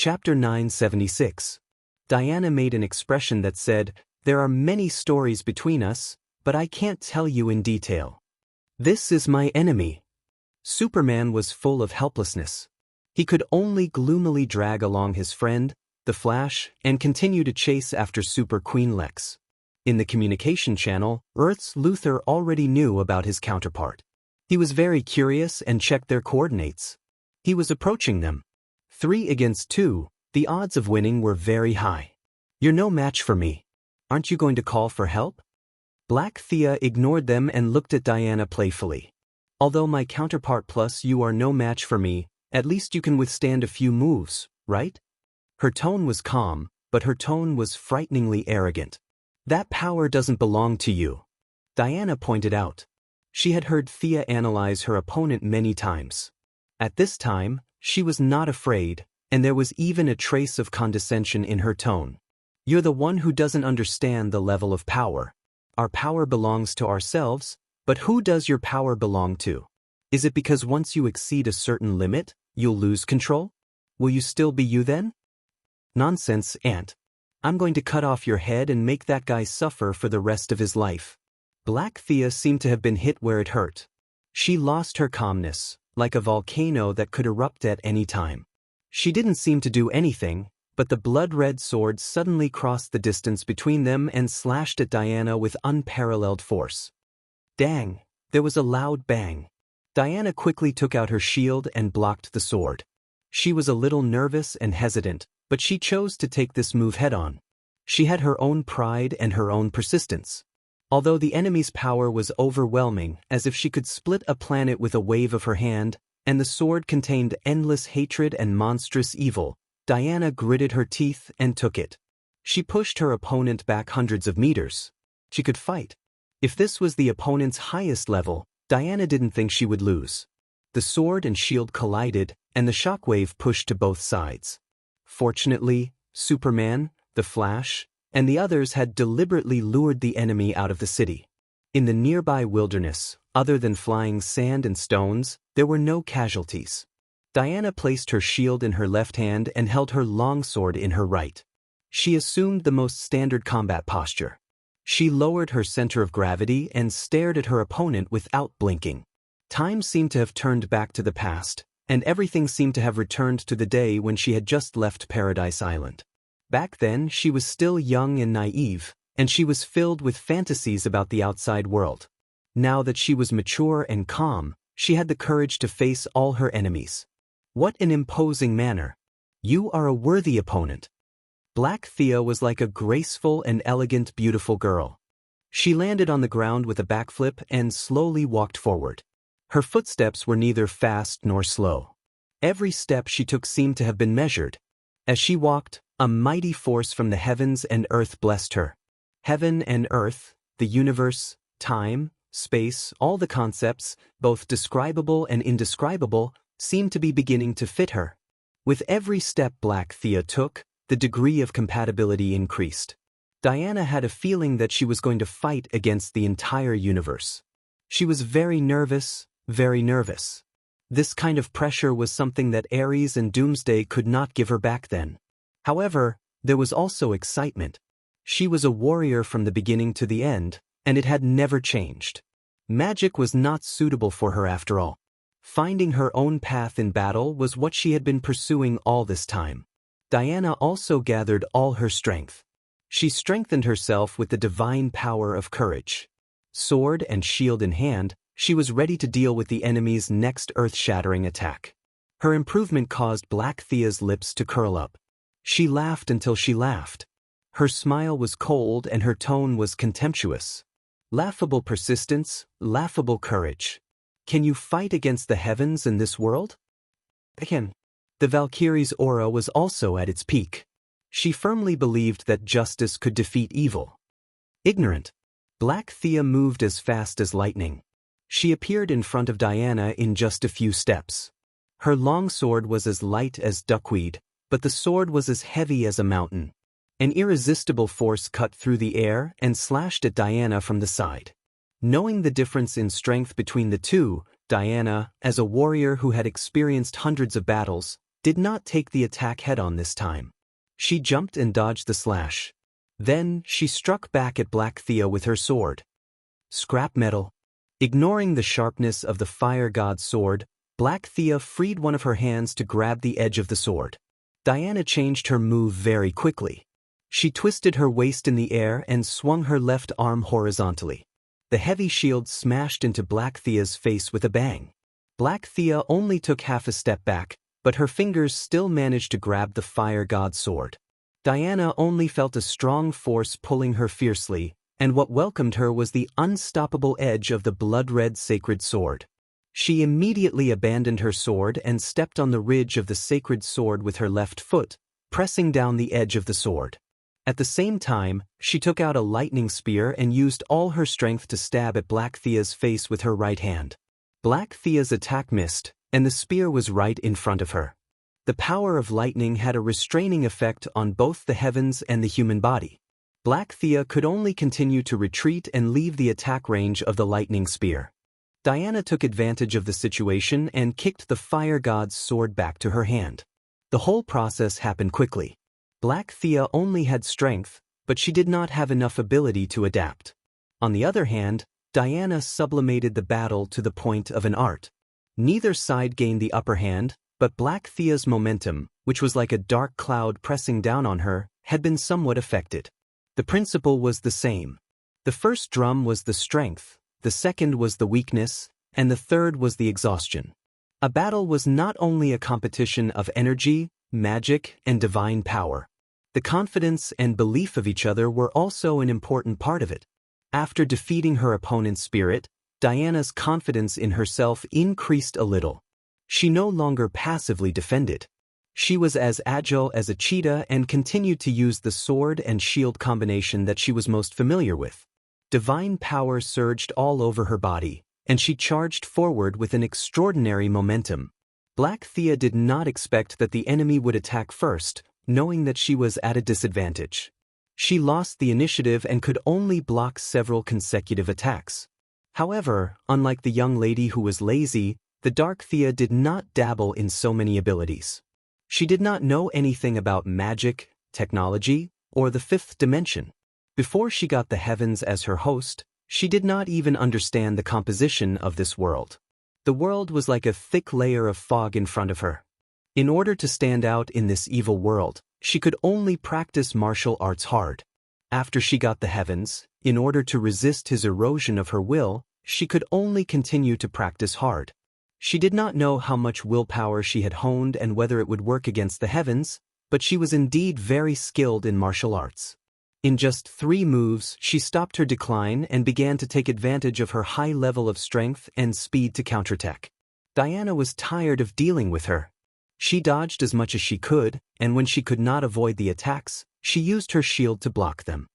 Chapter 976. Diana made an expression that said, "There are many stories between us, but I can't tell you in detail. This is my enemy." Superman was full of helplessness. He could only gloomily drag along his friend, the Flash, and continue to chase after Super Queen Lex. In the communication channel, Earth's Luthor already knew about his counterpart. He was very curious and checked their coordinates. He was approaching them. 3 against 2, the odds of winning were very high. "You're no match for me. Aren't you going to call for help?" Black Thea ignored them and looked at Diana playfully. "Although my counterpart plus you are no match for me, at least you can withstand a few moves, right?" Her tone was calm, but her tone was frighteningly arrogant. "That power doesn't belong to you," Diana pointed out. She had heard Thea analyze her opponent many times. At this time, she was not afraid, and there was even a trace of condescension in her tone. "You're the one who doesn't understand the level of power. Our power belongs to ourselves, but who does your power belong to? Is it because once you exceed a certain limit, you'll lose control? Will you still be you then?" "Nonsense, Aunt. I'm going to cut off your head and make that guy suffer for the rest of his life." Black Thea seemed to have been hit where it hurt. She lost her calmness, like a volcano that could erupt at any time. She didn't seem to do anything, but the blood-red sword suddenly crossed the distance between them and slashed at Diana with unparalleled force. Dang! There was a loud bang. Diana quickly took out her shield and blocked the sword. She was a little nervous and hesitant, but she chose to take this move head-on. She had her own pride and her own persistence. Although the enemy's power was overwhelming, as if she could split a planet with a wave of her hand, and the sword contained endless hatred and monstrous evil, Diana gritted her teeth and took it. She pushed her opponent back hundreds of meters. She could fight. If this was the opponent's highest level, Diana didn't think she would lose. The sword and shield collided, and the shockwave pushed to both sides. Fortunately, Superman, the Flash, and the others had deliberately lured the enemy out of the city. In the nearby wilderness, other than flying sand and stones, there were no casualties. Diana placed her shield in her left hand and held her longsword in her right. She assumed the most standard combat posture. She lowered her center of gravity and stared at her opponent without blinking. Time seemed to have turned back to the past, and everything seemed to have returned to the day when she had just left Paradise Island. Back then, she was still young and naive, and she was filled with fantasies about the outside world. Now that she was mature and calm, she had the courage to face all her enemies. What an imposing manner. "You are a worthy opponent." Black Thea was like a graceful and elegant, beautiful girl. She landed on the ground with a backflip and slowly walked forward. Her footsteps were neither fast nor slow. Every step she took seemed to have been measured. As she walked, a mighty force from the heavens and earth blessed her. Heaven and earth, the universe, time, space, all the concepts, both describable and indescribable, seemed to be beginning to fit her. With every step Black Thea took, the degree of compatibility increased. Diana had a feeling that she was going to fight against the entire universe. She was very nervous, very nervous. This kind of pressure was something that Ares and Doomsday could not give her back then. However, there was also excitement. She was a warrior from the beginning to the end, and it had never changed. Magic was not suitable for her after all. Finding her own path in battle was what she had been pursuing all this time. Diana also gathered all her strength. She strengthened herself with the divine power of courage. Sword and shield in hand, she was ready to deal with the enemy's next earth-shattering attack. Her improvement caused Black Thea's lips to curl up. She laughed until she laughed. Her smile was cold and her tone was contemptuous. Laughable persistence, laughable courage. Can you fight against the heavens in this world? Again. The Valkyrie's aura was also at its peak. She firmly believed that justice could defeat evil. Ignorant. Black Thea moved as fast as lightning. She appeared in front of Diana in just a few steps. Her longsword was as light as duckweed, but the sword was as heavy as a mountain. An irresistible force cut through the air and slashed at Diana from the side. Knowing the difference in strength between the two, Diana, as a warrior who had experienced hundreds of battles, did not take the attack head-on this time. She jumped and dodged the slash. Then, she struck back at Black Thea with her sword. Scrap metal. Ignoring the sharpness of the fire god's sword, Black Thea freed one of her hands to grab the edge of the sword. Diana changed her move very quickly. She twisted her waist in the air and swung her left arm horizontally. The heavy shield smashed into Black Thea's face with a bang. Black Thea only took half a step back, but her fingers still managed to grab the fire god's sword. Diana only felt a strong force pulling her fiercely, and what welcomed her was the unstoppable edge of the blood-red sacred sword. She immediately abandoned her sword and stepped on the ridge of the sacred sword with her left foot, pressing down the edge of the sword. At the same time, she took out a lightning spear and used all her strength to stab at Black Thea's face with her right hand. Black Thea's attack missed, and the spear was right in front of her. The power of lightning had a restraining effect on both the heavens and the human body. Black Thea could only continue to retreat and leave the attack range of the lightning spear. Diana took advantage of the situation and kicked the fire god's sword back to her hand. The whole process happened quickly. Black Thea only had strength, but she did not have enough ability to adapt. On the other hand, Diana sublimated the battle to the point of an art. Neither side gained the upper hand, but Black Thea's momentum, which was like a dark cloud pressing down on her, had been somewhat affected. The principle was the same. The first drum was the strength, the second was the weakness, and the third was the exhaustion. A battle was not only a competition of energy, magic, and divine power. The confidence and belief of each other were also an important part of it. After defeating her opponent's spirit, Diana's confidence in herself increased a little. She no longer passively defended. She was as agile as a cheetah and continued to use the sword and shield combination that she was most familiar with. Divine power surged all over her body, and she charged forward with an extraordinary momentum. Black Thea did not expect that the enemy would attack first, knowing that she was at a disadvantage. She lost the initiative and could only block several consecutive attacks. However, unlike the young lady who was lazy, the Dark Thea did not dabble in so many abilities. She did not know anything about magic, technology, or the fifth dimension. Before she got the heavens as her host, she did not even understand the composition of this world. The world was like a thick layer of fog in front of her. In order to stand out in this evil world, she could only practice martial arts hard. After she got the heavens, in order to resist his erosion of her will, she could only continue to practice hard. She did not know how much willpower she had honed and whether it would work against the heavens, but she was indeed very skilled in martial arts. In just 3 moves, she stopped her decline and began to take advantage of her high level of strength and speed to counterattack. Diana was tired of dealing with her. She dodged as much as she could, and when she could not avoid the attacks, she used her shield to block them.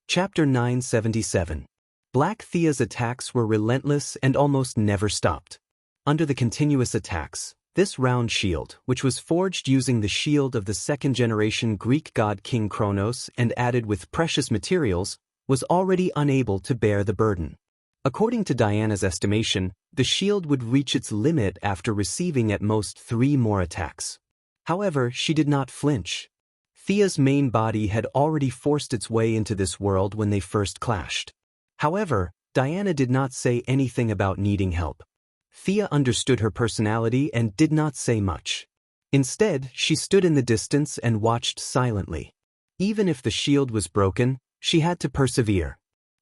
Chapter 977. Black Thea's attacks were relentless and almost never stopped. Under the continuous attacks, this round shield, which was forged using the shield of the second-generation Greek god King Kronos and added with precious materials, was already unable to bear the burden. According to Diana's estimation, the shield would reach its limit after receiving at most 3 more attacks. However, she did not flinch. Thea's main body had already forced its way into this world when they first clashed. However, Diana did not say anything about needing help. Thea understood her personality and did not say much. Instead, she stood in the distance and watched silently. Even if the shield was broken, she had to persevere.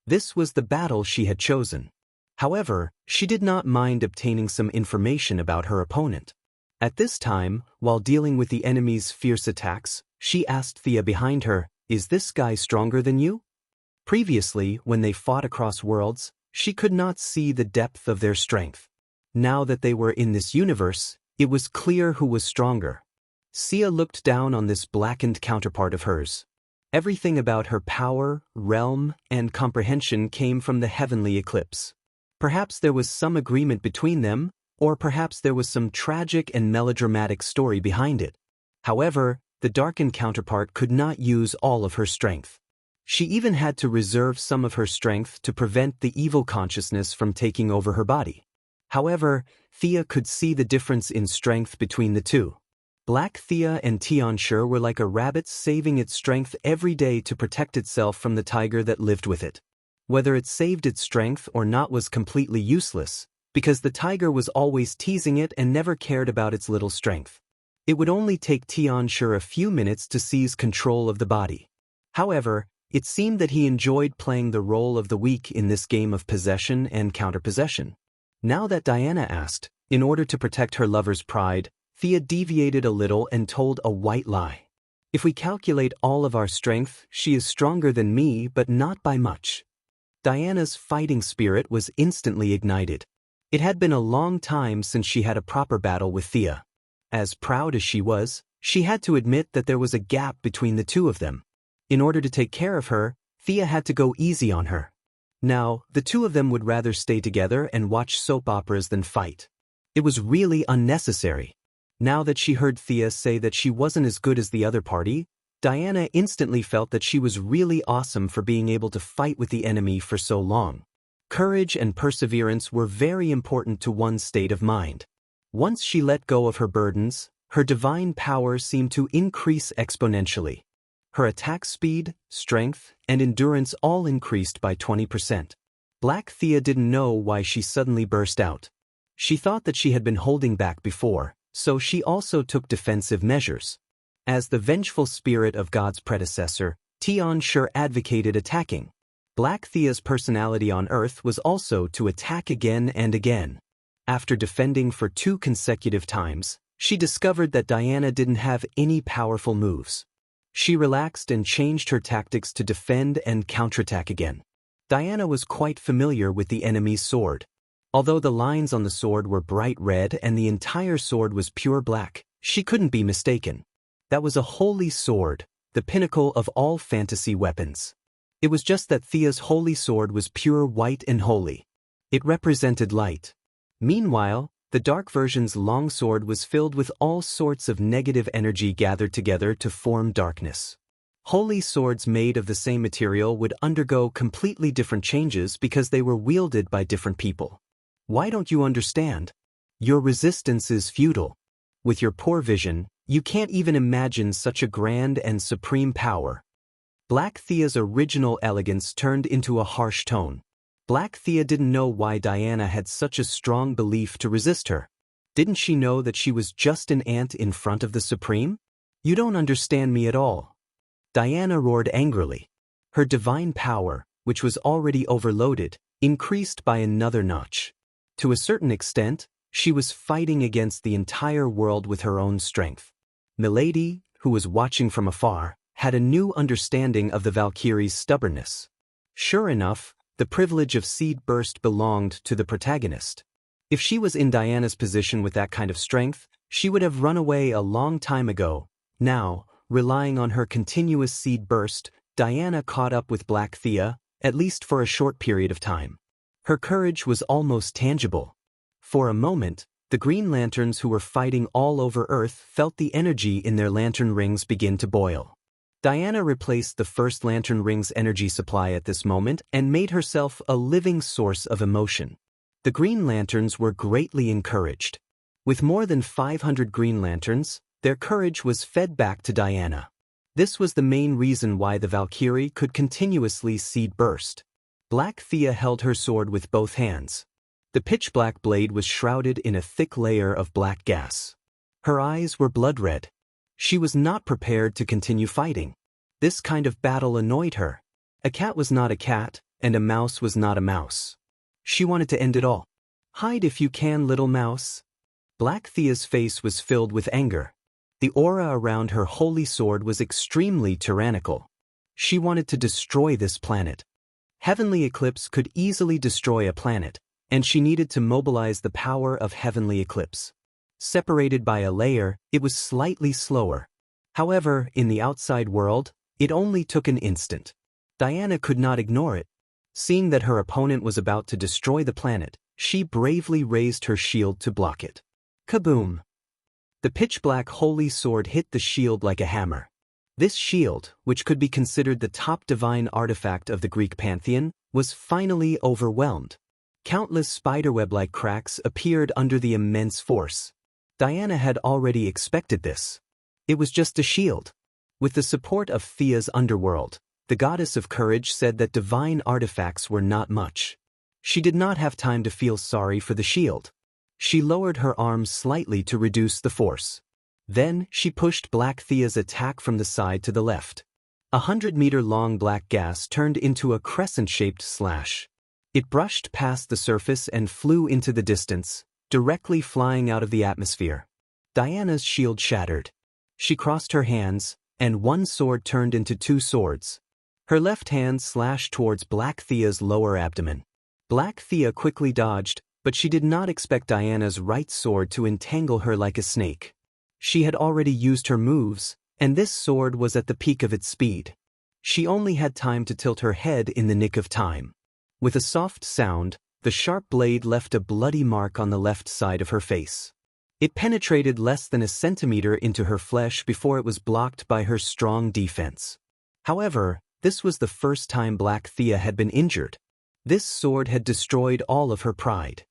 This was the battle she had chosen. However, she did not mind obtaining some information about her opponent. At this time, while dealing with the enemy's fierce attacks, she asked Thea behind her, "Is this guy stronger than you?" Previously, when they fought across worlds, she could not see the depth of their strength. Now that they were in this universe, it was clear who was stronger. Thea looked down on this blackened counterpart of hers. Everything about her power, realm, and comprehension came from the heavenly eclipse. Perhaps there was some agreement between them, or perhaps there was some tragic and melodramatic story behind it. However, the darkened counterpart could not use all of her strength. She even had to reserve some of her strength to prevent the evil consciousness from taking over her body. However, Thea could see the difference in strength between the two. Black Thea and Xianxia were like a rabbit saving its strength every day to protect itself from the tiger that lived with it. Whether it saved its strength or not was completely useless, because the tiger was always teasing it and never cared about its little strength. It would only take Xianxia a few minutes to seize control of the body. However, it seemed that he enjoyed playing the role of the weak in this game of possession and counterpossession. Now that Diana asked, in order to protect her lover's pride, Thea deviated a little and told a white lie. If we calculate all of our strength, she is stronger than me, but not by much. Diana's fighting spirit was instantly ignited. It had been a long time since she had a proper battle with Thea. As proud as she was, she had to admit that there was a gap between the two of them. In order to take care of her, Thea had to go easy on her. Now, the two of them would rather stay together and watch soap operas than fight. It was really unnecessary. Now that she heard Thea say that she wasn't as good as the other party, Diana instantly felt that she was really awesome for being able to fight with the enemy for so long. Courage and perseverance were very important to one's state of mind. Once she let go of her burdens, her divine power seemed to increase exponentially. Her attack speed, strength, and endurance all increased by 20%. Black Thea didn't know why she suddenly burst out. She thought that she had been holding back before, so she also took defensive measures. As the vengeful spirit of God's predecessor, Xianxia advocated attacking. Black Thea's personality on Earth was also to attack again and again. After defending for 2 consecutive times, she discovered that Diana didn't have any powerful moves. She relaxed and changed her tactics to defend and counterattack again. Diana was quite familiar with the enemy's sword. Although the lines on the sword were bright red and the entire sword was pure black, she couldn't be mistaken. That was a holy sword, the pinnacle of all fantasy weapons. It was just that Thea's holy sword was pure white and holy. It represented light. Meanwhile, the dark version's longsword was filled with all sorts of negative energy gathered together to form darkness. Holy swords made of the same material would undergo completely different changes because they were wielded by different people. Why don't you understand? Your resistance is futile. With your poor vision, you can't even imagine such a grand and supreme power. Black Thea's original elegance turned into a harsh tone. Black Thea didn't know why Diana had such a strong belief to resist her. Didn't she know that she was just an ant in front of the Supreme? You don't understand me at all. Diana roared angrily. Her divine power, which was already overloaded, increased by another notch. To a certain extent, she was fighting against the entire world with her own strength. Milady, who was watching from afar, had a new understanding of the Valkyrie's stubbornness. Sure enough, the privilege of seed burst belonged to the protagonist. If she was in Diana's position with that kind of strength, she would have run away a long time ago. Now, relying on her continuous seed burst, Diana caught up with Black Thea, at least for a short period of time. Her courage was almost tangible. For a moment, the Green Lanterns who were fighting all over Earth felt the energy in their lantern rings begin to boil. Diana replaced the first lantern ring's energy supply at this moment and made herself a living source of emotion. The Green Lanterns were greatly encouraged. With more than 500 Green Lanterns, their courage was fed back to Diana. This was the main reason why the Valkyrie could continuously seed burst. Black Thea held her sword with both hands. The pitch-black blade was shrouded in a thick layer of black gas. Her eyes were blood red. She was not prepared to continue fighting. This kind of battle annoyed her. A cat was not a cat, and a mouse was not a mouse. She wanted to end it all. Hide if you can, little mouse. Black Thea's face was filled with anger. The aura around her holy sword was extremely tyrannical. She wanted to destroy this planet. Heavenly Eclipse could easily destroy a planet, and she needed to mobilize the power of Heavenly Eclipse. Separated by a layer, it was slightly slower. However, in the outside world, it only took an instant. Diana could not ignore it. Seeing that her opponent was about to destroy the planet, she bravely raised her shield to block it. Kaboom! The pitch-black holy sword hit the shield like a hammer. This shield, which could be considered the top divine artifact of the Greek pantheon, was finally overwhelmed. Countless spiderweb-like cracks appeared under the immense force. Diana had already expected this. It was just a shield. With the support of Thea's underworld, the goddess of courage said that divine artifacts were not much. She did not have time to feel sorry for the shield. She lowered her arms slightly to reduce the force. Then, she pushed Black Thea's attack from the side to the left. 100-meter-long black gas turned into a crescent-shaped slash. It brushed past the surface and flew into the distance, directly flying out of the atmosphere. Diana's shield shattered. She crossed her hands, and one sword turned into two swords. Her left hand slashed towards Black Thea's lower abdomen. Black Thea quickly dodged, but she did not expect Diana's right sword to entangle her like a snake. She had already used her moves, and this sword was at the peak of its speed. She only had time to tilt her head in the nick of time. With a soft sound, the sharp blade left a bloody mark on the left side of her face. It penetrated less than a centimeter into her flesh before it was blocked by her strong defense. However, this was the first time Black Thea had been injured. This sword had destroyed all of her pride.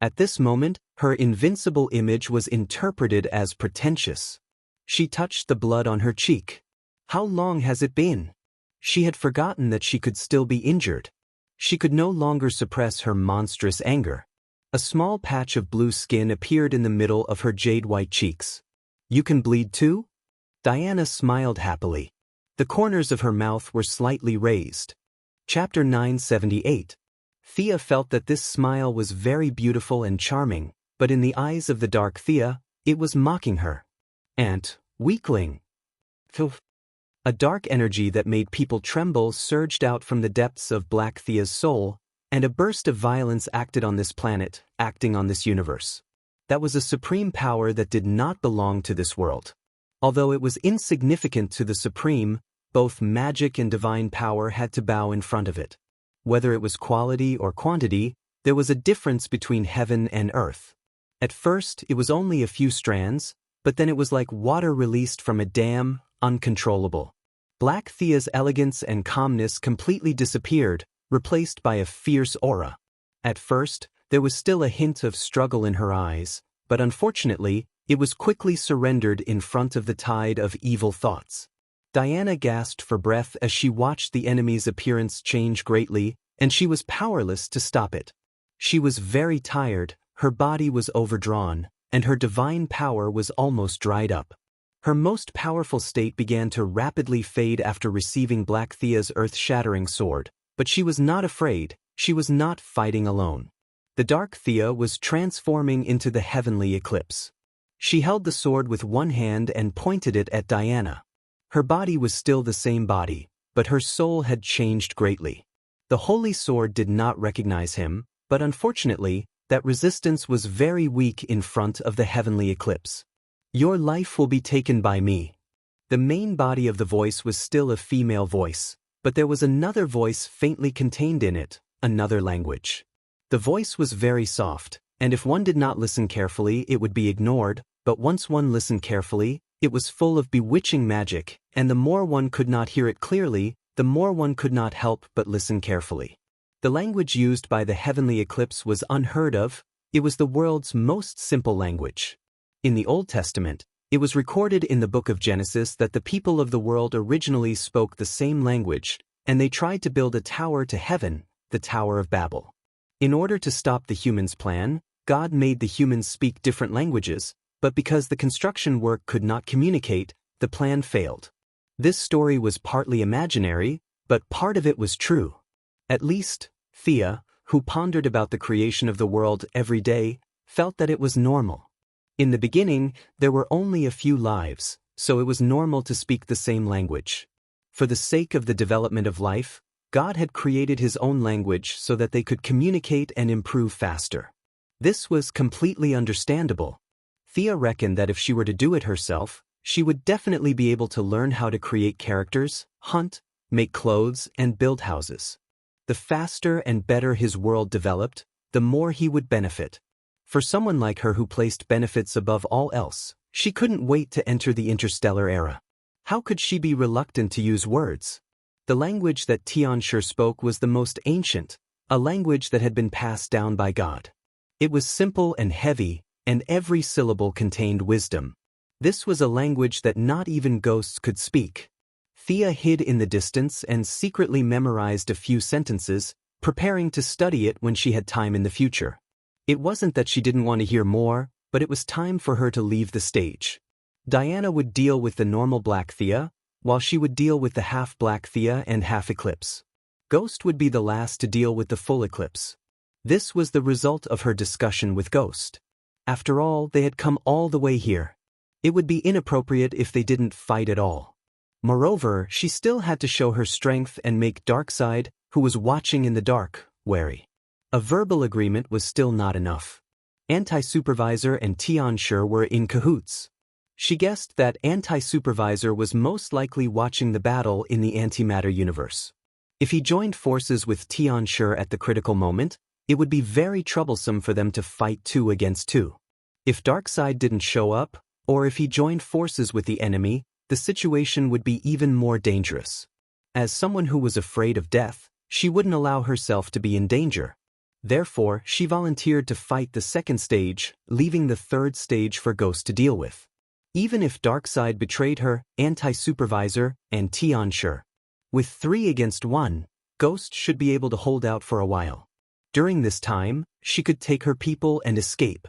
At this moment, her invincible image was interpreted as pretentious. She touched the blood on her cheek. How long has it been? She had forgotten that she could still be injured. She could no longer suppress her monstrous anger. A small patch of blue skin appeared in the middle of her jade-white cheeks. You can bleed too? Diana smiled happily. The corners of her mouth were slightly raised. Chapter 978. Thea felt that this smile was very beautiful and charming, but in the eyes of the dark Thea, it was mocking her. Ant, weakling. A dark energy that made people tremble surged out from the depths of Black Thea's soul, and a burst of violence acted on this planet, acting on this universe. That was a supreme power that did not belong to this world. Although it was insignificant to the supreme, both magic and divine power had to bow in front of it. Whether it was quality or quantity, there was a difference between heaven and earth. At first, it was only a few strands, but then it was like water released from a dam, uncontrollable. Black Thea's elegance and calmness completely disappeared, replaced by a fierce aura. At first, there was still a hint of struggle in her eyes, but unfortunately, it was quickly surrendered in front of the tide of evil thoughts. Diana gasped for breath as she watched the enemy's appearance change greatly, and she was powerless to stop it. She was very tired, her body was overdrawn, and her divine power was almost dried up. Her most powerful state began to rapidly fade after receiving Black Thea's earth-shattering sword, but she was not afraid, she was not fighting alone. The Dark Thea was transforming into the heavenly eclipse. She held the sword with one hand and pointed it at Diana. Her body was still the same body, but her soul had changed greatly. The holy sword did not recognize him, but unfortunately, that resistance was very weak in front of the heavenly eclipse. Your life will be taken by me. The main body of the voice was still a female voice, but there was another voice faintly contained in it, another language. The voice was very soft, and if one did not listen carefully it would be ignored, but once one listened carefully, it was full of bewitching magic, and the more one could not hear it clearly, the more one could not help but listen carefully. The language used by the heavenly eclipse was unheard of, it was the world's most simple language. In the Old Testament, it was recorded in the book of Genesis that the people of the world originally spoke the same language, and they tried to build a tower to heaven, the Tower of Babel. In order to stop the humans' plan, God made the humans speak different languages, but because the construction work could not communicate, the plan failed. This story was partly imaginary, but part of it was true. At least, Thea, who pondered about the creation of the world every day, felt that it was normal. In the beginning, there were only a few lives, so it was normal to speak the same language. For the sake of the development of life, God had created his own language so that they could communicate and improve faster. This was completely understandable. Thea reckoned that if she were to do it herself, she would definitely be able to learn how to create characters, hunt, make clothes, and build houses. The faster and better his world developed, the more he would benefit. For someone like her who placed benefits above all else, she couldn't wait to enter the interstellar era. How could she be reluctant to use words? The language that Tianxia spoke was the most ancient, a language that had been passed down by God. It was simple and heavy, and every syllable contained wisdom. This was a language that not even ghosts could speak. Thea hid in the distance and secretly memorized a few sentences, preparing to study it when she had time in the future. It wasn't that she didn't want to hear more, but it was time for her to leave the stage. Diana would deal with the normal Black Thea, while she would deal with the half-Black Thea and half-Eclipse. Ghost would be the last to deal with the full Eclipse. This was the result of her discussion with Ghost. After all, they had come all the way here. It would be inappropriate if they didn't fight at all. Moreover, she still had to show her strength and make Darkseid, who was watching in the dark, wary. A verbal agreement was still not enough. Anti-Supervisor and Xianxia were in cahoots. She guessed that Anti-Supervisor was most likely watching the battle in the antimatter universe. If he joined forces with Xianxia at the critical moment, it would be very troublesome for them to fight 2 against 2. If Darkseid didn't show up, or if he joined forces with the enemy, the situation would be even more dangerous. As someone who was afraid of death, she wouldn't allow herself to be in danger. Therefore, she volunteered to fight the second stage, leaving the third stage for Ghost to deal with. Even if Darkseid betrayed her, Anti-Supervisor, and Xianxia. With 3 against 1, Ghost should be able to hold out for a while. During this time, she could take her people and escape.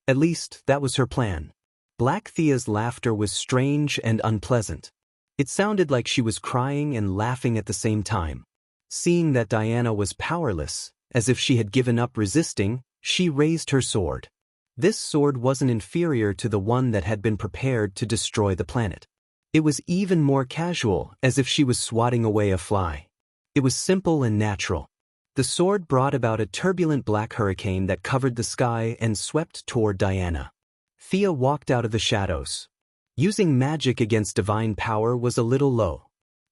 At least, that was her plan. Black Thea's laughter was strange and unpleasant. It sounded like she was crying and laughing at the same time. Seeing that Diana was powerless, as if she had given up resisting, she raised her sword. This sword wasn't inferior to the one that had been prepared to destroy the planet. It was even more casual, as if she was swatting away a fly. It was simple and natural. The sword brought about a turbulent black hurricane that covered the sky and swept toward Diana. Thea walked out of the shadows. Using magic against divine power was a little low.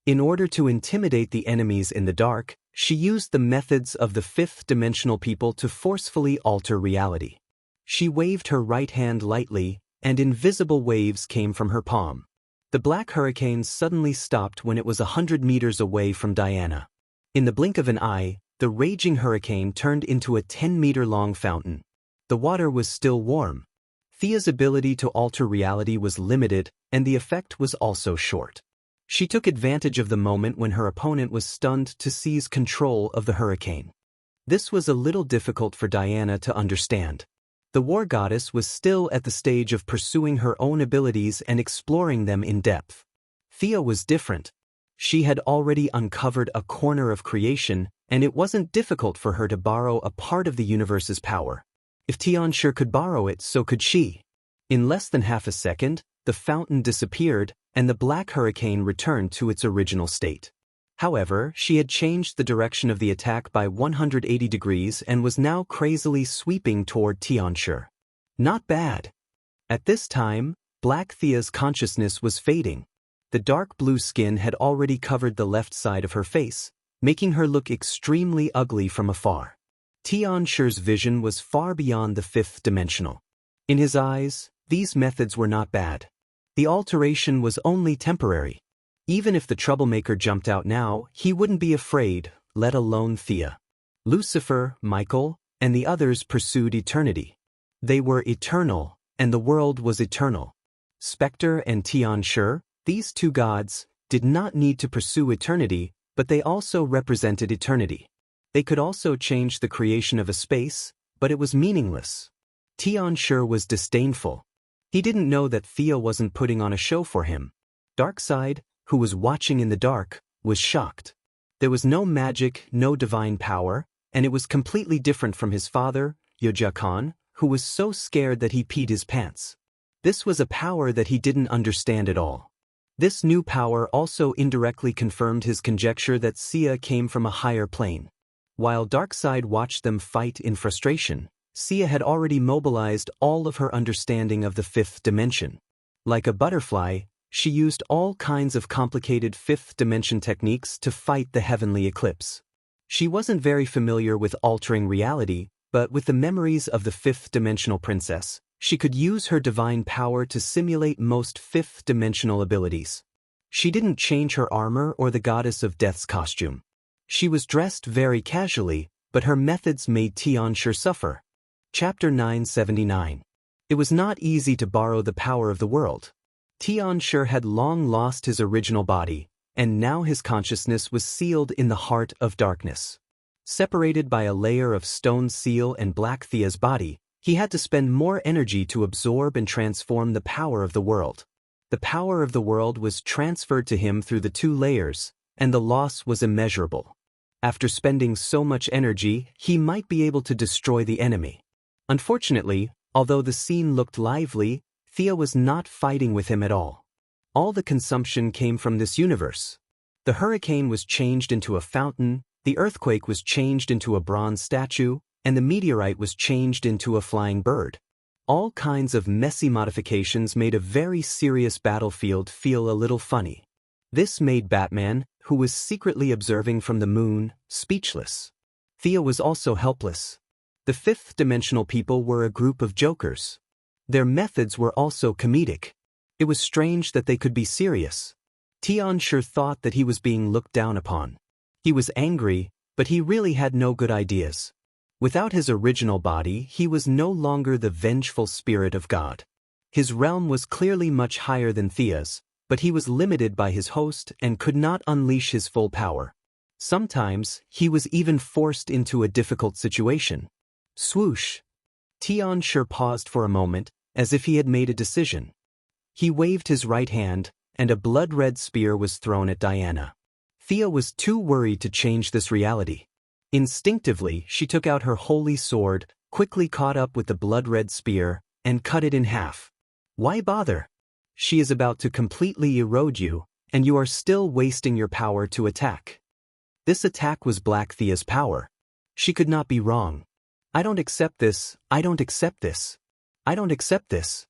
In order to intimidate the enemies in the dark, she used the methods of the fifth-dimensional people to forcefully alter reality. She waved her right hand lightly, and invisible waves came from her palm. The black hurricane suddenly stopped when it was 100 meters away from Diana. In the blink of an eye, the raging hurricane turned into a 10-meter-long fountain. The water was still warm. Thea's ability to alter reality was limited, and the effect was also short. She took advantage of the moment when her opponent was stunned to seize control of the hurricane. This was a little difficult for Diana to understand. The war goddess was still at the stage of pursuing her own abilities and exploring them in depth. Thea was different. She had already uncovered a corner of creation, and it wasn't difficult for her to borrow a part of the universe's power. If Xianxia could borrow it, so could she. In less than half a second, the fountain disappeared, and the black hurricane returned to its original state. However, she had changed the direction of the attack by 180 degrees and was now crazily sweeping toward Xianxia. Not bad. At this time, Black Thea's consciousness was fading. The dark blue skin had already covered the left side of her face, making her look extremely ugly from afar. Xianxia's vision was far beyond the fifth dimensional. In his eyes, these methods were not bad. The alteration was only temporary. Even if the troublemaker jumped out now, he wouldn't be afraid, let alone Thea. Lucifer, Michael, and the others pursued eternity. They were eternal, and the world was eternal. Spectre and Xianxia, these two gods, did not need to pursue eternity, but they also represented eternity. They could also change the creation of a space, but it was meaningless. Xianxia was disdainful. He didn't know that Thea wasn't putting on a show for him. Darkseid, who was watching in the dark, was shocked. There was no magic, no divine power, and it was completely different from his father, Yuja Khan, who was so scared that he peed his pants. This was a power that he didn't understand at all. This new power also indirectly confirmed his conjecture that Sia came from a higher plane. While Darkseid watched them fight in frustration, Sia had already mobilized all of her understanding of the fifth dimension. Like a butterfly, she used all kinds of complicated fifth dimension techniques to fight the heavenly eclipse. She wasn't very familiar with altering reality, but with the memories of the fifth dimensional princess, she could use her divine power to simulate most fifth dimensional abilities. She didn't change her armor or the goddess of death's costume. She was dressed very casually, but her methods made Xianxia suffer. Chapter 979. It was not easy to borrow the power of the world. Xianxia had long lost his original body, and now his consciousness was sealed in the heart of darkness. Separated by a layer of stone seal and Black Thea's body, he had to spend more energy to absorb and transform the power of the world. The power of the world was transferred to him through the two layers, and the loss was immeasurable. After spending so much energy, he might be able to destroy the enemy. Unfortunately, although the scene looked lively, Thea was not fighting with him at all. All the consumption came from this universe. The hurricane was changed into a fountain, the earthquake was changed into a bronze statue, and the meteorite was changed into a flying bird. All kinds of messy modifications made a very serious battlefield feel a little funny. This made Batman, who was secretly observing from the moon, speechless. Thea was also helpless. The fifth-dimensional people were a group of jokers. Their methods were also comedic. It was strange that they could be serious. Xianxia thought that he was being looked down upon. He was angry, but he really had no good ideas. Without his original body, he was no longer the vengeful spirit of God. His realm was clearly much higher than Thea's, but he was limited by his host and could not unleash his full power. Sometimes, he was even forced into a difficult situation. Swoosh! Xianxia paused for a moment, as if he had made a decision. He waved his right hand, and a blood-red spear was thrown at Diana. Thea was too worried to change this reality. Instinctively, she took out her holy sword, quickly caught up with the blood-red spear, and cut it in half. Why bother? She is about to completely erode you, and you are still wasting your power to attack. This attack was Black Thea's power. She could not be wrong. I don't accept this, I don't accept this. I don't accept this.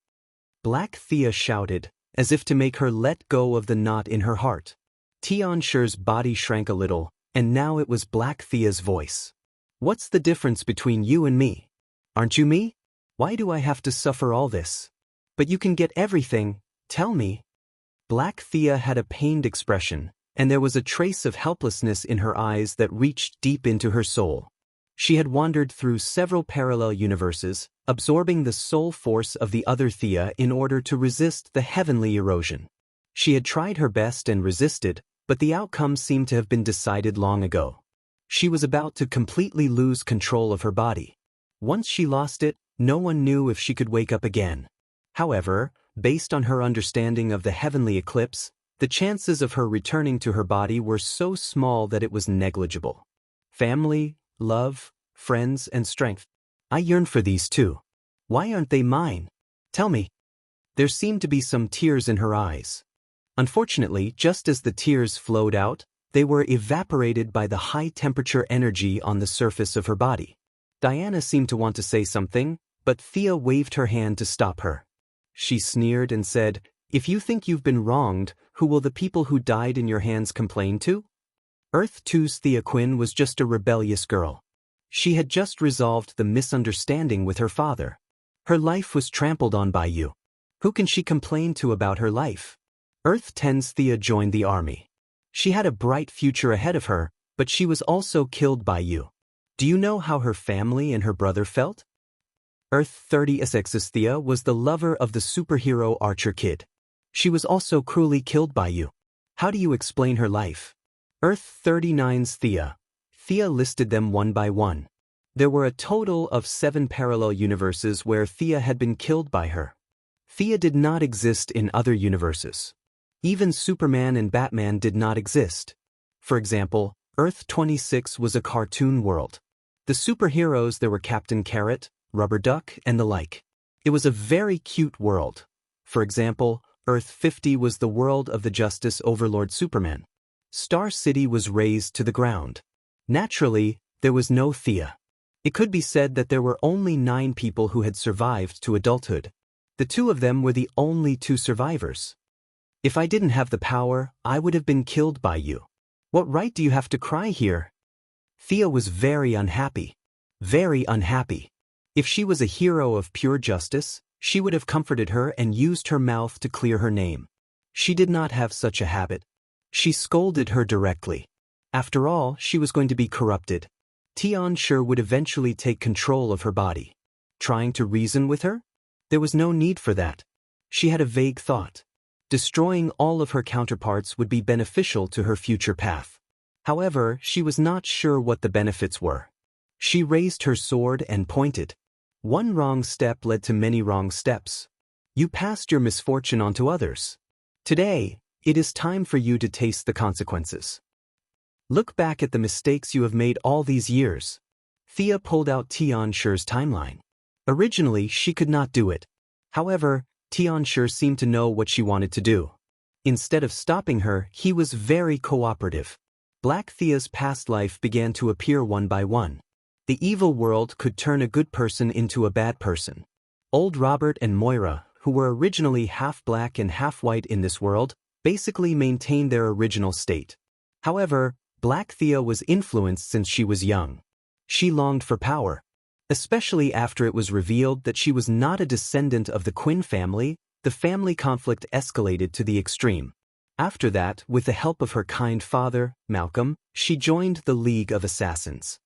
Black Thea shouted, as if to make her let go of the knot in her heart. Xianxia's body shrank a little, and now it was Black Thea's voice. What's the difference between you and me? Aren't you me? Why do I have to suffer all this? But you can get everything, tell me. Black Thea had a pained expression, and there was a trace of helplessness in her eyes that reached deep into her soul. She had wandered through several parallel universes, absorbing the soul force of the other Thea in order to resist the heavenly erosion. She had tried her best and resisted, but the outcome seemed to have been decided long ago. She was about to completely lose control of her body. Once she lost it, no one knew if she could wake up again. However, based on her understanding of the heavenly eclipse, the chances of her returning to her body were so small that it was negligible. Family, love, friends, and strength. I yearn for these too. Why aren't they mine? Tell me. There seemed to be some tears in her eyes. Unfortunately, just as the tears flowed out, they were evaporated by the high-temperature energy on the surface of her body. Diana seemed to want to say something, but Thea waved her hand to stop her. She sneered and said, "If you think you've been wronged, who will the people who died in your hands complain to?" Earth 2's Thea Quinn was just a rebellious girl. She had just resolved the misunderstanding with her father. Her life was trampled on by you. Who can she complain to about her life? Earth 10's Thea joined the army. She had a bright future ahead of her, but she was also killed by you. Do you know how her family and her brother felt? Earth 30's Thea was the lover of the superhero Archer Kid. She was also cruelly killed by you. How do you explain her life? Earth 39's Thea. Thea listed them one by one. There were a total of 7 parallel universes where Thea had been killed by her. Thea did not exist in other universes. Even Superman and Batman did not exist. For example, Earth 26 was a cartoon world. The superheroes there were Captain Carrot, Rubber Duck, and the like. It was a very cute world. For example, Earth 50 was the world of the Justice Overlord Superman. Star City was razed to the ground. Naturally, there was no Thea. It could be said that there were only 9 people who had survived to adulthood. The 2 of them were the only 2 survivors. If I didn't have the power, I would have been killed by you. What right do you have to cry here? Thea was very unhappy. Very unhappy. If she was a hero of pure justice, she would have comforted her and used her mouth to clear her name. She did not have such a habit. She scolded her directly. After all, she was going to be corrupted. Xianxia would eventually take control of her body. Trying to reason with her? There was no need for that. She had a vague thought. Destroying all of her counterparts would be beneficial to her future path. However, she was not sure what the benefits were. She raised her sword and pointed. One wrong step led to many wrong steps. You passed your misfortune on to others. Today, it is time for you to taste the consequences. Look back at the mistakes you have made all these years. Thea pulled out Xianxia's timeline. Originally, she could not do it. However, Xianxia seemed to know what she wanted to do. Instead of stopping her, he was very cooperative. Black Thea's past life began to appear one by one. The evil world could turn a good person into a bad person. Old Robert and Moira, who were originally half black and half white in this world, basically maintained their original state. However, Black Thea was influenced since she was young. She longed for power. Especially after it was revealed that she was not a descendant of the Quinn family, the family conflict escalated to the extreme. After that, with the help of her kind father, Malcolm, she joined the League of Assassins.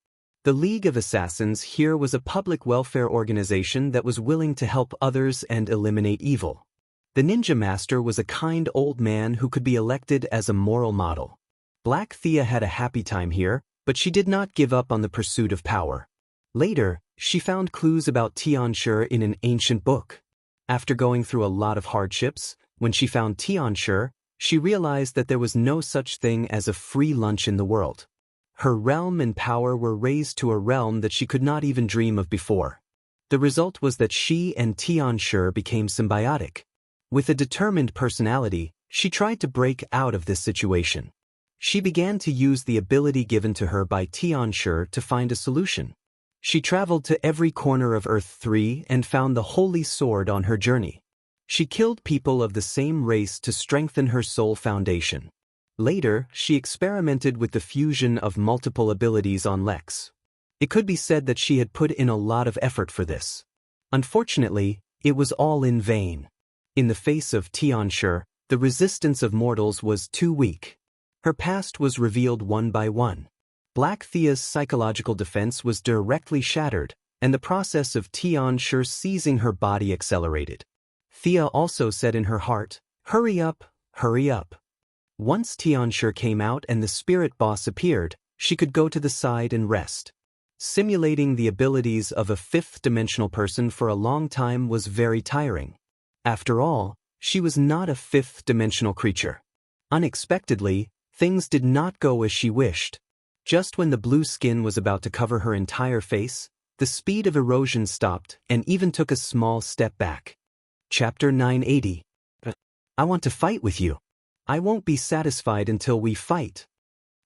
The League of Assassins here was a public welfare organization that was willing to help others and eliminate evil. The Ninja Master was a kind old man who could be elected as a moral model. Black Thea had a happy time here, but she did not give up on the pursuit of power. Later, she found clues about Xianxia in an ancient book. After going through a lot of hardships, when she found Xianxia, she realized that there was no such thing as a free lunch in the world. Her realm and power were raised to a realm that she could not even dream of before. The result was that she and Xianxia became symbiotic. With a determined personality, she tried to break out of this situation. She began to use the ability given to her by Xianxia to find a solution. She traveled to every corner of Earth 3 and found the Holy Sword on her journey. She killed people of the same race to strengthen her soul foundation. Later, she experimented with the fusion of multiple abilities on Lex. It could be said that she had put in a lot of effort for this. Unfortunately, it was all in vain. In the face of Xianxia, the resistance of mortals was too weak. Her past was revealed one by one. Black Thea's psychological defense was directly shattered, and the process of Xianxia seizing her body accelerated. Thea also said in her heart, "Hurry up, hurry up." Once Xianxia came out and the spirit boss appeared, she could go to the side and rest. Simulating the abilities of a fifth-dimensional person for a long time was very tiring. After all, she was not a fifth-dimensional creature. Unexpectedly, things did not go as she wished. Just when the blue skin was about to cover her entire face, the speed of erosion stopped and even took a small step back. Chapter 980. I want to fight with you. I won't be satisfied until we fight.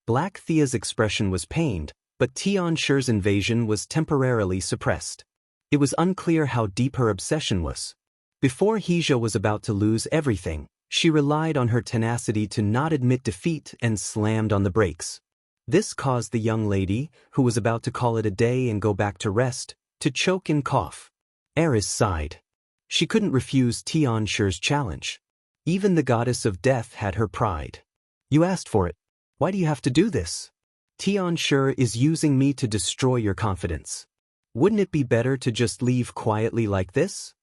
Black Thea's expression was pained, but Xianxia's invasion was temporarily suppressed. It was unclear how deep her obsession was. Before Hija was about to lose everything, she relied on her tenacity to not admit defeat and slammed on the brakes. This caused the young lady, who was about to call it a day and go back to rest, to choke and cough. Eris sighed. She couldn't refuse Xianxia's challenge. Even the goddess of death had her pride. You asked for it. Why do you have to do this? Xianxia is using me to destroy your confidence. Wouldn't it be better to just leave quietly like this?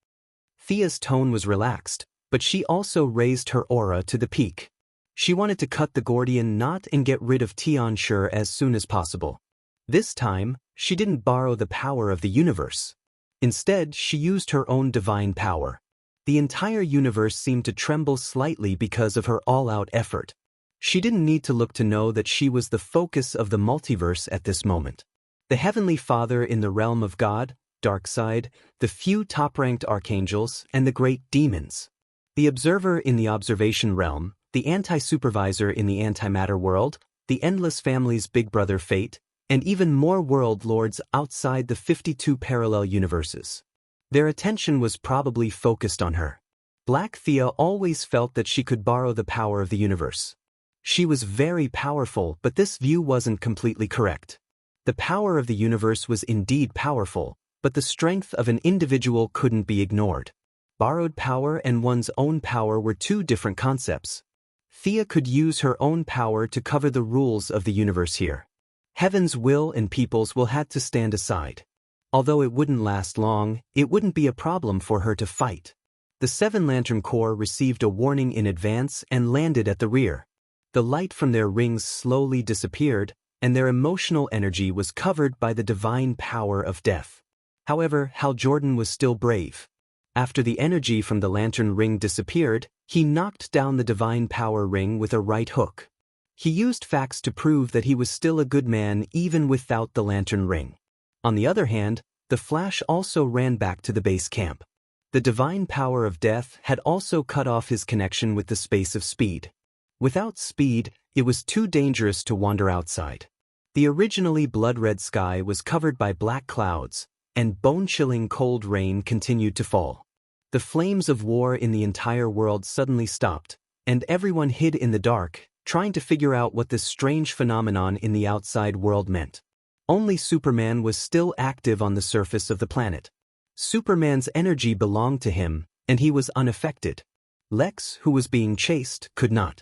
Thea's tone was relaxed, but she also raised her aura to the peak. She wanted to cut the Gordian knot and get rid of Xianxia as soon as possible. This time, she didn't borrow the power of the universe. Instead, she used her own divine power. The entire universe seemed to tremble slightly because of her all-out effort. She didn't need to look to know that she was the focus of the multiverse at this moment. The Heavenly Father in the realm of God, Darkseid, the few top-ranked archangels, and the great demons. The observer in the observation realm, the anti-supervisor in the antimatter world, the endless family's big brother Fate, and even more world lords outside the 52 parallel universes. Their attention was probably focused on her. Black Thea always felt that she could borrow the power of the universe. She was very powerful, but this view wasn't completely correct. The power of the universe was indeed powerful, but the strength of an individual couldn't be ignored. Borrowed power and one's own power were two different concepts. Thea could use her own power to cover the rules of the universe here. Heaven's will and people's will had to stand aside. Although it wouldn't last long, it wouldn't be a problem for her to fight. The 7 Lantern Corps received a warning in advance and landed at the rear. The light from their rings slowly disappeared, and their emotional energy was covered by the divine power of death. However, Hal Jordan was still brave. After the energy from the lantern ring disappeared, he knocked down the divine power ring with a right hook. He used facts to prove that he was still a good man even without the lantern ring. On the other hand, the Flash also ran back to the base camp. The divine power of death had also cut off his connection with the space of speed. Without speed, it was too dangerous to wander outside. The originally blood-red sky was covered by black clouds, and bone-chilling cold rain continued to fall. The flames of war in the entire world suddenly stopped, and everyone hid in the dark, trying to figure out what this strange phenomenon in the outside world meant. Only Superman was still active on the surface of the planet. Superman's energy belonged to him, and he was unaffected. Lex, who was being chased, could not.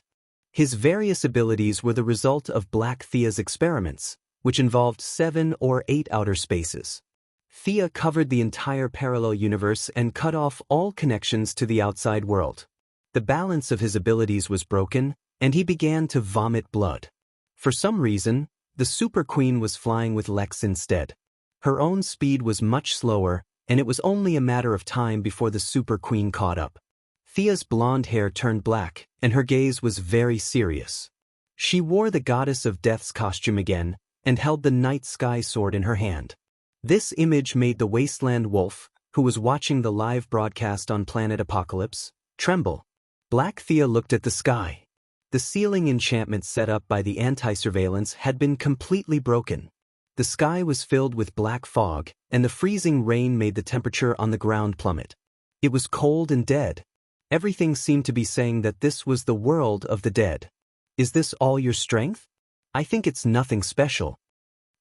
His various abilities were the result of Black Thea's experiments, which involved 7 or 8 outer spaces. Thea covered the entire parallel universe and cut off all connections to the outside world. The balance of his abilities was broken, and he began to vomit blood. For some reason, the Super Queen was flying with Lex instead. Her own speed was much slower, and it was only a matter of time before the Super Queen caught up. Thea's blonde hair turned black, and her gaze was very serious. She wore the Goddess of Death's costume again, and held the night sky sword in her hand. This image made the Wasteland Wolf, who was watching the live broadcast on Planet Apocalypse, tremble. Black Thea looked at the sky. The ceiling enchantment set up by the anti-surveillance had been completely broken. The sky was filled with black fog, and the freezing rain made the temperature on the ground plummet. It was cold and dead. Everything seemed to be saying that this was the world of the dead. Is this all your strength? I think it's nothing special.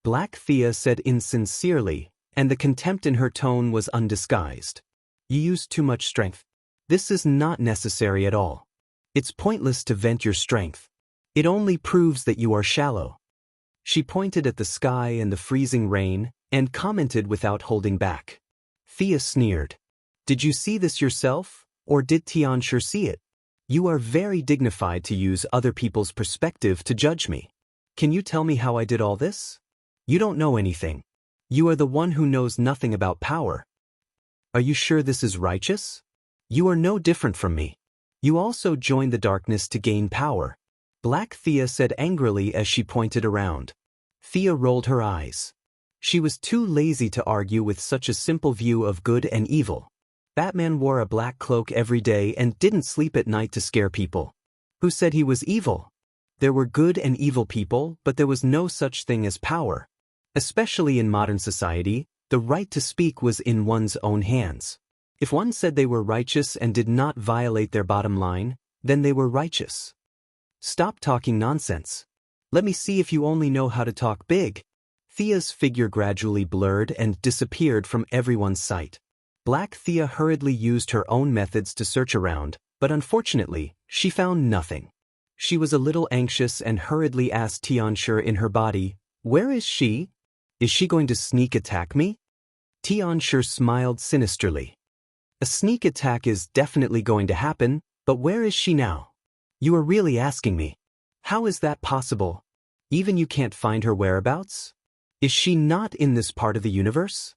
Black Thea said insincerely, and the contempt in her tone was undisguised. You use too much strength. This is not necessary at all. It's pointless to vent your strength. It only proves that you are shallow. She pointed at the sky and the freezing rain, and commented without holding back. Thea sneered. Did you see this yourself? Or did Xianxia see it? You are very dignified to use other people's perspective to judge me. Can you tell me how I did all this? You don't know anything. You are the one who knows nothing about power. Are you sure this is righteous? You are no different from me. You also joined the darkness to gain power. Black Thea said angrily as she pointed around. Thea rolled her eyes. She was too lazy to argue with such a simple view of good and evil. Batman wore a black cloak every day and didn't sleep at night to scare people. Who said he was evil? There were good and evil people, but there was no such thing as power. Especially in modern society, the right to speak was in one's own hands. If one said they were righteous and did not violate their bottom line, then they were righteous. Stop talking nonsense. Let me see if you only know how to talk big. Thea's figure gradually blurred and disappeared from everyone's sight. Black Thea hurriedly used her own methods to search around, but unfortunately, she found nothing. She was a little anxious and hurriedly asked Xianxia in her body, "Where is she? Is she going to sneak attack me?" Xianxia smiled sinisterly. A sneak attack is definitely going to happen, but where is she now? You are really asking me. How is that possible? Even you can't find her whereabouts? Is she not in this part of the universe?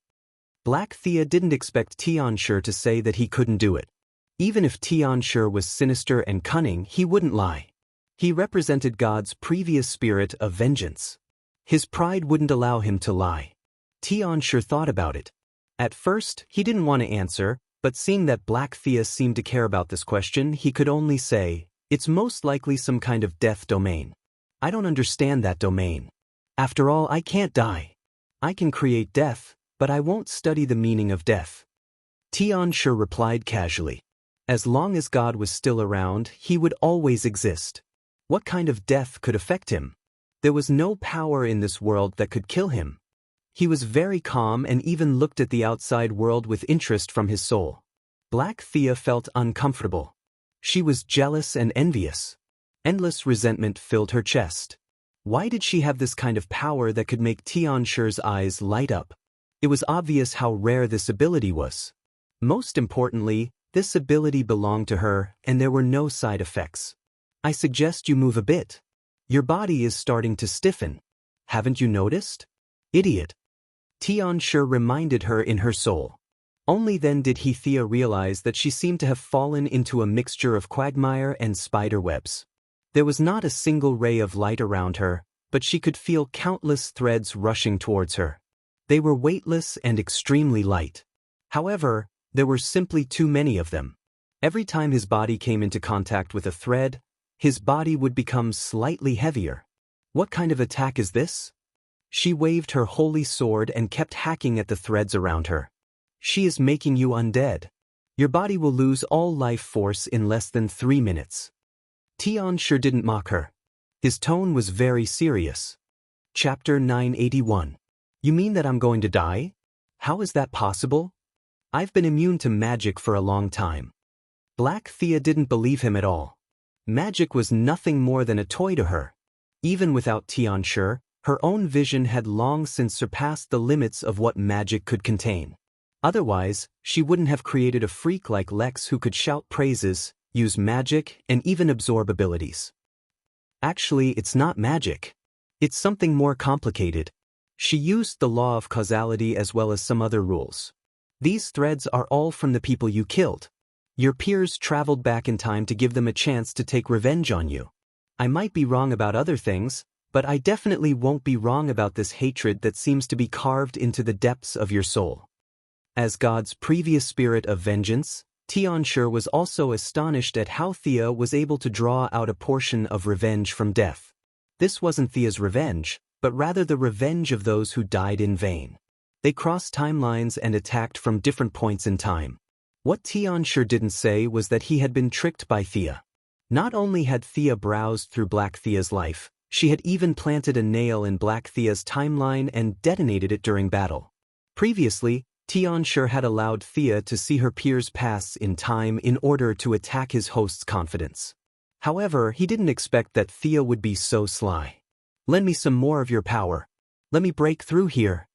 Black Thea didn't expect Xianxia to say that he couldn't do it. Even if Xianxia was sinister and cunning, he wouldn't lie. He represented God's previous spirit of vengeance. His pride wouldn't allow him to lie. Xianxia thought about it. At first, he didn't want to answer, but seeing that Black Thea seemed to care about this question, he could only say, "It's most likely some kind of death domain. I don't understand that domain. After all, I can't die. I can create death, but I won't study the meaning of death." Xianxia replied casually. As long as God was still around, he would always exist. What kind of death could affect him? There was no power in this world that could kill him. He was very calm and even looked at the outside world with interest from his soul. Black Thea felt uncomfortable. She was jealous and envious. Endless resentment filled her chest. Why did she have this kind of power that could make Xianxia's eyes light up? It was obvious how rare this ability was. Most importantly, this ability belonged to her and there were no side effects. I suggest you move a bit. Your body is starting to stiffen. Haven't you noticed? Idiot. Xianxia reminded her in her soul. Only then did Thea realize that she seemed to have fallen into a mixture of quagmire and spider webs. There was not a single ray of light around her, but she could feel countless threads rushing towards her. They were weightless and extremely light. However, there were simply too many of them. Every time his body came into contact with a thread, his body would become slightly heavier. What kind of attack is this? She waved her holy sword and kept hacking at the threads around her. She is making you undead. Your body will lose all life force in less than 3 minutes. Xianxia didn't mock her. His tone was very serious. Chapter 981. You mean that I'm going to die? How is that possible? I've been immune to magic for a long time. Black Thea didn't believe him at all. Magic was nothing more than a toy to her. Even without Xianxia, her own vision had long since surpassed the limits of what magic could contain. Otherwise, she wouldn't have created a freak like Lex who could shout praises, use magic, and even absorb abilities. Actually, it's not magic. It's something more complicated. She used the law of causality as well as some other rules. These threads are all from the people you killed. Your peers traveled back in time to give them a chance to take revenge on you. I might be wrong about other things, but I definitely won't be wrong about this hatred that seems to be carved into the depths of your soul. As God's previous spirit of vengeance, Xianxia was also astonished at how Thea was able to draw out a portion of revenge from death. This wasn't Thea's revenge, but rather the revenge of those who died in vain. They crossed timelines and attacked from different points in time. What Xianxia didn't say was that he had been tricked by Thea. Not only had Thea browsed through Black Thea's life, she had even planted a nail in Black Thea's timeline and detonated it during battle. Previously, Xianxia had allowed Thea to see her peers' pasts in time in order to attack his host's confidence. However, he didn't expect that Thea would be so sly. Lend me some more of your power. Let me break through here.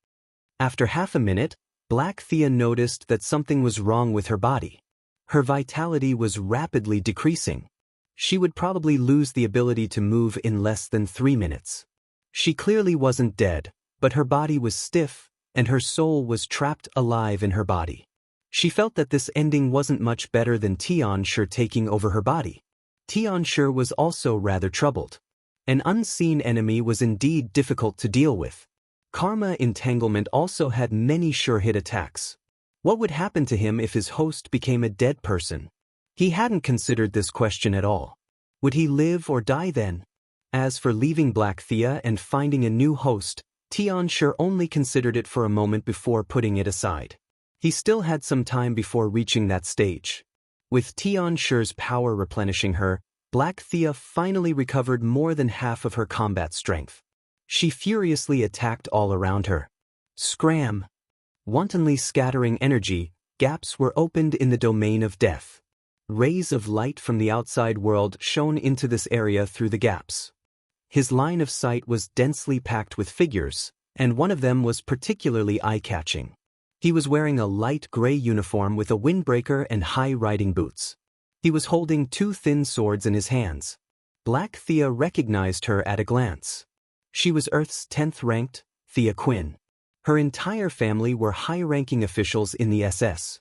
After half a minute, Black Thea noticed that something was wrong with her body. Her vitality was rapidly decreasing. She would probably lose the ability to move in less than 3 minutes. She clearly wasn't dead, but her body was stiff, and her soul was trapped alive in her body. She felt that this ending wasn't much better than Xianxia taking over her body. Xianxia was also rather troubled. An unseen enemy was indeed difficult to deal with. Karma Entanglement also had many sure-hit attacks. What would happen to him if his host became a dead person? He hadn't considered this question at all. Would he live or die then? As for leaving Black Thea and finding a new host, Xianxia only considered it for a moment before putting it aside. He still had some time before reaching that stage. With Xianxia's power replenishing her, Black Thea finally recovered more than half of her combat strength. She furiously attacked all around her. Scram! Wantonly scattering energy, gaps were opened in the domain of death. Rays of light from the outside world shone into this area through the gaps. His line of sight was densely packed with figures, and one of them was particularly eye-catching. He was wearing a light gray uniform with a windbreaker and high riding boots. He was holding 2 thin swords in his hands. Black Thea recognized her at a glance. She was Earth's 10th ranked, Thea Quinn. Her entire family were high-ranking officials in the SS.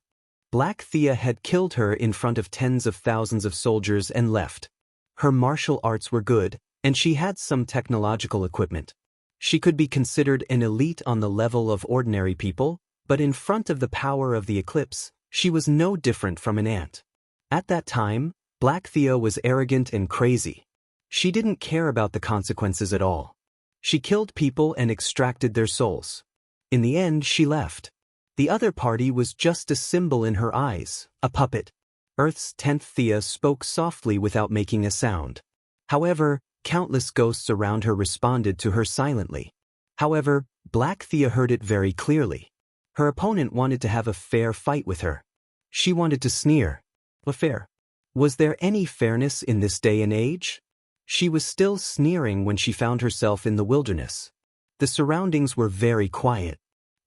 Black Thea had killed her in front of tens of thousands of soldiers and left. Her martial arts were good, and she had some technological equipment. She could be considered an elite on the level of ordinary people, but in front of the power of the eclipse, she was no different from an ant. At that time, Black Thea was arrogant and crazy. She didn't care about the consequences at all. She killed people and extracted their souls. In the end, she left. The other party was just a symbol in her eyes, a puppet. Earth's 10th Thea spoke softly without making a sound. However, countless ghosts around her responded to her silently. However, Black Thea heard it very clearly. Her opponent wanted to have a fair fight with her. She wanted to sneer. A fair? Was there any fairness in this day and age? She was still sneering when she found herself in the wilderness. The surroundings were very quiet.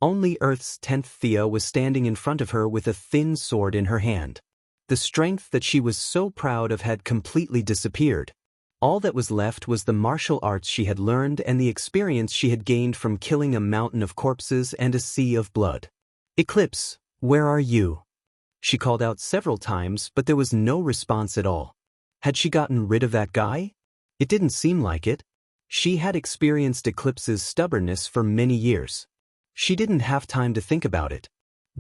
Only Earth's 10th Thea was standing in front of her with a thin sword in her hand. The strength that she was so proud of had completely disappeared. All that was left was the martial arts she had learned and the experience she had gained from killing a mountain of corpses and a sea of blood. "Eclipse, where are you?" She called out several times, but there was no response at all. Had she gotten rid of that guy? It didn't seem like it. She had experienced Eclipse's stubbornness for many years. She didn't have time to think about it.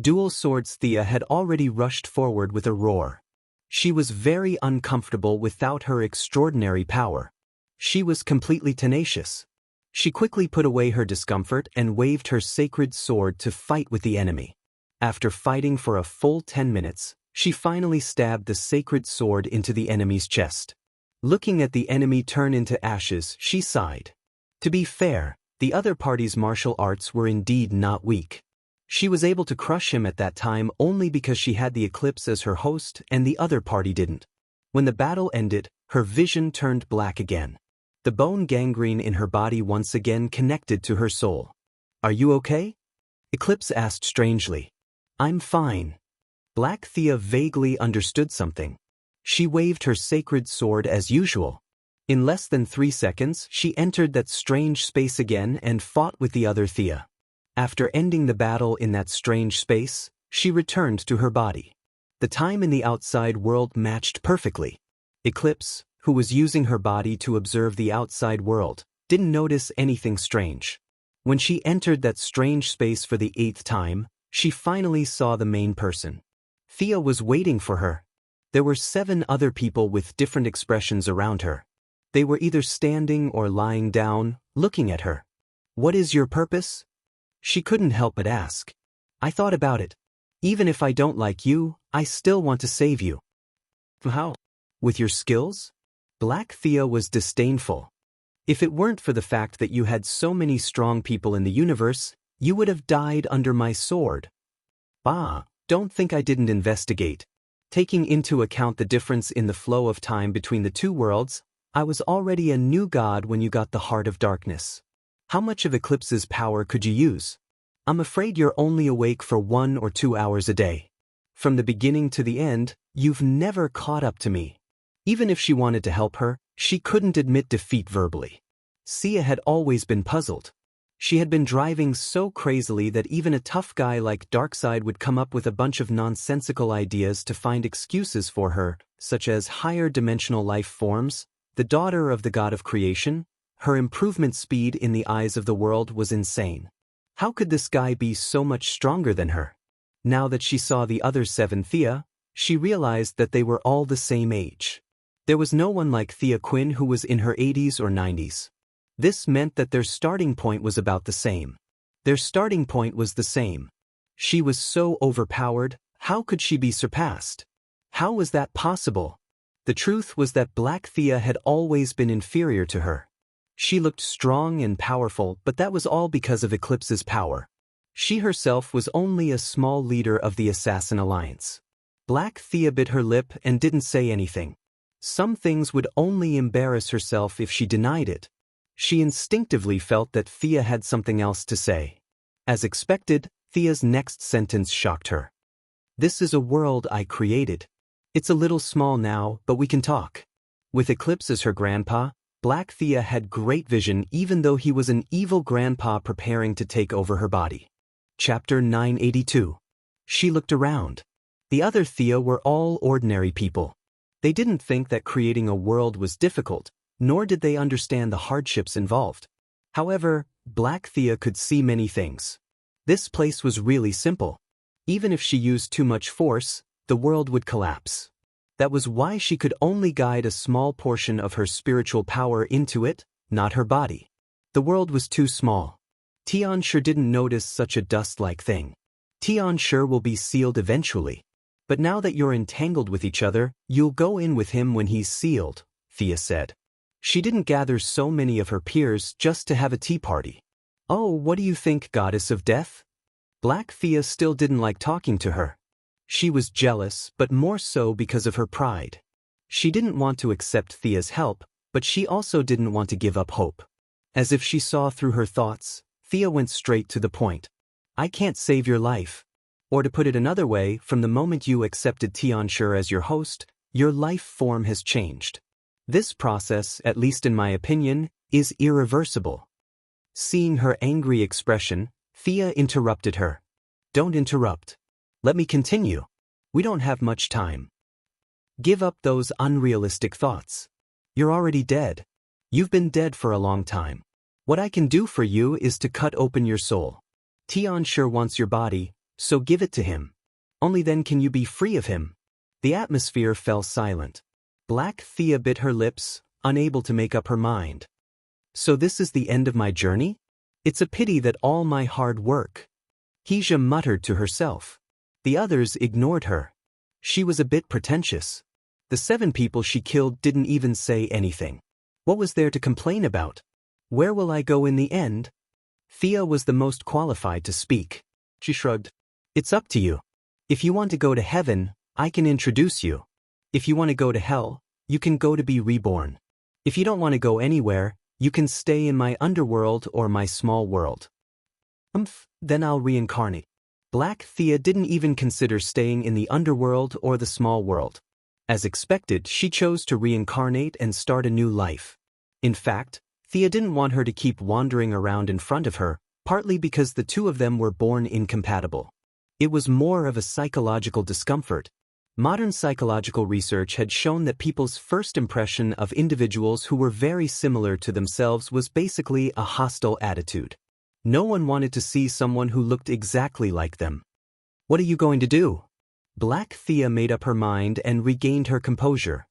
Dual Swords Thea had already rushed forward with a roar. She was very uncomfortable without her extraordinary power. She was completely tenacious. She quickly put away her discomfort and waved her sacred sword to fight with the enemy. After fighting for a full 10 minutes, she finally stabbed the sacred sword into the enemy's chest. Looking at the enemy turn into ashes, she sighed. To be fair, the other party's martial arts were indeed not weak. She was able to crush him at that time only because she had the Eclipse as her host and the other party didn't. When the battle ended, her vision turned black again. The bone gangrene in her body once again connected to her soul. "Are you okay?" Eclipse asked strangely. "I'm fine." Black Thea vaguely understood something. She waved her sacred sword as usual. In less than 3 seconds, she entered that strange space again and fought with the other Thea. After ending the battle in that strange space, she returned to her body. The time in the outside world matched perfectly. Eclipse, who was using her body to observe the outside world, didn't notice anything strange. When she entered that strange space for the 8th time, she finally saw the main person. Thea was waiting for her. There were 7 other people with different expressions around her. They were either standing or lying down, looking at her. "What is your purpose?" She couldn't help but ask. "I thought about it. Even if I don't like you, I still want to save you." "How? With your skills?" Black Thea was disdainful. "If it weren't for the fact that you had so many strong people in the universe, you would have died under my sword." "Bah, don't think I didn't investigate. Taking into account the difference in the flow of time between the two worlds, I was already a new god when you got the Heart of Darkness. How much of Eclipse's power could you use? I'm afraid you're only awake for 1 or 2 hours a day. From the beginning to the end, you've never caught up to me." Even if she wanted to help her, she couldn't admit defeat verbally. Sia had always been puzzled. She had been driving so crazily that even a tough guy like Darkseid would come up with a bunch of nonsensical ideas to find excuses for her, such as higher dimensional life forms, the daughter of the god of creation. Her improvement speed in the eyes of the world was insane. How could this guy be so much stronger than her? Now that she saw the other 7 Thea, she realized that they were all the same age. There was no one like Thea Quinn who was in her 80s or 90s. This meant that their starting point was about the same. Their starting point was the same. She was so overpowered, how could she be surpassed? How was that possible? The truth was that Black Thea had always been inferior to her. She looked strong and powerful, but that was all because of Eclipse's power. She herself was only a small leader of the Assassin Alliance. Black Thea bit her lip and didn't say anything. Some things would only embarrass herself if she denied it. She instinctively felt that Thea had something else to say. As expected, Thea's next sentence shocked her. "This is a world I created. It's a little small now, but we can talk." With Eclipse as her grandpa, Black Thea had great vision even though he was an evil grandpa preparing to take over her body. Chapter 982. She looked around. The other Thea were all ordinary people. They didn't think that creating a world was difficult, nor did they understand the hardships involved. However, Black Thea could see many things. This place was really simple. Even if she used too much force, the world would collapse. That was why she could only guide a small portion of her spiritual power into it, not her body. The world was too small. Tian sure didn't notice such a dust-like thing. Tian sure will be sealed eventually. But now that you're entangled with each other, you'll go in with him when he's sealed, Thea said. She didn't gather so many of her peers just to have a tea party. "Oh, what do you think, Goddess of Death?" Black Thea still didn't like talking to her. She was jealous, but more so because of her pride. She didn't want to accept Thea's help, but she also didn't want to give up hope. As if she saw through her thoughts, Thea went straight to the point. I can't save your life. Or to put it another way, from the moment you accepted Xianxia as your host, your life form has changed. This process, at least in my opinion, is irreversible. Seeing her angry expression, Thea interrupted her. Don't interrupt. Let me continue. We don't have much time. Give up those unrealistic thoughts. You're already dead. You've been dead for a long time. What I can do for you is to cut open your soul. Xianxia wants your body, so give it to him. Only then can you be free of him. The atmosphere fell silent. Black Thea bit her lips, unable to make up her mind. So this is the end of my journey? It's a pity that all my hard work. Xianxia muttered to herself. The others ignored her. She was a bit pretentious. The 7 people she killed didn't even say anything. What was there to complain about? Where will I go in the end? Thea was the most qualified to speak. She shrugged. It's up to you. If you want to go to heaven, I can introduce you. If you want to go to hell, you can go to be reborn. If you don't want to go anywhere, you can stay in my underworld or my small world. Then I'll reincarnate. Black Thea didn't even consider staying in the underworld or the small world. As expected, she chose to reincarnate and start a new life. In fact, Thea didn't want her to keep wandering around in front of her, partly because the two of them were born incompatible. It was more of a psychological discomfort. Modern psychological research had shown that people's first impression of individuals who were very similar to themselves was basically a hostile attitude. No one wanted to see someone who looked exactly like them. What are you going to do? Black Thea made up her mind and regained her composure.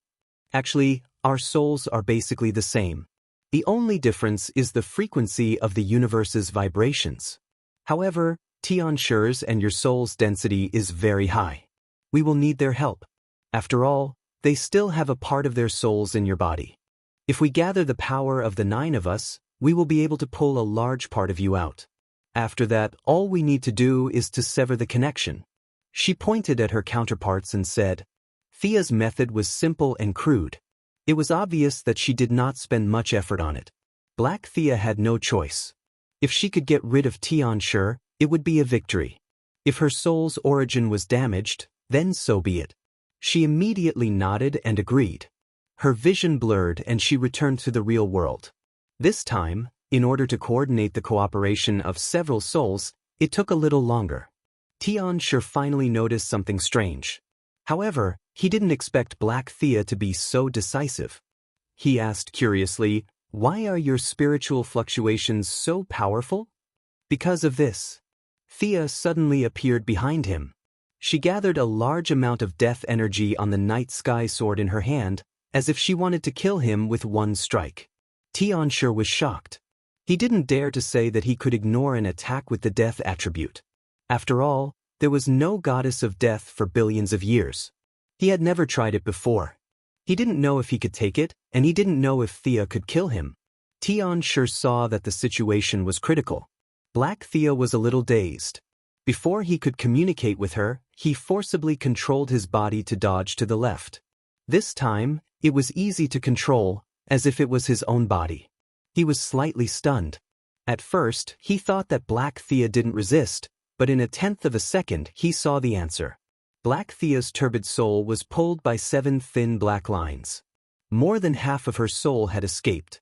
Actually, our souls are basically the same. The only difference is the frequency of the universe's vibrations. However, Xianxia's and your soul's density is very high. We will need their help. After all, they still have a part of their souls in your body. If we gather the power of the 9 of us, we will be able to pull a large part of you out. After that, all we need to do is to sever the connection. She pointed at her counterparts and said, Thea's method was simple and crude. It was obvious that she did not spend much effort on it. Black Thea had no choice. If she could get rid of Xianxia, it would be a victory. If her soul's origin was damaged, then so be it. She immediately nodded and agreed. Her vision blurred and she returned to the real world. This time, in order to coordinate the cooperation of several souls, it took a little longer. Xianxia finally noticed something strange. However, he didn't expect Black Thea to be so decisive. He asked curiously, why are your spiritual fluctuations so powerful? Because of this. Thea suddenly appeared behind him. She gathered a large amount of death energy on the night sky sword in her hand, as if she wanted to kill him with one strike. Xianxia was shocked. He didn't dare to say that he could ignore an attack with the death attribute. After all, there was no goddess of death for billions of years. He had never tried it before. He didn't know if he could take it, and he didn't know if Thea could kill him. Xianxia saw that the situation was critical. Black Thea was a little dazed. Before he could communicate with her, he forcibly controlled his body to dodge to the left. This time, it was easy to control, as if it was his own body. He was slightly stunned. At first, he thought that Black Thea didn't resist, but in a tenth of a second he saw the answer. Black Thea's turbid soul was pulled by 7 thin black lines. More than half of her soul had escaped.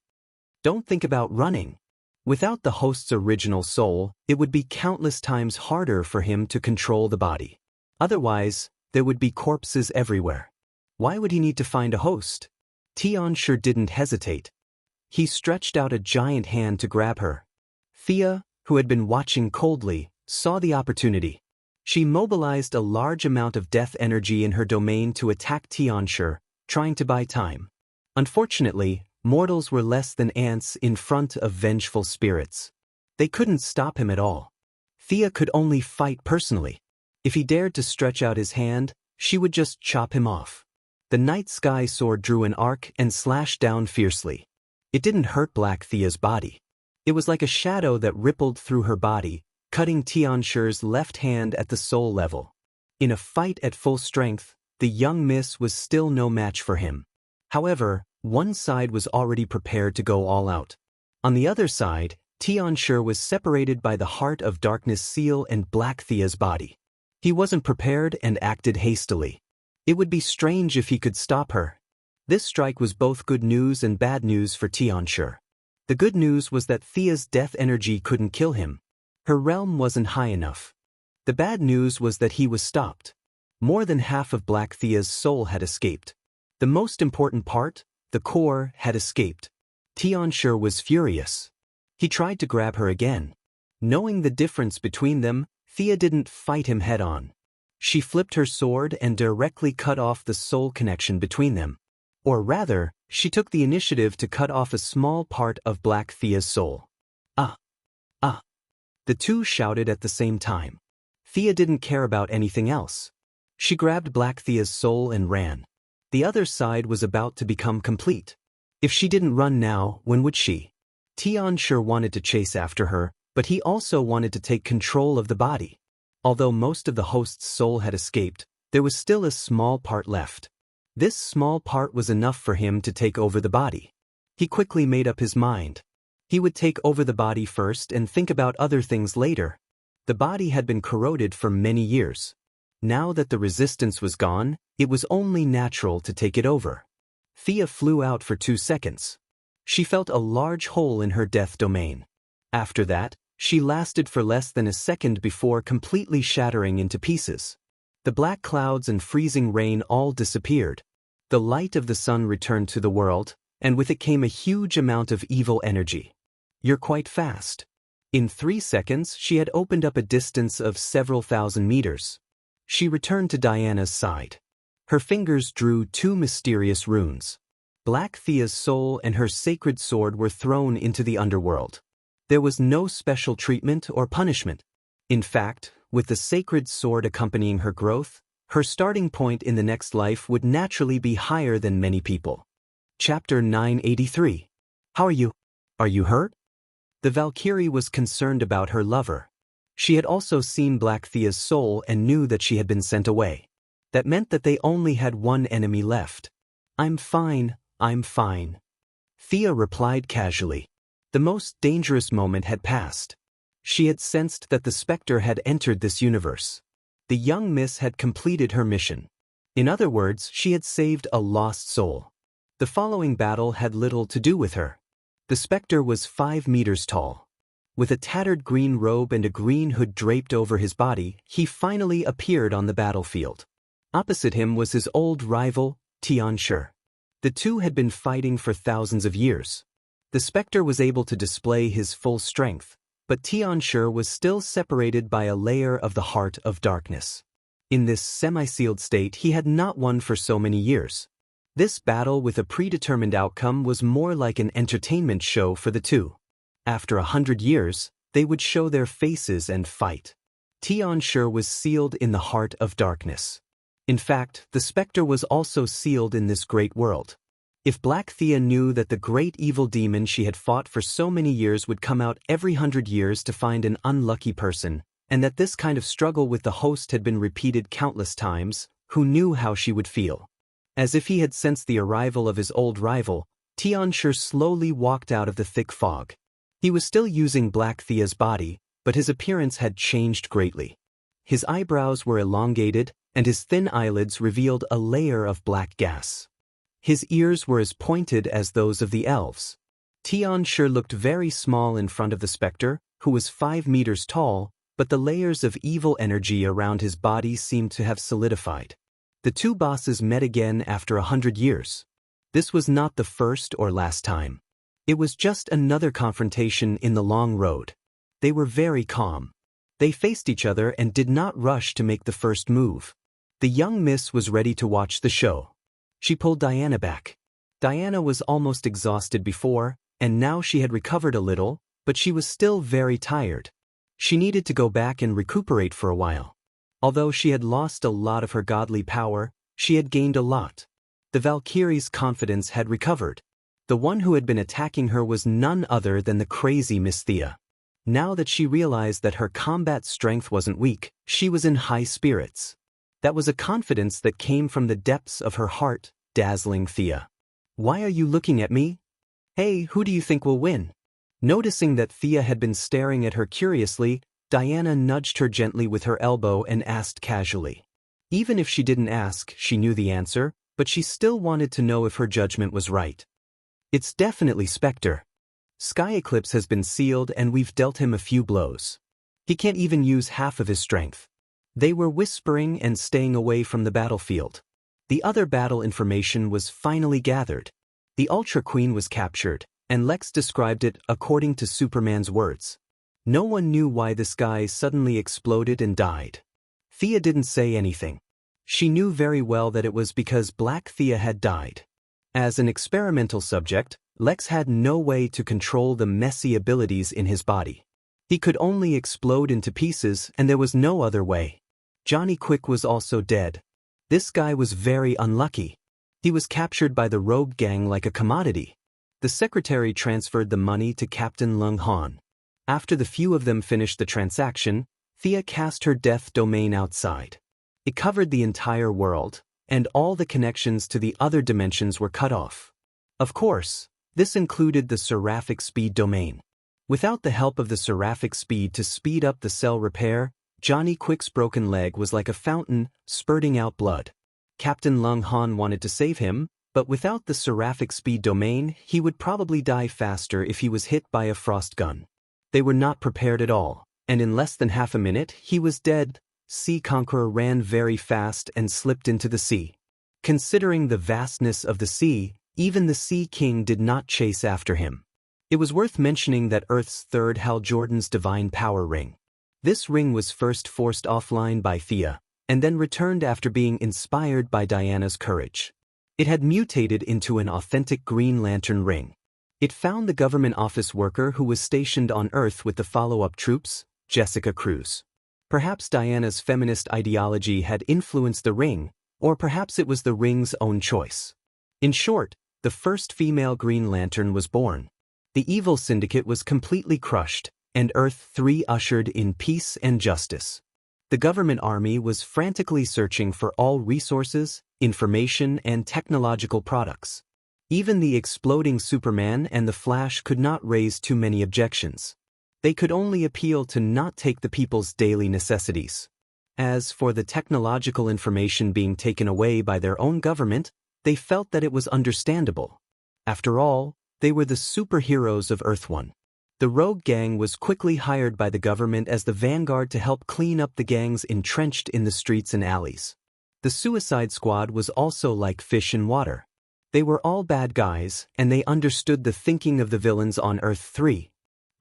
Don't think about running. Without the host's original soul, it would be countless times harder for him to control the body. Otherwise, there would be corpses everywhere. Why would he need to find a host? Xianxia didn't hesitate. He stretched out a giant hand to grab her. Thea, who had been watching coldly, saw the opportunity. She mobilized a large amount of death energy in her domain to attack Xianxia, trying to buy time. Unfortunately, mortals were less than ants in front of vengeful spirits. They couldn't stop him at all. Thea could only fight personally. If he dared to stretch out his hand, she would just chop him off. The night sky sword drew an arc and slashed down fiercely. It didn't hurt Black Thea's body. It was like a shadow that rippled through her body, cutting Xianxia's left hand at the soul level. In a fight at full strength, the young miss was still no match for him. However, one side was already prepared to go all out. On the other side, Xianxia was separated by the Heart of Darkness seal and Black Thea's body. He wasn't prepared and acted hastily. It would be strange if he could stop her. This strike was both good news and bad news for Xianxia. The good news was that Thea's death energy couldn't kill him. Her realm wasn't high enough. The bad news was that he was stopped. More than half of Black Thea's soul had escaped. The most important part, the core, had escaped. Xianxia was furious. He tried to grab her again. Knowing the difference between them, Thea didn't fight him head-on. She flipped her sword and directly cut off the soul connection between them. Or rather, she took the initiative to cut off a small part of Black Thea's soul. Ah! Ah! The two shouted at the same time. Thea didn't care about anything else. She grabbed Black Thea's soul and ran. The other side was about to become complete. If she didn't run now, when would she? Xianxia wanted to chase after her, but he also wanted to take control of the body. Although most of the host's soul had escaped, there was still a small part left. This small part was enough for him to take over the body. He quickly made up his mind. He would take over the body first and think about other things later. The body had been corroded for many years. Now that the resistance was gone, it was only natural to take it over. Thea flew out for 2 seconds. She felt a large hole in her death domain. After that, she lasted for less than a second before completely shattering into pieces. The black clouds and freezing rain all disappeared. The light of the sun returned to the world, and with it came a huge amount of evil energy. You're quite fast. In 3 seconds, she had opened up a distance of several thousand meters. She returned to Diana's side. Her fingers drew 2 mysterious runes. Black Thea's soul and her sacred sword were thrown into the underworld. There was no special treatment or punishment. In fact, with the sacred sword accompanying her growth, her starting point in the next life would naturally be higher than many people. Chapter 983. How are you? Are you hurt? The Valkyrie was concerned about her lover. She had also seen Black Thea's soul and knew that she had been sent away. That meant that they only had one enemy left. I'm fine, I'm fine. Thea replied casually. The most dangerous moment had passed. She had sensed that the specter had entered this universe. The young miss had completed her mission. In other words, she had saved a lost soul. The following battle had little to do with her. The specter was 5 meters tall. With a tattered green robe and a green hood draped over his body, he finally appeared on the battlefield. Opposite him was his old rival, Xianxia. The two had been fighting for thousands of years. The specter was able to display his full strength, but Xianxia was still separated by a layer of the Heart of Darkness. In this semi-sealed state, he had not won for so many years. This battle with a predetermined outcome was more like an entertainment show for the two. After 100 years, they would show their faces and fight. Xianxia was sealed in the Heart of Darkness. In fact, the specter was also sealed in this great world. If Black Thea knew that the great evil demon she had fought for so many years would come out every 100 years to find an unlucky person, and that this kind of struggle with the host had been repeated countless times, who knew how she would feel? As if he had sensed the arrival of his old rival, Xianxia slowly walked out of the thick fog. He was still using Black Thea's body, but his appearance had changed greatly. His eyebrows were elongated, and his thin eyelids revealed a layer of black gas. His ears were as pointed as those of the elves. Xianxia looked very small in front of the specter, who was 5 meters tall, but the layers of evil energy around his body seemed to have solidified. The two bosses met again after 100 years. This was not the first or last time. It was just another confrontation in the long road. They were very calm. They faced each other and did not rush to make the first move. The young miss was ready to watch the show. She pulled Diana back. Diana was almost exhausted before, and now she had recovered a little, but she was still very tired. She needed to go back and recuperate for a while. Although she had lost a lot of her godly power, she had gained a lot. The Valkyrie's confidence had recovered. The one who had been attacking her was none other than the crazy Miss Thea. Now that she realized that her combat strength wasn't weak, she was in high spirits. That was a confidence that came from the depths of her heart, dazzling Thea. Why are you looking at me? Hey, who do you think will win? Noticing that Thea had been staring at her curiously, Diana nudged her gently with her elbow and asked casually. Even if she didn't ask, she knew the answer, but she still wanted to know if her judgment was right. It's definitely Spectre. Sky Eclipse has been sealed and we've dealt him a few blows. He can't even use half of his strength. They were whispering and staying away from the battlefield. The other battle information was finally gathered. The Ultra Queen was captured, and Lex described it according to Superman's words. No one knew why the sky suddenly exploded and died. Thea didn't say anything. She knew very well that it was because Black Thea had died. As an experimental subject, Lex had no way to control the messy abilities in his body. He could only explode into pieces, and there was no other way. Johnny Quick was also dead. This guy was very unlucky. He was captured by the rogue gang like a commodity. The secretary transferred the money to Captain Lung Han. After the few of them finished the transaction, Thea cast her death domain outside. It covered the entire world, and all the connections to the other dimensions were cut off. Of course, this included the seraphic speed domain. Without the help of the seraphic speed to speed up the cell repair, Johnny Quick's broken leg was like a fountain, spurting out blood. Captain Lung Han wanted to save him, but without the seraphic speed domain, he would probably die faster if he was hit by a frost gun. They were not prepared at all, and in less than half a minute, he was dead. Sea Conqueror ran very fast and slipped into the sea. Considering the vastness of the sea, even the Sea King did not chase after him. It was worth mentioning that Earth's third Hal Jordan's divine power ring. This ring was first forced offline by Thea, and then returned after being inspired by Diana's courage. It had mutated into an authentic Green Lantern ring. It found the government office worker who was stationed on Earth with the follow-up troops, Jessica Cruz. Perhaps Diana's feminist ideology had influenced the ring, or perhaps it was the ring's own choice. In short, the first female Green Lantern was born. The evil syndicate was completely crushed, and Earth 3 ushered in peace and justice. The government army was frantically searching for all resources, information, and technological products. Even the exploding Superman and the Flash could not raise too many objections. They could only appeal to not take the people's daily necessities. As for the technological information being taken away by their own government, they felt that it was understandable. After all, they were the superheroes of Earth-1. The rogue gang was quickly hired by the government as the vanguard to help clean up the gangs entrenched in the streets and alleys. The Suicide Squad was also like fish in water. They were all bad guys, and they understood the thinking of the villains on Earth 3.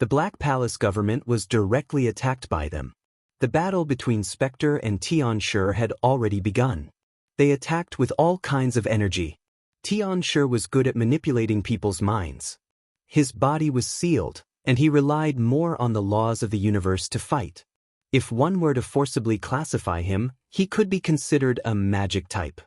The Black Palace government was directly attacked by them. The battle between Spectre and Tianshi had already begun. They attacked with all kinds of energy. Tianshi was good at manipulating people's minds. His body was sealed, and he relied more on the laws of the universe to fight. If one were to forcibly classify him, he could be considered a magic type.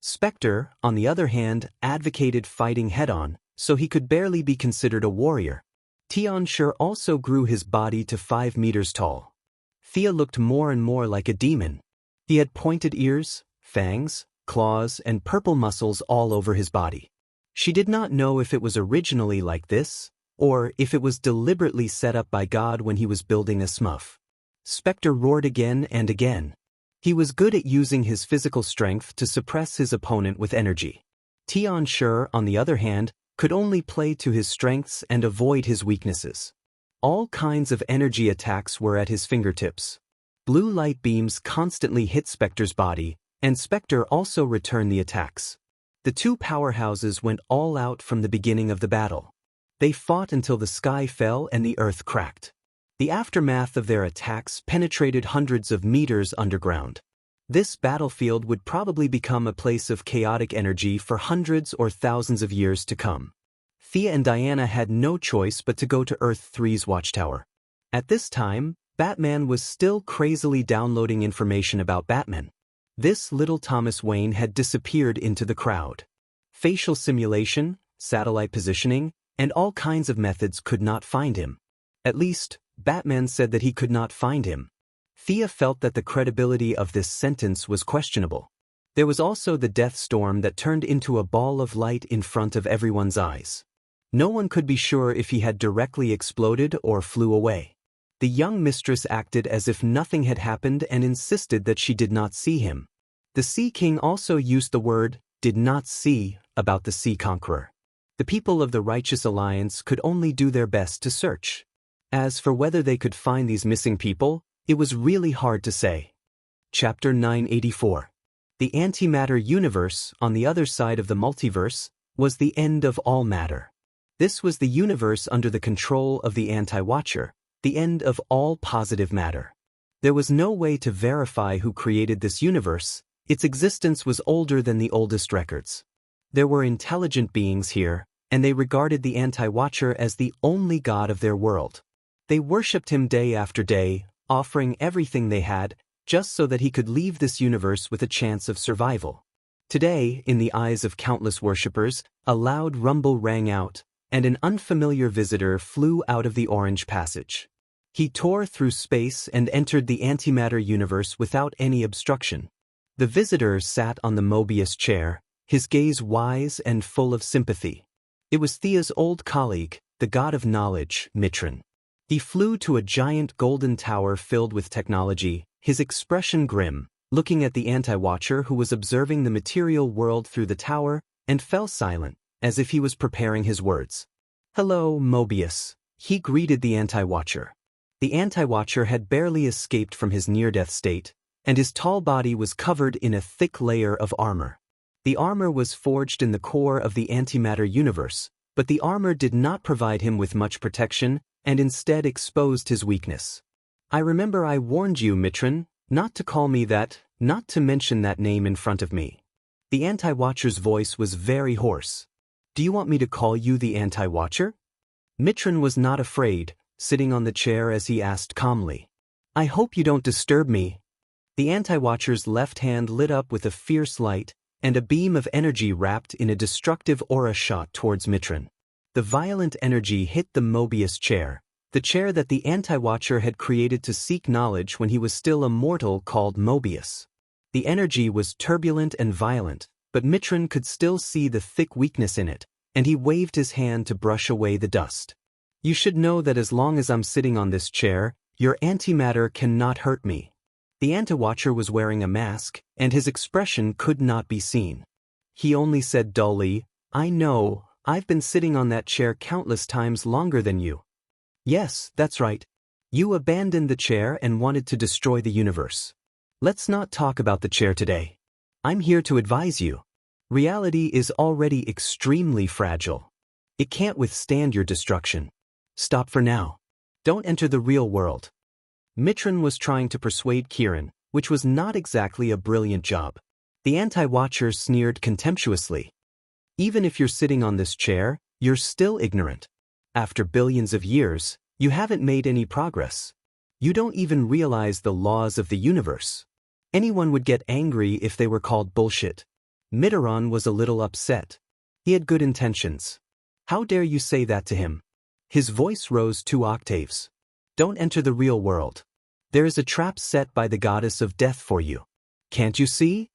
Spectre, on the other hand, advocated fighting head-on, so he could barely be considered a warrior. Tianshi also grew his body to 5 meters tall. Thea looked more and more like a demon. He had pointed ears, fangs, claws, and purple muscles all over his body. She did not know if it was originally like this, or if it was deliberately set up by God when he was building a Smurf. Spectre roared again and again. He was good at using his physical strength to suppress his opponent with energy. Tianshi, on the other hand, could only play to his strengths and avoid his weaknesses. All kinds of energy attacks were at his fingertips. Blue light beams constantly hit Spectre's body, and Spectre also returned the attacks. The two powerhouses went all out from the beginning of the battle. They fought until the sky fell and the earth cracked. The aftermath of their attacks penetrated hundreds of meters underground. This battlefield would probably become a place of chaotic energy for hundreds or thousands of years to come. Thea and Diana had no choice but to go to Earth 3's watchtower. At this time, Batman was still crazily downloading information about Batman. This little Thomas Wayne had disappeared into the crowd. Facial simulation, satellite positioning, and all kinds of methods could not find him. At least, Batman said that he could not find him. Thea felt that the credibility of this sentence was questionable. There was also the death storm that turned into a ball of light in front of everyone's eyes. No one could be sure if he had directly exploded or flew away. The young mistress acted as if nothing had happened and insisted that she did not see him. The Sea King also used the word "did not see" about the Sea Conqueror. The people of the Righteous Alliance could only do their best to search. As for whether they could find these missing people, it was really hard to say. Chapter 984. The antimatter universe, on the other side of the multiverse, was the end of all matter. This was the universe under the control of the anti-watcher, the end of all positive matter. There was no way to verify who created this universe. Its existence was older than the oldest records. There were intelligent beings here, and they regarded the anti-watcher as the only god of their world. They worshipped him day after day, offering everything they had, just so that he could leave this universe with a chance of survival. Today, in the eyes of countless worshippers, a loud rumble rang out, and an unfamiliar visitor flew out of the Orange Passage. He tore through space and entered the antimatter universe without any obstruction. The visitor sat on the Mobius chair, his gaze wise and full of sympathy. It was Thea's old colleague, the god of knowledge, Mitran. He flew to a giant golden tower filled with technology, his expression grim, looking at the anti-watcher who was observing the material world through the tower, and fell silent, as if he was preparing his words. "Hello, Mobius," he greeted the anti-watcher. The anti-watcher had barely escaped from his near-death state, and his tall body was covered in a thick layer of armor. The armor was forged in the core of the antimatter universe, but the armor did not provide him with much protection, and instead exposed his weakness. "I remember I warned you, Mitran, not to call me that, not to mention that name in front of me." The anti-watcher's voice was very hoarse. "Do you want me to call you the anti-watcher?" Mitran was not afraid, sitting on the chair as he asked calmly. "I hope you don't disturb me." The anti-watcher's left hand lit up with a fierce light, and a beam of energy wrapped in a destructive aura shot towards Mitran. The violent energy hit the Mobius chair, the chair that the anti-watcher had created to seek knowledge when he was still a mortal called Mobius. The energy was turbulent and violent, but Mitran could still see the thick weakness in it, and he waved his hand to brush away the dust. "You should know that as long as I'm sitting on this chair, your antimatter cannot hurt me." The anti-watcher was wearing a mask, and his expression could not be seen. He only said dully, "I know, I've been sitting on that chair countless times longer than you." "Yes, that's right. You abandoned the chair and wanted to destroy the universe. Let's not talk about the chair today. I'm here to advise you. Reality is already extremely fragile. It can't withstand your destruction. Stop for now. Don't enter the real world." Mitran was trying to persuade Kiran, which was not exactly a brilliant job. The anti-watcher sneered contemptuously. "Even if you're sitting on this chair, you're still ignorant. After billions of years, you haven't made any progress. You don't even realize the laws of the universe. Anyone would get angry if they were called bullshit." Mitran was a little upset. He had good intentions. "How dare you say that to him?" His voice rose 2 octaves. "Don't enter the real world. There is a trap set by the goddess of death for you. Can't you see?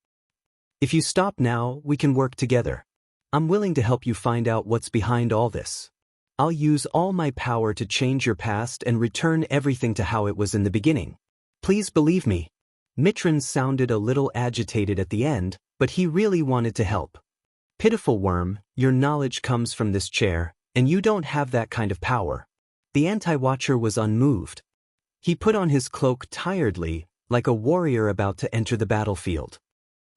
If you stop now, we can work together. I'm willing to help you find out what's behind all this. I'll use all my power to change your past and return everything to how it was in the beginning. Please believe me." Mitran sounded a little agitated at the end, but he really wanted to help. "Pitiful worm, your knowledge comes from this chair, and you don't have that kind of power." The anti-watcher was unmoved. He put on his cloak tiredly, like a warrior about to enter the battlefield.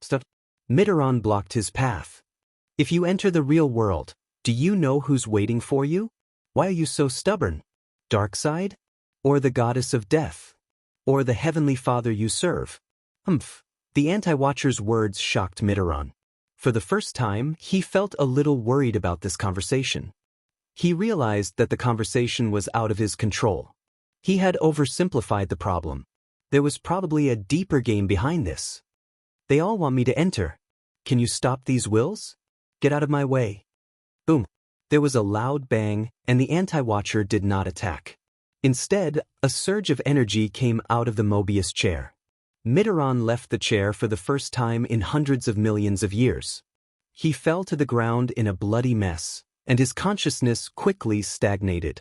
"Stop." Mitran blocked his path. "If you enter the real world, do you know who's waiting for you? Why are you so stubborn? Darkside? Or the goddess of death? Or the heavenly father you serve?" "Humph." The anti-watcher's words shocked Mitran. For the first time, he felt a little worried about this conversation. He realized that the conversation was out of his control. He had oversimplified the problem. There was probably a deeper game behind this. "They all want me to enter. Can you stop these wills? Get out of my way." Boom. There was a loud bang, and the anti-watcher did not attack. Instead, a surge of energy came out of the Mobius chair. Mitran left the chair for the first time in hundreds of millions of years. He fell to the ground in a bloody mess, and his consciousness quickly stagnated.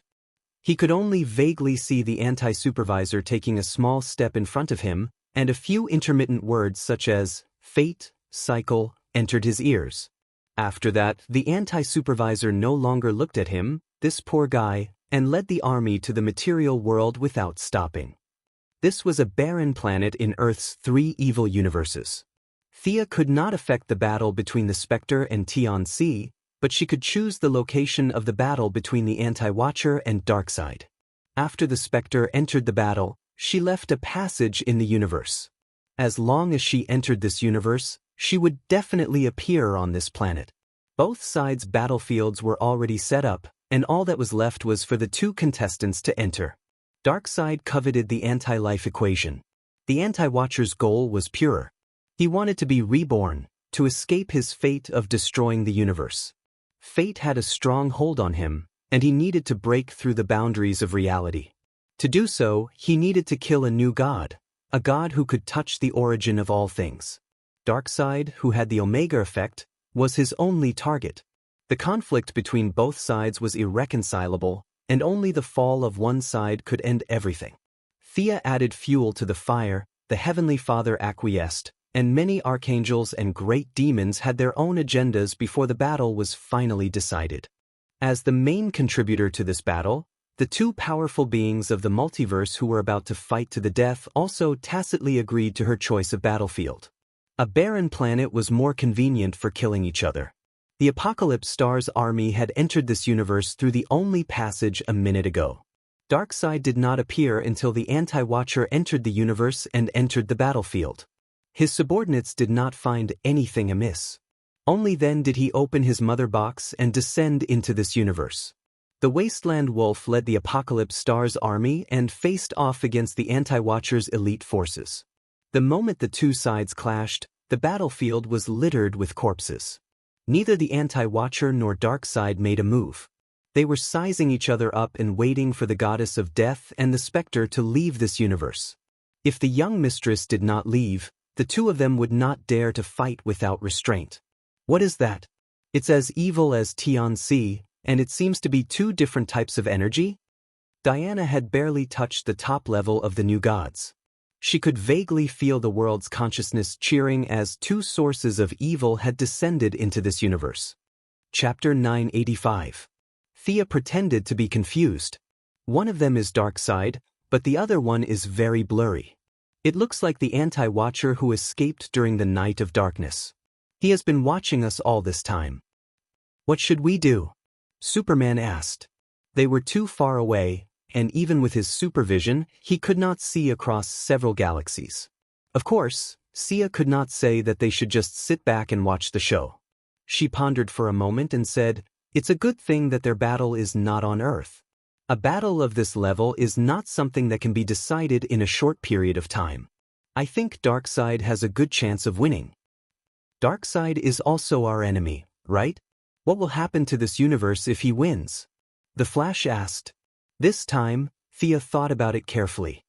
He could only vaguely see the anti-supervisor taking a small step in front of him, and a few intermittent words such as fate, cycle, entered his ears. After that, the anti-supervisor no longer looked at him, this poor guy, and led the army to the material world without stopping. This was a barren planet in Earth's 3 evil universes. Thea could not affect the battle between the Spectre and Xianxia, but she could choose the location of the battle between the Anti-Watcher and Darkseid. After the Spectre entered the battle, she left a passage in the universe. As long as she entered this universe, she would definitely appear on this planet. Both sides' battlefields were already set up, and all that was left was for the 2 contestants to enter. Darkseid coveted the anti-life equation. The Anti-Watcher's goal was pure. He wanted to be reborn, to escape his fate of destroying the universe. Fate had a strong hold on him, and he needed to break through the boundaries of reality. To do so, he needed to kill a new god, a god who could touch the origin of all things. Darkseid, who had the Omega effect, was his only target. The conflict between both sides was irreconcilable, and only the fall of one side could end everything. Thea added fuel to the fire, the Heavenly Father acquiesced, and many archangels and great demons had their own agendas before the battle was finally decided. As the main contributor to this battle, the 2 powerful beings of the multiverse who were about to fight to the death also tacitly agreed to her choice of battlefield. A barren planet was more convenient for killing each other. The Apocalypse Star's army had entered this universe through the only passage a minute ago. Darkseid did not appear until the Anti-Watcher entered the universe and entered the battlefield. His subordinates did not find anything amiss. Only then did he open his mother box and descend into this universe. The Wasteland Wolf led the Apocalypse Star's army and faced off against the Anti-Watcher's elite forces. The moment the 2 sides clashed, the battlefield was littered with corpses. Neither the Anti-Watcher nor Darkseid made a move. They were sizing each other up and waiting for the Goddess of Death and the Spectre to leave this universe. If the young mistress did not leave, the 2 of them would not dare to fight without restraint. What is that? It's as evil as Xianxia, and it seems to be 2 different types of energy? Diana had barely touched the top level of the new gods. She could vaguely feel the world's consciousness cheering as 2 sources of evil had descended into this universe. Chapter 985. Thea pretended to be confused. One of them is Darkseid, but the other one is very blurry. It looks like the Anti-Watcher who escaped during the Night of Darkness. He has been watching us all this time. What should we do? Superman asked. They were too far away, and even with his supervision, he could not see across several galaxies. Of course, Sia could not say that they should just sit back and watch the show. She pondered for a moment and said, "It's a good thing that their battle is not on Earth. A battle of this level is not something that can be decided in a short period of time. I think Darkseid has a good chance of winning." Darkseid is also our enemy, right? What will happen to this universe if he wins? The Flash asked. This time, Thea thought about it carefully.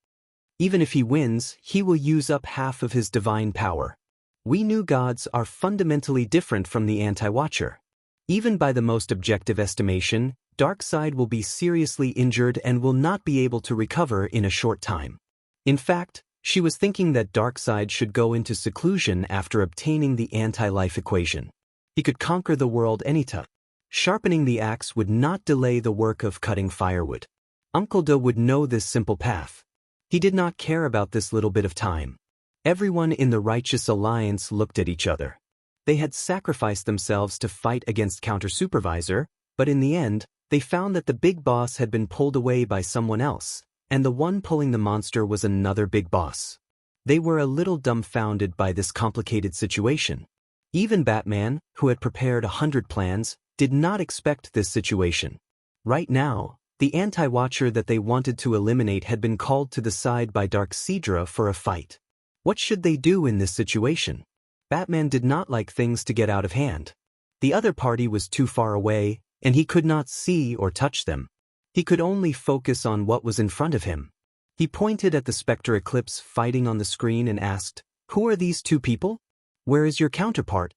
Even if he wins, he will use up half of his divine power. We new gods are fundamentally different from the Anti-Watcher. Even by the most objective estimation, Darkseid will be seriously injured and will not be able to recover in a short time. In fact, she was thinking that Darkseid should go into seclusion after obtaining the anti-life equation. He could conquer the world anytime. Sharpening the axe would not delay the work of cutting firewood. Uncle Da would know this simple path. He did not care about this little bit of time. Everyone in the Righteous Alliance looked at each other. They had sacrificed themselves to fight against Counter-Supervisor, but in the end, they found that the big boss had been pulled away by someone else, and the one pulling the monster was another big boss. They were a little dumbfounded by this complicated situation. Even Batman, who had prepared 100 plans, did not expect this situation. Right now, the Anti-Watcher that they wanted to eliminate had been called to the side by Darkseidra for a fight. What should they do in this situation? Batman did not like things to get out of hand. The other party was too far away, and he could not see or touch them. He could only focus on what was in front of him. He pointed at the Spectre Eclipse fighting on the screen and asked, "Who are these 2 people? Where is your counterpart?"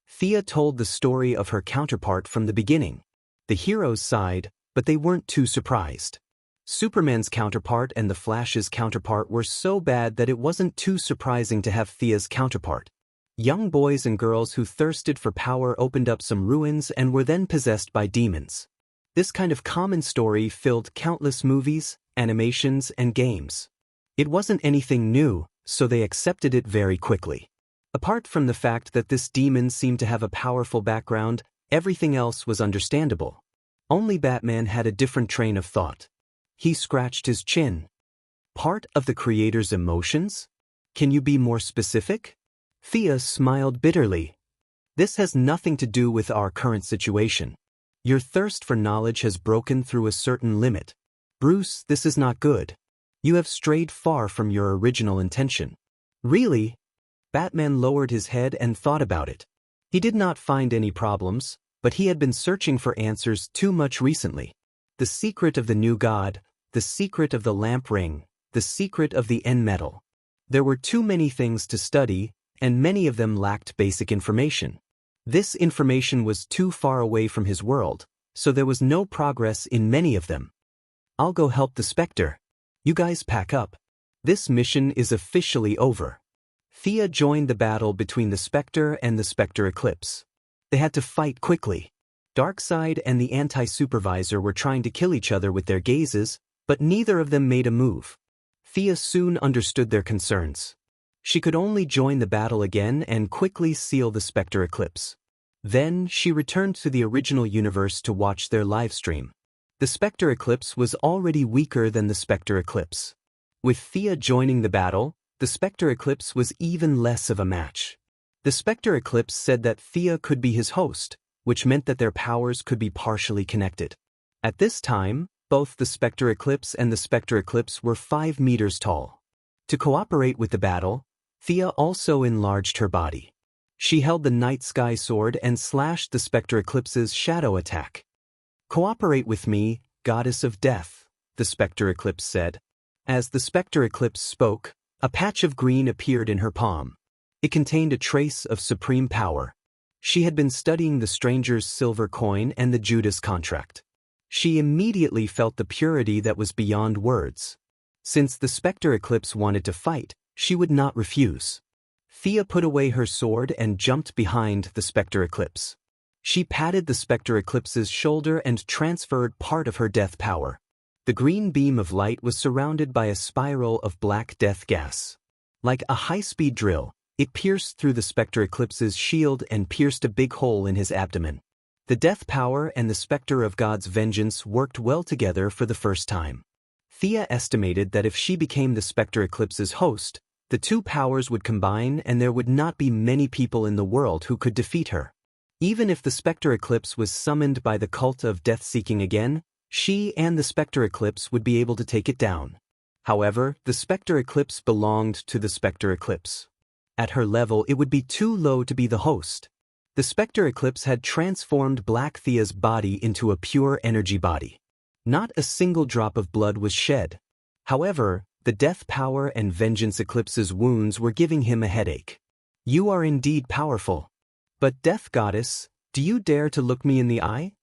Thea told the story of her counterpart from the beginning. The heroes sighed, but they weren't too surprised. Superman's counterpart and the Flash's counterpart were so bad that it wasn't too surprising to have Thea's counterpart. Young boys and girls who thirsted for power opened up some ruins and were then possessed by demons. This kind of common story filled countless movies, animations, and games. It wasn't anything new, so they accepted it very quickly. Apart from the fact that this demon seemed to have a powerful background, everything else was understandable. Only Batman had a different train of thought. He scratched his chin. Part of the creator's emotions? Can you be more specific? Thea smiled bitterly. This has nothing to do with our current situation. Your thirst for knowledge has broken through a certain limit. Bruce, this is not good. You have strayed far from your original intention. Really? Batman lowered his head and thought about it. He did not find any problems, but he had been searching for answers too much recently. The secret of the new god, the secret of the lamp ring, the secret of the end metal. There were too many things to study, and many of them lacked basic information. This information was too far away from his world, so there was no progress in many of them. I'll go help the Spectre. You guys pack up. This mission is officially over. Thea joined the battle between the Spectre and the Spectre Eclipse. They had to fight quickly. Darkseid and the anti-supervisor were trying to kill each other with their gazes, but neither of them made a move. Thea soon understood their concerns. She could only join the battle again and quickly seal the Spectre Eclipse. Then she returned to the original universe to watch their livestream. The Spectre Eclipse was already weaker than the Spectre Eclipse. With Thea joining the battle, the Spectre Eclipse was even less of a match. The Spectre Eclipse said that Thea could be his host, which meant that their powers could be partially connected. At this time, both the Spectre Eclipse and the Spectre Eclipse were 5 meters tall. To cooperate with the battle, Thea also enlarged her body. She held the Night Sky Sword and slashed the Spectre Eclipse's shadow attack. "Cooperate with me, Goddess of Death," the Spectre Eclipse said. As the Spectre Eclipse spoke, a patch of green appeared in her palm. It contained a trace of supreme power. She had been studying the stranger's silver coin and the Judas contract. She immediately felt the purity that was beyond words. Since the Spectre Eclipse wanted to fight, she would not refuse. Thea put away her sword and jumped behind the Spectre Eclipse. She patted the Spectre Eclipse's shoulder and transferred part of her death power. The green beam of light was surrounded by a spiral of black death gas. Like a high-speed drill, it pierced through the Spectre Eclipse's shield and pierced a big hole in his abdomen. The death power and the Spectre of God's vengeance worked well together for the first time. Thea estimated that if she became the Spectre Eclipse's host, the two powers would combine and there would not be many people in the world who could defeat her. Even if the Spectre Eclipse was summoned by the cult of death-seeking again, she and the Spectre Eclipse would be able to take it down. However, the Spectre Eclipse belonged to the Spectre Eclipse. At her level, it would be too low to be the host. The Spectre Eclipse had transformed Black Thea's body into a pure energy body. Not a single drop of blood was shed. However, the death power and vengeance Eclipse's wounds were giving him a headache. "You are indeed powerful. But Death Goddess, do you dare to look me in the eye?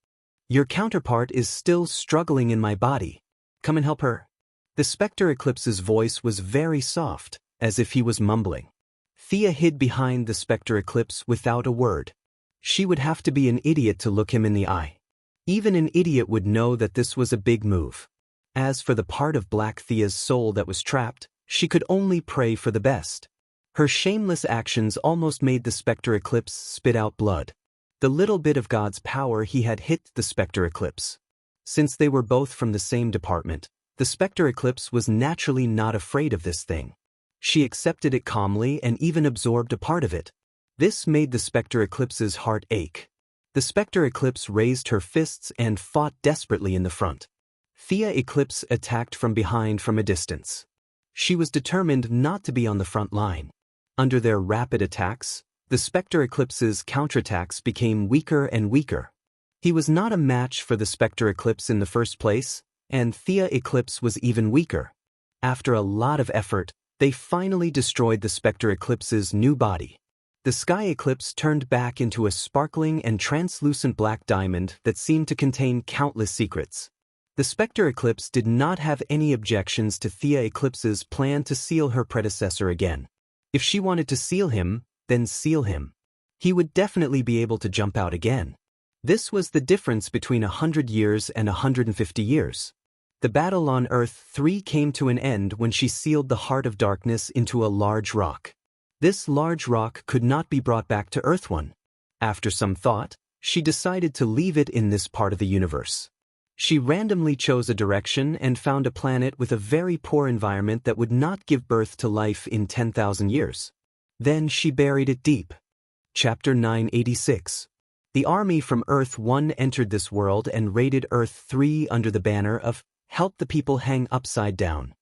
Your counterpart is still struggling in my body. Come and help her." The Spectre Eclipse's voice was very soft, as if he was mumbling. Thea hid behind the Spectre Eclipse without a word. She would have to be an idiot to look him in the eye. Even an idiot would know that this was a big move. As for the part of Black Thea's soul that was trapped, she could only pray for the best. Her shameless actions almost made the Spectre Eclipse spit out blood. The little bit of God's power he had hit the Spectre Eclipse. Since they were both from the same department, the Spectre Eclipse was naturally not afraid of this thing. She accepted it calmly and even absorbed a part of it. This made the Spectre Eclipse's heart ache. The Spectre Eclipse raised her fists and fought desperately in the front. Thea Eclipse attacked from behind from a distance. She was determined not to be on the front line. Under their rapid attacks, the Spectre Eclipse's counterattacks became weaker and weaker. He was not a match for the Spectre Eclipse in the first place, and Thea Eclipse was even weaker. After a lot of effort, they finally destroyed the Spectre Eclipse's new body. The sky eclipse turned back into a sparkling and translucent black diamond that seemed to contain countless secrets. The Spectre Eclipse did not have any objections to Thea Eclipse's plan to seal her predecessor again. If she wanted to seal him, then seal him. He would definitely be able to jump out again. This was the difference between 100 years and 150 years. The battle on Earth 3 came to an end when she sealed the Heart of Darkness into a large rock. This large rock could not be brought back to Earth 1. After some thought, she decided to leave it in this part of the universe. She randomly chose a direction and found a planet with a very poor environment that would not give birth to life in 10,000 years. Then she buried it deep. Chapter 986. The army from Earth 1 entered this world and raided Earth 3 under the banner of "Help the people hang upside down."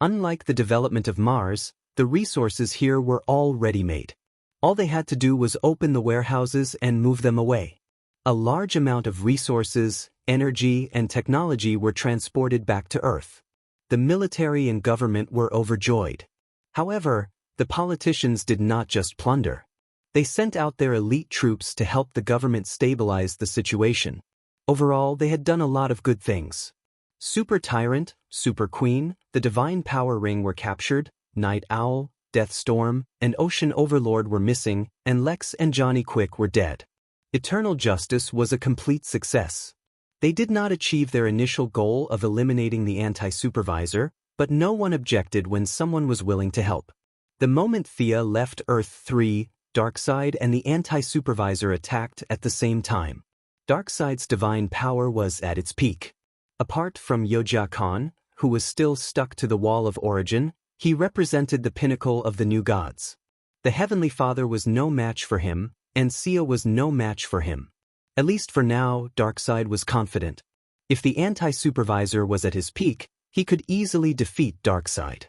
Unlike the development of Mars, the resources here were all ready-made. All they had to do was open the warehouses and move them away. A large amount of resources, energy, and technology were transported back to Earth. The military and government were overjoyed. However, the politicians did not just plunder. They sent out their elite troops to help the government stabilize the situation. Overall, they had done a lot of good things. Super Tyrant, Super Queen, the Divine Power Ring were captured, Night Owl, Death Storm, and Ocean Overlord were missing, and Lex and Johnny Quick were dead. Eternal Justice was a complete success. They did not achieve their initial goal of eliminating the anti-supervisor, but no one objected when someone was willing to help. The moment Thea left Earth 3, Darkseid and the anti-supervisor attacked at the same time. Darkseid's divine power was at its peak. Apart from Yojia Khan, who was still stuck to the Wall of Origin, he represented the pinnacle of the new gods. The Heavenly Father was no match for him, and Sia was no match for him. At least for now, Darkseid was confident. If the anti-supervisor was at his peak, he could easily defeat Darkseid.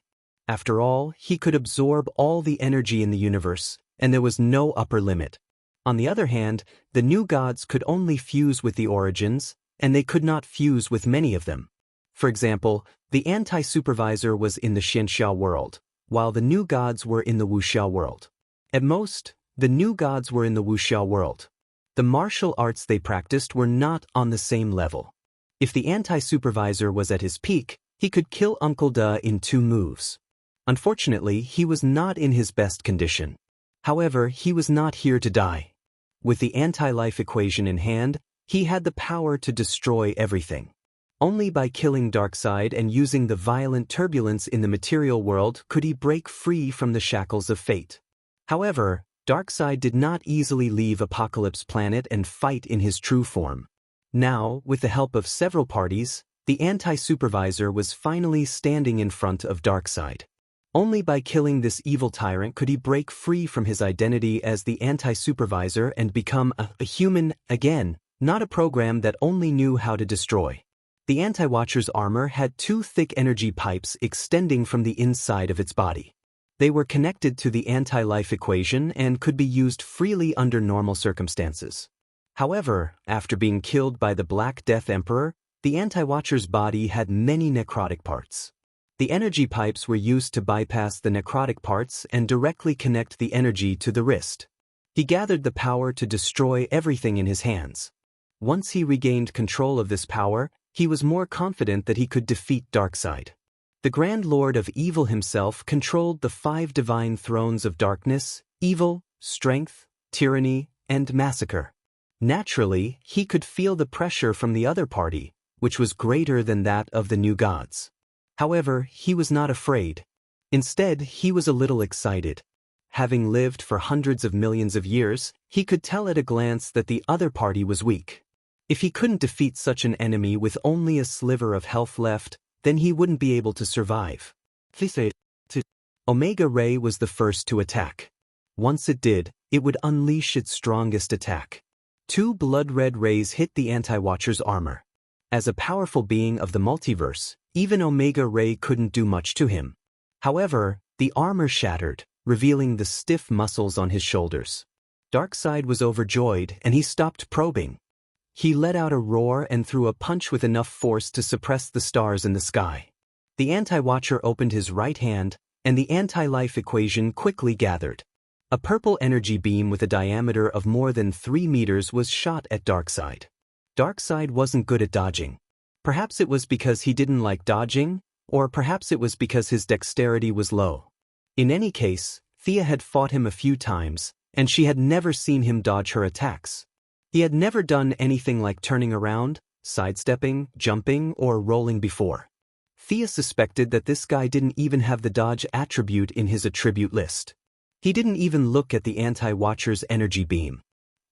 After all, he could absorb all the energy in the universe, and there was no upper limit. On the other hand, the new gods could only fuse with the origins, and they could not fuse with many of them. For example, the anti-supervisor was in the Xianxia world, while the new gods were in the Wuxia world. At most, the new gods were in the Wuxia world. The martial arts they practiced were not on the same level. If the anti-supervisor was at his peak, he could kill Uncle Da in 2 moves. Unfortunately, he was not in his best condition. However, he was not here to die. With the anti-life equation in hand, he had the power to destroy everything. Only by killing Darkseid and using the violent turbulence in the material world could he break free from the shackles of fate. However, Darkseid did not easily leave Apocalypse Planet and fight in his true form. Now, with the help of several parties, the anti-supervisor was finally standing in front of Darkseid. Only by killing this evil tyrant could he break free from his identity as the anti-supervisor and become a human again, not a program that only knew how to destroy. The anti-watcher's armor had 2 thick energy pipes extending from the inside of its body. They were connected to the anti-life equation and could be used freely under normal circumstances. However, after being killed by the Black Death Emperor, the anti-watcher's body had many necrotic parts. The energy pipes were used to bypass the necrotic parts and directly connect the energy to the wrist. He gathered the power to destroy everything in his hands. Once he regained control of this power, he was more confident that he could defeat Darkseid. The Grand Lord of Evil himself controlled the 5 divine thrones of darkness, evil, strength, tyranny, and massacre. Naturally, he could feel the pressure from the other party, which was greater than that of the new gods. However, he was not afraid. Instead, he was a little excited. Having lived for hundreds of millions of years, he could tell at a glance that the other party was weak. If he couldn't defeat such an enemy with only a sliver of health left, then he wouldn't be able to survive. Omega Ray was the first to attack. Once it did, it would unleash its strongest attack. 2 blood-red rays hit the anti-watcher's armor. As a powerful being of the multiverse, even Omega Ray couldn't do much to him. However, the armor shattered, revealing the stiff muscles on his shoulders. Darkseid was overjoyed and he stopped probing. He let out a roar and threw a punch with enough force to suppress the stars in the sky. The anti-watcher opened his right hand, and the anti-life equation quickly gathered. A purple energy beam with a diameter of more than 3 meters was shot at Darkseid. Darkseid wasn't good at dodging. Perhaps it was because he didn't like dodging, or perhaps it was because his dexterity was low. In any case, Thea had fought him a few times, and she had never seen him dodge her attacks. He had never done anything like turning around, sidestepping, jumping, or rolling before. Thea suspected that this guy didn't even have the dodge attribute in his attribute list. He didn't even look at the anti-watcher's energy beam.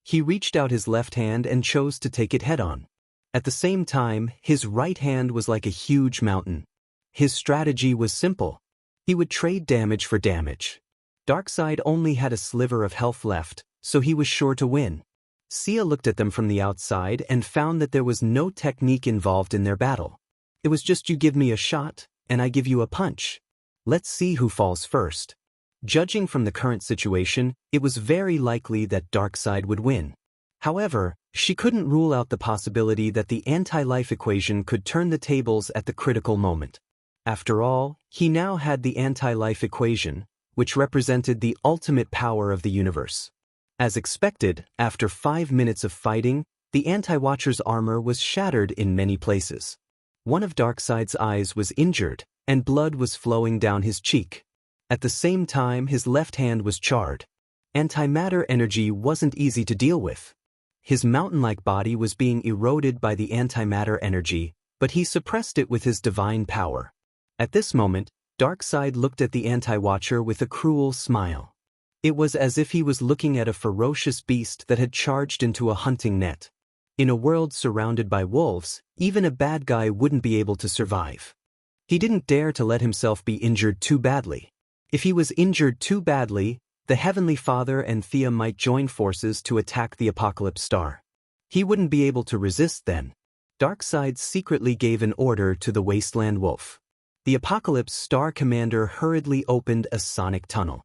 He reached out his left hand and chose to take it head-on. At the same time, his right hand was like a huge mountain. His strategy was simple. He would trade damage for damage. Darkseid only had a sliver of health left, so he was sure to win. Sia looked at them from the outside and found that there was no technique involved in their battle. It was just you give me a shot, and I give you a punch. Let's see who falls first. Judging from the current situation, it was very likely that Darkseid would win. However, she couldn't rule out the possibility that the anti-life equation could turn the tables at the critical moment. After all, he now had the anti-life equation, which represented the ultimate power of the universe. As expected, after 5 minutes of fighting, the anti-watcher's armor was shattered in many places. One of Darkseid's eyes was injured, and blood was flowing down his cheek. At the same time, his left hand was charred. Antimatter energy wasn't easy to deal with. His mountain-like body was being eroded by the antimatter energy, but he suppressed it with his divine power. At this moment, Darkseid looked at the anti-watcher with a cruel smile. It was as if he was looking at a ferocious beast that had charged into a hunting net. In a world surrounded by wolves, even a bad guy wouldn't be able to survive. He didn't dare to let himself be injured too badly. If he was injured too badly, the Heavenly Father and Thea might join forces to attack the Apocalypse Star. He wouldn't be able to resist then. Darkseid secretly gave an order to the Wasteland Wolf. The Apocalypse Star commander hurriedly opened a sonic tunnel.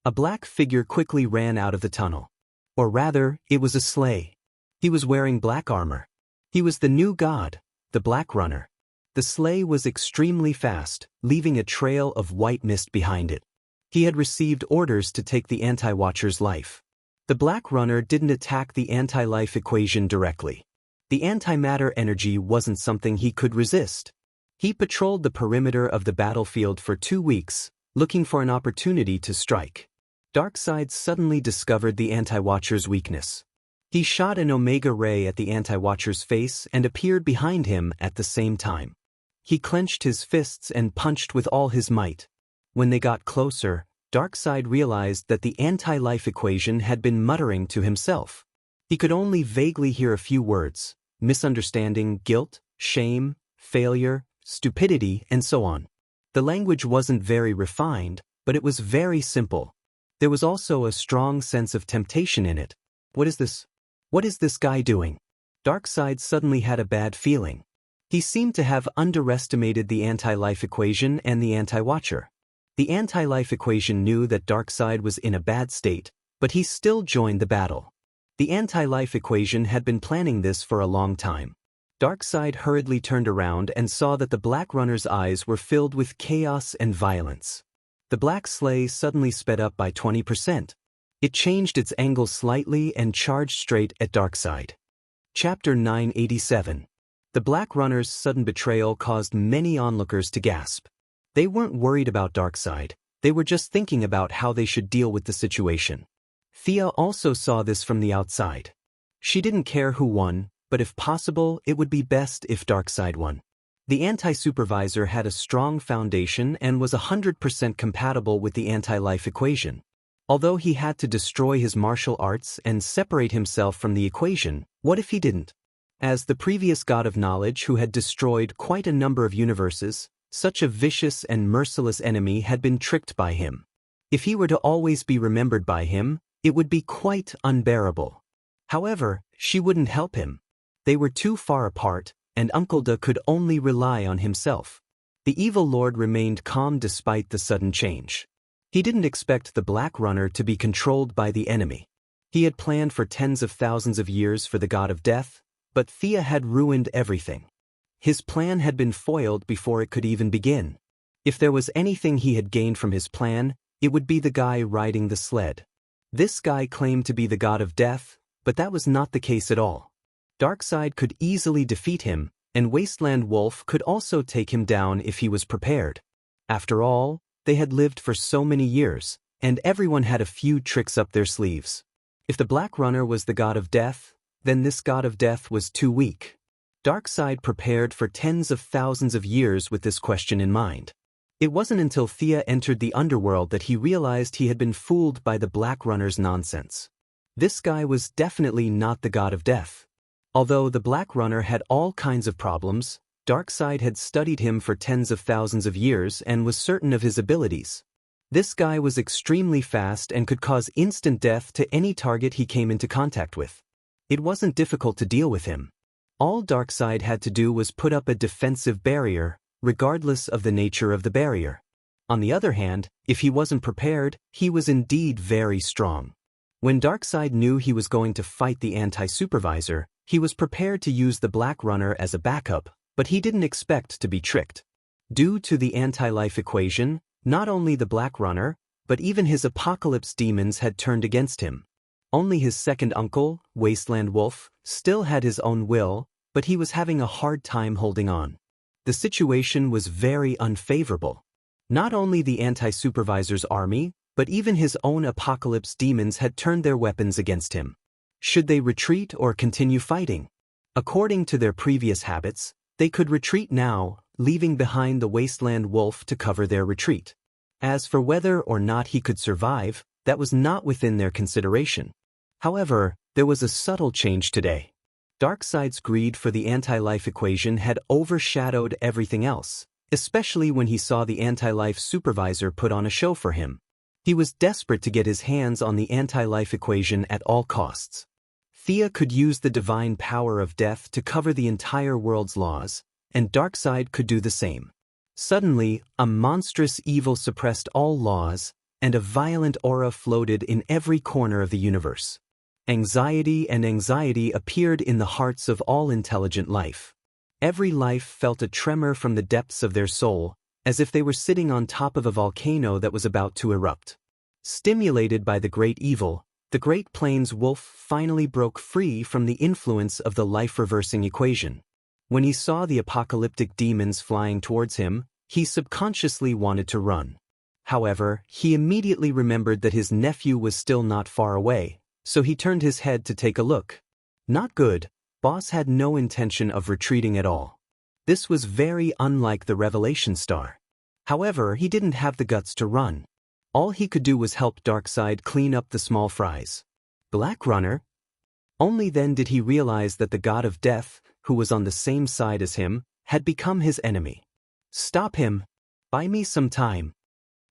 A black figure quickly ran out of the tunnel. Or rather, it was a sleigh. He was wearing black armor. He was the new god, the Black Runner. The sleigh was extremely fast, leaving a trail of white mist behind it. He had received orders to take the anti-watcher's life. The Black Runner didn't attack the anti-life equation directly. The antimatter energy wasn't something he could resist. He patrolled the perimeter of the battlefield for 2 weeks, looking for an opportunity to strike. Darkseid suddenly discovered the anti-watcher's weakness. He shot an Omega Ray at the anti-watcher's face and appeared behind him at the same time. He clenched his fists and punched with all his might. When they got closer, Darkseid realized that the anti-life equation had been muttering to himself. He could only vaguely hear a few words: misunderstanding, guilt, shame, failure, stupidity, and so on. The language wasn't very refined, but it was very simple. There was also a strong sense of temptation in it. What is this? What is this guy doing? Darkseid suddenly had a bad feeling. He seemed to have underestimated the anti-life equation and the anti-watcher. The anti-life equation knew that Darkseid was in a bad state, but he still joined the battle. The anti-life equation had been planning this for a long time. Darkseid hurriedly turned around and saw that the Black Runner's eyes were filled with chaos and violence. The black sleigh suddenly sped up by 20%. It changed its angle slightly and charged straight at Darkseid. Chapter 987. The Black Runner's sudden betrayal caused many onlookers to gasp. They weren't worried about Darkseid, they were just thinking about how they should deal with the situation. Thea also saw this from the outside. She didn't care who won, but if possible, it would be best if Darkseid won. The anti-supervisor had a strong foundation and was 100% compatible with the anti-life equation. Although he had to destroy his martial arts and separate himself from the equation, what if he didn't? As the previous god of knowledge who had destroyed quite a number of universes, such a vicious and merciless enemy had been tricked by him. If he were to always be remembered by him, it would be quite unbearable. However, she wouldn't help him. They were too far apart, and Uncle Da could only rely on himself. The evil lord remained calm despite the sudden change. He didn't expect the Black Runner to be controlled by the enemy. He had planned for tens of thousands of years for the god of death, but Thea had ruined everything. His plan had been foiled before it could even begin. If there was anything he had gained from his plan, it would be the guy riding the sled. This guy claimed to be the god of death, but that was not the case at all. Darkseid could easily defeat him, and Wasteland Wolf could also take him down if he was prepared. After all, they had lived for so many years, and everyone had a few tricks up their sleeves. If the Black Runner was the god of death, then this god of death was too weak. Darkseid prepared for tens of thousands of years with this question in mind. It wasn't until Thea entered the underworld that he realized he had been fooled by the Black Runner's nonsense. This guy was definitely not the god of death. Although the Black Runner had all kinds of problems, Darkseid had studied him for tens of thousands of years and was certain of his abilities. This guy was extremely fast and could cause instant death to any target he came into contact with. It wasn't difficult to deal with him. All Darkseid had to do was put up a defensive barrier, regardless of the nature of the barrier. On the other hand, if he wasn't prepared, he was indeed very strong. When Darkseid knew he was going to fight the anti-supervisor, he was prepared to use the Black Runner as a backup, but he didn't expect to be tricked. Due to the anti-life equation, not only the Black Runner, but even his apocalypse demons had turned against him. Only his second uncle, Wasteland Wolf, still had his own will, but he was having a hard time holding on. The situation was very unfavorable. Not only the anti-supervisor's army, but even his own apocalypse demons had turned their weapons against him. Should they retreat or continue fighting? According to their previous habits, they could retreat now, leaving behind the Wasteland Wolf to cover their retreat. As for whether or not he could survive, that was not within their consideration. However, there was a subtle change today. Darkseid's greed for the anti-life equation had overshadowed everything else, especially when he saw the anti-life supervisor put on a show for him. He was desperate to get his hands on the anti-life equation at all costs. Thea could use the divine power of death to cover the entire world's laws, and Darkseid could do the same. Suddenly, a monstrous evil suppressed all laws, and a violent aura floated in every corner of the universe. Anxiety appeared in the hearts of all intelligent life. Every life felt a tremor from the depths of their soul, as if they were sitting on top of a volcano that was about to erupt. Stimulated by the great evil, the Great Plains Wolf finally broke free from the influence of the life-reversing equation. When he saw the apocalyptic demons flying towards him, he subconsciously wanted to run. However, he immediately remembered that his nephew was still not far away, so he turned his head to take a look. Not good. Boss had no intention of retreating at all. This was very unlike the Revelation Star. However, he didn't have the guts to run. All he could do was help Darkseid clean up the small fries. Black Runner? Only then did he realize that the god of death, who was on the same side as him, had become his enemy. Stop him. Buy me some time.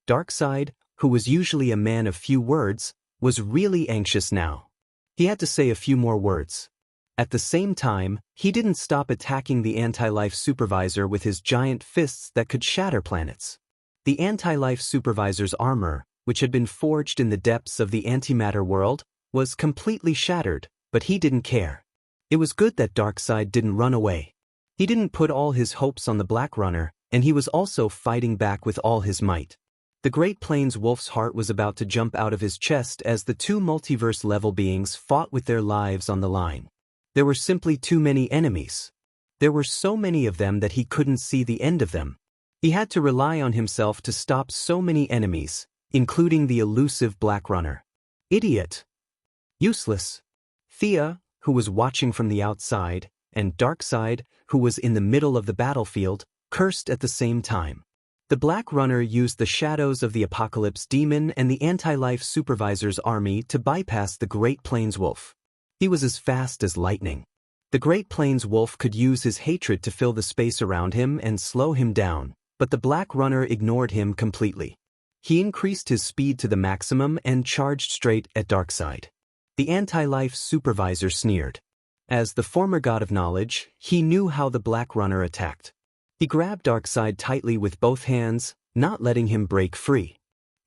Darkseid, who was usually a man of few words, was really anxious now. He had to say a few more words. At the same time, he didn't stop attacking the anti-life supervisor with his giant fists that could shatter planets. The anti-life supervisor's armor, which had been forged in the depths of the antimatter world, was completely shattered, but he didn't care. It was good that Darkseid didn't run away. He didn't put all his hopes on the Black Runner, and he was also fighting back with all his might. The Great Plains Wolf's heart was about to jump out of his chest as the two multiverse-level beings fought with their lives on the line. There were simply too many enemies. There were so many of them that he couldn't see the end of them. He had to rely on himself to stop so many enemies, including the elusive Black Runner. Idiot. Useless. Thea, who was watching from the outside, and Darkseid, who was in the middle of the battlefield, cursed at the same time. The Black Runner used the shadows of the Apocalypse Demon and the Anti-Life Supervisor's army to bypass the Great Plains Wolf. He was as fast as lightning. The Great Plains Wolf could use his hatred to fill the space around him and slow him down, but the Black Runner ignored him completely. He increased his speed to the maximum and charged straight at Darkseid. The Anti-Life Supervisor sneered. As the former god of knowledge, he knew how the Black Runner attacked. He grabbed Darkseid tightly with both hands, not letting him break free.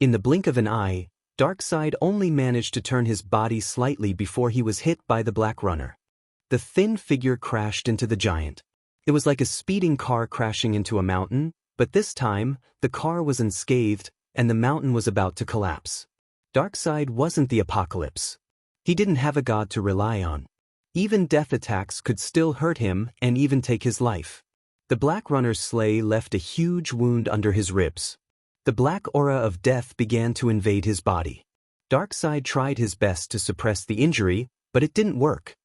In the blink of an eye, Darkseid only managed to turn his body slightly before he was hit by the Black Runner. The thin figure crashed into the giant. It was like a speeding car crashing into a mountain, but this time, the car was unscathed, and the mountain was about to collapse. Darkseid wasn't the apocalypse. He didn't have a god to rely on. Even death attacks could still hurt him and even take his life. The Black Runner's sleigh left a huge wound under his ribs. The black aura of death began to invade his body. Darkseid tried his best to suppress the injury, but it didn't work.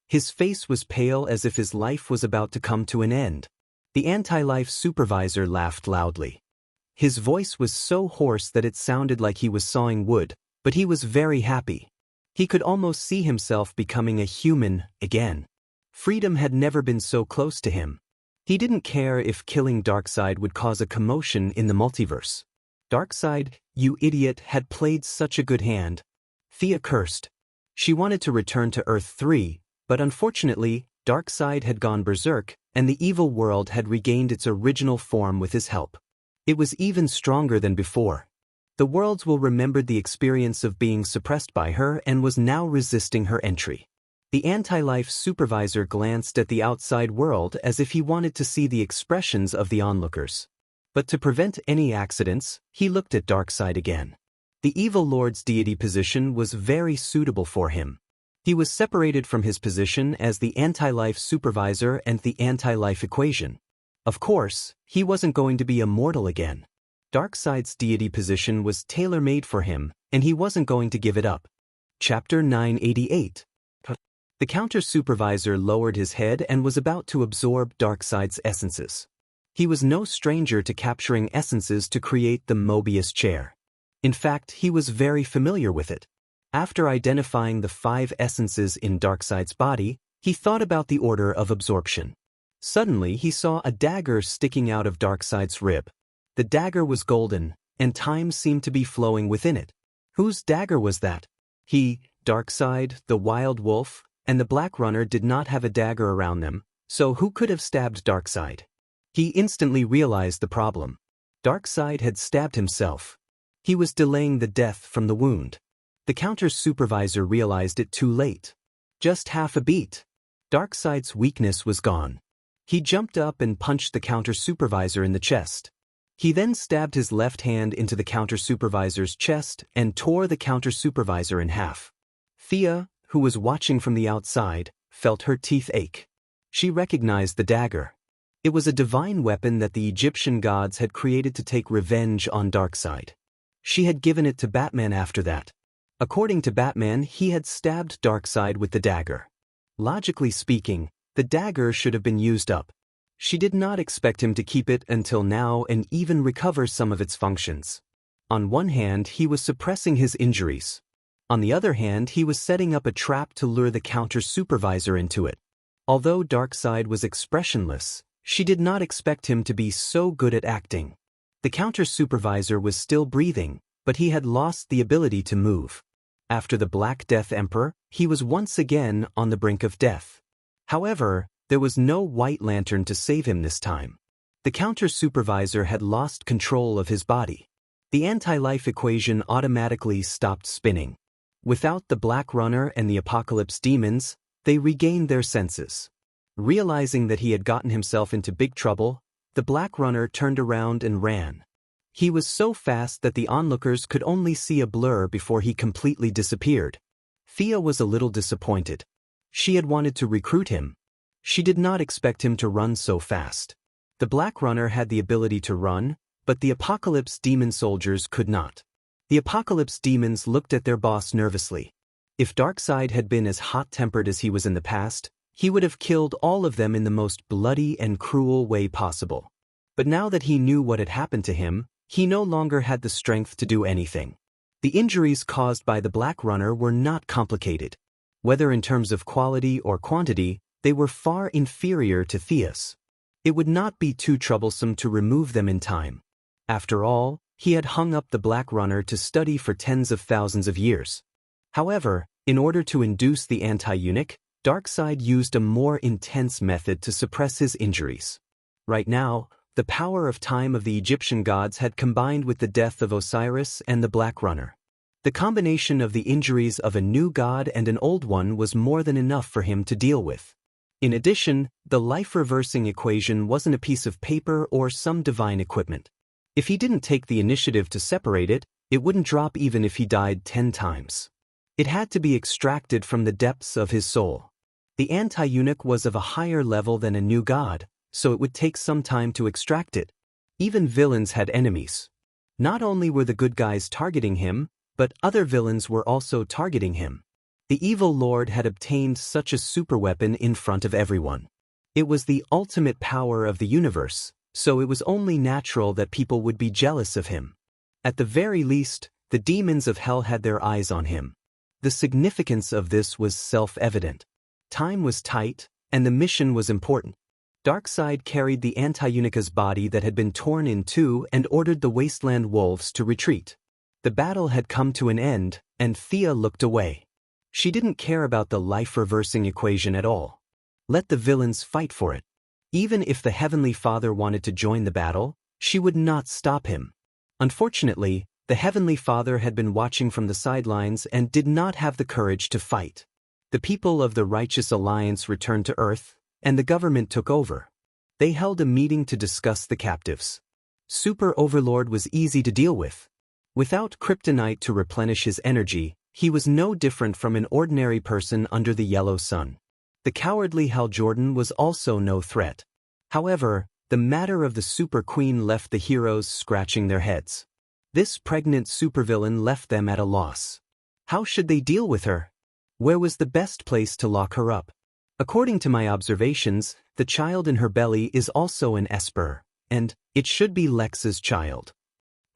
His face was pale as if his life was about to come to an end. The anti-life supervisor laughed loudly. His voice was so hoarse that it sounded like he was sawing wood, but he was very happy. He could almost see himself becoming a human again. Freedom had never been so close to him. He didn't care if killing Darkseid would cause a commotion in the multiverse. Darkseid, you idiot, had played such a good hand. Thea cursed. She wanted to return to Earth 3, but unfortunately, Darkseid had gone berserk, and the evil world had regained its original form with his help. It was even stronger than before. The worlds will remember the experience of being suppressed by her and was now resisting her entry. The anti-life supervisor glanced at the outside world as if he wanted to see the expressions of the onlookers. But to prevent any accidents, he looked at Darkseid again. The evil lord's deity position was very suitable for him. He was separated from his position as the anti-life supervisor and the anti-life equation. Of course, he wasn't going to be immortal again. Darkseid's deity position was tailor-made for him, and he wasn't going to give it up. Chapter 988. The counter-supervisor lowered his head and was about to absorb Darkseid's essences. He was no stranger to capturing essences to create the Mobius chair. In fact, he was very familiar with it. After identifying the 5 essences in Darkseid's body, he thought about the order of absorption. Suddenly, he saw a dagger sticking out of Darkseid's rib. The dagger was golden, and time seemed to be flowing within it. Whose dagger was that? He, Darkseid, the Wild Wolf, and the Black Runner did not have a dagger around them, so who could have stabbed Darkseid? He instantly realized the problem. Darkseid had stabbed himself. He was delaying the death from the wound. The counter-supervisor realized it too late. Just half a beat. Darkseid's weakness was gone. He jumped up and punched the counter-supervisor in the chest. He then stabbed his left hand into the counter-supervisor's chest and tore the counter-supervisor in half. Thea, who was watching from the outside, felt her teeth ache. She recognized the dagger. It was a divine weapon that the Egyptian gods had created to take revenge on Darkseid. She had given it to Batman after that. According to Batman, he had stabbed Darkseid with the dagger. Logically speaking, the dagger should have been used up. She did not expect him to keep it until now and even recover some of its functions. On one hand, he was suppressing his injuries. On the other hand, he was setting up a trap to lure the counter-supervisor into it. Although Darkseid was expressionless, she did not expect him to be so good at acting. The counter-supervisor was still breathing, but he had lost the ability to move. After the Black Death Emperor, he was once again on the brink of death. However, there was no White Lantern to save him this time. The counter-supervisor had lost control of his body. The anti-life equation automatically stopped spinning. Without the Black Runner and the Apocalypse demons, they regained their senses. Realizing that he had gotten himself into big trouble, the Black Runner turned around and ran. He was so fast that the onlookers could only see a blur before he completely disappeared. Thea was a little disappointed. She had wanted to recruit him. She did not expect him to run so fast. The Black Runner had the ability to run, but the Apocalypse demon soldiers could not. The Apocalypse demons looked at their boss nervously. If Darkseid had been as hot-tempered as he was in the past, he would have killed all of them in the most bloody and cruel way possible. But now that he knew what had happened to him, he no longer had the strength to do anything. The injuries caused by the Black Runner were not complicated. Whether in terms of quality or quantity, they were far inferior to Thea's. It would not be too troublesome to remove them in time. After all, he had hung up the Black Runner to study for tens of thousands of years. However, in order to induce the anti-eunuch, Darkseid used a more intense method to suppress his injuries. Right now, the power of time of the Egyptian gods had combined with the death of Osiris and the Black Runner. The combination of the injuries of a new god and an old one was more than enough for him to deal with. In addition, the life-reversing equation wasn't a piece of paper or some divine equipment. If he didn't take the initiative to separate it, It wouldn't drop even if he died 10 times. It had to be extracted from the depths of his soul. The anti-eunuch was of a higher level than a new god, so it would take some time to extract it. Even villains had enemies. Not only were the good guys targeting him, but other villains were also targeting him. The evil lord had obtained such a superweapon in front of everyone. It was the ultimate power of the universe, so it was only natural that people would be jealous of him. At the very least, the demons of hell had their eyes on him. The significance of this was self-evident. Time was tight, and the mission was important. Darkseid carried the anti-eunuch's body that had been torn in two and ordered the wasteland wolves to retreat. The battle had come to an end, and Thea looked away. She didn't care about the life-reversing equation at all. Let the villains fight for it. Even if the Heavenly Father wanted to join the battle, she would not stop him. Unfortunately, the Heavenly Father had been watching from the sidelines and did not have the courage to fight. The people of the Righteous Alliance returned to Earth, and the government took over. They held a meeting to discuss the captives. Super Overlord was easy to deal with. Without kryptonite to replenish his energy, he was no different from an ordinary person under the yellow sun. The cowardly Hal Jordan was also no threat. However, the matter of the Super Queen left the heroes scratching their heads. This pregnant supervillain left them at a loss. How should they deal with her? Where was the best place to lock her up? According to my observations, the child in her belly is also an Esper, and it should be Lex's child.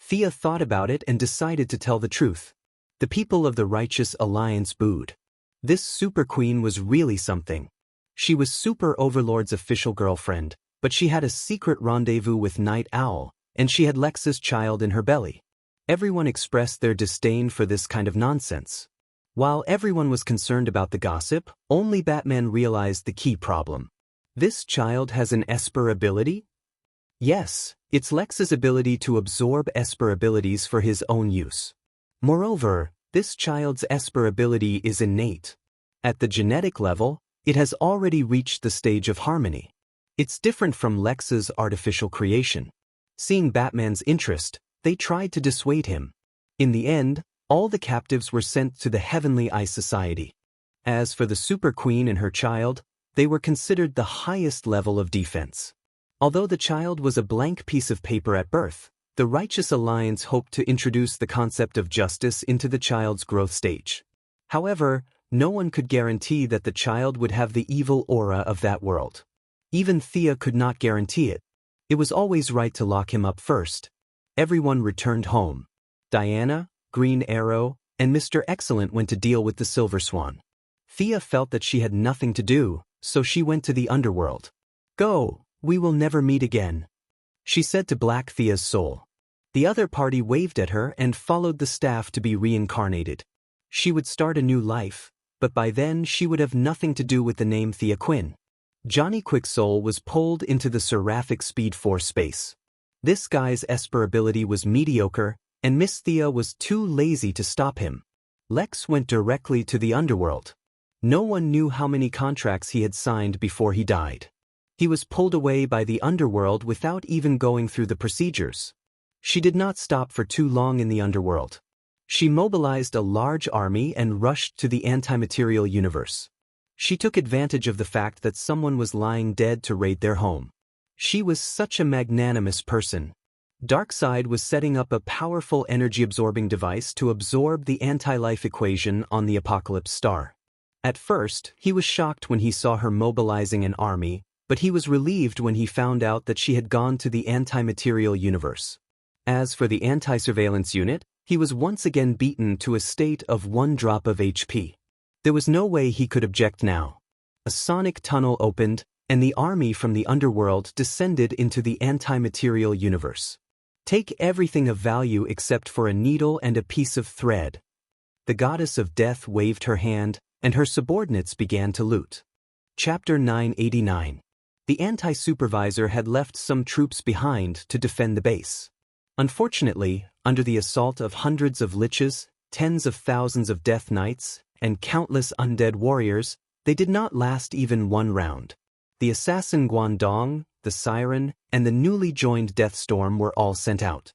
Thea thought about it and decided to tell the truth. The people of the Righteous Alliance booed. This Super Queen was really something. She was Super Overlord's official girlfriend, but she had a secret rendezvous with Night Owl, and she had Lex's child in her belly. Everyone expressed their disdain for this kind of nonsense. While everyone was concerned about the gossip, only Batman realized the key problem. This child has an Esper ability? Yes, it's Lex's ability to absorb Esper abilities for his own use. Moreover, this child's Esper ability is innate. At the genetic level, it has already reached the stage of harmony. It's different from Lex's artificial creation. Seeing Batman's interest, they tried to dissuade him. In the end, all the captives were sent to the Heavenly Eye Society. As for the Super Queen and her child, they were considered the highest level of defense. Although the child was a blank piece of paper at birth, the Righteous Alliance hoped to introduce the concept of justice into the child's growth stage. However, no one could guarantee that the child would have the evil aura of that world. Even Thea could not guarantee it. It was always right to lock him up first. Everyone returned home. Diana, Green Arrow, and Mr. Excellent went to deal with the Silver Swan. Thea felt that she had nothing to do, so she went to the underworld. "Go, we will never meet again," she said to Black Thea's soul. The other party waved at her and followed the staff to be reincarnated. She would start a new life, but by then she would have nothing to do with the name Thea Quinn. Johnny Quicksoul was pulled into the Seraphic Speed Force space. This guy's Esper ability was mediocre, and Miss Thea was too lazy to stop him. Lex went directly to the underworld. No one knew how many contracts he had signed before he died. He was pulled away by the underworld without even going through the procedures. She did not stop for too long in the underworld. She mobilized a large army and rushed to the anti-material universe. She took advantage of the fact that someone was lying dead to raid their home. She was such a magnanimous person. Darkseid was setting up a powerful energy-absorbing device to absorb the anti-life equation on the Apocalypse Star. At first, he was shocked when he saw her mobilizing an army, but he was relieved when he found out that she had gone to the anti-material universe. As for the anti-surveillance unit, he was once again beaten to a state of 1 drop of HP. There was no way he could object now. A sonic tunnel opened, and the army from the underworld descended into the anti-material universe. "Take everything of value except for a needle and a piece of thread." The goddess of death waved her hand, and her subordinates began to loot. Chapter 989. The anti-supervisor had left some troops behind to defend the base. Unfortunately, under the assault of hundreds of liches, tens of thousands of death knights, and countless undead warriors, they did not last even 1 round. The assassin Guangdong, the Siren, and the newly joined Deathstorm were all sent out.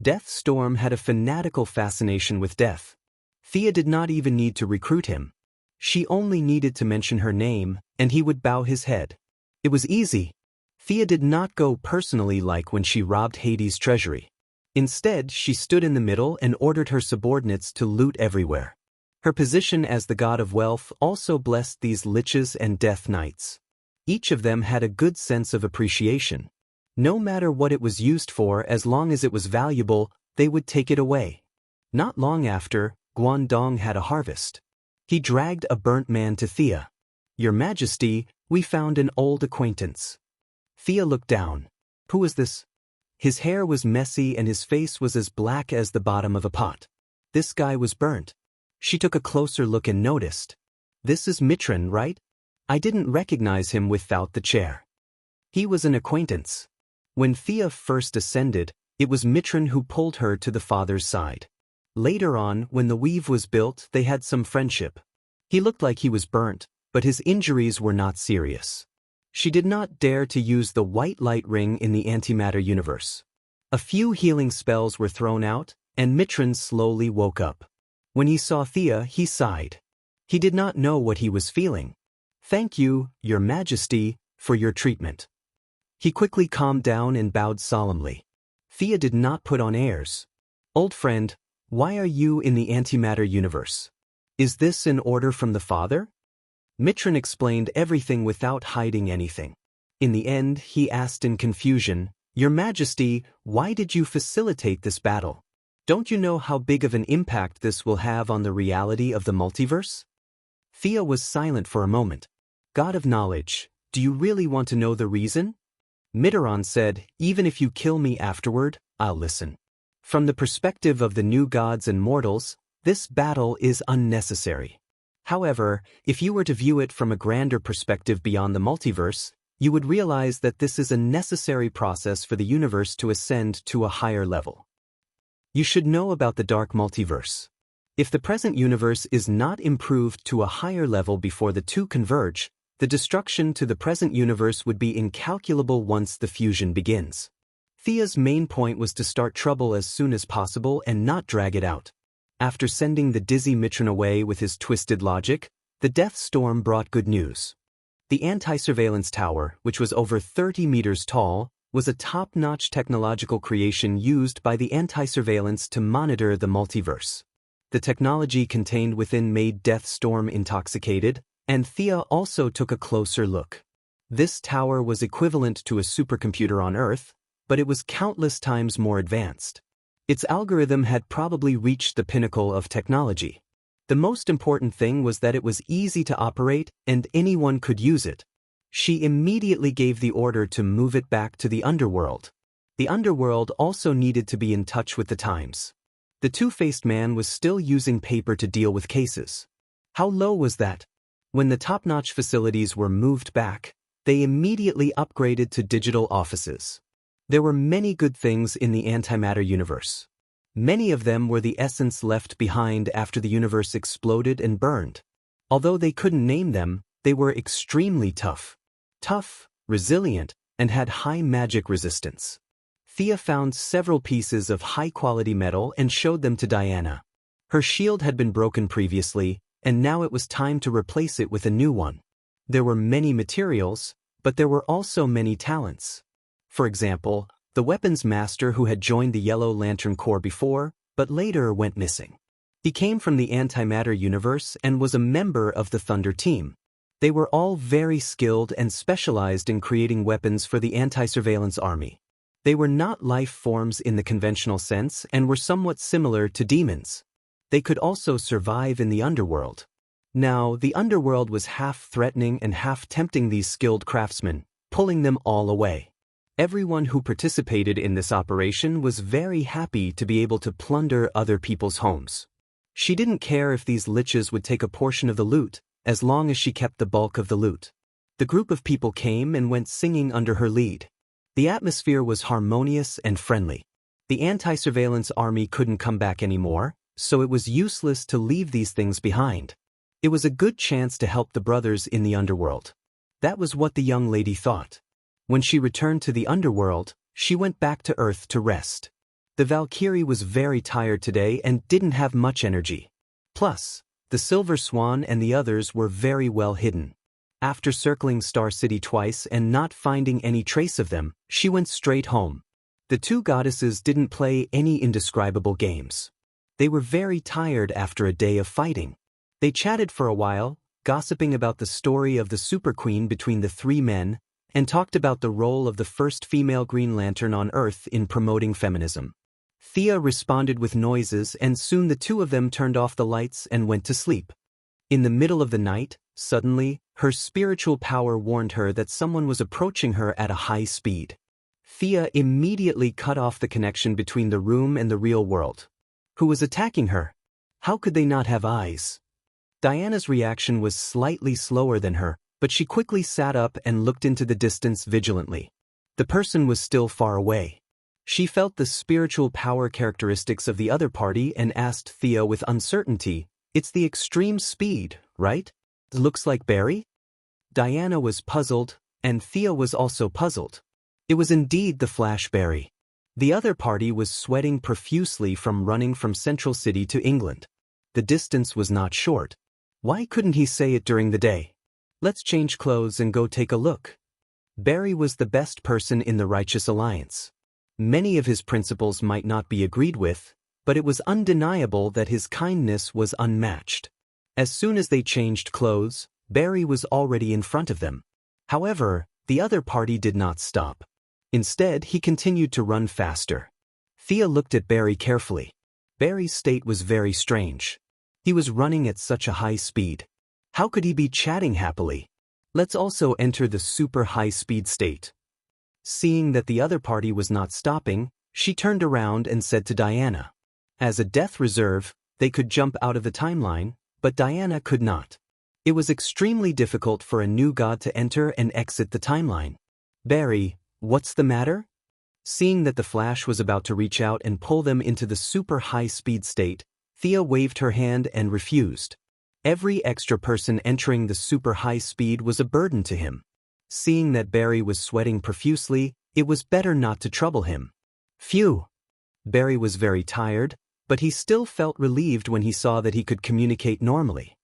Death Storm had a fanatical fascination with death. Thea did not even need to recruit him. She only needed to mention her name, and he would bow his head. It was easy. Thea did not go personally like when she robbed Hades' treasury. Instead, she stood in the middle and ordered her subordinates to loot everywhere. Her position as the god of wealth also blessed these liches and death knights. Each of them had a good sense of appreciation. No matter what it was used for, as long as it was valuable, they would take it away. Not long after, Guangdong had a harvest. He dragged a burnt man to Thea. "Your Majesty, we found an old acquaintance." Thea looked down. Who was this? His hair was messy and his face was as black as the bottom of a pot. This guy was burnt. She took a closer look and noticed. This is Mitran, right? I didn't recognize him without the chair. He was an acquaintance. When Thea first ascended, it was Mitran who pulled her to the father's side. Later on, when the weave was built, they had some friendship. He looked like he was burnt, but his injuries were not serious. She did not dare to use the white light ring in the antimatter universe. A few healing spells were thrown out, and Mitran slowly woke up. When he saw Thea, he sighed. He did not know what he was feeling. "Thank you, Your Majesty, for your treatment." He quickly calmed down and bowed solemnly. Thea did not put on airs. "Old friend, why are you in the antimatter universe? Is this an order from the father?" Mitran explained everything without hiding anything. In the end, he asked in confusion, "Your Majesty, why did you facilitate this battle? Don't you know how big of an impact this will have on the reality of the multiverse?" Thea was silent for a moment. "God of knowledge, do you really want to know the reason?" Mitran said, "Even if you kill me afterward, I'll listen. From the perspective of the new gods and mortals, this battle is unnecessary. However, if you were to view it from a grander perspective beyond the multiverse, you would realize that this is a necessary process for the universe to ascend to a higher level. You should know about the dark multiverse. If the present universe is not improved to a higher level before the two converge, the destruction to the present universe would be incalculable once the fusion begins." Thea's main point was to start trouble as soon as possible and not drag it out. After sending the dizzy Mitran away with his twisted logic, the Death Storm brought good news. The anti-surveillance tower, which was over 30 meters tall, was a top-notch technological creation used by the anti-surveillance to monitor the multiverse. The technology contained within made Death Storm intoxicated, and Thea also took a closer look. This tower was equivalent to a supercomputer on Earth, but it was countless times more advanced. Its algorithm had probably reached the pinnacle of technology. The most important thing was that it was easy to operate and anyone could use it. She immediately gave the order to move it back to the underworld. The underworld also needed to be in touch with the times. The two-faced man was still using paper to deal with cases. How low was that? When the top-notch facilities were moved back, they immediately upgraded to digital offices. There were many good things in the antimatter universe. Many of them were the essence left behind after the universe exploded and burned. Although they couldn't name them, they were extremely tough. Tough, resilient, and had high magic resistance. Thea found several pieces of high-quality metal and showed them to Diana. Her shield had been broken previously, and now it was time to replace it with a new one. There were many materials, but there were also many talents. For example, the weapons master who had joined the Yellow Lantern Corps before, but later went missing. He came from the antimatter universe and was a member of the Thunder team. They were all very skilled and specialized in creating weapons for the anti-surveillance army. They were not life forms in the conventional sense and were somewhat similar to demons. They could also survive in the underworld. Now, the underworld was half threatening and half tempting these skilled craftsmen, pulling them all away. Everyone who participated in this operation was very happy to be able to plunder other people's homes. She didn't care if these liches would take a portion of the loot, as long as she kept the bulk of the loot. The group of people came and went singing under her lead. The atmosphere was harmonious and friendly. The anti-surveillance army couldn't come back anymore, so it was useless to leave these things behind. It was a good chance to help the brothers in the underworld. That was what the young lady thought. When she returned to the underworld, she went back to Earth to rest. The Valkyrie was very tired today and didn't have much energy. Plus, the Silver Swan and the others were very well hidden. After circling Star City twice and not finding any trace of them, she went straight home. The two goddesses didn't play any indescribable games. They were very tired after a day of fighting. They chatted for a while, gossiping about the story of the Super Queen between the three men, and talked about the role of the first female Green Lantern on Earth in promoting feminism. Thea responded with noises, and soon the two of them turned off the lights and went to sleep. In the middle of the night, suddenly, her spiritual power warned her that someone was approaching her at a high speed. Thea immediately cut off the connection between the room and the real world. Who was attacking her? How could they not have eyes? Diana's reaction was slightly slower than her, but she quickly sat up and looked into the distance vigilantly. The person was still far away. She felt the spiritual power characteristics of the other party and asked Thea with uncertainty, "It's the extreme speed, right? Looks like Barry?" Diana was puzzled, and Thea was also puzzled. It was indeed the Flash Barry. The other party was sweating profusely from running from Central City to England. The distance was not short. Why couldn't he say it during the day? Let's change clothes and go take a look. Barry was the best person in the Righteous Alliance. Many of his principles might not be agreed with, but it was undeniable that his kindness was unmatched. As soon as they changed clothes, Barry was already in front of them. However, the other party did not stop. Instead, he continued to run faster. Thea looked at Barry carefully. Barry's state was very strange. He was running at such a high speed. How could he be chatting happily? Let's also enter the super high-speed state. Seeing that the other party was not stopping, she turned around and said to Diana. As a death reserve, they could jump out of the timeline, but Diana could not. It was extremely difficult for a new god to enter and exit the timeline. Barry, what's the matter? Seeing that the Flash was about to reach out and pull them into the super high-speed state, Thea waved her hand and refused. Every extra person entering the super high speed was a burden to him. Seeing that Barry was sweating profusely, it was better not to trouble him. Phew! Barry was very tired, but he still felt relieved when he saw that he could communicate normally.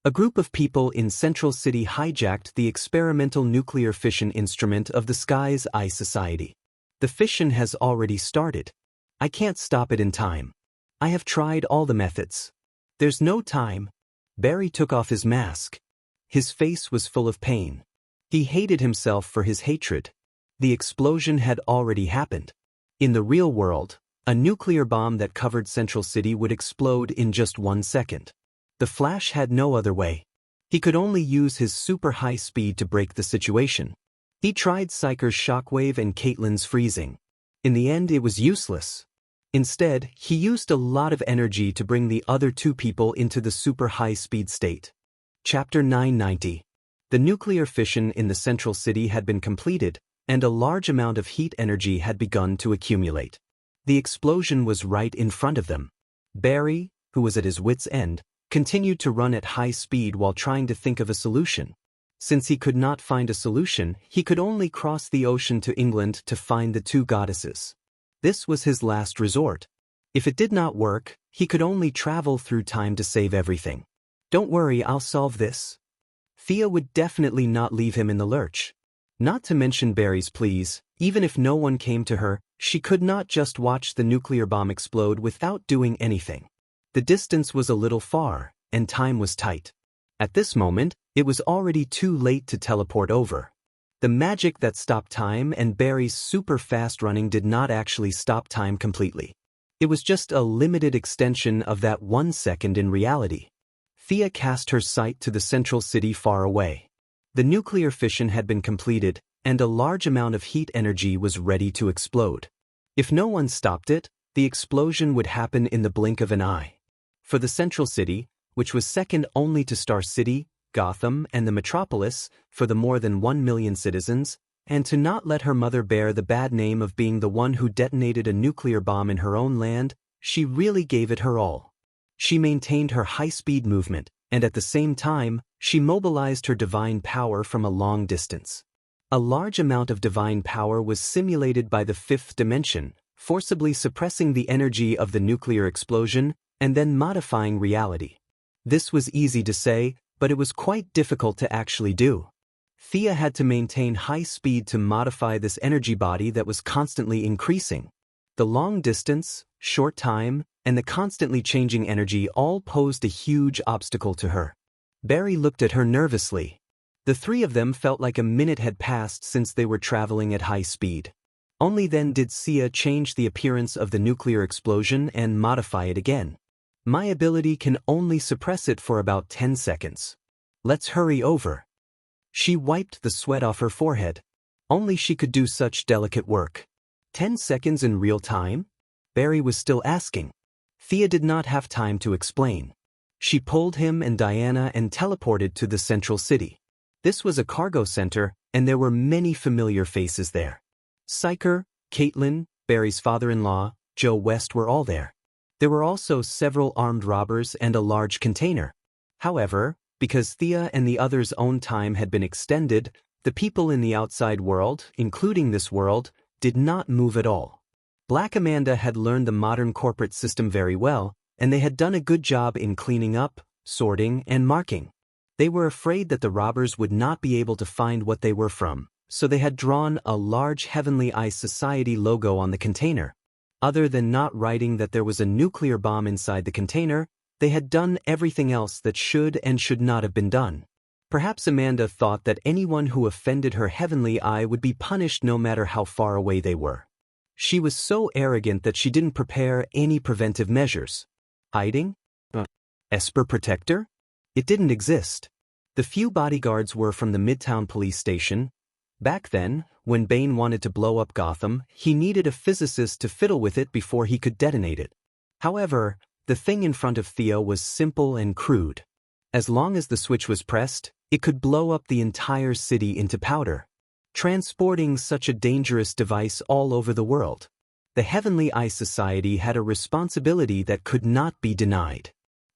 A group of people in Central City hijacked the experimental nuclear fission instrument of the Sky's Eye Society. The fission has already started. I can't stop it in time. I have tried all the methods. There's no time. Barry took off his mask. His face was full of pain. He hated himself for his hatred. The explosion had already happened. In the real world, a nuclear bomb that covered Central City would explode in just 1 second. The Flash had no other way. He could only use his super high speed to break the situation. He tried Psyker's shockwave and Caitlyn's freezing. In the end, it was useless. Instead, he used a lot of energy to bring the other two people into the super high-speed state. Chapter 990. The nuclear fission in the Central City had been completed, and a large amount of heat energy had begun to accumulate. The explosion was right in front of them. Barry, who was at his wit's end, continued to run at high speed while trying to think of a solution. Since he could not find a solution, he could only cross the ocean to England to find the two goddesses. This was his last resort. If it did not work, he could only travel through time to save everything. Don't worry, I'll solve this. Thea would definitely not leave him in the lurch. Not to mention Barry's pleas, even if no one came to her, she could not just watch the nuclear bomb explode without doing anything. The distance was a little far, and time was tight. At this moment, it was already too late to teleport over. The magic that stopped time and Barry's super fast running did not actually stop time completely. It was just a limited extension of that 1 second in reality. Thea cast her sight to the Central City far away. The nuclear fission had been completed, and a large amount of heat energy was ready to explode. If no one stopped it, the explosion would happen in the blink of an eye. For the Central City, which was second only to Star City, Gotham, and the Metropolis, for the more than 1 million citizens, and to not let her mother bear the bad name of being the one who detonated a nuclear bomb in her own land, she really gave it her all. She maintained her high-speed movement, and at the same time, she mobilized her divine power from a long distance. A large amount of divine power was simulated by the fifth dimension, forcibly suppressing the energy of the nuclear explosion and then modifying reality. This was easy to say, but it was quite difficult to actually do. Thea had to maintain high speed to modify this energy body that was constantly increasing. The long distance, short time, and the constantly changing energy all posed a huge obstacle to her. Barry looked at her nervously. The three of them felt like a minute had passed since they were traveling at high speed. Only then did Sia change the appearance of the nuclear explosion and modify it again. My ability can only suppress it for about 10 seconds. Let's hurry over. She wiped the sweat off her forehead. Only she could do such delicate work. 10 seconds in real time? Barry was still asking. Thea did not have time to explain. She pulled him and Diana and teleported to the central city. This was a cargo center, and there were many familiar faces there. Psyker, Caitlin, Barry's father-in-law, Joe West were all there. There were also several armed robbers and a large container. However, because Thea and the others' own time had been extended, the people in the outside world, including this world, did not move at all. Black Amanda had learned the modern corporate system very well, and they had done a good job in cleaning up, sorting, and marking. They were afraid that the robbers would not be able to find what they were from, so they had drawn a large Heavenly Eye Society logo on the container. Other than not writing that there was a nuclear bomb inside the container, they had done everything else that should and should not have been done. Perhaps Amanda thought that anyone who offended her Heavenly Eye would be punished no matter how far away they were. She was so arrogant that she didn't prepare any preventive measures. Hiding? Esper Protector? It didn't exist. The few bodyguards were from the Midtown police station. Back then, when Bane wanted to blow up Gotham, he needed a physicist to fiddle with it before he could detonate it. However, the thing in front of Thea was simple and crude. As long as the switch was pressed, it could blow up the entire city into powder, transporting such a dangerous device all over the world. The Heavenly Eye Society had a responsibility that could not be denied.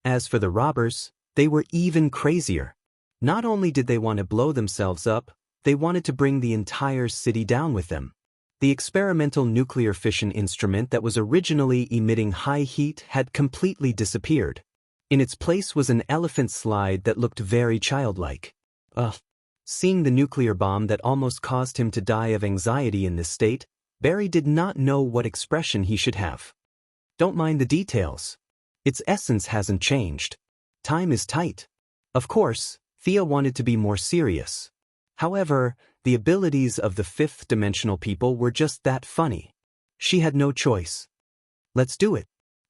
As for the robbers, they were even crazier. Not only did they want to blow themselves up, they wanted to bring the entire city down with them. The experimental nuclear fission instrument that was originally emitting high heat had completely disappeared. In its place was an elephant slide that looked very childlike. Seeing the nuclear bomb that almost caused him to die of anxiety in this state, Barry did not know what expression he should have. Don't mind the details. Its essence hasn't changed. Time is tight. Of course, Thea wanted to be more serious. However, the abilities of the fifth-dimensional people were just that funny. She had no choice. Let's do it.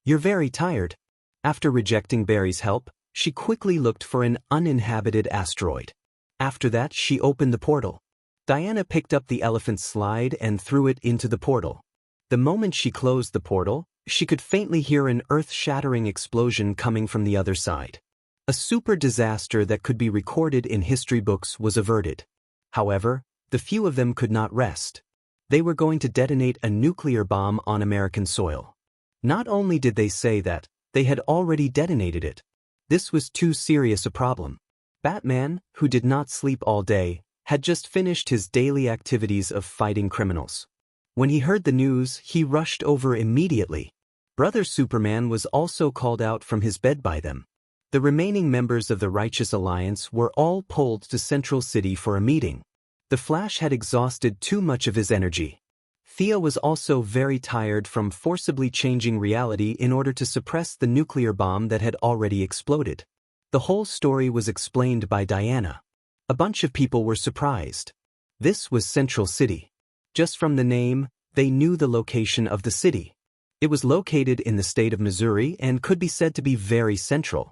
You're very tired. After rejecting Barry's help, she quickly looked for an uninhabited asteroid. After that, she opened the portal. Diana picked up the elephant slide and threw it into the portal. The moment she closed the portal, she could faintly hear an earth-shattering explosion coming from the other side. A super disaster that could be recorded in history books was averted. However, the few of them could not rest. They were going to detonate a nuclear bomb on American soil. Not only did they say that, they had already detonated it. This was too serious a problem. Batman, who did not sleep all day, had just finished his daily activities of fighting criminals. When he heard the news, he rushed over immediately. Brother Superman was also called out from his bed by them. The remaining members of the Righteous Alliance were all pulled to Central City for a meeting. The Flash had exhausted too much of his energy. Thea was also very tired from forcibly changing reality in order to suppress the nuclear bomb that had already exploded. The whole story was explained by Diana. A bunch of people were surprised. This was Central City. Just from the name, they knew the location of the city. It was located in the state of Missouri and could be said to be very central.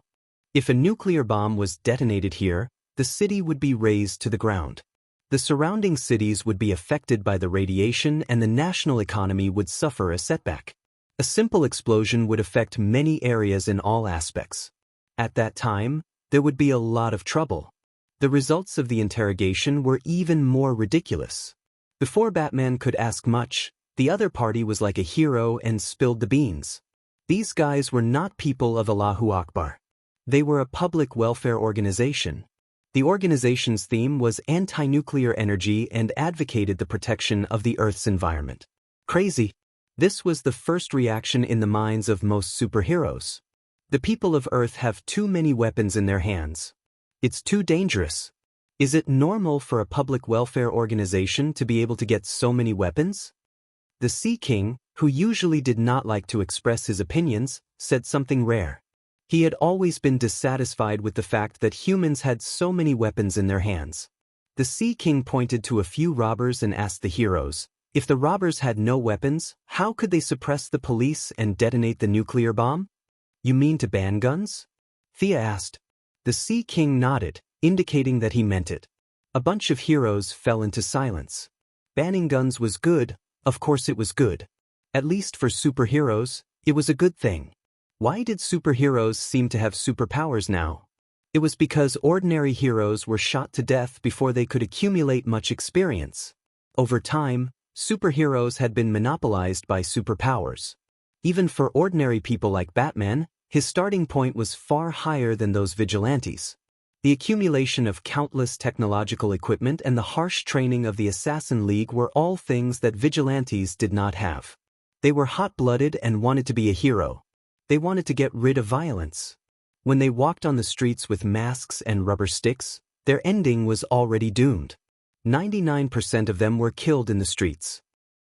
If a nuclear bomb was detonated here, the city would be razed to the ground. The surrounding cities would be affected by the radiation and the national economy would suffer a setback. A simple explosion would affect many areas in all aspects. At that time, there would be a lot of trouble. The results of the interrogation were even more ridiculous. Before Batman could ask much, the other party was like a hero and spilled the beans. These guys were not people of Allahu Akbar. They were a public welfare organization. The organization's theme was anti-nuclear energy and advocated the protection of the Earth's environment. Crazy. This was the first reaction in the minds of most superheroes. The people of Earth have too many weapons in their hands. It's too dangerous. Is it normal for a public welfare organization to be able to get so many weapons? The Sea King, who usually did not like to express his opinions, said something rare. He had always been dissatisfied with the fact that humans had so many weapons in their hands. The Sea King pointed to a few robbers and asked the heroes, if the robbers had no weapons, how could they suppress the police and detonate the nuclear bomb? You mean to ban guns? Thea asked. The Sea King nodded, indicating that he meant it. A bunch of heroes fell into silence. Banning guns was good, of course it was good. At least for superheroes, it was a good thing. Why did superheroes seem to have superpowers now? It was because ordinary heroes were shot to death before they could accumulate much experience. Over time, superheroes had been monopolized by superpowers. Even for ordinary people like Batman, his starting point was far higher than those vigilantes. The accumulation of countless technological equipment and the harsh training of the Assassin League were all things that vigilantes did not have. They were hot-blooded and wanted to be a hero. They wanted to get rid of violence. When they walked on the streets with masks and rubber sticks, their ending was already doomed. 99% of them were killed in the streets.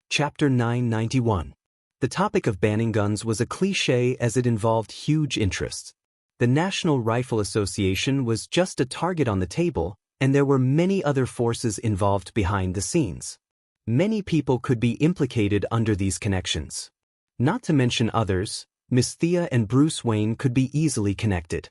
Chapter 991. The topic of banning guns was a cliché as it involved huge interests. The National Rifle Association was just a target on the table, and there were many other forces involved behind the scenes. Many people could be implicated under these connections. Not to mention others, Miss Thea and Bruce Wayne could be easily connected.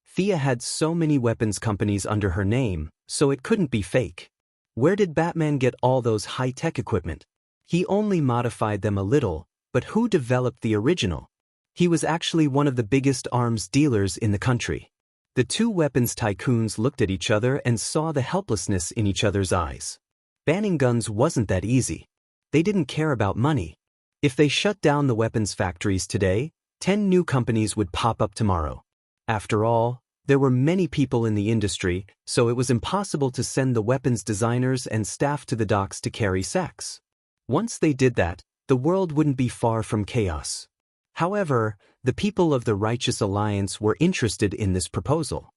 Thea had so many weapons companies under her name, so it couldn't be fake. Where did Batman get all those high-tech equipment? He only modified them a little, but who developed the original? He was actually one of the biggest arms dealers in the country. The two weapons tycoons looked at each other and saw the helplessness in each other's eyes. Banning guns wasn't that easy. They didn't care about money. If they shut down the weapons factories today, 10 new companies would pop up tomorrow. After all, there were many people in the industry, so it was impossible to send the weapons designers and staff to the docks to carry sacks. Once they did that, the world wouldn't be far from chaos. However, the people of the Righteous Alliance were interested in this proposal.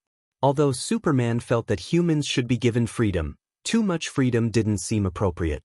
Although Superman felt that humans should be given freedom, too much freedom didn't seem appropriate.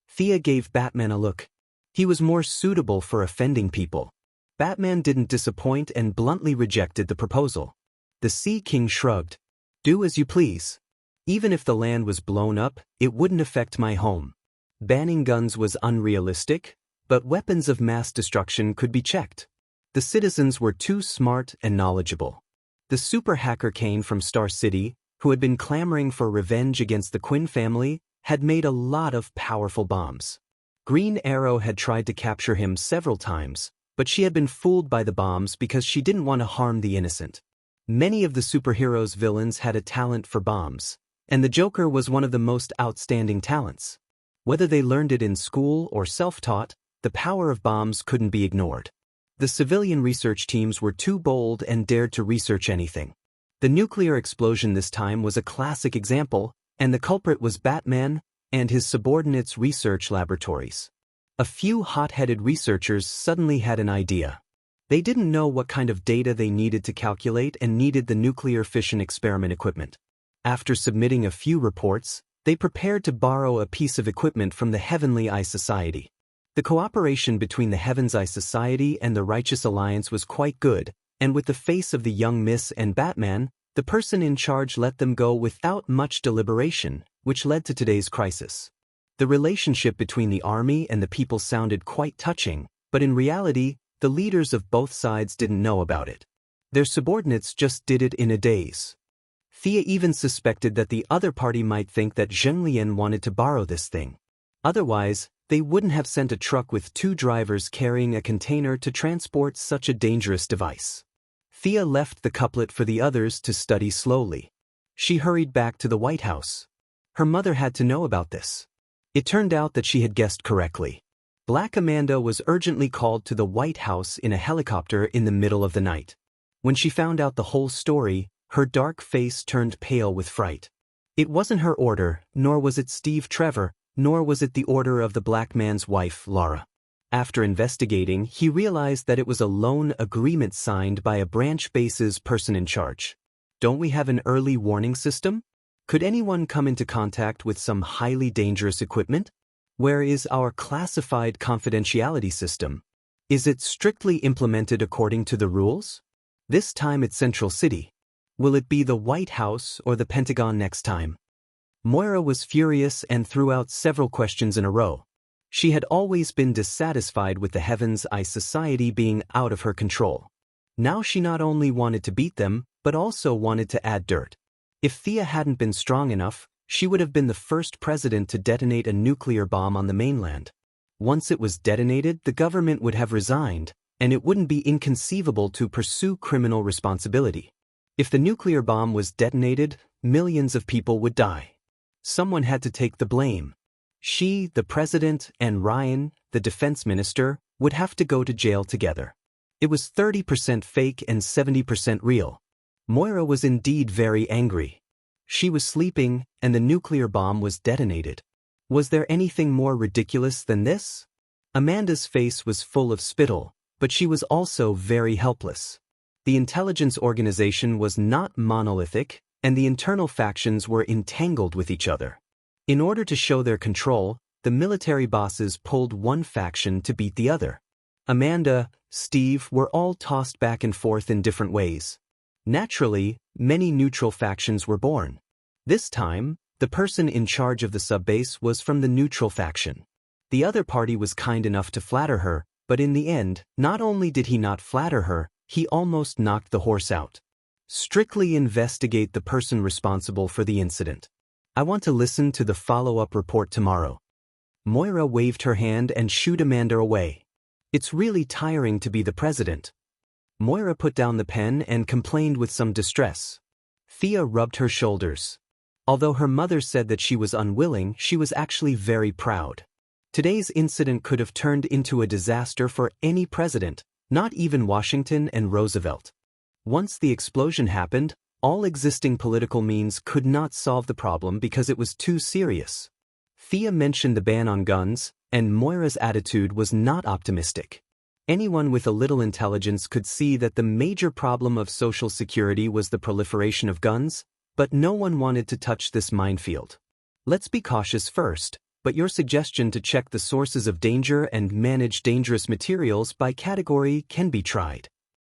Thea gave Batman a look. He was more suitable for offending people. Batman didn't disappoint and bluntly rejected the proposal. The Sea King shrugged. Do as you please. Even if the land was blown up, it wouldn't affect my home. Banning guns was unrealistic, but weapons of mass destruction could be checked. The citizens were too smart and knowledgeable. The super hacker Kane from Star City, who had been clamoring for revenge against the Quinn family, had made a lot of powerful bombs. Green Arrow had tried to capture him several times, but she had been fooled by the bombs because she didn't want to harm the innocent. Many of the superheroes' villains had a talent for bombs, and the Joker was one of the most outstanding talents. Whether they learned it in school or self-taught, the power of bombs couldn't be ignored. The civilian research teams were too bold and dared to research anything. The nuclear explosion this time was a classic example, and the culprit was Batman and his subordinates' research laboratories. A few hot-headed researchers suddenly had an idea. They didn't know what kind of data they needed to calculate and needed the nuclear fission experiment equipment. After submitting a few reports, they prepared to borrow a piece of equipment from the Heavenly Eye Society. The cooperation between the Heaven's Eye Society and the Righteous Alliance was quite good, and with the face of the young Miss and Batman, the person in charge let them go without much deliberation, which led to today's crisis. The relationship between the army and the people sounded quite touching, but in reality, the leaders of both sides didn't know about it. Their subordinates just did it in a daze. Thea even suspected that the other party might think that Zheng Lian wanted to borrow this thing. Otherwise, they wouldn't have sent a truck with 2 drivers carrying a container to transport such a dangerous device. Thea left the couplet for the others to study slowly. She hurried back to the White House. Her mother had to know about this. It turned out that she had guessed correctly. Black Amanda was urgently called to the White House in a helicopter in the middle of the night. When she found out the whole story, her dark face turned pale with fright. It wasn't her order, nor was it Steve Trevor, nor was it the order of the black man's wife, Laura. After investigating, he realized that it was a loan agreement signed by a branch base's person in charge. Don't we have an early warning system? Could anyone come into contact with some highly dangerous equipment? Where is our classified confidentiality system? Is it strictly implemented according to the rules? This time it's Central City. Will it be the White House or the Pentagon next time? Moira was furious and threw out several questions in a row. She had always been dissatisfied with the Heaven's Eye Society being out of her control. Now she not only wanted to beat them, but also wanted to add dirt. If Thea hadn't been strong enough, she would have been the first president to detonate a nuclear bomb on the mainland. Once it was detonated, the government would have resigned, and it wouldn't be inconceivable to pursue criminal responsibility. If the nuclear bomb was detonated, millions of people would die. Someone had to take the blame. She, the president, and Ryan, the defense minister, would have to go to jail together. It was 30% fake and 70% real. Moira was indeed very angry. She was sleeping, and the nuclear bomb was detonated. Was there anything more ridiculous than this? Amanda's face was full of spittle, but she was also very helpless. The intelligence organization was not monolithic, and the internal factions were entangled with each other. In order to show their control, the military bosses pulled one faction to beat the other. Amanda, Steve were all tossed back and forth in different ways. Naturally, many neutral factions were born. This time, the person in charge of the subbase was from the neutral faction. The other party was kind enough to flatter her, but in the end, not only did he not flatter her, he almost knocked the horse out. Strictly investigate the person responsible for the incident. I want to listen to the follow-up report tomorrow. Moira waved her hand and shooed Amanda away. It's really tiring to be the president. Moira put down the pen and complained with some distress. Thea rubbed her shoulders. Although her mother said that she was unwilling, she was actually very proud. Today's incident could have turned into a disaster for any president, not even Washington and Roosevelt. Once the explosion happened, all existing political means could not solve the problem because it was too serious. Thea mentioned the ban on guns, and Moira's attitude was not optimistic. Anyone with a little intelligence could see that the major problem of social security was the proliferation of guns, but no one wanted to touch this minefield. Let's be cautious first, but your suggestion to check the sources of danger and manage dangerous materials by category can be tried.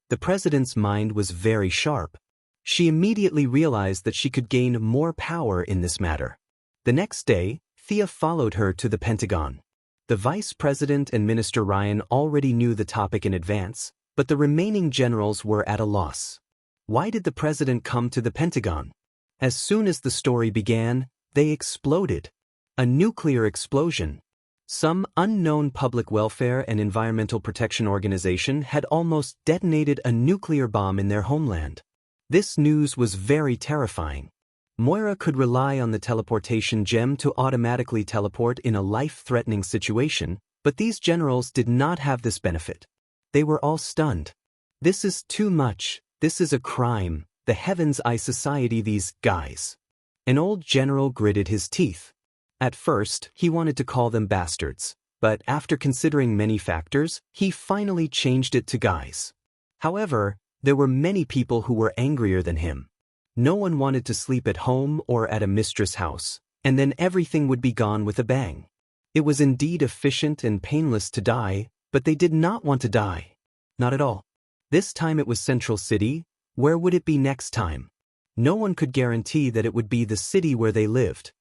The president's mind was very sharp. She immediately realized that she could gain more power in this matter. The next day, Thea followed her to the Pentagon. The vice president and Minister Ryan already knew the topic in advance, but the remaining generals were at a loss. Why did the president come to the Pentagon? As soon as the story began, they exploded. A nuclear explosion. Some unknown public welfare and environmental protection organization had almost detonated a nuclear bomb in their homeland. This news was very terrifying. Moira could rely on the teleportation gem to automatically teleport in a life-threatening situation, but these generals did not have this benefit. They were all stunned. This is too much. This is a crime. The Heaven's Eye Society, these guys. An old general gritted his teeth. At first, he wanted to call them bastards, but after considering many factors, he finally changed it to guys. However, there were many people who were angrier than him. No one wanted to sleep at home or at a mistress' house, and then everything would be gone with a bang. It was indeed efficient and painless to die, but they did not want to die. Not at all. This time it was Central City. Where would it be next time? No one could guarantee that it would be the city where they lived.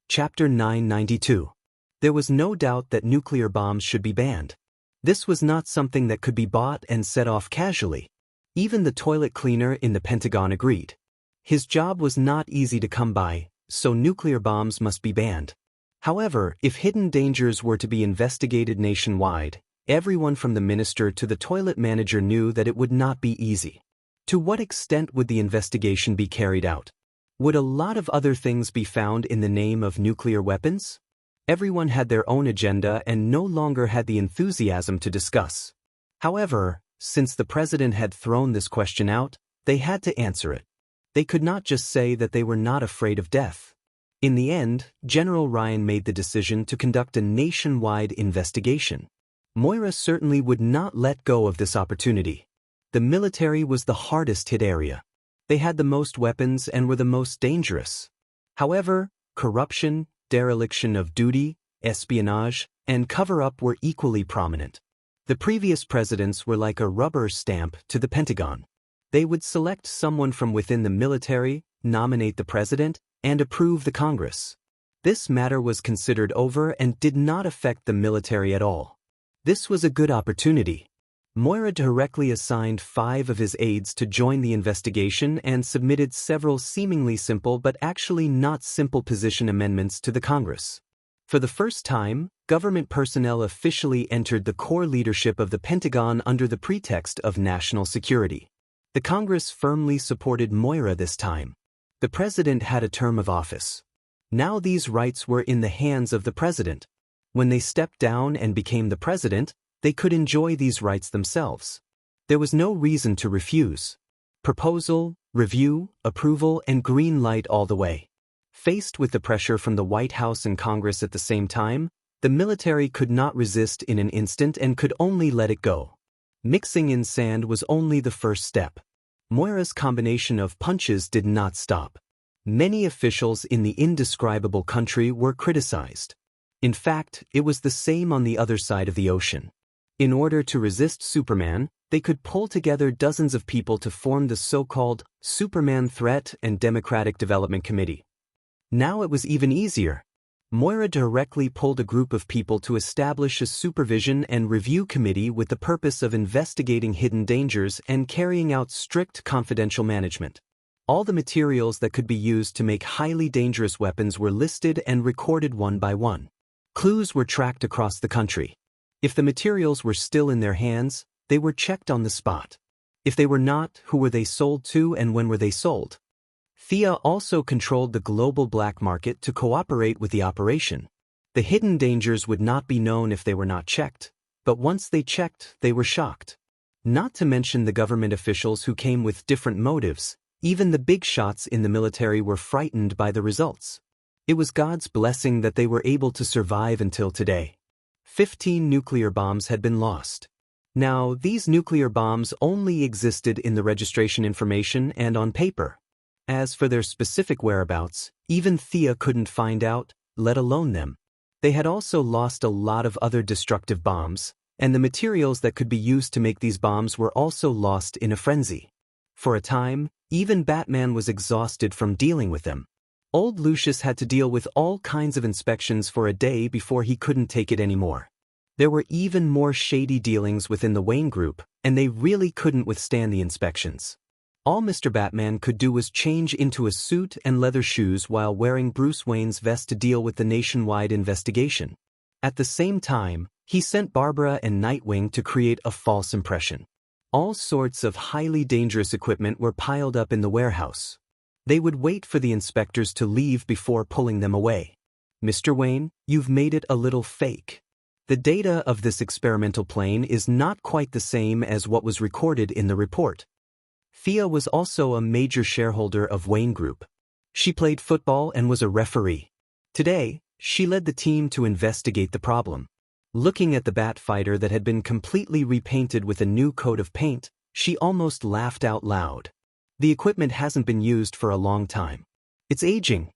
Chapter 992. There was no doubt that nuclear bombs should be banned. This was not something that could be bought and set off casually. Even the toilet cleaner in the Pentagon agreed. His job was not easy to come by, so nuclear bombs must be banned. However, if hidden dangers were to be investigated nationwide, everyone from the minister to the toilet manager knew that it would not be easy. To what extent would the investigation be carried out? Would a lot of other things be found in the name of nuclear weapons? Everyone had their own agenda and no longer had the enthusiasm to discuss. However, since the president had thrown this question out, they had to answer it. They could not just say that they were not afraid of death. In the end, General Ryan made the decision to conduct a nationwide investigation. Moira certainly would not let go of this opportunity. The military was the hardest hit area. They had the most weapons and were the most dangerous. However, corruption, dereliction of duty, espionage, and cover-up were equally prominent. The previous presidents were like a rubber stamp to the Pentagon. They would select someone from within the military, nominate the president, and approve the Congress. This matter was considered over and did not affect the military at all. This was a good opportunity. Moira directly assigned 5 of his aides to join the investigation and submitted several seemingly simple but actually not simple position amendments to the Congress. For the first time, government personnel officially entered the core leadership of the Pentagon under the pretext of national security. The Congress firmly supported Moira this time. The president had a term of office. Now these rights were in the hands of the president. When they stepped down and became the president, they could enjoy these rights themselves. There was no reason to refuse. Proposal, review, approval, and green light all the way. Faced with the pressure from the White House and Congress at the same time, the military could not resist in an instant and could only let it go. Mixing in sand was only the first step. Moira's combination of punches did not stop. Many officials in the indescribable country were criticized. In fact, it was the same on the other side of the ocean. In order to resist Superman, they could pull together dozens of people to form the so-called Superman Threat and Democratic Development Committee. Now it was even easier. Moira directly pulled a group of people to establish a supervision and review committee with the purpose of investigating hidden dangers and carrying out strict confidential management. All the materials that could be used to make highly dangerous weapons were listed and recorded one by one. Clues were tracked across the country. If the materials were still in their hands, they were checked on the spot. If they were not, who were they sold to and when were they sold? Thea also controlled the global black market to cooperate with the operation. The hidden dangers would not be known if they were not checked, but once they checked, they were shocked. Not to mention the government officials who came with different motives, even the big shots in the military were frightened by the results. It was God's blessing that they were able to survive until today. 15 nuclear bombs had been lost. Now, these nuclear bombs only existed in the registration information and on paper. As for their specific whereabouts, even Thea couldn't find out, let alone them. They had also lost a lot of other destructive bombs, and the materials that could be used to make these bombs were also lost in a frenzy. For a time, even Batman was exhausted from dealing with them. Old Lucius had to deal with all kinds of inspections for a day before he couldn't take it anymore. There were even more shady dealings within the Wayne Group, and they really couldn't withstand the inspections. All Mr. Batman could do was change into a suit and leather shoes while wearing Bruce Wayne's vest to deal with the nationwide investigation. At the same time, he sent Barbara and Nightwing to create a false impression. All sorts of highly dangerous equipment were piled up in the warehouse. They would wait for the inspectors to leave before pulling them away. Mr. Wayne, you've made it a little fake. The data of this experimental plane is not quite the same as what was recorded in the report. Thea was also a major shareholder of Wayne Group. She played football and was a referee. Today, she led the team to investigate the problem. Looking at the bat fighter that had been completely repainted with a new coat of paint, she almost laughed out loud. The equipment hasn't been used for a long time. It's aging.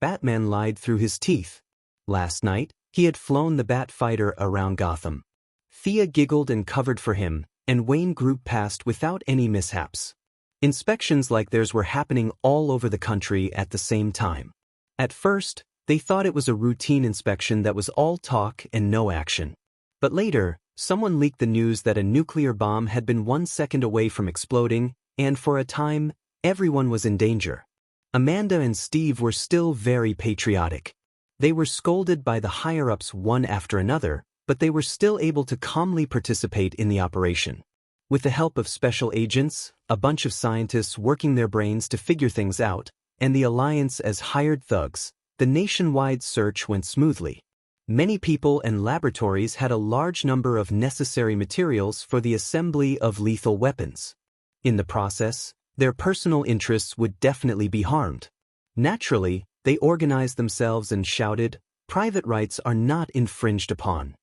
Batman lied through his teeth. Last night, he had flown the bat fighter around Gotham. Thea giggled and covered for him, and Wayne Group passed without any mishaps. Inspections like theirs were happening all over the country at the same time. At first, they thought it was a routine inspection that was all talk and no action. But later, someone leaked the news that a nuclear bomb had been 1 second away from exploding, and for a time, everyone was in danger. Amanda and Steve were still very patriotic. They were scolded by the higher-ups one after another, but they were still able to calmly participate in the operation. With the help of special agents, a bunch of scientists working their brains to figure things out, and the Alliance as hired thugs, the nationwide search went smoothly. Many people and laboratories had a large number of necessary materials for the assembly of lethal weapons. In the process, their personal interests would definitely be harmed. Naturally, they organized themselves and shouted, "Private rights are not infringed upon."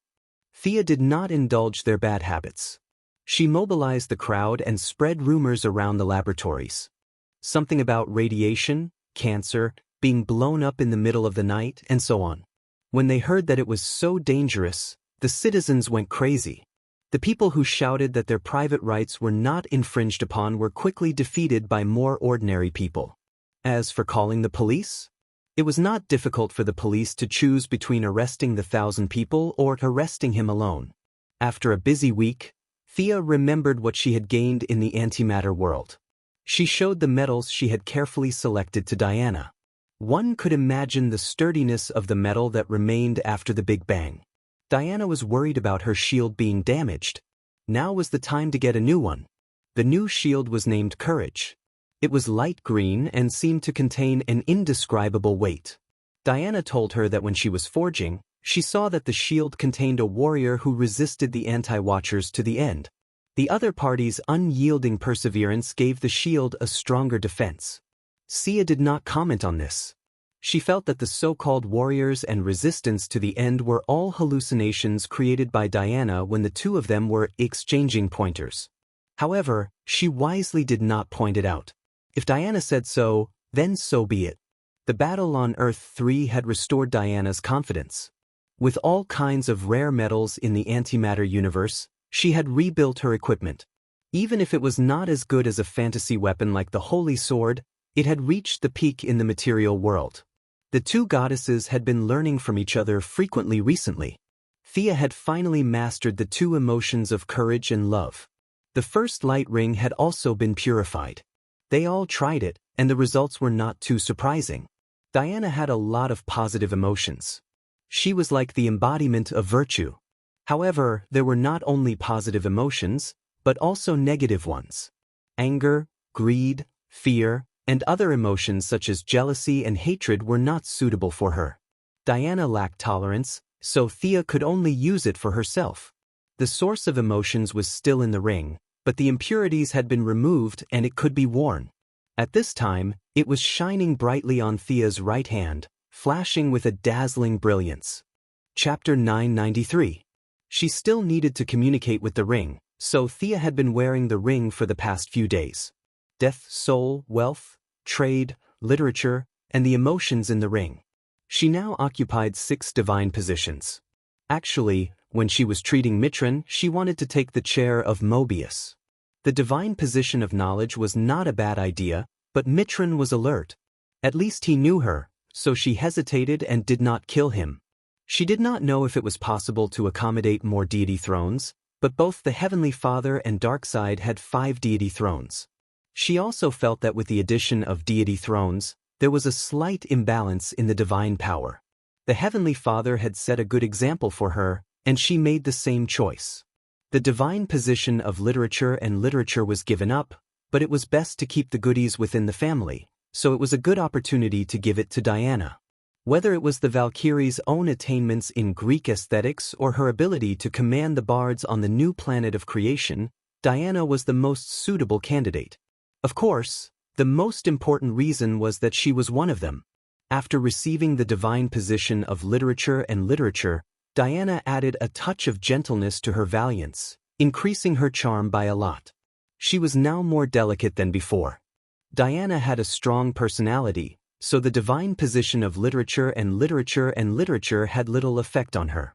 Thea did not indulge their bad habits. She mobilized the crowd and spread rumors around the laboratories. Something about radiation, cancer, being blown up in the middle of the night, and so on. When they heard that it was so dangerous, the citizens went crazy. The people who shouted that their private rights were not infringed upon were quickly defeated by more ordinary people. As for calling the police, it was not difficult for the police to choose between arresting the 1,000 people or arresting him alone. After a busy week, Thea remembered what she had gained in the antimatter world. She showed the metals she had carefully selected to Diana. One could imagine the sturdiness of the metal that remained after the Big Bang. Diana was worried about her shield being damaged. Now was the time to get a new one. The new shield was named Courage. It was light green and seemed to contain an indescribable weight. Diana told her that when she was forging, she saw that the shield contained a warrior who resisted the anti-watchers to the end. The other party's unyielding perseverance gave the shield a stronger defense. Sia did not comment on this. She felt that the so-called warriors and resistance to the end were all hallucinations created by Diana when the two of them were exchanging pointers. However, she wisely did not point it out. If Diana said so, then so be it. The battle on Earth 3 had restored Diana's confidence. With all kinds of rare metals in the antimatter universe, she had rebuilt her equipment. Even if it was not as good as a fantasy weapon like the Holy Sword, it had reached the peak in the material world. The two goddesses had been learning from each other frequently recently. Thea had finally mastered the two emotions of courage and love. The first light ring had also been purified. They all tried it, and the results were not too surprising. Diana had a lot of positive emotions. She was like the embodiment of virtue. However, there were not only positive emotions, but also negative ones. Anger, greed, fear, and other emotions such as jealousy and hatred were not suitable for her. Diana lacked tolerance, so Thea could only use it for herself. The source of emotions was still in the ring, but the impurities had been removed and it could be worn. At this time, it was shining brightly on Thea's right hand, flashing with a dazzling brilliance. Chapter 993. She still needed to communicate with the ring, so Thea had been wearing the ring for the past few days. Death, soul, wealth, trade, literature, and the emotions in the ring. She now occupied 6 divine positions. Actually, when she was treating Mitran, she wanted to take the chair of Mobius. The divine position of knowledge was not a bad idea, but Mitran was alert. At least he knew her, so she hesitated and did not kill him. She did not know if it was possible to accommodate more deity thrones, but both the Heavenly Father and Darkside had 5 deity thrones. She also felt that with the addition of deity thrones, there was a slight imbalance in the divine power. The Heavenly Father had set a good example for her, and she made the same choice. The divine position of literature was given up, but it was best to keep the goodies within the family, so it was a good opportunity to give it to Diana. Whether it was the Valkyrie's own attainments in Greek aesthetics or her ability to command the bards on the new planet of creation, Diana was the most suitable candidate. Of course, the most important reason was that she was one of them. After receiving the divine position of literature, Diana added a touch of gentleness to her valiance, increasing her charm by a lot. She was now more delicate than before. Diana had a strong personality, so the divine position of literature had little effect on her.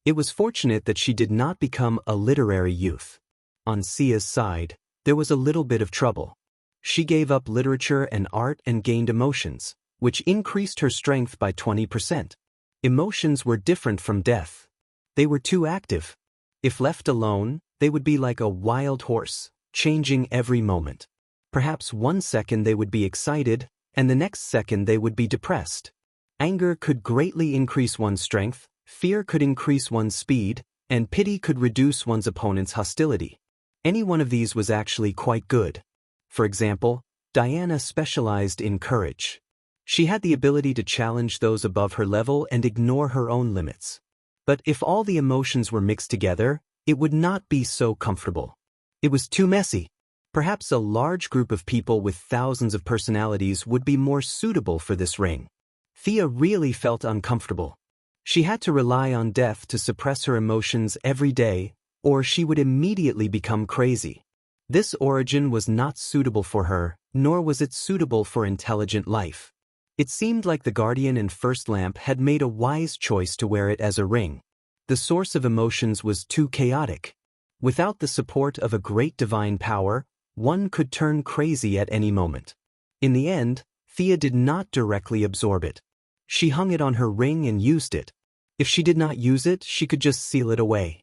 It was fortunate that she did not become a literary youth. On Sia's side, there was a little bit of trouble. She gave up literature and art and gained emotions, which increased her strength by 20%. Emotions were different from death. They were too active. If left alone, they would be like a wild horse, changing every moment. Perhaps one second they would be excited, and the next second they would be depressed. Anger could greatly increase one's strength, fear could increase one's speed, and pity could reduce one's opponent's hostility. Any one of these was actually quite good. For example, Diana specialized in courage. She had the ability to challenge those above her level and ignore her own limits. But if all the emotions were mixed together, it would not be so comfortable. It was too messy. Perhaps a large group of people with thousands of personalities would be more suitable for this ring. Thea really felt uncomfortable. She had to rely on death to suppress her emotions every day, or she would immediately become crazy. This origin was not suitable for her, nor was it suitable for intelligent life. It seemed like the guardian and first lamp had made a wise choice to wear it as a ring. The source of emotions was too chaotic. Without the support of a great divine power, one could turn crazy at any moment. In the end, Thea did not directly absorb it. She hung it on her ring and used it. If she did not use it, she could just seal it away.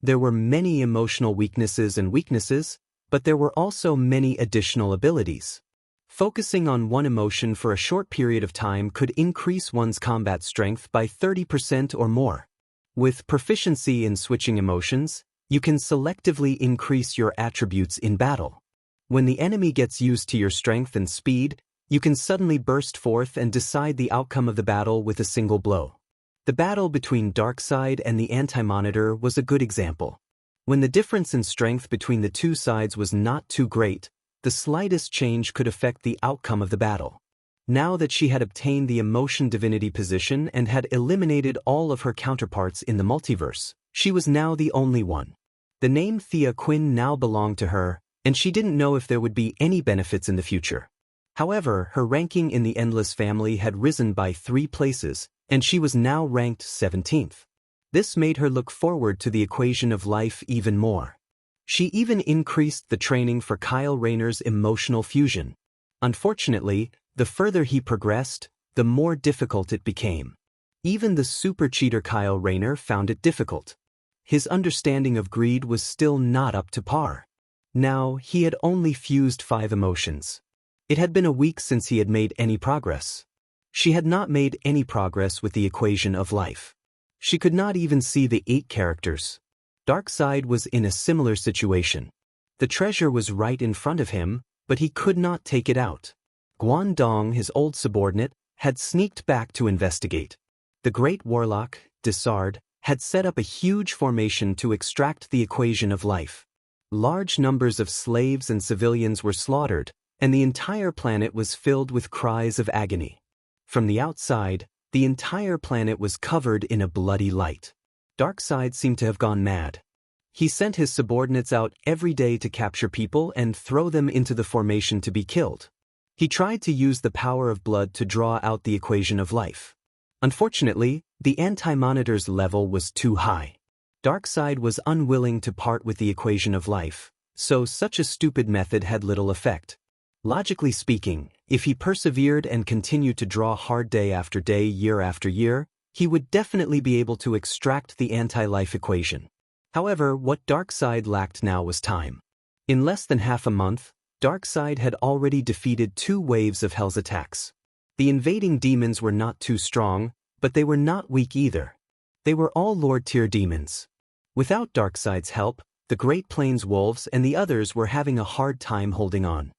There were many emotional weaknesses, but there were also many additional abilities. Focusing on one emotion for a short period of time could increase one's combat strength by 30% or more. With proficiency in switching emotions, you can selectively increase your attributes in battle. When the enemy gets used to your strength and speed, you can suddenly burst forth and decide the outcome of the battle with a single blow. The battle between Darkseid and the Anti-Monitor was a good example. When the difference in strength between the two sides was not too great, the slightest change could affect the outcome of the battle. Now that she had obtained the emotion divinity position and had eliminated all of her counterparts in the multiverse, she was now the only one. The name Thea Quinn now belonged to her, and she didn't know if there would be any benefits in the future. However, her ranking in the Endless family had risen by 3 places, and she was now ranked 17th. This made her look forward to the equation of life even more. She even increased the training for Kyle Rayner's emotional fusion. Unfortunately, the further he progressed, the more difficult it became. Even the super cheater Kyle Rayner found it difficult. His understanding of greed was still not up to par. Now, he had only fused 5 emotions. It had been a week since he had made any progress. She had not made any progress with the equation of life. She could not even see the 8 characters. Darkseid was in a similar situation. The treasure was right in front of him, but he could not take it out. Guangdong, his old subordinate, had sneaked back to investigate. The great warlock, Desard, had set up a huge formation to extract the equation of life. Large numbers of slaves and civilians were slaughtered, and the entire planet was filled with cries of agony. From the outside, the entire planet was covered in a bloody light. Darkseid seemed to have gone mad. He sent his subordinates out every day to capture people and throw them into the formation to be killed. He tried to use the power of blood to draw out the equation of life. Unfortunately, the Anti-Monitor's level was too high. Darkseid was unwilling to part with the equation of life, so such a stupid method had little effect. Logically speaking, if he persevered and continued to draw hard day after day, year after year, he would definitely be able to extract the anti-life equation. However, what Darkseid lacked now was time. In less than half a month, Darkseid had already defeated 2 waves of Hell's attacks. The invading demons were not too strong, but they were not weak either. They were all Lord-tier demons. Without Darkseid's help, the Great Plains Wolves and the others were having a hard time holding on.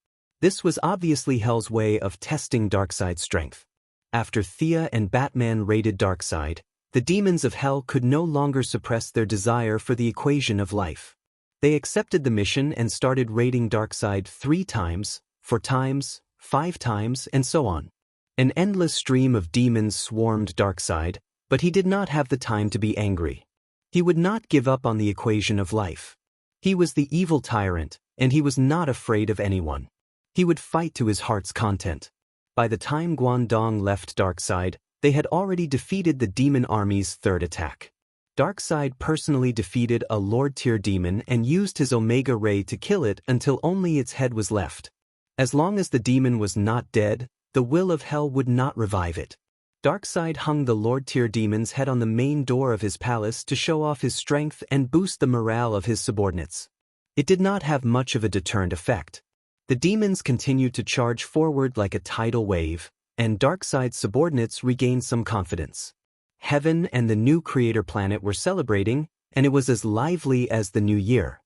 This was obviously Hell's way of testing Darkseid's strength. After Thea and Batman raided Darkseid, the demons of Hell could no longer suppress their desire for the equation of life. They accepted the mission and started raiding Darkseid 3 times, 4 times, 5 times, and so on. An endless stream of demons swarmed Darkseid, but he did not have the time to be angry. He would not give up on the equation of life. He was the evil tyrant, and he was not afraid of anyone. He would fight to his heart's content. By the time Guangdong left Darkseid, they had already defeated the demon army's 3rd attack. Darkseid personally defeated a Lord-tier demon and used his Omega Ray to kill it until only its head was left. As long as the demon was not dead, the will of Hell would not revive it. Darkseid hung the Lord-tier demon's head on the main door of his palace to show off his strength and boost the morale of his subordinates. It did not have much of a deterrent effect. The demons continued to charge forward like a tidal wave, and Darkseid's subordinates regained some confidence. Heaven and the new creator planet were celebrating, and it was as lively as the new year.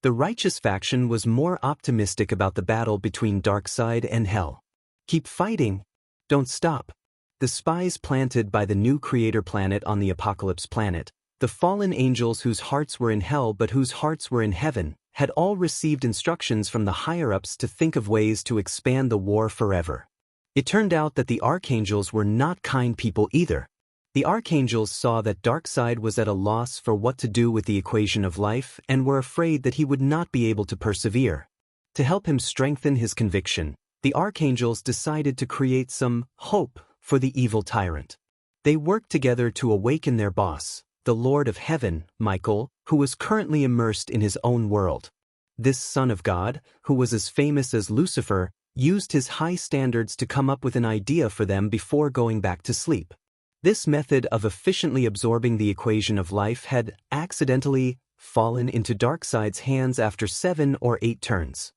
The righteous faction was more optimistic about the battle between Darkseid and Hell. Keep fighting. Don't stop. The spies planted by the new creator planet on the Apocalypse planet, the fallen angels whose hearts were in Hell but whose hearts were in heaven, had all received instructions from the higher-ups to think of ways to expand the war forever. It turned out that the archangels were not kind people either. The archangels saw that Darkseid was at a loss for what to do with the equation of life and were afraid that he would not be able to persevere. To help him strengthen his conviction, the archangels decided to create some hope for the evil tyrant. They worked together to awaken their boss, the Lord of Heaven, Michael, who was currently immersed in his own world. This son of God, who was as famous as Lucifer, used his high standards to come up with an idea for them before going back to sleep. This method of efficiently absorbing the equation of life had accidentally fallen into Darkseid's hands after 7 or 8 turns.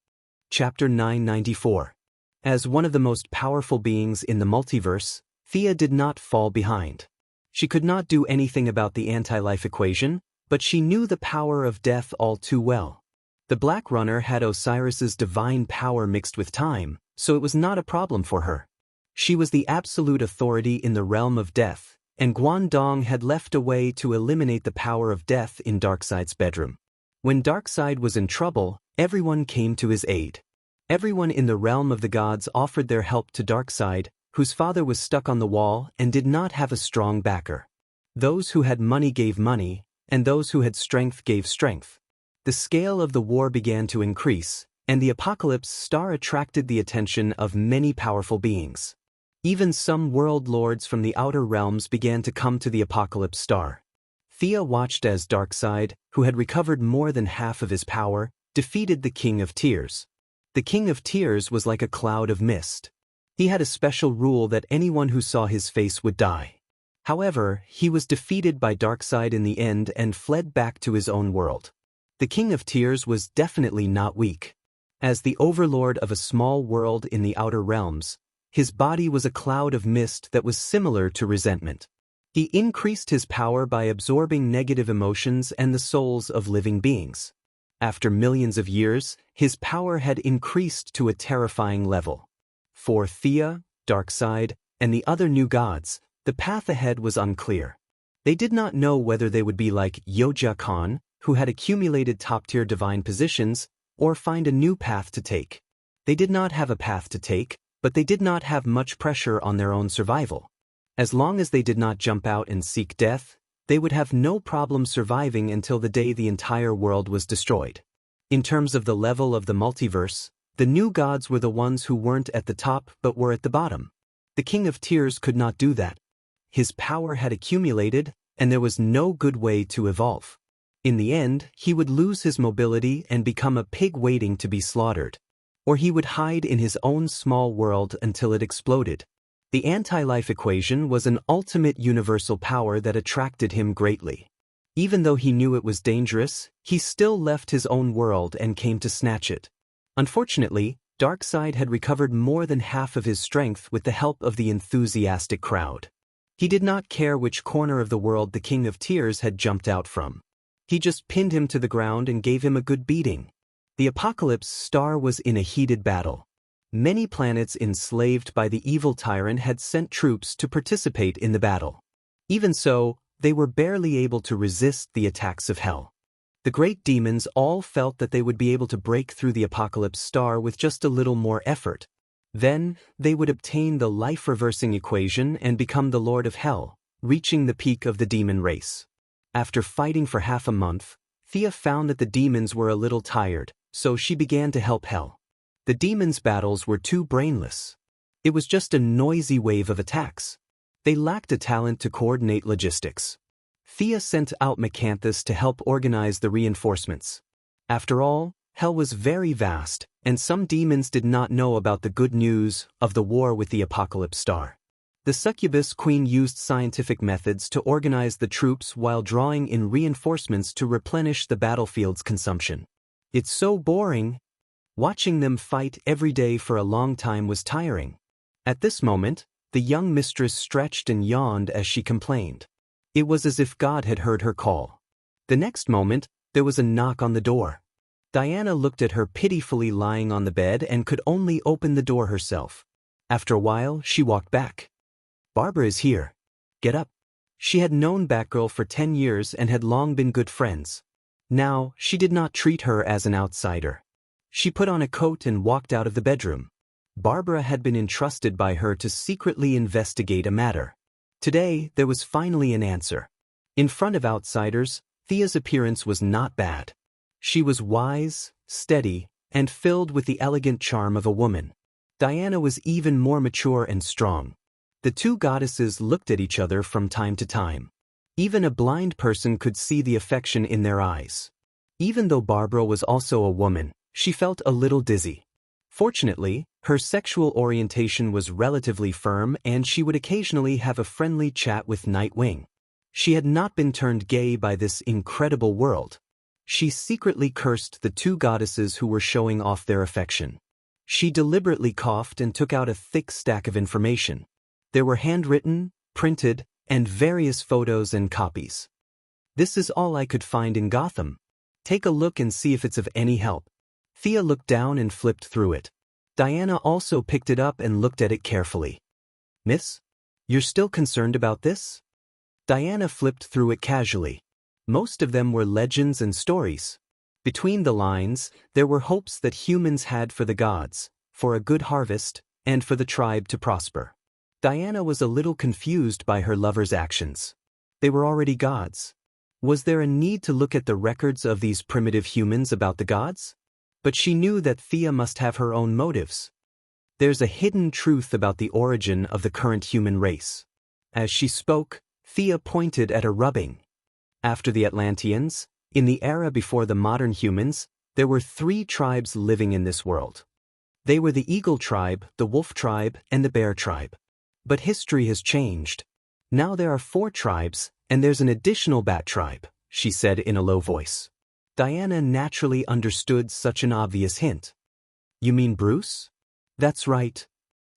Chapter 994. As one of the most powerful beings in the multiverse, Thea did not fall behind. She could not do anything about the anti-life equation, but she knew the power of death all too well. The Black Runner had Osiris's divine power mixed with time, so it was not a problem for her. She was the absolute authority in the realm of death, and Guangdong had left a way to eliminate the power of death in Darkseid's bedroom. When Darkseid was in trouble, everyone came to his aid. Everyone in the realm of the gods offered their help to Darkseid, whose father was stuck on the wall and did not have a strong backer. Those who had money gave money, and those who had strength gave strength. The scale of the war began to increase, and the Apocalypse Star attracted the attention of many powerful beings. Even some world lords from the outer realms began to come to the Apocalypse Star. Thea watched as Darkseid, who had recovered more than half of his power, defeated the King of Tears. The King of Tears was like a cloud of mist. He had a special rule that anyone who saw his face would die. However, he was defeated by Darkseid in the end and fled back to his own world. The King of Tears was definitely not weak. As the overlord of a small world in the outer realms, his body was a cloud of mist that was similar to resentment. He increased his power by absorbing negative emotions and the souls of living beings. After millions of years, his power had increased to a terrifying level. For Thea, Darkseid, and the other new gods, the path ahead was unclear. They did not know whether they would be like Yoja Khan, who had accumulated top-tier divine positions, or find a new path to take. They did not have a path to take, but they did not have much pressure on their own survival. As long as they did not jump out and seek death, they would have no problem surviving until the day the entire world was destroyed. In terms of the level of the multiverse, the new gods were the ones who weren't at the top but were at the bottom. The King of Tears could not do that. His power had accumulated, and there was no good way to evolve. In the end, he would lose his mobility and become a pig waiting to be slaughtered. Or he would hide in his own small world until it exploded. The anti-life equation was an ultimate universal power that attracted him greatly. Even though he knew it was dangerous, he still left his own world and came to snatch it. Unfortunately, Darkseid had recovered more than half of his strength with the help of the enthusiastic crowd. He did not care which corner of the world the King of Tears had jumped out from. He just pinned him to the ground and gave him a good beating. The Apocalypse Star was in a heated battle. Many planets enslaved by the evil tyrant had sent troops to participate in the battle. Even so, they were barely able to resist the attacks of hell. The great demons all felt that they would be able to break through the Apocalypse Star with just a little more effort. Then, they would obtain the life-reversing equation and become the Lord of Hell, reaching the peak of the demon race. After fighting for half a month, Thea found that the demons were a little tired, so she began to help Hell. The demons' battles were too brainless. It was just a noisy wave of attacks. They lacked a talent to coordinate logistics. Thea sent out Macanthus to help organize the reinforcements. After all, Hell was very vast, and some demons did not know about the good news of the war with the Apocalypse Star. The Succubus Queen used scientific methods to organize the troops while drawing in reinforcements to replenish the battlefield's consumption. It's so boring. Watching them fight every day for a long time was tiring. At this moment, the young mistress stretched and yawned as she complained. It was as if God had heard her call. The next moment, there was a knock on the door. Diana looked at her pitifully lying on the bed and could only open the door herself. After a while, she walked back. Barbara is here. Get up. She had known Batgirl for 10 years and had long been good friends. Now, she did not treat her as an outsider. She put on a coat and walked out of the bedroom. Barbara had been entrusted by her to secretly investigate a matter. Today, there was finally an answer. In front of outsiders, Thea's appearance was not bad. She was wise, steady, and filled with the elegant charm of a woman. Diana was even more mature and strong. The two goddesses looked at each other from time to time. Even a blind person could see the affection in their eyes. Even though Barbara was also a woman, she felt a little dizzy. Fortunately, her sexual orientation was relatively firm and she would occasionally have a friendly chat with Nightwing. She had not been turned gay by this incredible world. She secretly cursed the two goddesses who were showing off their affection. She deliberately coughed and took out a thick stack of information. There were handwritten, printed, and various photos and copies. This is all I could find in Gotham. Take a look and see if it's of any help. Thea looked down and flipped through it. Diana also picked it up and looked at it carefully. Miss? You're still concerned about this? Diana flipped through it casually. Most of them were legends and stories. Between the lines, there were hopes that humans had for the gods, for a good harvest, and for the tribe to prosper. Diana was a little confused by her lover's actions. They were already gods. Was there a need to look at the records of these primitive humans about the gods? But she knew that Thea must have her own motives. There's a hidden truth about the origin of the current human race. As she spoke, Thea pointed at a rubbing. After the Atlanteans, in the era before the modern humans, there were 3 tribes living in this world. They were the Eagle tribe, the Wolf tribe, and the Bear tribe. But history has changed. Now there are 4 tribes, and there's an additional Bat tribe, she said in a low voice. Diana naturally understood such an obvious hint. You mean Bruce? That's right.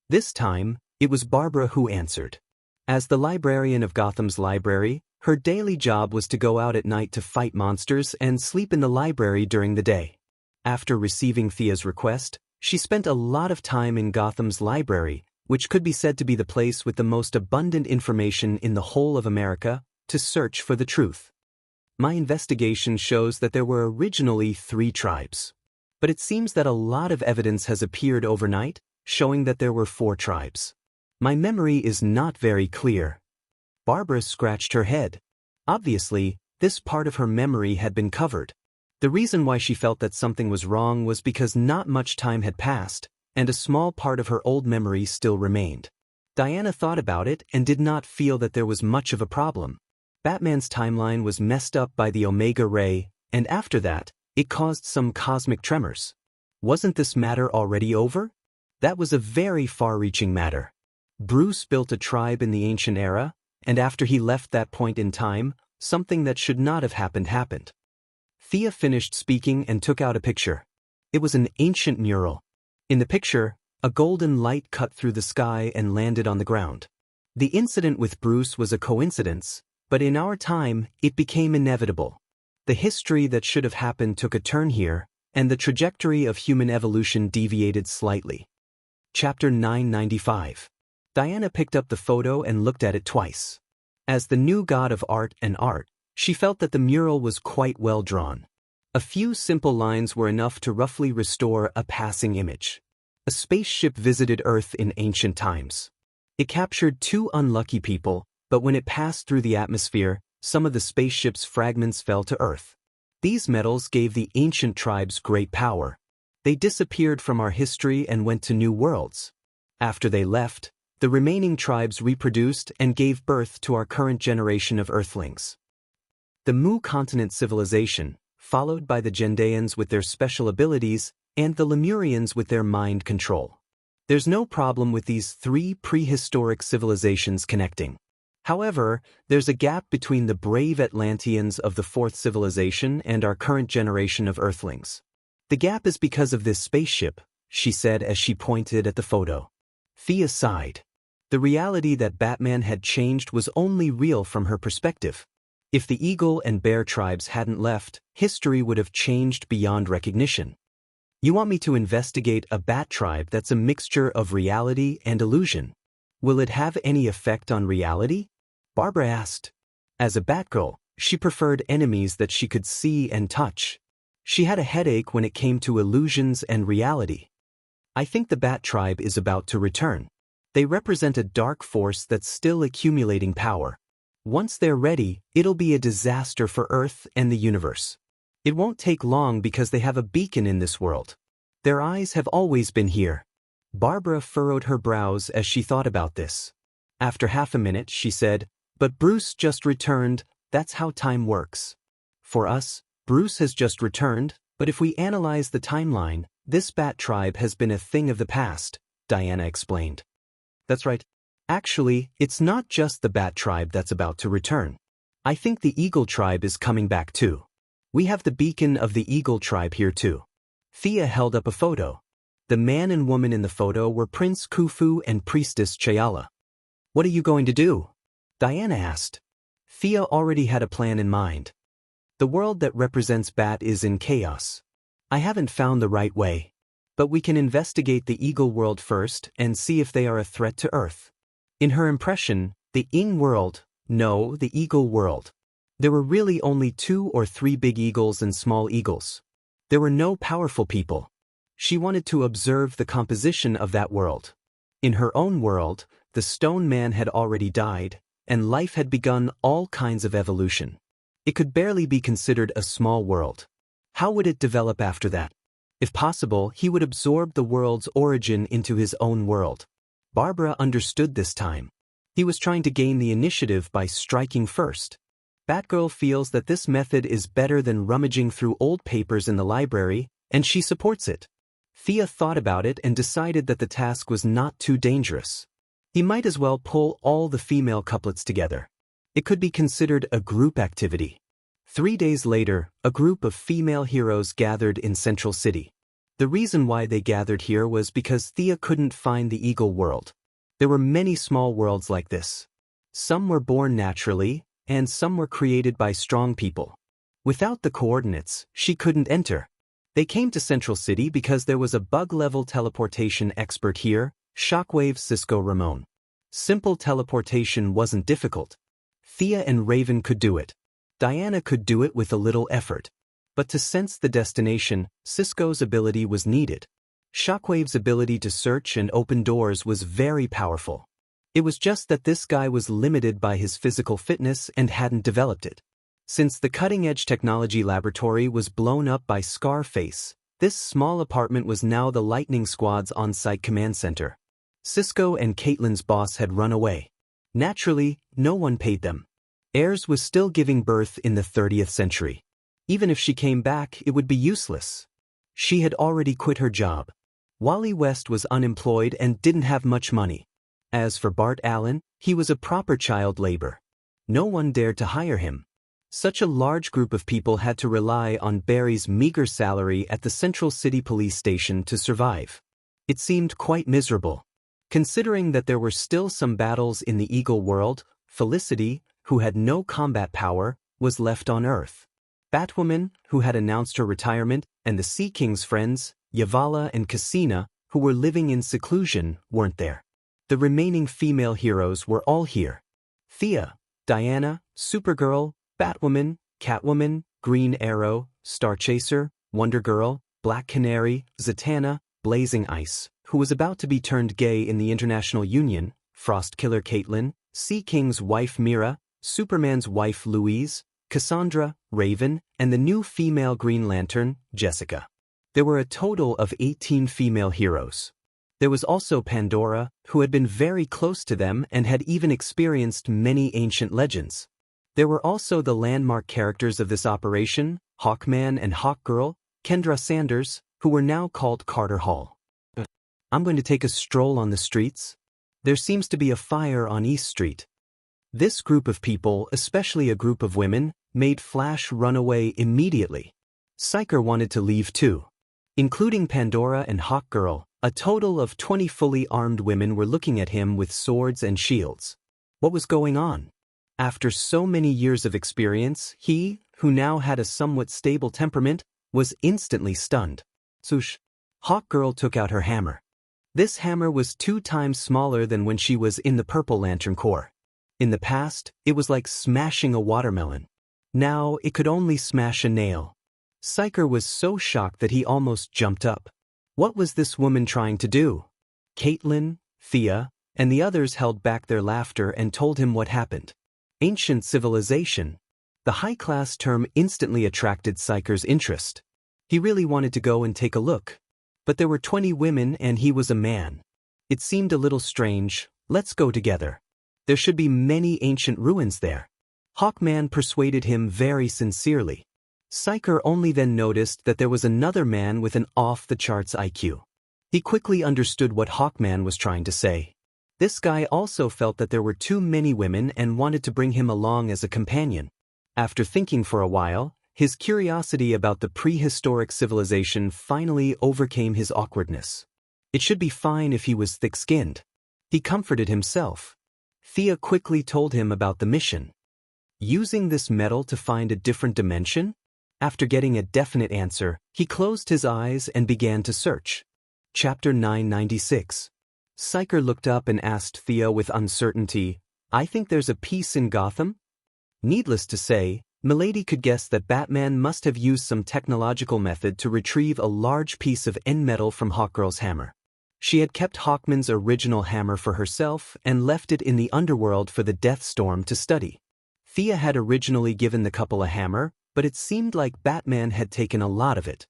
This time, it was Barbara who answered. As the librarian of Gotham's library, her daily job was to go out at night to fight monsters and sleep in the library during the day. After receiving Thea's request, she spent a lot of time in Gotham's library, which could be said to be the place with the most abundant information in the whole of America, to search for the truth. My investigation shows that there were originally 3 tribes. But it seems that a lot of evidence has appeared overnight, showing that there were 4 tribes. My memory is not very clear. Barbara scratched her head. Obviously, this part of her memory had been covered. The reason why she felt that something was wrong was because not much time had passed, and a small part of her old memory still remained. Diana thought about it and did not feel that there was much of a problem. Batman's timeline was messed up by the Omega Ray, and after that, it caused some cosmic tremors. Wasn't this matter already over? That was a very far-reaching matter. Bruce built a tribe in the ancient era, and after he left that point in time, something that should not have happened. Thea finished speaking and took out a picture. It was an ancient mural. In the picture, a golden light cut through the sky and landed on the ground. The incident with Bruce was a coincidence, but in our time, it became inevitable. The history that should have happened took a turn here, and the trajectory of human evolution deviated slightly. Chapter 995. Diana picked up the photo and looked at it twice. As the new god of art and art, she felt that the mural was quite well drawn. A few simple lines were enough to roughly restore a passing image. A spaceship visited Earth in ancient times. It captured 2 unlucky people, but when it passed through the atmosphere, some of the spaceship's fragments fell to Earth. These metals gave the ancient tribes great power. They disappeared from our history and went to new worlds. After they left, the remaining tribes reproduced and gave birth to our current generation of Earthlings. The Mu continent civilization, followed by the Gendeans with their special abilities, and the Lemurians with their mind control. There's no problem with these 3 prehistoric civilizations connecting. However, there's a gap between the brave Atlanteans of the 4th civilization and our current generation of Earthlings. The gap is because of this spaceship, she said as she pointed at the photo. Thea sighed. The reality that Batman had changed was only real from her perspective. If the Eagle and Bear tribes hadn't left, history would have changed beyond recognition. You want me to investigate a bat tribe that's a mixture of reality and illusion? Will it have any effect on reality? Barbara asked. As a Batgirl, she preferred enemies that she could see and touch. She had a headache when it came to illusions and reality. I think the Bat tribe is about to return. They represent a dark force that's still accumulating power. Once they're ready, it'll be a disaster for Earth and the universe. It won't take long because they have a beacon in this world. Their eyes have always been here. Barbara furrowed her brows as she thought about this. After half a minute, she said, "But Bruce just returned, that's how time works. For us, Bruce has just returned, but if we analyze the timeline, this bat tribe has been a thing of the past," Diana explained. That's right. Actually, it's not just the bat tribe that's about to return. I think the eagle tribe is coming back too. We have the beacon of the eagle tribe here too. Thea held up a photo. The man and woman in the photo were Prince Khufu and Priestess Chayala. "What are you going to do?" Diana asked. Thea already had a plan in mind. "The world that represents Bat is in chaos. I haven't found the right way. But we can investigate the eagle world first and see if they are a threat to Earth." In her impression, the the eagle world. There were really only 2 or 3 big eagles and small eagles. There were no powerful people. She wanted to observe the composition of that world. In her own world, the stone man had already died, and life had begun all kinds of evolution. It could barely be considered a small world. How would it develop after that? If possible, he would absorb the world's origin into his own world. Barbara understood this time. He was trying to gain the initiative by striking first. Batgirl feels that this method is better than rummaging through old papers in the library, and she supports it. Thea thought about it and decided that the task was not too dangerous. He might as well pull all the female couplets together. It could be considered a group activity. 3 days later, a group of female heroes gathered in Central City. The reason why they gathered here was because Thea couldn't find the eagle world. There were many small worlds like this. Some were born naturally, and some were created by strong people. Without the coordinates, she couldn't enter. They came to Central City because there was a bug-level teleportation expert here, Shockwave Cisco Ramon. Simple teleportation wasn't difficult. Thea and Raven could do it. Diana could do it with a little effort. But to sense the destination, Cisco's ability was needed. Shockwave's ability to search and open doors was very powerful. It was just that this guy was limited by his physical fitness and hadn't developed it. Since the cutting-edge technology laboratory was blown up by Scarface, this small apartment was now the Lightning Squad's on-site command center. Cisco and Caitlin's boss had run away. Naturally, no one paid them. Ayers was still giving birth in the 30th century. Even if she came back, it would be useless. She had already quit her job. Wally West was unemployed and didn't have much money. As for Bart Allen, he was a proper child labor. No one dared to hire him. Such a large group of people had to rely on Barry's meager salary at the Central City Police Station to survive. It seemed quite miserable. Considering that there were still some battles in the Eagle world, Felicity, who had no combat power, was left on Earth. Batwoman, who had announced her retirement, and the Sea King's friends, Yavala and Cassina, who were living in seclusion, weren't there. The remaining female heroes were all here. Thea, Diana, Supergirl, Batwoman, Catwoman, Green Arrow, Starchaser, Wonder Girl, Black Canary, Zatanna, Blazing Ice, who was about to be turned gay in the International Union, Frost Killer Caitlin, Sea King's wife Mira, Superman's wife Louise, Cassandra, Raven, and the new female Green Lantern, Jessica. There were a total of 18 female heroes. There was also Pandora, who had been very close to them and had even experienced many ancient legends. There were also the landmark characters of this operation, Hawkman and Hawkgirl, Kendra Sanders, who were now called Carter Hall. I'm going to take a stroll on the streets. There seems to be a fire on East Street. This group of people, especially a group of women, made Flash run away immediately. Psyker wanted to leave too. Including Pandora and Hawkgirl, a total of 20 fully armed women were looking at him with swords and shields. What was going on? After so many years of experience, he, who now had a somewhat stable temperament, was instantly stunned. Swoosh! Hawkgirl took out her hammer. This hammer was 2 times smaller than when she was in the Purple Lantern Corps. In the past, it was like smashing a watermelon. Now, it could only smash a nail. Psyker was so shocked that he almost jumped up. What was this woman trying to do? Caitlin, Thea, and the others held back their laughter and told him what happened. Ancient civilization. The high-class term instantly attracted Psycher's interest. He really wanted to go and take a look. But there were 20 women and he was a man. It seemed a little strange. Let's go together. There should be many ancient ruins there. Hawkman persuaded him very sincerely. Psycher only then noticed that there was another man with an off-the-charts IQ. He quickly understood what Hawkman was trying to say. This guy also felt that there were too many women and wanted to bring him along as a companion. After thinking for a while, his curiosity about the prehistoric civilization finally overcame his awkwardness. It should be fine if he was thick-skinned. He comforted himself. Thea quickly told him about the mission. Using this metal to find a different dimension? After getting a definite answer, he closed his eyes and began to search. Chapter 996. Psycher looked up and asked Thea with uncertainty, "I think there's a piece in Gotham?" Needless to say, Milady could guess that Batman must have used some technological method to retrieve a large piece of end metal from Hawkgirl's hammer. She had kept Hawkman's original hammer for herself and left it in the underworld for the Deathstorm to study. Thea had originally given the couple a hammer, but it seemed like Batman had taken a lot of it.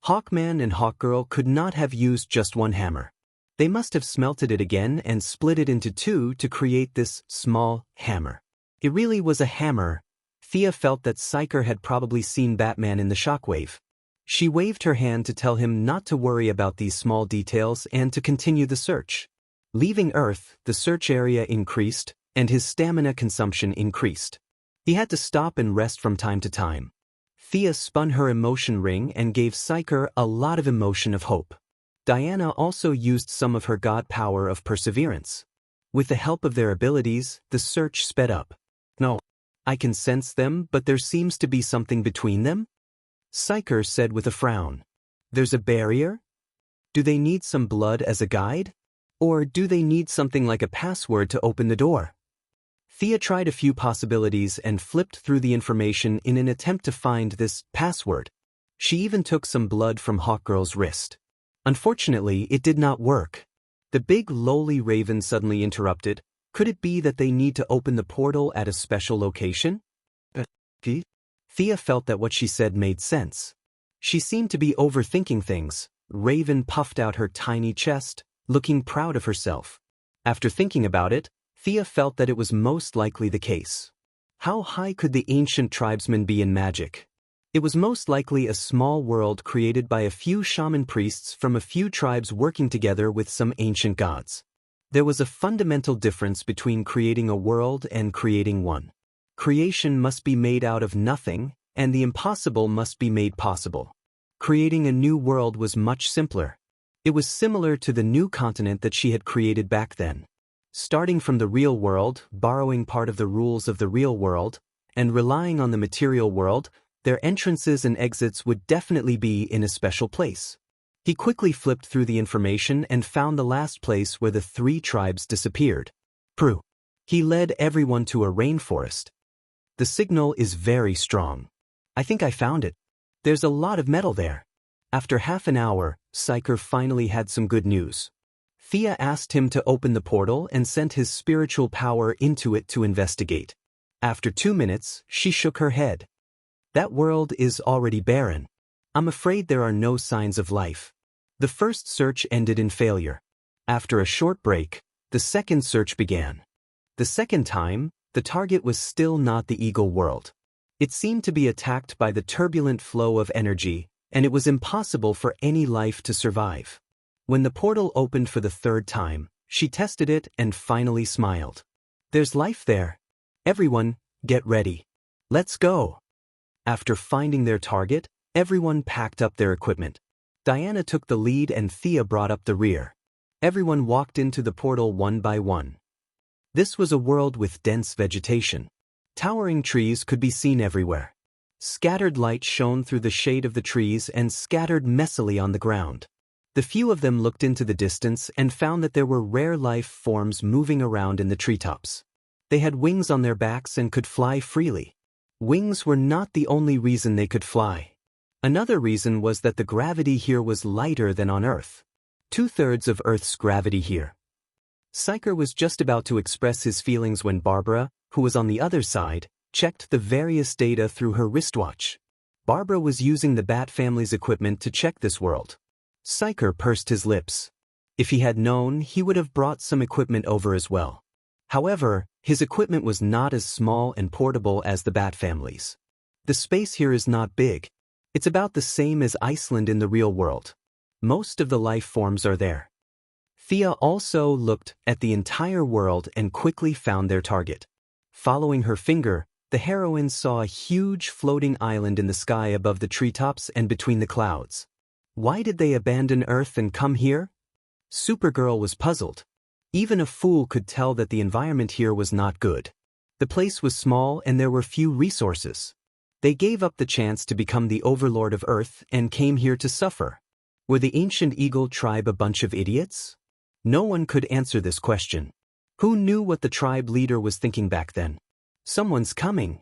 Hawkman and Hawkgirl could not have used just one hammer. They must have smelted it again and split it into two to create this small hammer. It really was a hammer. Thea felt that Psycher had probably seen Batman in the shockwave. She waved her hand to tell him not to worry about these small details and to continue the search. Leaving Earth, the search area increased, and his stamina consumption increased. He had to stop and rest from time to time. Thea spun her emotion ring and gave Psycher a lot of emotion of hope. Diana also used some of her god power of perseverance. With the help of their abilities, the search sped up. "No, I can sense them, but there seems to be something between them?" Psycher said with a frown. "There's a barrier? Do they need some blood as a guide? Or do they need something like a password to open the door?" Thea tried a few possibilities and flipped through the information in an attempt to find this password. She even took some blood from Hawkgirl's wrist. Unfortunately, it did not work. The big lowly raven suddenly interrupted. Could it be that they need to open the portal at a special location? Thea felt that what she said made sense. She seemed to be overthinking things. Raven puffed out her tiny chest, looking proud of herself. After thinking about it, Thea felt that it was most likely the case. How high could the ancient tribesmen be in magic? It was most likely a small world created by a few shaman priests from a few tribes working together with some ancient gods. There was a fundamental difference between creating a world and creating one. Creation must be made out of nothing, and the impossible must be made possible. Creating a new world was much simpler. It was similar to the new continent that she had created back then. Starting from the real world, borrowing part of the rules of the real world, and relying on the material world, their entrances and exits would definitely be in a special place. He quickly flipped through the information and found the last place where the three tribes disappeared. Prue. He led everyone to a rainforest. The signal is very strong. I think I found it. There's a lot of metal there. After half an hour, Psycher finally had some good news. Thea asked him to open the portal and sent his spiritual power into it to investigate. After 2 minutes, she shook her head. That world is already barren. I'm afraid there are no signs of life. The first search ended in failure. After a short break, the second search began. The second time, the target was still not the Eagle world. It seemed to be attacked by the turbulent flow of energy, and it was impossible for any life to survive. When the portal opened for the third time, she tested it and finally smiled. There's life there. Everyone, get ready. Let's go. After finding their target, everyone packed up their equipment. Diana took the lead and Thea brought up the rear. Everyone walked into the portal one by one. This was a world with dense vegetation. Towering trees could be seen everywhere. Scattered light shone through the shade of the trees and scattered messily on the ground. The few of them looked into the distance and found that there were rare life forms moving around in the treetops. They had wings on their backs and could fly freely. Wings were not the only reason they could fly. Another reason was that the gravity here was lighter than on Earth. 2/3 of Earth's gravity here. Psyker was just about to express his feelings when Barbara, who was on the other side, checked the various data through her wristwatch. Barbara was using the Bat family's equipment to check this world. Psyker pursed his lips. If he had known, he would have brought some equipment over as well. However, his equipment was not as small and portable as the Bat family's. The space here is not big. It's about the same as Iceland in the real world. Most of the life forms are there. Thea also looked at the entire world and quickly found their target. Following her finger, the heroine saw a huge floating island in the sky above the treetops and between the clouds. Why did they abandon Earth and come here? Supergirl was puzzled. Even a fool could tell that the environment here was not good. The place was small and there were few resources. They gave up the chance to become the overlord of Earth and came here to suffer. Were the ancient Eagle tribe a bunch of idiots? No one could answer this question. Who knew what the tribe leader was thinking back then? Someone's coming.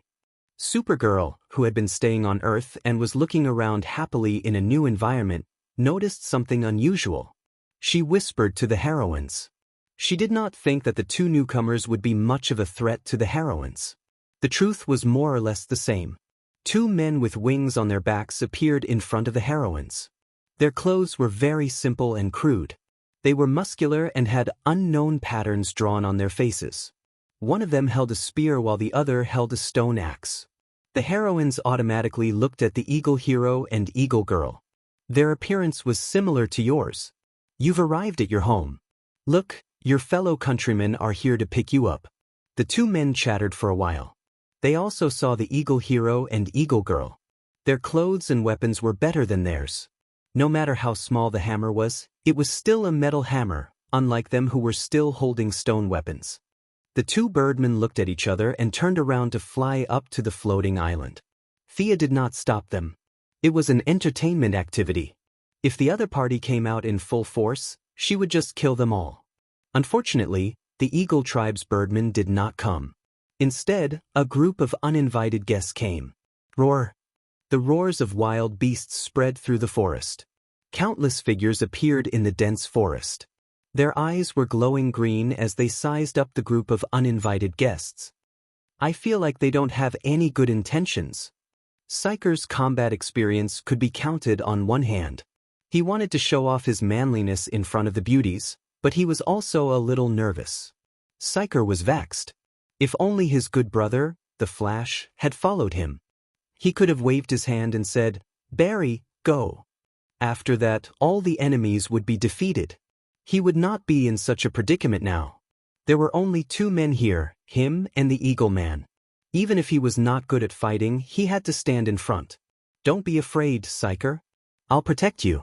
Supergirl, who had been staying on Earth and was looking around happily in a new environment, noticed something unusual. She whispered to the heroines. She did not think that the two newcomers would be much of a threat to the heroines. The truth was more or less the same. Two men with wings on their backs appeared in front of the heroines. Their clothes were very simple and crude. They were muscular and had unknown patterns drawn on their faces. One of them held a spear while the other held a stone axe. The heroines automatically looked at the Eagle Hero and Eagle Girl. Their appearance was similar to yours. You've arrived at your home. Look, your fellow countrymen are here to pick you up. The two men chattered for a while. They also saw the Eagle Hero and Eagle Girl. Their clothes and weapons were better than theirs. No matter how small the hammer was, it was still a metal hammer, unlike them who were still holding stone weapons. The two birdmen looked at each other and turned around to fly up to the floating island. Thea did not stop them. It was an entertainment activity. If the other party came out in full force, she would just kill them all. Unfortunately, the Eagle tribe's birdmen did not come. Instead, a group of uninvited guests came. Roar! The roars of wild beasts spread through the forest. Countless figures appeared in the dense forest. Their eyes were glowing green as they sized up the group of uninvited guests. I feel like they don't have any good intentions. Psyker's combat experience could be counted on one hand. He wanted to show off his manliness in front of the beauties, but he was also a little nervous. Psyker was vexed. If only his good brother, the Flash, had followed him. He could have waved his hand and said, "Barry, go." After that, all the enemies would be defeated. He would not be in such a predicament now. There were only two men here, him and the Eagle Man. Even if he was not good at fighting, he had to stand in front. Don't be afraid, Psyker. I'll protect you.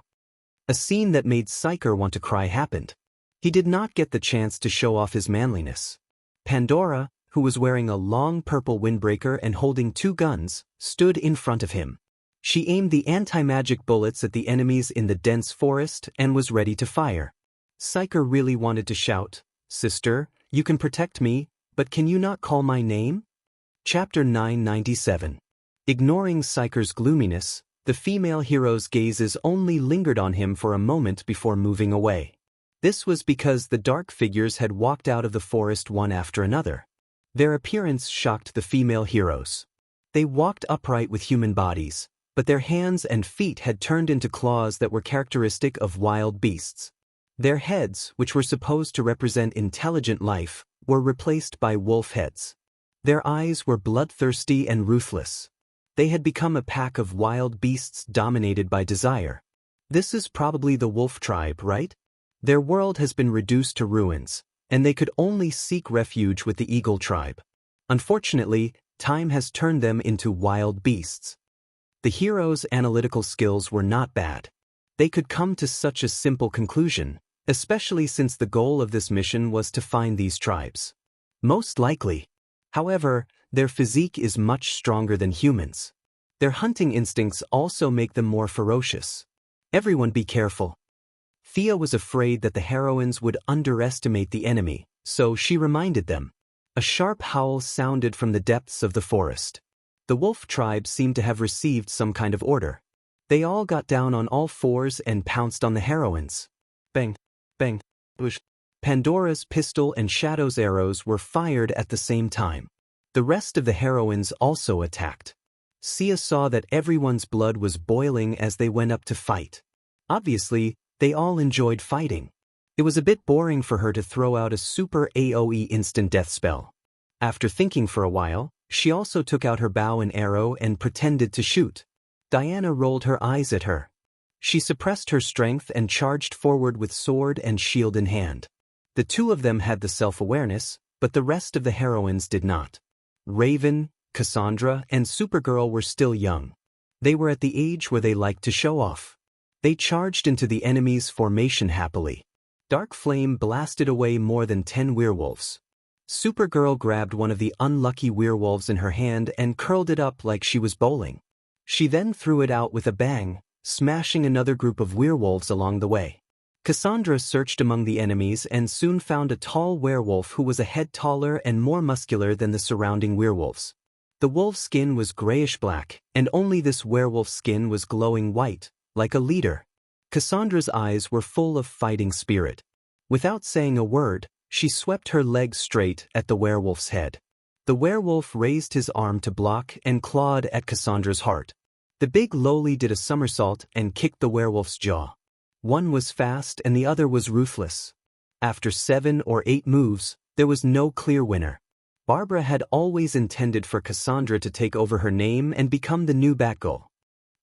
A scene that made Psyker want to cry happened. He did not get the chance to show off his manliness. Pandora, who was wearing a long purple windbreaker and holding two guns, stood in front of him. She aimed the anti-magic bullets at the enemies in the dense forest and was ready to fire. Psyker really wanted to shout, "Sister, you can protect me, but can you not call my name?" Chapter 997. Ignoring Psyker's gloominess, the female hero's gazes only lingered on him for a moment before moving away. This was because the dark figures had walked out of the forest one after another. Their appearance shocked the female heroes. They walked upright with human bodies, but their hands and feet had turned into claws that were characteristic of wild beasts. Their heads, which were supposed to represent intelligent life, were replaced by wolf heads. Their eyes were bloodthirsty and ruthless. They had become a pack of wild beasts dominated by desire. This is probably the wolf tribe, right? Their world has been reduced to ruins, and they could only seek refuge with the Eagle tribe. Unfortunately, time has turned them into wild beasts. The heroes' analytical skills were not bad. They could come to such a simple conclusion, especially since the goal of this mission was to find these tribes. Most likely. However, their physique is much stronger than humans. Their hunting instincts also make them more ferocious. Everyone be careful. Thea was afraid that the heroines would underestimate the enemy, so she reminded them. A sharp howl sounded from the depths of the forest. The wolf tribe seemed to have received some kind of order. They all got down on all fours and pounced on the heroines. Bang, bang, whoosh. Pandora's pistol and Shadow's arrows were fired at the same time. The rest of the heroines also attacked. Sia saw that everyone's blood was boiling as they went up to fight. Obviously, they all enjoyed fighting. It was a bit boring for her to throw out a super AoE instant death spell. After thinking for a while, she also took out her bow and arrow and pretended to shoot. Diana rolled her eyes at her. She suppressed her strength and charged forward with sword and shield in hand. The two of them had the self-awareness, but the rest of the heroines did not. Raven, Cassandra, and Supergirl were still young. They were at the age where they liked to show off. They charged into the enemy's formation happily. Dark Flame blasted away more than 10 werewolves. Supergirl grabbed one of the unlucky werewolves in her hand and curled it up like she was bowling. She then threw it out with a bang, smashing another group of werewolves along the way. Cassandra searched among the enemies and soon found a tall werewolf who was a head taller and more muscular than the surrounding werewolves. The wolf's skin was grayish-black, and only this werewolf's skin was glowing white, like a leader. Cassandra's eyes were full of fighting spirit. Without saying a word, she swept her legs straight at the werewolf's head. The werewolf raised his arm to block and clawed at Cassandra's heart. The big lowly did a somersault and kicked the werewolf's jaw. One was fast and the other was ruthless. After 7 or 8 moves, there was no clear winner. Barbara had always intended for Cassandra to take over her name and become the new Batgirl.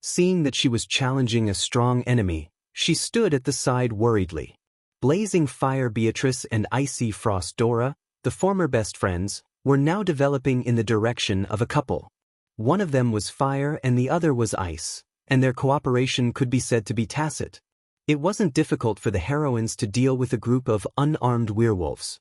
Seeing that she was challenging a strong enemy, she stood at the side worriedly. Blazing Fire Beatrice and Icy Frost Dora, the former best friends, were now developing in the direction of a couple. One of them was fire and the other was ice, and their cooperation could be said to be tacit. It wasn't difficult for the heroines to deal with a group of unarmed werewolves.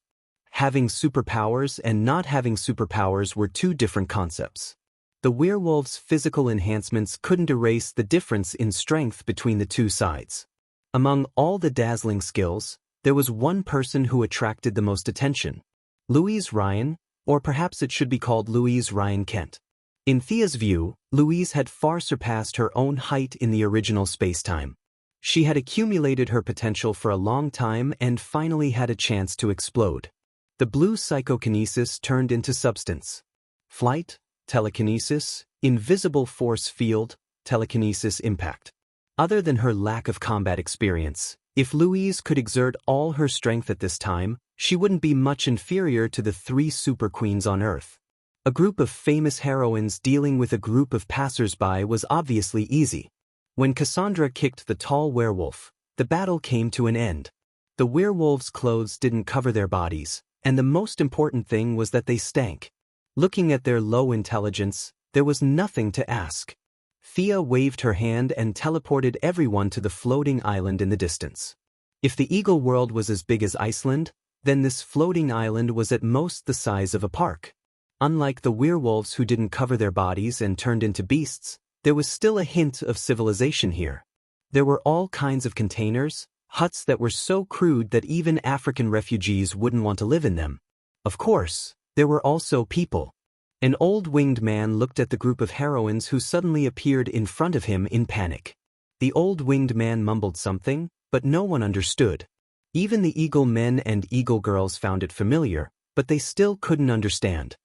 Having superpowers and not having superpowers were two different concepts. The werewolves' physical enhancements couldn't erase the difference in strength between the two sides. Among all the dazzling skills, there was one person who attracted the most attention. Louise Ryan, or perhaps it should be called Louise Ryan Kent. In Thea's view, Louise had far surpassed her own height in the original spacetime. She had accumulated her potential for a long time and finally had a chance to explode. The blue psychokinesis turned into substance. Flight, telekinesis, invisible force field, telekinesis impact. Other than her lack of combat experience, if Louise could exert all her strength at this time, she wouldn't be much inferior to the 3 super queens on Earth. A group of famous heroines dealing with a group of passers-by was obviously easy. When Cassandra kicked the tall werewolf, the battle came to an end. The werewolves' clothes didn't cover their bodies, and the most important thing was that they stank. Looking at their low intelligence, there was nothing to ask. Thea waved her hand and teleported everyone to the floating island in the distance. If the Eagle world was as big as Iceland, then this floating island was at most the size of a park. Unlike the werewolves who didn't cover their bodies and turned into beasts, there was still a hint of civilization here. There were all kinds of containers, huts that were so crude that even African refugees wouldn't want to live in them. Of course, there were also people. An old winged man looked at the group of heroines who suddenly appeared in front of him in panic. The old winged man mumbled something, but no one understood. Even the eagle men and eagle girls found it familiar, but they still couldn't understand.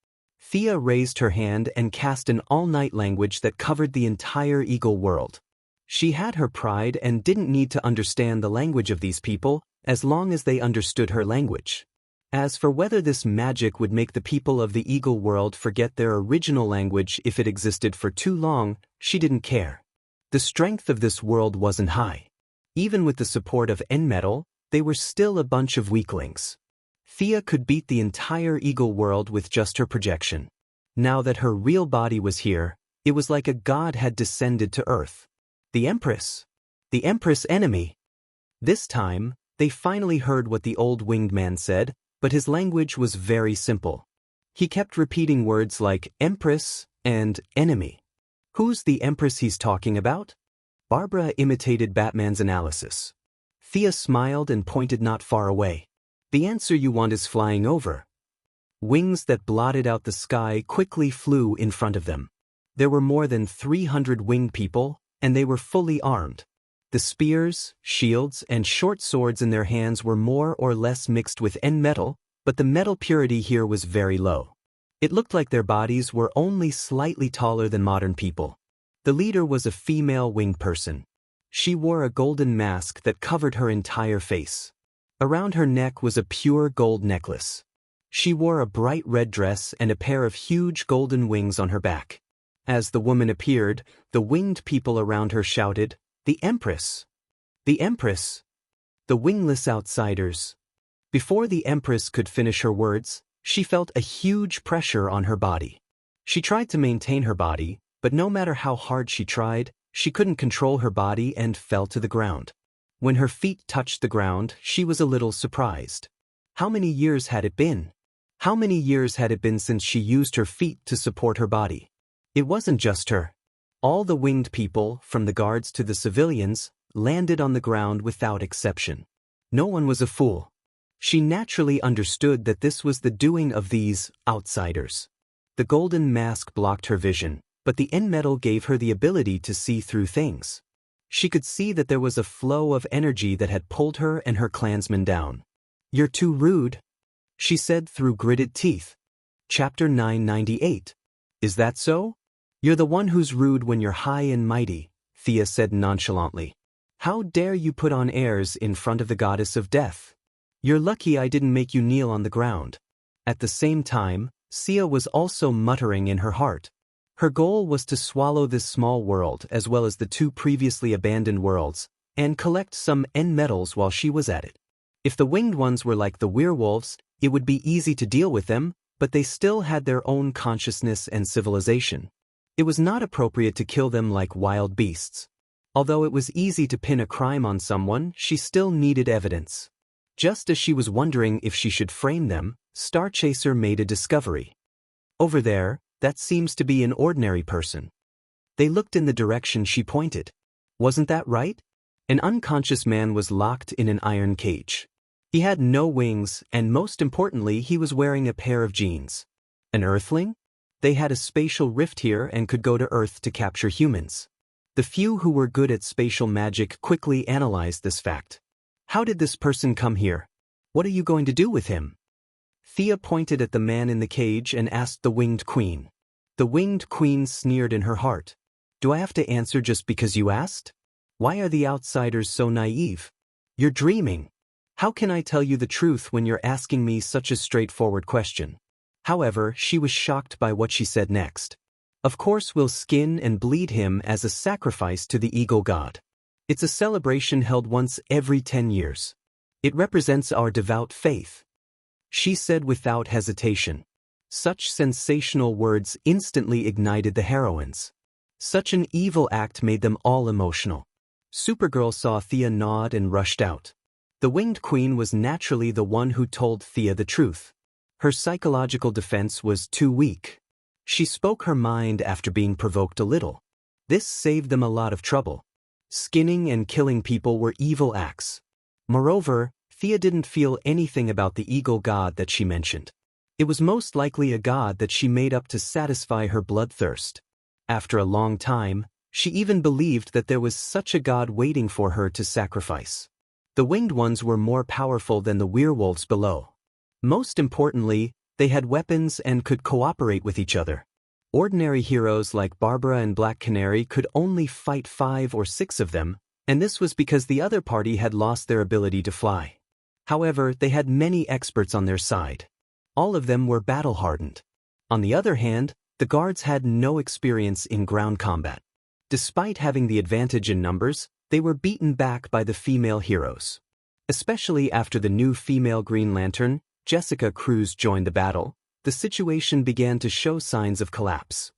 Thea raised her hand and cast an all-night language that covered the entire eagle world. She had her pride and didn't need to understand the language of these people, as long as they understood her language. As for whether this magic would make the people of the eagle world forget their original language if it existed for too long, she didn't care. The strength of this world wasn't high. Even with the support of Metal, they were still a bunch of weaklings. Thea could beat the entire eagle world with just her projection. Now that her real body was here, it was like a god had descended to Earth. The Empress enemy. This time, they finally heard what the old winged man said, but his language was very simple. He kept repeating words like Empress and enemy. Who's the Empress he's talking about? Barbara imitated Batman's analysis. Thea smiled and pointed not far away. The answer you want is flying over. Wings that blotted out the sky quickly flew in front of them. There were more than 300 winged people, and they were fully armed. The spears, shields, and short swords in their hands were more or less mixed with metal, but the metal purity here was very low. It looked like their bodies were only slightly taller than modern people. The leader was a female winged person. She wore a golden mask that covered her entire face. Around her neck was a pure gold necklace. She wore a bright red dress and a pair of huge golden wings on her back. As the woman appeared, the winged people around her shouted, "The Empress! The Empress!" The wingless outsiders. Before the Empress could finish her words, she felt a huge pressure on her body. She tried to maintain her body, but no matter how hard she tried, she couldn't control her body and fell to the ground. When her feet touched the ground, she was a little surprised. How many years had it been? How many years had it been since she used her feet to support her body? It wasn't just her. All the winged people, from the guards to the civilians, landed on the ground without exception. No one was a fool. She naturally understood that this was the doing of these outsiders. The golden mask blocked her vision, but the metal gave her the ability to see through things. She could see that there was a flow of energy that had pulled her and her clansmen down. "You're too rude," she said through gritted teeth. Chapter 998. "Is that so? You're the one who's rude when you're high and mighty," Thea said nonchalantly. "How dare you put on airs in front of the goddess of death? You're lucky I didn't make you kneel on the ground." At the same time, Sia was also muttering in her heart. Her goal was to swallow this small world as well as the two previously abandoned worlds, and collect some metals while she was at it. If the winged ones were like the werewolves, it would be easy to deal with them, but they still had their own consciousness and civilization. It was not appropriate to kill them like wild beasts. Although it was easy to pin a crime on someone, she still needed evidence. Just as she was wondering if she should frame them, Starchaser made a discovery. "Over there, that seems to be an ordinary person." They looked in the direction she pointed. Wasn't that right? An unconscious man was locked in an iron cage. He had no wings, and most importantly, he was wearing a pair of jeans. An Earthling? They had a spatial rift here and could go to Earth to capture humans. The few who were good at spatial magic quickly analyzed this fact. "How did this person come here? What are you going to do with him?" Thea pointed at the man in the cage and asked the Winged Queen. The Winged Queen sneered in her heart. "Do I have to answer just because you asked? Why are the outsiders so naive? You're dreaming. How can I tell you the truth when you're asking me such a straightforward question?" However, she was shocked by what she said next. "Of course we'll skin and bleed him as a sacrifice to the Eagle God. It's a celebration held once every 10 years. It represents our devout faith," she said without hesitation. Such sensational words instantly ignited the heroines. Such an evil act made them all emotional. Supergirl saw Thea nod and rushed out. The Winged Queen was naturally the one who told Thea the truth. Her psychological defense was too weak. She spoke her mind after being provoked a little. This saved them a lot of trouble. Skinning and killing people were evil acts. Moreover, Thea didn't feel anything about the Eagle God that she mentioned. It was most likely a god that she made up to satisfy her bloodthirst. After a long time, she even believed that there was such a god waiting for her to sacrifice. The winged ones were more powerful than the werewolves below. Most importantly, they had weapons and could cooperate with each other. Ordinary heroes like Barbara and Black Canary could only fight 5 or 6 of them, and this was because the other party had lost their ability to fly. However, they had many experts on their side. All of them were battle-hardened. On the other hand, the guards had no experience in ground combat. Despite having the advantage in numbers, they were beaten back by the female heroes. Especially after the new female Green Lantern, Jessica Cruz, joined the battle, the situation began to show signs of collapse.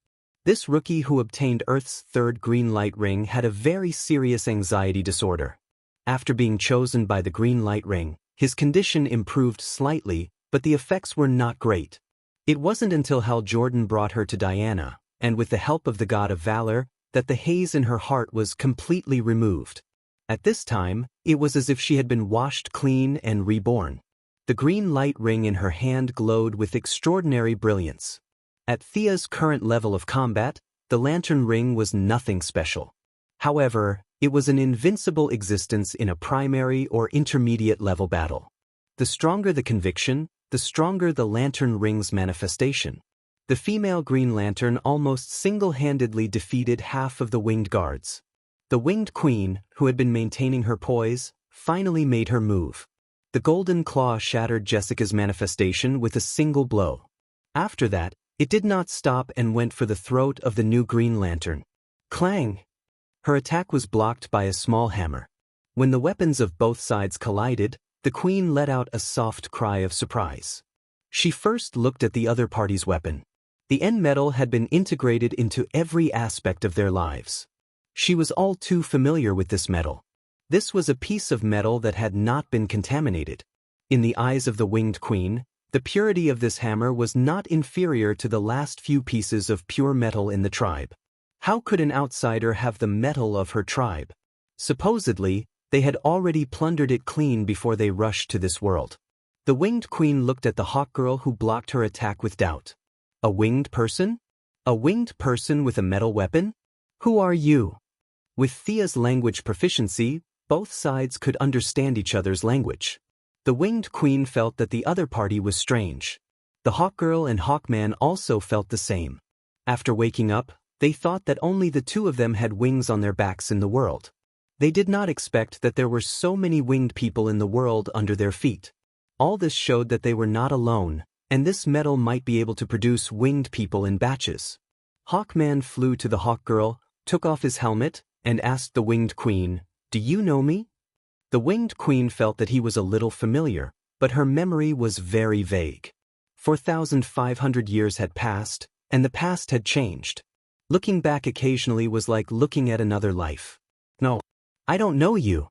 This rookie who obtained Earth's 3rd green light ring had a very serious anxiety disorder. After being chosen by the green light ring, his condition improved slightly, but the effects were not great. It wasn't until Hal Jordan brought her to Diana, and with the help of the God of Valor, that the haze in her heart was completely removed. At this time, it was as if she had been washed clean and reborn. The green light ring in her hand glowed with extraordinary brilliance. At Thea's current level of combat, the lantern ring was nothing special. However, It was an invincible existence in a primary or intermediate level battle. The stronger the conviction, the stronger the lantern ring's manifestation. The female Green Lantern almost single-handedly defeated half of the winged guards. The winged queen, who had been maintaining her poise, finally made her move. The golden claw shattered Jessica's manifestation with a single blow. After that, it did not stop and went for the throat of the new Green Lantern. Clang! Her attack was blocked by a small hammer. When the weapons of both sides collided, the queen let out a soft cry of surprise. She first looked at the other party's weapon. The end metal had been integrated into every aspect of their lives. She was all too familiar with this metal. This was a piece of metal that had not been contaminated. In the eyes of the winged queen, the purity of this hammer was not inferior to the last few pieces of pure metal in the tribe. How could an outsider have the metal of her tribe? Supposedly, they had already plundered it clean before they rushed to this world. The winged queen looked at the hawk girl who blocked her attack with doubt. A winged person? A winged person with a metal weapon? Who are you? With Thea's language proficiency, both sides could understand each other's language. The winged queen felt that the other party was strange. The hawk girl and Hawkman also felt the same. After waking up, they thought that only the two of them had wings on their backs in the world. They did not expect that there were so many winged people in the world under their feet. All this showed that they were not alone, and this metal might be able to produce winged people in batches. Hawkman flew to the hawk girl, took off his helmet, and asked the winged queen, "Do you know me?" The winged queen felt that he was a little familiar, but her memory was very vague. 4,500 years had passed, and the past had changed. Looking back occasionally was like looking at another life. "No, I don't know you."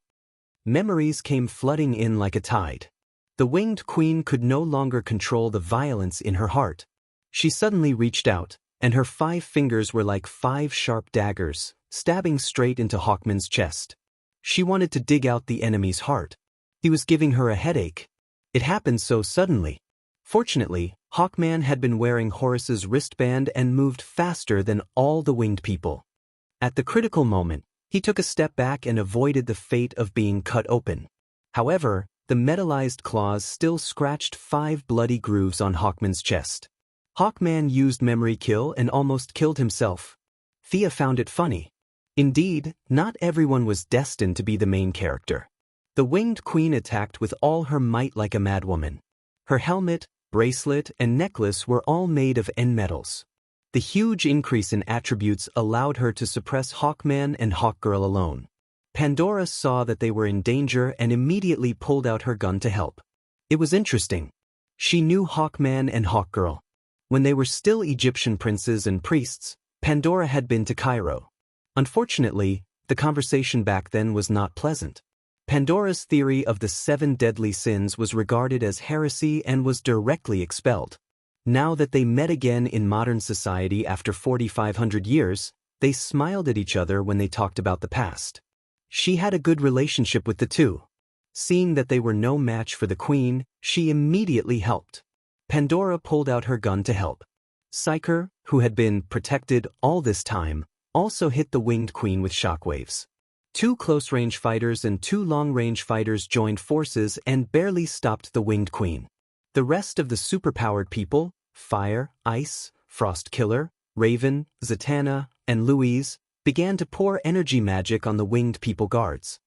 Memories came flooding in like a tide. The winged queen could no longer control the violence in her heart. She suddenly reached out, and her 5 fingers were like 5 sharp daggers, stabbing straight into Hawkman's chest. She wanted to dig out the enemy's heart. He was giving her a headache. It happened so suddenly. Fortunately, Hawkman had been wearing Horus's wristband and moved faster than all the winged people. At the critical moment, he took a step back and avoided the fate of being cut open. However, the metallized claws still scratched 5 bloody grooves on Hawkman's chest. Hawkman used memory kill and almost killed himself. Thea found it funny. Indeed, not everyone was destined to be the main character. The winged queen attacked with all her might like a madwoman. Her helmet, bracelet, and necklace were all made of end metals. The huge increase in attributes allowed her to suppress Hawkman and Hawkgirl alone. Pandora saw that they were in danger and immediately pulled out her gun to help. It was interesting. She knew Hawkman and Hawkgirl. When they were still Egyptian princes and priests, Pandora had been to Cairo. Unfortunately, the conversation back then was not pleasant. Pandora's theory of the 7 deadly sins was regarded as heresy and was directly expelled. Now that they met again in modern society after 4,500 years, they smiled at each other when they talked about the past. She had a good relationship with the two. Seeing that they were no match for the queen, she immediately helped. Pandora pulled out her gun to help. Psyker, who had been protected all this time, also hit the winged queen with shockwaves. 2 close-range fighters and 2 long-range fighters joined forces and barely stopped the winged queen. The rest of the superpowered people, Fire, Ice, Frost Killer, Raven, Zatanna, and Louise, began to pour energy magic on the winged people guards.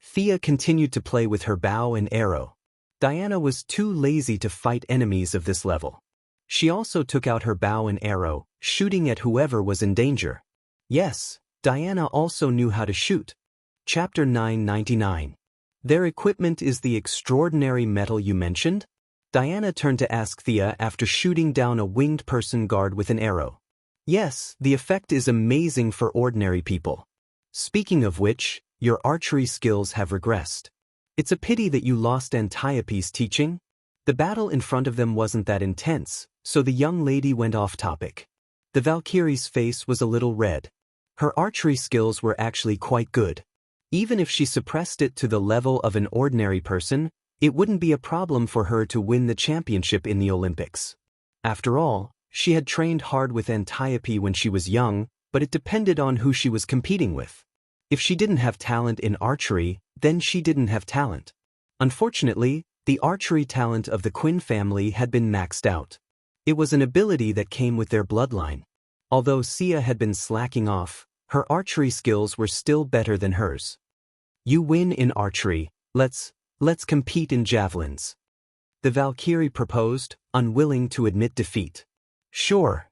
Thea continued to play with her bow and arrow. Diana was too lazy to fight enemies of this level. She also took out her bow and arrow, shooting at whoever was in danger. Yes, Diana also knew how to shoot. Chapter 999. Their equipment is the extraordinary metal you mentioned? Diana turned to ask Thea after shooting down a winged person guard with an arrow. Yes, the effect is amazing for ordinary people. Speaking of which, your archery skills have regressed. It's a pity that you lost Antiope's teaching. The battle in front of them wasn't that intense, so the young lady went off topic. The Valkyrie's face was a little red. Her archery skills were actually quite good. Even if she suppressed it to the level of an ordinary person, it wouldn't be a problem for her to win the championship in the Olympics. After all, she had trained hard with Antiope when she was young, but it depended on who she was competing with. If she didn't have talent in archery, then she didn't have talent. Unfortunately, the archery talent of the Qin family had been maxed out. It was an ability that came with their bloodline. Although Xia had been slacking off, her archery skills were still better than hers. You win in archery, let's compete in javelins. The Valkyrie proposed, unwilling to admit defeat. Sure.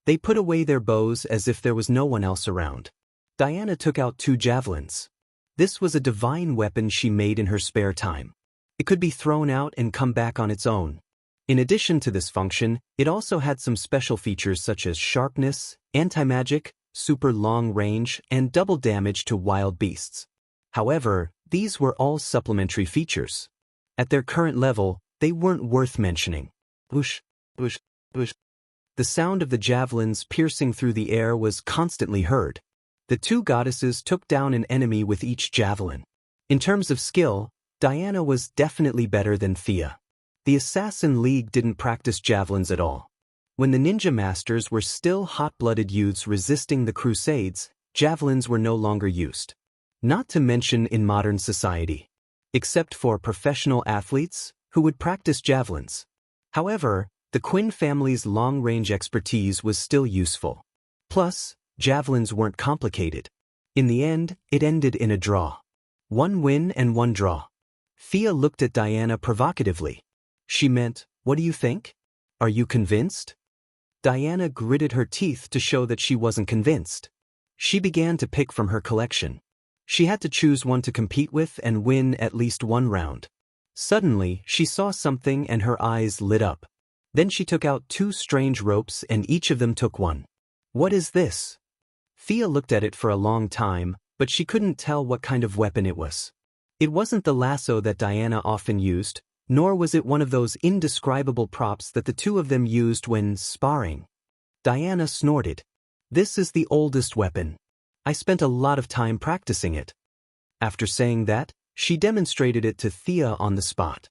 They put away their bows as if there was no one else around. Diana took out 2 javelins. This was a divine weapon she made in her spare time. It could be thrown out and come back on its own. In addition to this function, it also had some special features such as sharpness, anti-magic, super long range, and double damage to wild beasts. However, these were all supplementary features. At their current level, they weren't worth mentioning. Whoosh, whoosh, whoosh. The sound of the javelins piercing through the air was constantly heard. The 2 goddesses took down an enemy with each javelin. In terms of skill, Diana was definitely better than Thea. The Assassin League didn't practice javelins at all. When the ninja masters were still hot-blooded youths resisting the Crusades, javelins were no longer used. Not to mention in modern society. Except for professional athletes, who would practice javelins. However, the Qin family's long-range expertise was still useful. Plus, javelins weren't complicated. In the end, it ended in a draw. 1 win and 1 draw. Thea looked at Diana provocatively. She meant, what do you think? Are you convinced? Diana gritted her teeth to show that she wasn't convinced. She began to pick from her collection. She had to choose one to compete with and win at least 1 round. Suddenly, she saw something and her eyes lit up. Then she took out 2 strange ropes and each of them took one. What is this? Thea looked at it for a long time, but she couldn't tell what kind of weapon it was. It wasn't the lasso that Diana often used, nor was it one of those indescribable props that the 2 of them used when sparring. Diana snorted. This is the oldest weapon. I spent a lot of time practicing it. After saying that, she demonstrated it to Thea on the spot.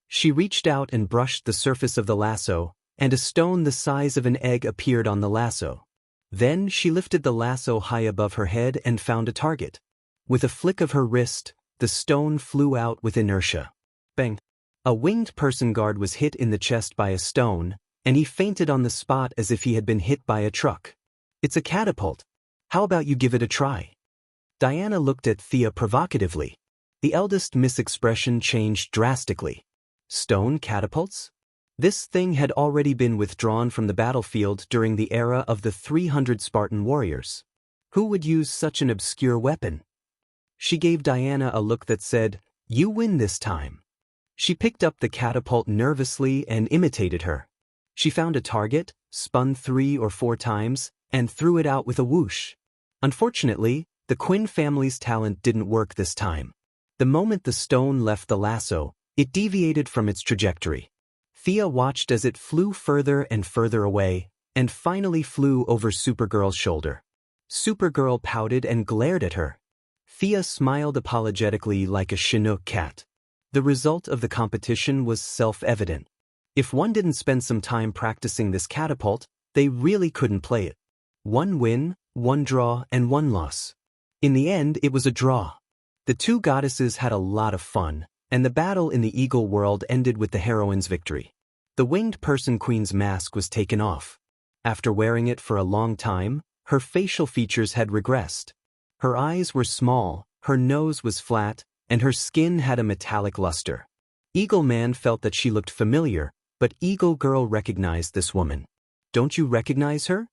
She reached out and brushed the surface of the lasso, and a stone the size of an egg appeared on the lasso. Then she lifted the lasso high above her head and found a target. With a flick of her wrist, the stone flew out with inertia. Bang! A winged person guard was hit in the chest by a stone, and he fainted on the spot as if he had been hit by a truck. It's a catapult. How about you give it a try? Diana looked at Thea provocatively. The eldest Miss' expression changed drastically. Stone catapults? This thing had already been withdrawn from the battlefield during the era of the 300 Spartan warriors. Who would use such an obscure weapon? She gave Diana a look that said, "You win this time." She picked up the catapult nervously and imitated her. She found a target, spun 3 or 4 times, and threw it out with a whoosh. Unfortunately, the Qin family's talent didn't work this time. The moment the stone left the lasso, it deviated from its trajectory. Thea watched as it flew further and further away, and finally flew over Supergirl's shoulder. Supergirl pouted and glared at her. Thea smiled apologetically like a Chinook cat. The result of the competition was self-evident. If one didn't spend some time practicing this catapult, they really couldn't play it. 1 win, 1 draw, and 1 loss. In the end, it was a draw. The 2 goddesses had a lot of fun, and the battle in the Eagle world ended with the heroine's victory. The winged person queen's mask was taken off. After wearing it for a long time, her facial features had regressed. Her eyes were small, her nose was flat, and her skin had a metallic luster. Eagle Man felt that she looked familiar, but Eagle Girl recognized this woman. Don't you recognize her?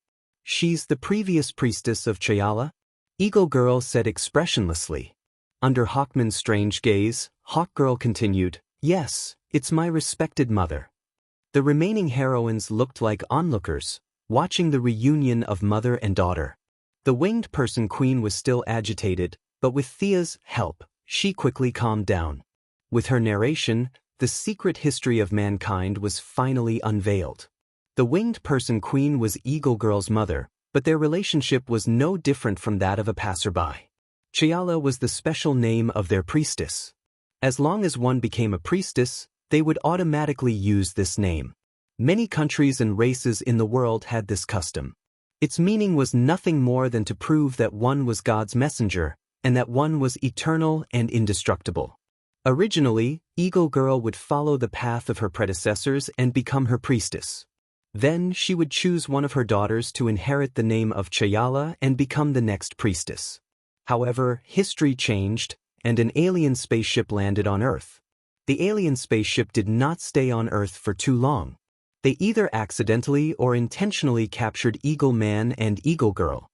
She's the previous priestess of Chayala? Eagle Girl said expressionlessly. Under Hawkman's strange gaze, Hawk Girl continued, Yes, it's my respected mother. The remaining heroines looked like onlookers, watching the reunion of mother and daughter. The winged person queen was still agitated, but with Thea's help, she quickly calmed down. With her narration, the secret history of mankind was finally unveiled. The winged person queen was Eagle Girl's mother, but their relationship was no different from that of a passerby. Chayala was the special name of their priestess. As long as one became a priestess, they would automatically use this name. Many countries and races in the world had this custom. Its meaning was nothing more than to prove that one was God's messenger, and that one was eternal and indestructible. Originally, Eagle Girl would follow the path of her predecessors and become her priestess. Then she would choose one of her daughters to inherit the name of Chayala and become the next priestess. However, history changed, and an alien spaceship landed on Earth. The alien spaceship did not stay on Earth for too long. They either accidentally or intentionally captured Eagle Man and Eagle Girl.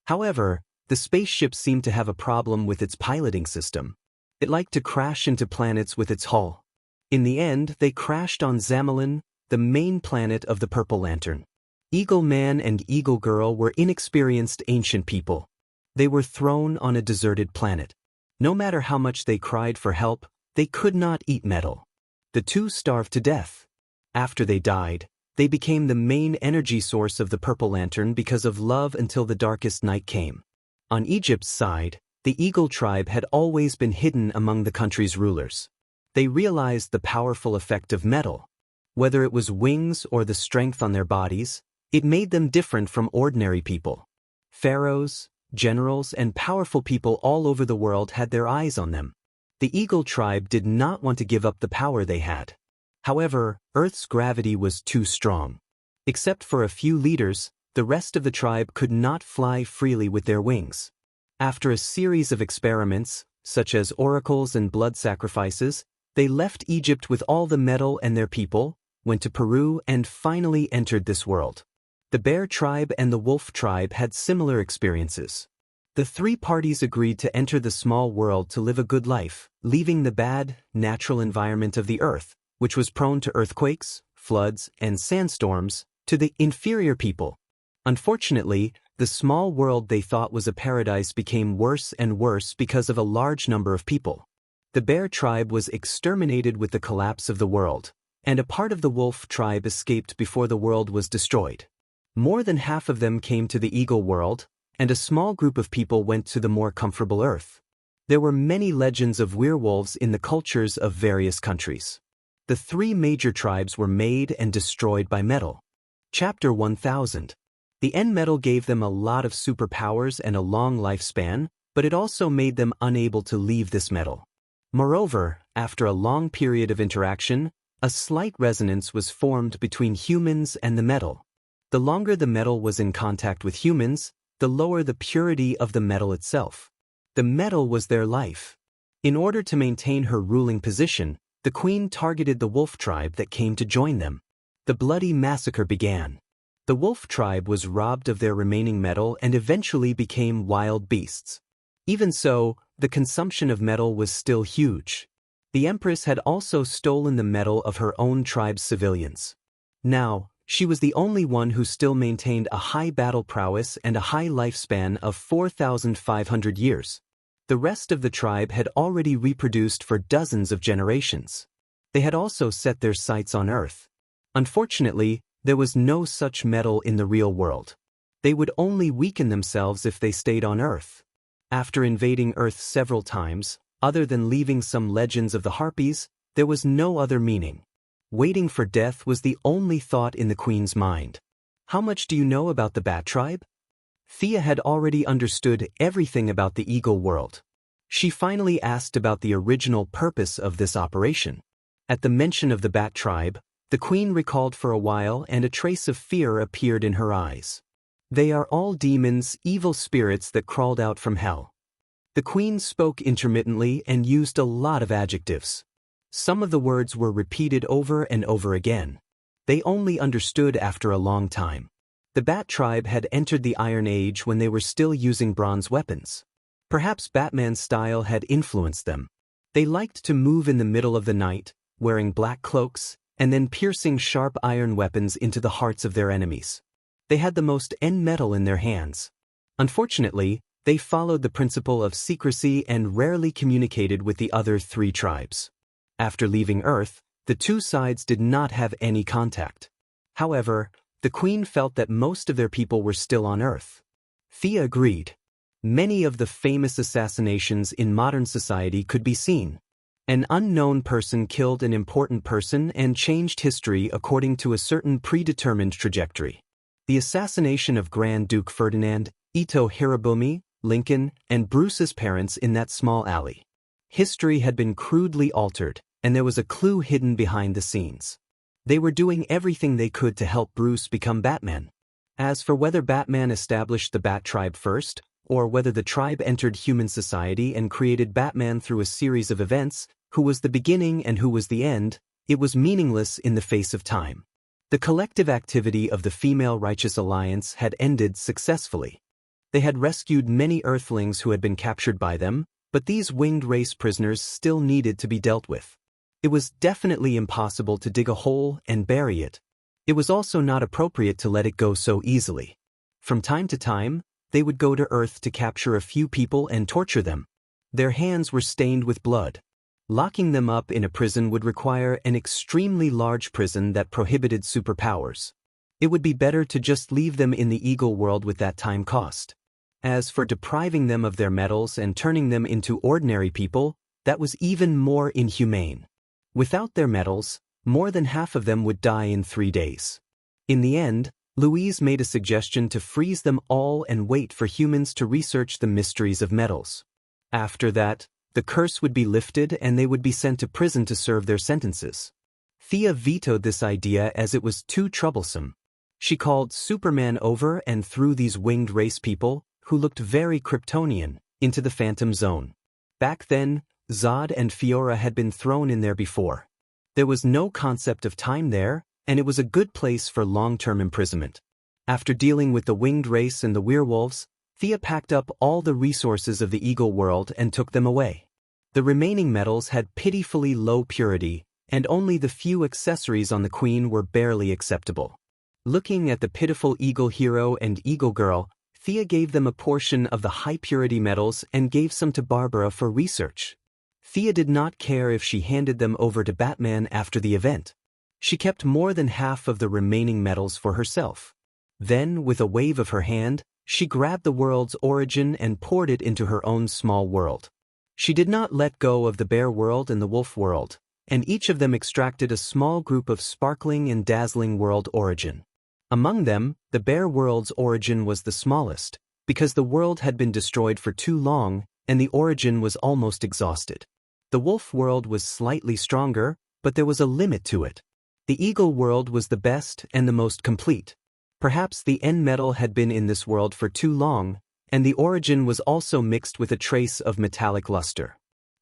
However, the spaceship seemed to have a problem with its piloting system. It liked to crash into planets with its hull. In the end, they crashed on Zamalin, the main planet of the Purple Lantern. Eagle Man and Eagle Girl were inexperienced ancient people. They were thrown on a deserted planet. No matter how much they cried for help, they could not eat metal. The two starved to death. After they died, they became the main energy source of the Purple Lantern because of love until the darkest night came. On Egypt's side, the Eagle tribe had always been hidden among the country's rulers. They realized the powerful effect of metal. Whether it was wings or the strength on their bodies, it made them different from ordinary people. Pharaohs, generals, and powerful people all over the world had their eyes on them. The Eagle tribe did not want to give up the power they had. However, Earth's gravity was too strong. Except for a few leaders, the rest of the tribe could not fly freely with their wings. After a series of experiments, such as oracles and blood sacrifices, they left Egypt with all the metal and their people, went to Peru, and finally entered this world. The Bear tribe and the Wolf tribe had similar experiences. The three parties agreed to enter the small world to live a good life, leaving the bad, natural environment of the Earth, which was prone to earthquakes, floods, and sandstorms, to the inferior people. Unfortunately, the small world they thought was a paradise became worse and worse because of a large number of people. The Bear tribe was exterminated with the collapse of the world, and a part of the Wolf tribe escaped before the world was destroyed. More than half of them came to the Eagle world, and a small group of people went to the more comfortable Earth. There were many legends of werewolves in the cultures of various countries. The three major tribes were made and destroyed by metal. Chapter 1000. The End metal gave them a lot of superpowers and a long lifespan, but it also made them unable to leave this metal. Moreover, after a long period of interaction, a slight resonance was formed between humans and the metal. The longer the metal was in contact with humans, the lower the purity of the metal itself. The metal was their life. In order to maintain her ruling position, the queen targeted the Wolf tribe that came to join them. The bloody massacre began. The Wolf tribe was robbed of their remaining metal and eventually became wild beasts. Even so, the consumption of metal was still huge. The Empress had also stolen the metal of her own tribe's civilians. Now, she was the only one who still maintained a high battle prowess and a high lifespan of 4,500 years. The rest of the tribe had already reproduced for dozens of generations. They had also set their sights on Earth. Unfortunately, there was no such metal in the real world. They would only weaken themselves if they stayed on Earth. After invading Earth several times, other than leaving some legends of the Harpies, there was no other meaning. Waiting for death was the only thought in the queen's mind. How much do you know about the Bat tribe? Thea had already understood everything about the Eagle world. She finally asked about the original purpose of this operation. At the mention of the Bat tribe, the queen recalled for a while and a trace of fear appeared in her eyes. They are all demons, evil spirits that crawled out from hell. The queen spoke intermittently and used a lot of adjectives. Some of the words were repeated over and over again. They only understood after a long time. The Bat tribe had entered the Iron Age when they were still using bronze weapons. Perhaps Batman's style had influenced them. They liked to move in the middle of the night, wearing black cloaks, and then piercing sharp iron weapons into the hearts of their enemies. They had the most end metal in their hands. Unfortunately, they followed the principle of secrecy and rarely communicated with the other three tribes. After leaving Earth, the two sides did not have any contact. However, the queen felt that most of their people were still on Earth. Thea agreed. Many of the famous assassinations in modern society could be seen. An unknown person killed an important person and changed history according to a certain predetermined trajectory. The assassination of Grand Duke Ferdinand, Ito Hirobumi, Lincoln, and Bruce's parents in that small alley. History had been crudely altered, and there was a clue hidden behind the scenes. They were doing everything they could to help Bruce become Batman. As for whether Batman established the Bat Tribe first, or whether the tribe entered human society and created Batman through a series of events, who was the beginning and who was the end, it was meaningless in the face of time. The collective activity of the Female Righteous Alliance had ended successfully. They had rescued many Earthlings who had been captured by them, but these winged race prisoners still needed to be dealt with. It was definitely impossible to dig a hole and bury it. It was also not appropriate to let it go so easily. From time to time, they would go to Earth to capture a few people and torture them. Their hands were stained with blood. Locking them up in a prison would require an extremely large prison that prohibited superpowers. It would be better to just leave them in the Eagle world with that time cost. As for depriving them of their metals and turning them into ordinary people, that was even more inhumane. Without their metals, more than half of them would die in 3 days. In the end, Louise made a suggestion to freeze them all and wait for humans to research the mysteries of metals. After that, the curse would be lifted and they would be sent to prison to serve their sentences. Thea vetoed this idea as it was too troublesome. She called Superman over and threw these winged race people, who looked very Kryptonian, into the Phantom Zone. Back then, Zod and Fiora had been thrown in there before. There was no concept of time there, and it was a good place for long-term imprisonment. After dealing with the winged race and the werewolves, Thea packed up all the resources of the Eagle world and took them away. The remaining metals had pitifully low purity, and only the few accessories on the Queen were barely acceptable. Looking at the pitiful Eagle hero and Eagle girl, Thea gave them a portion of the high-purity metals and gave some to Barbara for research. Thea did not care if she handed them over to Batman after the event. She kept more than half of the remaining metals for herself. Then, with a wave of her hand, she grabbed the world's origin and poured it into her own small world. She did not let go of the bear world and the wolf world, and each of them extracted a small group of sparkling and dazzling world origin. Among them, the bear world's origin was the smallest, because the world had been destroyed for too long and the origin was almost exhausted. The wolf world was slightly stronger, but there was a limit to it. The eagle world was the best and the most complete. Perhaps the N metal had been in this world for too long, and the origin was also mixed with a trace of metallic luster.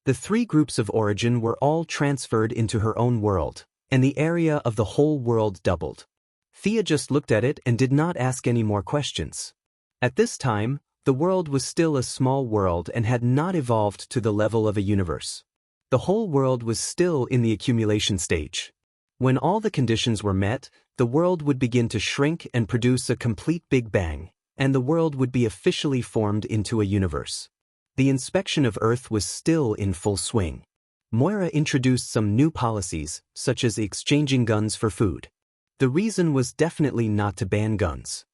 The 3 groups of origin were all transferred into her own world, and the area of the whole world doubled. Thea just looked at it and did not ask any more questions. At this time, the world was still a small world and had not evolved to the level of a universe. The whole world was still in the accumulation stage. When all the conditions were met, the world would begin to shrink and produce a complete Big Bang, and the world would be officially formed into a universe. The inspection of Earth was still in full swing. Moira introduced some new policies, such as exchanging guns for food. The reason was definitely not to ban guns.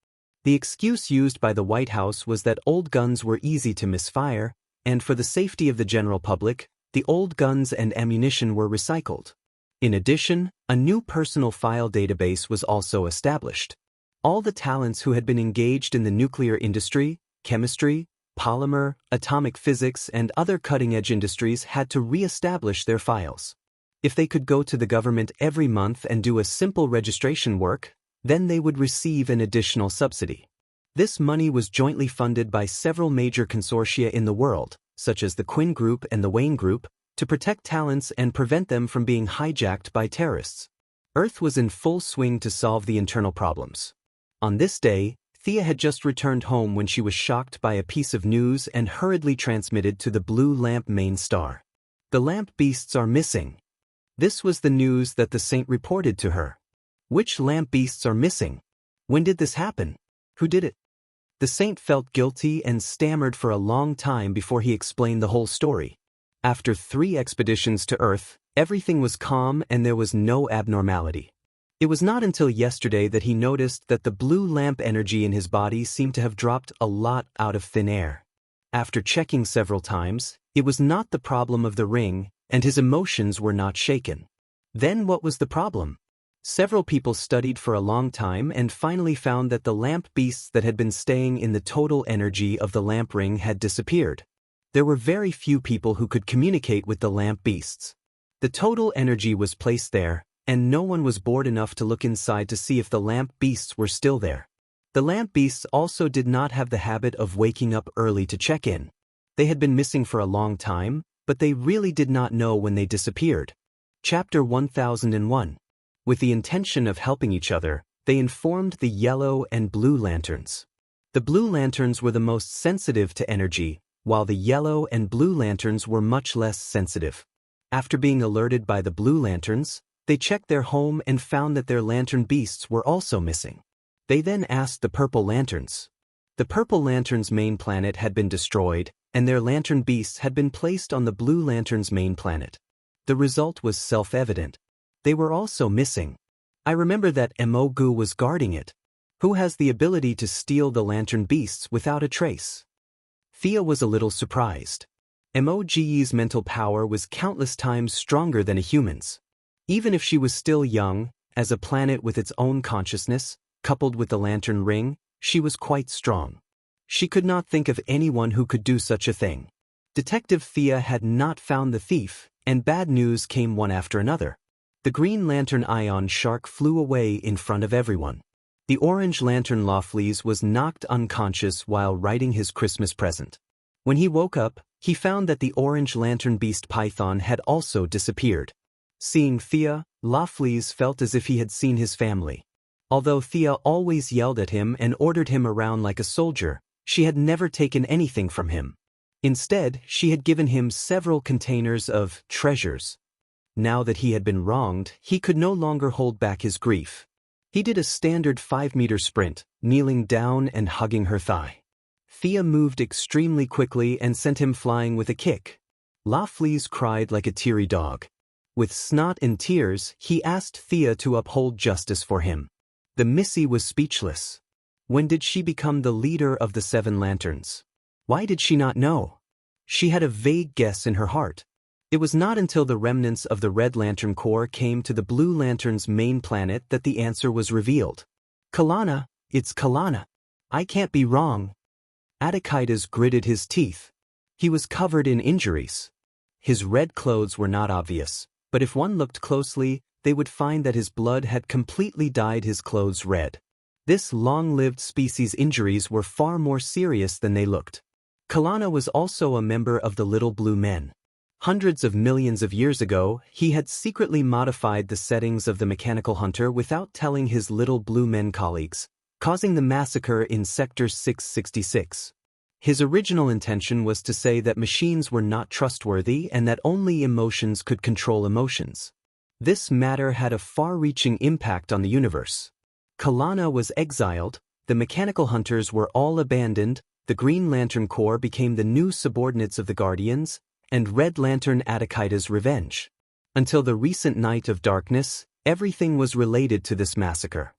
The excuse used by the White House was that old guns were easy to misfire, and for the safety of the general public, the old guns and ammunition were recycled. In addition, a new personal file database was also established. All the talents who had been engaged in the nuclear industry, chemistry, polymer, atomic physics, and other cutting-edge industries had to re-establish their files. If they could go to the government every month and do a simple registration work, then they would receive an additional subsidy. This money was jointly funded by several major consortia in the world, such as the Quinn Group and the Wayne Group, to protect talents and prevent them from being hijacked by terrorists. Earth was in full swing to solve the internal problems. On this day, Thea had just returned home when she was shocked by a piece of news and hurriedly transmitted to the Blue Lamp main star. The lamp beasts are missing. This was the news that the saint reported to her. Which lamp beasts are missing? When did this happen? Who did it? The saint felt guilty and stammered for a long time before he explained the whole story. After 3 expeditions to Earth, everything was calm and there was no abnormality. It was not until yesterday that he noticed that the blue lamp energy in his body seemed to have dropped a lot out of thin air. After checking several times, it was not the problem of the ring, and his emotions were not shaken. Then what was the problem? Several people studied for a long time and finally found that the lamp beasts that had been staying in the total energy of the lamp ring had disappeared. There were very few people who could communicate with the lamp beasts. The total energy was placed there, and no one was bored enough to look inside to see if the lamp beasts were still there. The lamp beasts also did not have the habit of waking up early to check in. They had been missing for a long time, but they really did not know when they disappeared. Chapter 1001. With the intention of helping each other, they informed the yellow and blue lanterns. The blue lanterns were the most sensitive to energy, while the yellow and blue lanterns were much less sensitive. After being alerted by the blue lanterns, they checked their home and found that their lantern beasts were also missing. They then asked the purple lanterns. The purple lanterns' main planet had been destroyed, and their lantern beasts had been placed on the blue lanterns' main planet. The result was self-evident. They were also missing. I remember that Emogu was guarding it. Who has the ability to steal the lantern beasts without a trace? Thea was a little surprised. Emogu's mental power was countless times stronger than a human's. Even if she was still young, as a planet with its own consciousness, coupled with the lantern ring, she was quite strong. She could not think of anyone who could do such a thing. Detective Thea had not found the thief, and bad news came one after another. The green lantern ion shark flew away in front of everyone. The orange lantern Loflees was knocked unconscious while writing his Christmas present. When he woke up, he found that the orange lantern beast python had also disappeared. Seeing Thea, Loflees felt as if he had seen his family. Although Thea always yelled at him and ordered him around like a soldier, she had never taken anything from him. Instead, she had given him several containers of treasures. Now that he had been wronged, he could no longer hold back his grief. He did a standard 5-meter sprint, kneeling down and hugging her thigh. Thea moved extremely quickly and sent him flying with a kick. Loflees cried like a teary dog. With snot and tears, he asked Thea to uphold justice for him. The Missy was speechless. When did she become the leader of the 7 lanterns? Why did she not know? She had a vague guess in her heart. It was not until the remnants of the Red Lantern Corps came to the Blue Lantern's main planet that the answer was revealed. Kalana, it's Kalana. I can't be wrong. Adakaitas gritted his teeth. He was covered in injuries. His red clothes were not obvious, but if one looked closely, they would find that his blood had completely dyed his clothes red. This long-lived species' injuries were far more serious than they looked. Kalana was also a member of the Little Blue Men. Hundreds of millions of years ago, he had secretly modified the settings of the mechanical hunter without telling his Little Blue Men colleagues, causing the massacre in Sector 666. His original intention was to say that machines were not trustworthy and that only emotions could control emotions. This matter had a far-reaching impact on the universe. Kalana was exiled, the mechanical hunters were all abandoned, the Green Lantern Corps became the new subordinates of the Guardians, and Red Lantern Adakaita's revenge. Until the recent Night of Darkness, everything was related to this massacre.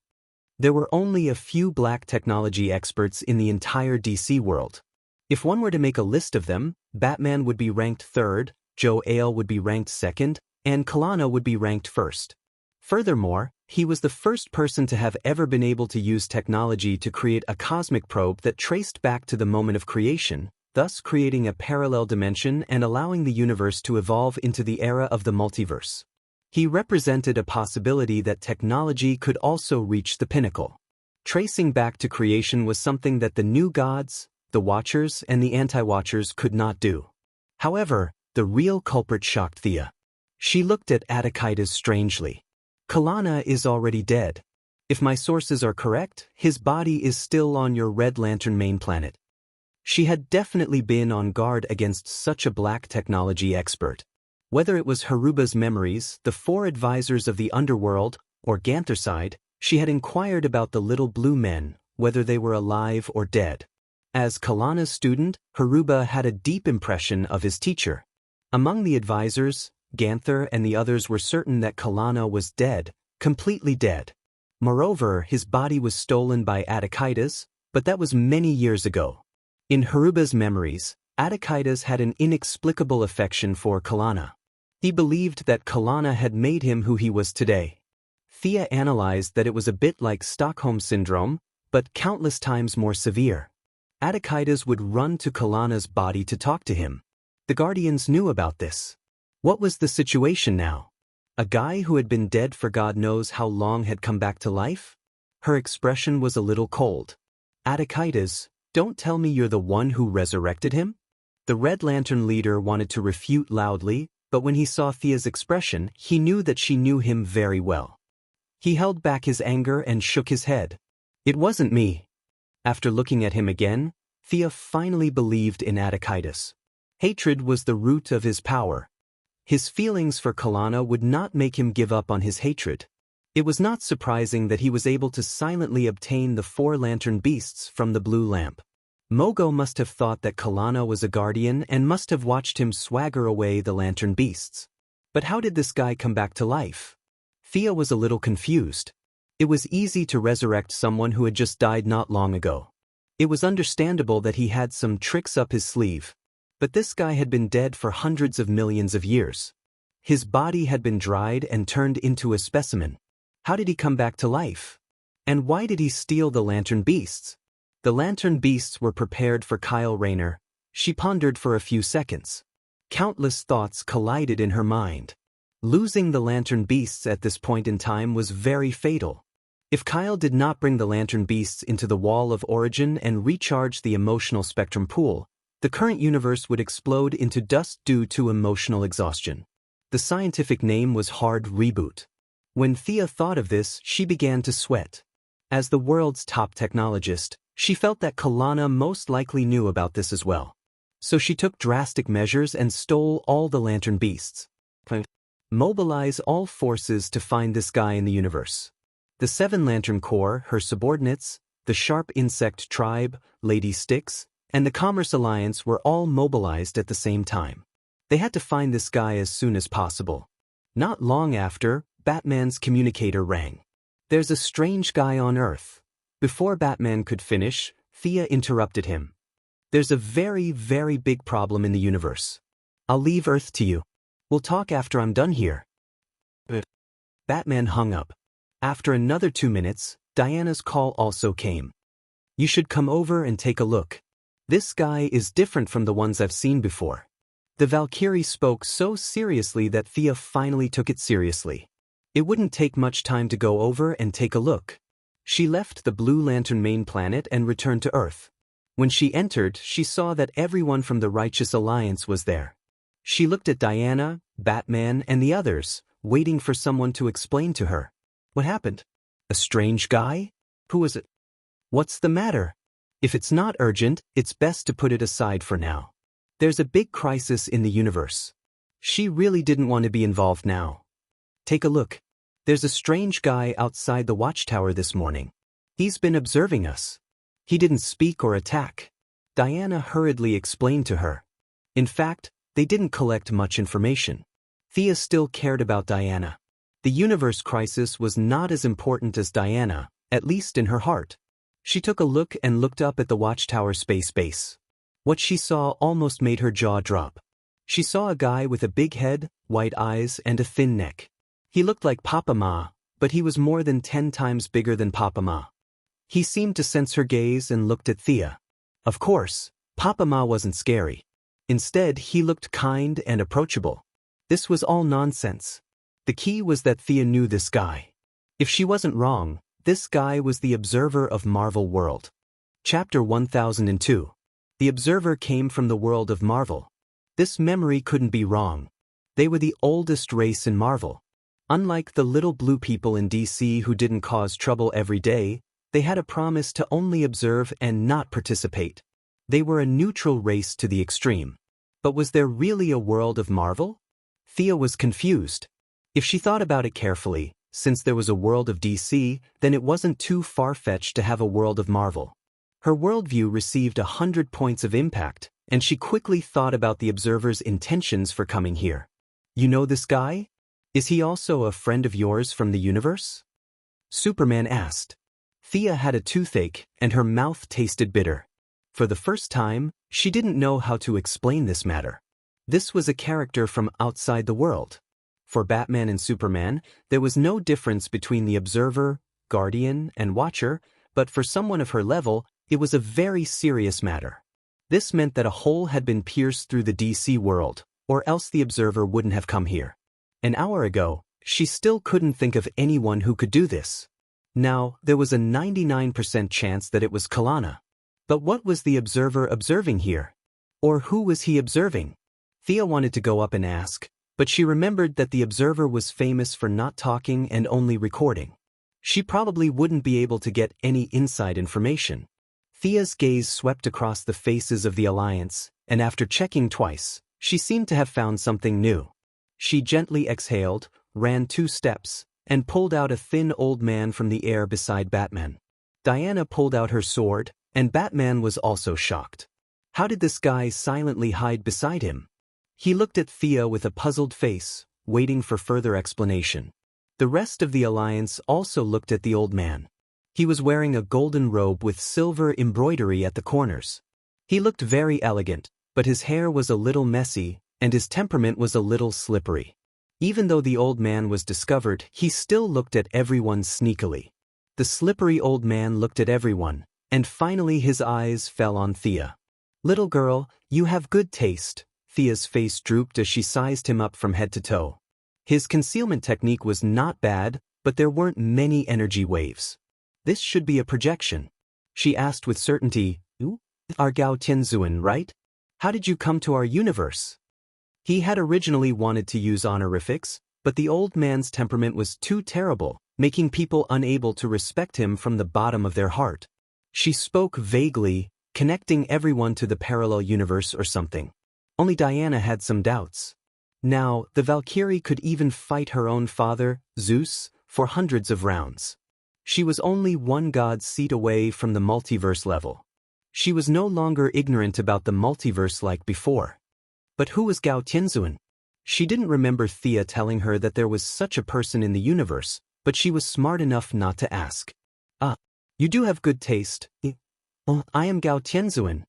There were only a few black technology experts in the entire DC world. If one were to make a list of them, Batman would be ranked 3rd, Joe Ale would be ranked 2nd, and Kalana would be ranked 1st. Furthermore, he was the first person to have ever been able to use technology to create a cosmic probe that traced back to the moment of creation, thus creating a parallel dimension and allowing the universe to evolve into the era of the multiverse. He represented a possibility that technology could also reach the pinnacle. Tracing back to creation was something that the new gods, the Watchers, and the Anti-Watchers could not do. However, the real culprit shocked Thea. She looked at Adakaitas strangely. Kalana is already dead. If my sources are correct, his body is still on your Red Lantern main planet. She had definitely been on guard against such a black technology expert. Whether it was Haruba's memories, the 4 advisors of the underworld, or Ganthercide, she had inquired about the Little Blue Men, whether they were alive or dead. As Kalana's student, Haruba had a deep impression of his teacher. Among the advisors, Ganther and the others were certain that Kalana was dead, completely dead. Moreover, his body was stolen by Adakaitas, but that was many years ago. In Haruba's memories, Adakaitas had an inexplicable affection for Kalana. He believed that Kalana had made him who he was today. Thea analyzed that it was a bit like Stockholm Syndrome, but countless times more severe. Attikides would run to Kalana's body to talk to him. The Guardians knew about this. What was the situation now? A guy who had been dead for God knows how long had come back to life? Her expression was a little cold. Attikides, don't tell me you're the one who resurrected him? The Red Lantern leader wanted to refute loudly, but when he saw Thea's expression, he knew that she knew him very well. He held back his anger and shook his head. It wasn't me. After looking at him again, Thea finally believed in Attikides. Hatred was the root of his power. His feelings for Kalana would not make him give up on his hatred. It was not surprising that he was able to silently obtain the 4 lantern beasts from the blue lamp. Mogo must have thought that Kalana was a guardian and must have watched him swagger away the lantern beasts. But how did this guy come back to life? Thea was a little confused. It was easy to resurrect someone who had just died not long ago. It was understandable that he had some tricks up his sleeve. But this guy had been dead for hundreds of millions of years. His body had been dried and turned into a specimen. How did he come back to life? And why did he steal the lantern beasts? The lantern beasts were prepared for Kyle Rayner. She pondered for a few seconds. Countless thoughts collided in her mind. Losing the lantern beasts at this point in time was very fatal. If Kyle did not bring the lantern beasts into the wall of origin and recharge the emotional spectrum pool, the current universe would explode into dust due to emotional exhaustion. The scientific name was hard reboot. When Thea thought of this, she began to sweat. As the world's top technologist, she felt that Kalana most likely knew about this as well. So she took drastic measures and stole all the lantern beasts. Mobilize all forces to find this guy in the universe. The 7 Lantern Corps, her subordinates, the Sharp Insect Tribe, Lady Styx, and the Commerce Alliance were all mobilized at the same time. They had to find this guy as soon as possible. Not long after, Batman's communicator rang. There's a strange guy on Earth. Before Batman could finish, Thea interrupted him. There's a very, very big problem in the universe. I'll leave Earth to you. We'll talk after I'm done here. Batman hung up. After another 2 minutes, Diana's call also came. You should come over and take a look. This guy is different from the ones I've seen before. The Valkyrie spoke so seriously that Thea finally took it seriously. It wouldn't take much time to go over and take a look. She left the Blue Lantern main planet and returned to Earth. When she entered, she saw that everyone from the Righteous Alliance was there. She looked at Diana, Batman, and the others, waiting for someone to explain to her. What happened? A strange guy? Who was it? What's the matter? If it's not urgent, it's best to put it aside for now. There's a big crisis in the universe. She really didn't want to be involved now. Take a look. There's a strange guy outside the watchtower this morning. He's been observing us. He didn't speak or attack. Diana hurriedly explained to her. In fact, they didn't collect much information. Thea still cared about Diana. The universe crisis was not as important as Diana, at least in her heart. She took a look and looked up at the watchtower space base. What she saw almost made her jaw drop. She saw a guy with a big head, white eyes, and a thin neck. He looked like Papa Ma, but he was more than 10 times bigger than Papa Ma. He seemed to sense her gaze and looked at Thea. Of course, Papa Ma wasn't scary. Instead, he looked kind and approachable. This was all nonsense. The key was that Thea knew this guy. If she wasn't wrong, this guy was the Observer of Marvel World. Chapter 1002. The Observer came from the world of Marvel. This memory couldn't be wrong. They were the oldest race in Marvel. Unlike the little blue people in DC who didn't cause trouble every day, they had a promise to only observe and not participate. They were a neutral race to the extreme. But was there really a world of Marvel? Thea was confused. If she thought about it carefully, since there was a world of DC, then it wasn't too far-fetched to have a world of Marvel. Her worldview received 100 points of impact, and she quickly thought about the Observer's intentions for coming here. You know this guy? Is he also a friend of yours from the universe? Superman asked. Thea had a toothache, and her mouth tasted bitter. For the first time, she didn't know how to explain this matter. This was a character from outside the world. For Batman and Superman, there was no difference between the observer, guardian, and watcher, but for someone of her level, it was a very serious matter. This meant that a hole had been pierced through the DC world, or else the observer wouldn't have come here. An hour ago, she still couldn't think of anyone who could do this. Now, there was a 99% chance that it was Kalana. But what was the observer observing here? Or who was he observing? Thea wanted to go up and ask, but she remembered that the observer was famous for not talking and only recording. She probably wouldn't be able to get any inside information. Thea's gaze swept across the faces of the Alliance, and after checking twice, she seemed to have found something new. She gently exhaled, ran 2 steps, and pulled out a thin old man from the air beside Batman. Diana pulled out her sword, and Batman was also shocked. How did this guy silently hide beside him? He looked at Thea with a puzzled face, waiting for further explanation. The rest of the Alliance also looked at the old man. He was wearing a golden robe with silver embroidery at the corners. He looked very elegant, but his hair was a little messy, and his temperament was a little slippery. Even though the old man was discovered, he still looked at everyone sneakily. The slippery old man looked at everyone, and finally his eyes fell on Thea. "Little girl, you have good taste." Thea's face drooped as she sized him up from head to toe. His concealment technique was not bad, but there weren't many energy waves. This should be a projection. She asked with certainty, "You are Gao Tianzuan, right? How did you come to our universe?" He had originally wanted to use honorifics, but the old man's temperament was too terrible, making people unable to respect him from the bottom of their heart. She spoke vaguely, connecting everyone to the parallel universe or something. Only Diana had some doubts. Now, the Valkyrie could even fight her own father, Zeus, for hundreds of rounds. She was only one god's seat away from the multiverse level. She was no longer ignorant about the multiverse like before. But who was Gao Tianzuan? She didn't remember Thea telling her that there was such a person in the universe, but she was smart enough not to ask. "Ah, you do have good taste. Oh, I am Gao Tianzuan."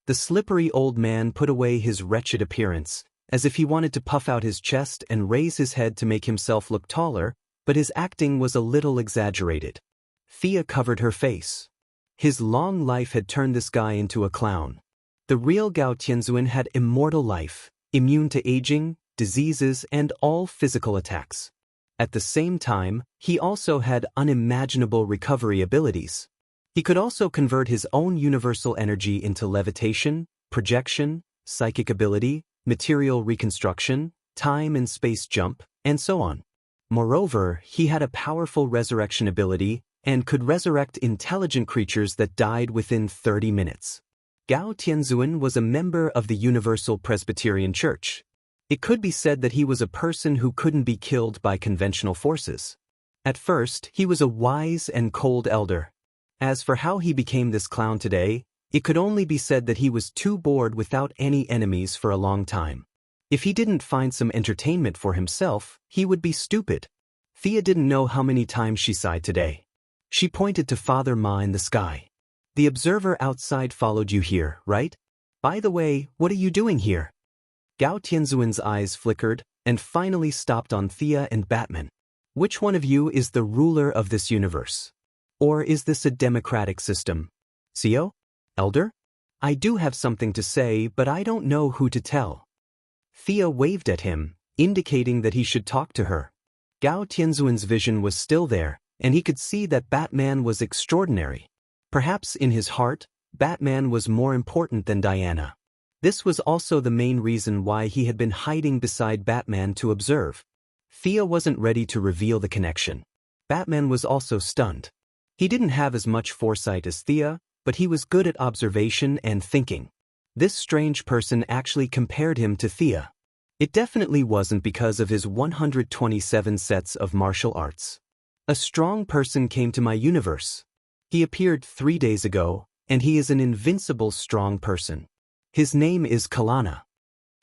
The slippery old man put away his wretched appearance, as if he wanted to puff out his chest and raise his head to make himself look taller, but his acting was a little exaggerated. Thea covered her face. His long life had turned this guy into a clown. The real Gao Tianzuan had immortal life, immune to aging, diseases, and all physical attacks. At the same time, he also had unimaginable recovery abilities. He could also convert his own universal energy into levitation, projection, psychic ability, material reconstruction, time and space jump, and so on. Moreover, he had a powerful resurrection ability and could resurrect intelligent creatures that died within 30 minutes. Gao Tianzuan was a member of the Universal Presbyterian Church. It could be said that he was a person who couldn't be killed by conventional forces. At first, he was a wise and cold elder. As for how he became this clown today, it could only be said that he was too bored without any enemies for a long time. If he didn't find some entertainment for himself, he would be stupid. Thea didn't know how many times she sighed today. She pointed to Father Ma in the sky. "The observer outside followed you here, right? By the way, what are you doing here?" Gao Tianzuan's eyes flickered, and finally stopped on Thea and Batman. "Which one of you is the ruler of this universe? Or is this a democratic system? Xio? Elder? I do have something to say, but I don't know who to tell." Thea waved at him, indicating that he should talk to her. Gao Tianzuan's vision was still there, and he could see that Batman was extraordinary. Perhaps in his heart, Batman was more important than Diana. This was also the main reason why he had been hiding beside Batman to observe. Thea wasn't ready to reveal the connection. Batman was also stunned. He didn't have as much foresight as Thea, but he was good at observation and thinking. This strange person actually compared him to Thea. It definitely wasn't because of his 127 sets of martial arts. "A strong person came to my universe. He appeared 3 days ago, and he is an invincible strong person. His name is Kalana."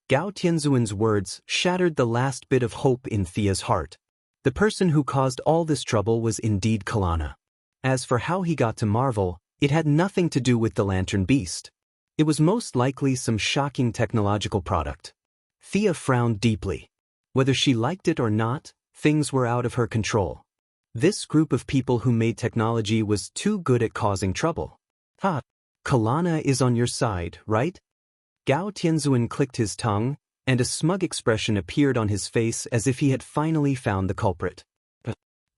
Gao Tianzuan's words shattered the last bit of hope in Thea's heart. The person who caused all this trouble was indeed Kalana. As for how he got to Marvel, it had nothing to do with the Lantern Beast. It was most likely some shocking technological product. Thea frowned deeply. Whether she liked it or not, things were out of her control. This group of people who made technology was too good at causing trouble. Ha! Kalana is on your side, right? Gao Tianzuan clicked his tongue, and a smug expression appeared on his face as if he had finally found the culprit.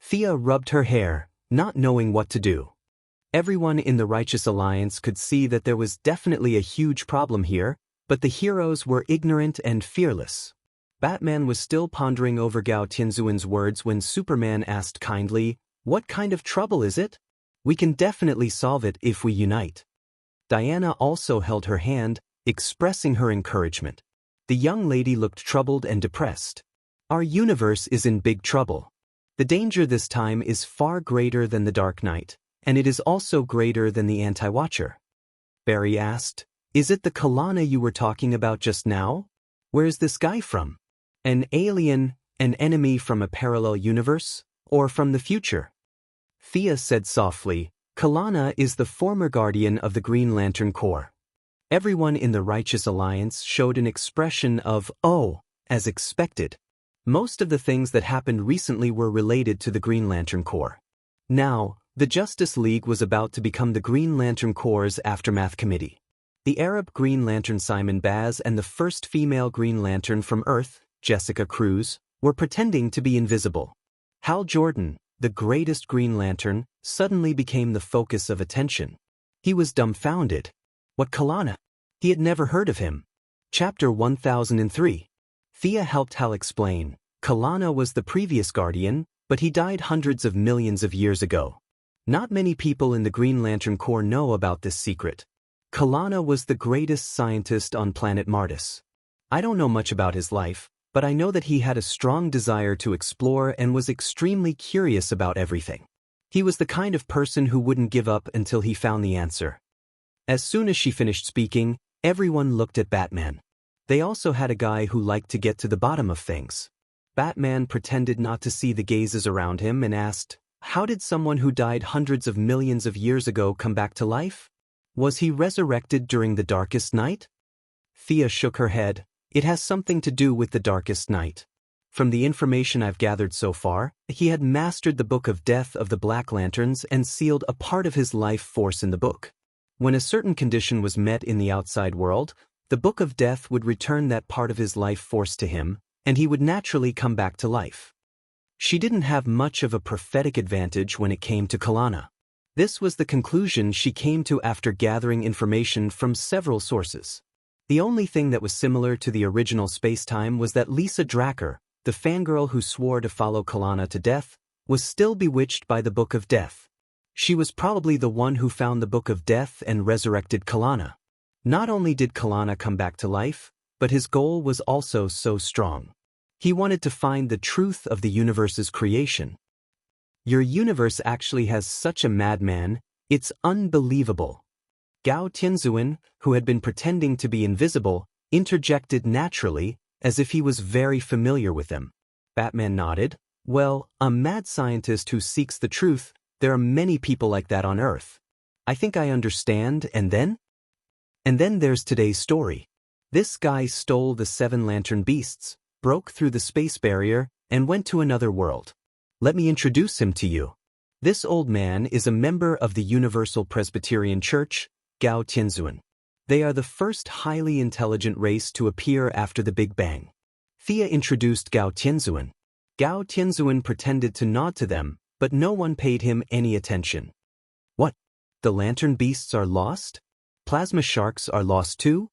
Thea rubbed her hair, not knowing what to do. Everyone in the Righteous Alliance could see that there was definitely a huge problem here, but the heroes were ignorant and fearless. Batman was still pondering over Gao Tianzuan's words when Superman asked kindly, "What kind of trouble is it? We can definitely solve it if we unite." Diana also held her hand, expressing her encouragement. The young lady looked troubled and depressed. Our universe is in big trouble. The danger this time is far greater than the Dark Knight, and it is also greater than the Anti-Watcher. Barry asked, "Is it the Kalana you were talking about just now? Where's this guy from? An alien, an enemy from a parallel universe, or from the future?" Thea said softly, "Kalana is the former guardian of the Green Lantern Corps." Everyone in the Righteous Alliance showed an expression of, "Oh," as expected. Most of the things that happened recently were related to the Green Lantern Corps. Now, the Justice League was about to become the Green Lantern Corps' Aftermath Committee. The Arab Green Lantern Simon Baz and the first female Green Lantern from Earth, Jessica Cruz, were pretending to be invisible. Hal Jordan, the greatest Green Lantern, suddenly became the focus of attention. He was dumbfounded. What Kalana? He had never heard of him. Chapter 1003. Thea helped Hal explain. Kalana was the previous Guardian, but he died hundreds of millions of years ago. Not many people in the Green Lantern Corps know about this secret. Kalana was the greatest scientist on planet Mardis. I don't know much about his life, but I know that he had a strong desire to explore and was extremely curious about everything. He was the kind of person who wouldn't give up until he found the answer. As soon as she finished speaking, everyone looked at Batman. They also had a guy who liked to get to the bottom of things. Batman pretended not to see the gazes around him and asked, "How did someone who died hundreds of millions of years ago come back to life? Was he resurrected during the darkest night?" Thea shook her head. "It has something to do with the darkest night. From the information I've gathered so far, he had mastered the Book of Death of the Black Lanterns and sealed a part of his life force in the book. When a certain condition was met in the outside world, the Book of Death would return that part of his life force to him, and he would naturally come back to life." She didn't have much of a prophetic advantage when it came to Kalana. This was the conclusion she came to after gathering information from several sources. The only thing that was similar to the original space-time was that Lisa Dracker, the fangirl who swore to follow Kalana to death, was still bewitched by the Book of Death. She was probably the one who found the Book of Death and resurrected Kalana. Not only did Kalana come back to life, but his goal was also so strong. He wanted to find the truth of the universe's creation. "Your universe actually has such a madman, it's unbelievable." Gao Tianzuan, who had been pretending to be invisible, interjected naturally, as if he was very familiar with them. Batman nodded. "Well, a mad scientist who seeks the truth, there are many people like that on Earth. I think I understand, and then? And then there's today's story. This guy stole the 7 lantern beasts, broke through the space barrier, and went to another world. Let me introduce him to you. This old man is a member of the Universal Presbyterian Church, Gao Tianzuan. They are the first highly intelligent race to appear after the Big Bang." Thea introduced Gao Tianzuan. Gao Tianzuan pretended to nod to them, but no one paid him any attention. "What? The lantern beasts are lost? Plasma sharks are lost too?"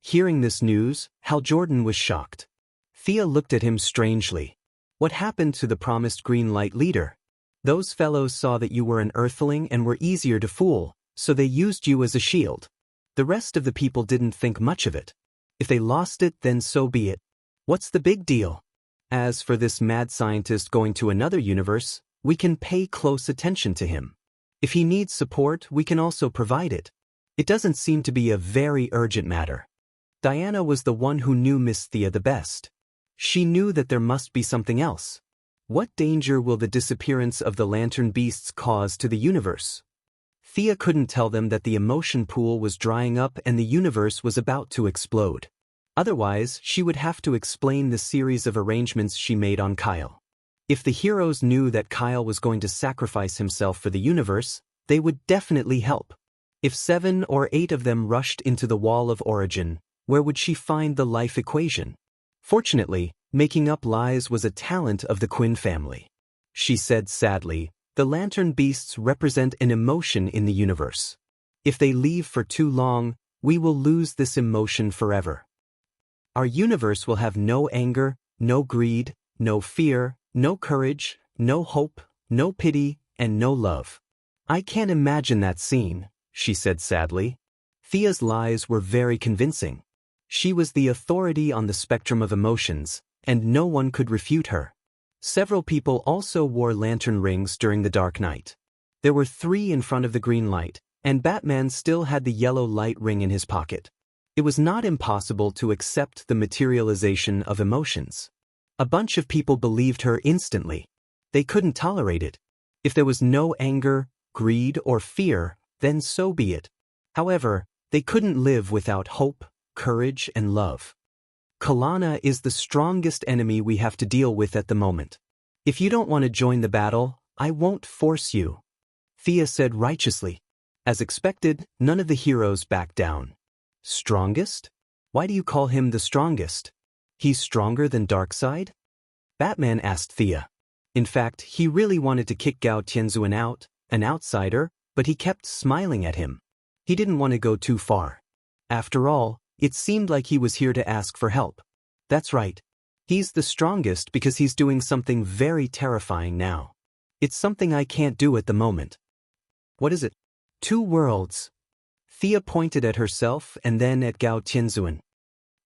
Hearing this news, Hal Jordan was shocked. Thea looked at him strangely. "What happened to the promised green light leader? Those fellows saw that you were an Earthling and were easier to fool, so they used you as a shield. The rest of the people didn't think much of it. If they lost it, then so be it. What's the big deal? As for this mad scientist going to another universe, we can pay close attention to him. If he needs support, we can also provide it. It doesn't seem to be a very urgent matter." Diana was the one who knew Miss Thea the best. She knew that there must be something else. What danger will the disappearance of the lantern beasts cause to the universe? Thea couldn't tell them that the emotion pool was drying up and the universe was about to explode. Otherwise, she would have to explain the series of arrangements she made on Kyle. If the heroes knew that Kyle was going to sacrifice himself for the universe, they would definitely help. If 7 or 8 of them rushed into the wall of origin, where would she find the life equation? Fortunately, making up lies was a talent of the Quinn family. She said sadly, the lantern beasts represent an emotion in the universe. If they leave for too long, we will lose this emotion forever. Our universe will have no anger, no greed, no fear, no courage, no hope, no pity, and no love. I can't imagine that scene, she said sadly. Thea's lies were very convincing. She was the authority on the spectrum of emotions, and no one could refute her. Several people also wore lantern rings during the dark night. There were 3 in front of the green light, and Batman still had the yellow light ring in his pocket. It was not impossible to accept the materialization of emotions. A bunch of people believed her instantly. They couldn't tolerate it. If there was no anger, greed, or fear, then so be it. However, they couldn't live without hope, courage, and love. Kalana is the strongest enemy we have to deal with at the moment. If you don't want to join the battle, I won't force you, Thea said righteously. As expected, none of the heroes backed down. Strongest? Why do you call him the strongest? He's stronger than Darkseid? Batman asked Thea. In fact, he really wanted to kick Gao Tianzuan out, an outsider, but he kept smiling at him. He didn't want to go too far. After all, it seemed like he was here to ask for help. That's right. He's the strongest because he's doing something very terrifying now. It's something I can't do at the moment. What is it? 2 worlds. Thea pointed at herself and then at Gao Tianzuan.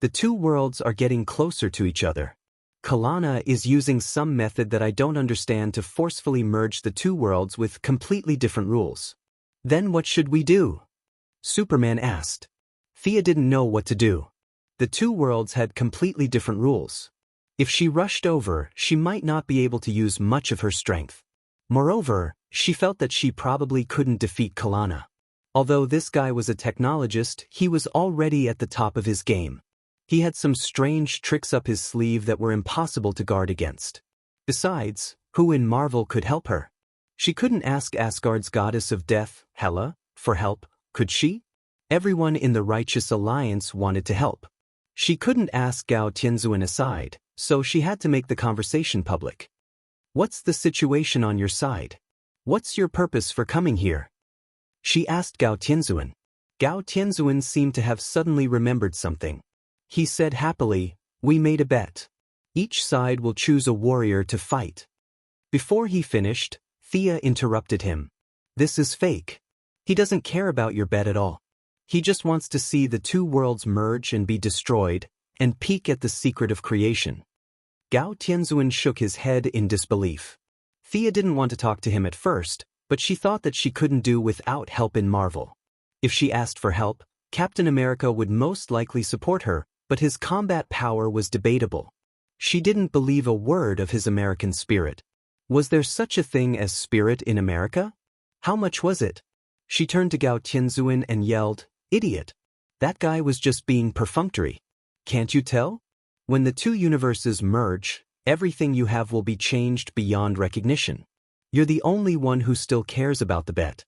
The 2 worlds are getting closer to each other. Kalana is using some method that I don't understand to forcefully merge the 2 worlds with completely different rules. Then what should we do? Superman asked. Thea didn't know what to do. The 2 worlds had completely different rules. If she rushed over, she might not be able to use much of her strength. Moreover, she felt that she probably couldn't defeat Kalana. Although this guy was a technologist, he was already at the top of his game. He had some strange tricks up his sleeve that were impossible to guard against. Besides, who in Marvel could help her? She couldn't ask Asgard's goddess of death, Hela, for help, could she? Everyone in the Righteous Alliance wanted to help. She couldn't ask Gao Tianzuan aside, so she had to make the conversation public. What's the situation on your side? What's your purpose for coming here? She asked Gao Tianzuan. Gao Tianzuan seemed to have suddenly remembered something. He said happily, we made a bet. Each side will choose a warrior to fight. Before he finished, Thea interrupted him. This is fake. He doesn't care about your bet at all. He just wants to see the 2 worlds merge and be destroyed, and peek at the secret of creation. Gao Tianzuan shook his head in disbelief. Thea didn't want to talk to him at first, but she thought that she couldn't do without help in Marvel. If she asked for help, Captain America would most likely support her, but his combat power was debatable. She didn't believe a word of his American spirit. Was there such a thing as spirit in America? How much was it? She turned to Gao Tianzuan and yelled, Idiot! That guy was just being perfunctory. Can't you tell? When the 2 universes merge, everything you have will be changed beyond recognition. You're the only one who still cares about the bet.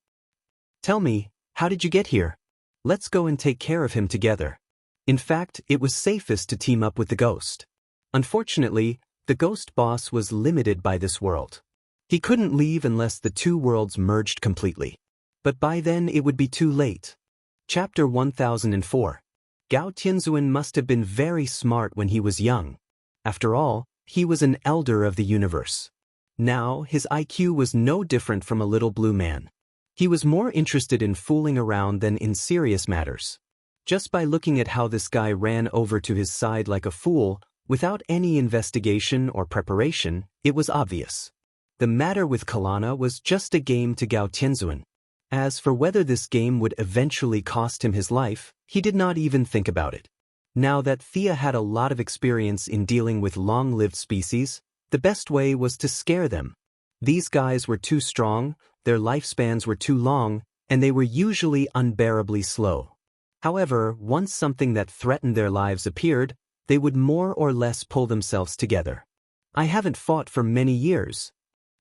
Tell me, how did you get here? Let's go and take care of him together. In fact, it was safest to team up with the Ghost. Unfortunately, the Ghost boss was limited by this world. He couldn't leave unless the 2 worlds merged completely. But by then it would be too late. Chapter 1004. Gao Tianzuan must have been very smart when he was young. After all, he was an elder of the universe. Now, his IQ was no different from a little blue man. He was more interested in fooling around than in serious matters. Just by looking at how this guy ran over to his side like a fool, without any investigation or preparation, it was obvious. The matter with Kalana was just a game to Gao Tianzuan. As for whether this game would eventually cost him his life, he did not even think about it. Now that Thea had a lot of experience in dealing with long-lived species, the best way was to scare them. These guys were too strong, their lifespans were too long, and they were usually unbearably slow. However, once something that threatened their lives appeared, they would more or less pull themselves together. I haven't fought for many years,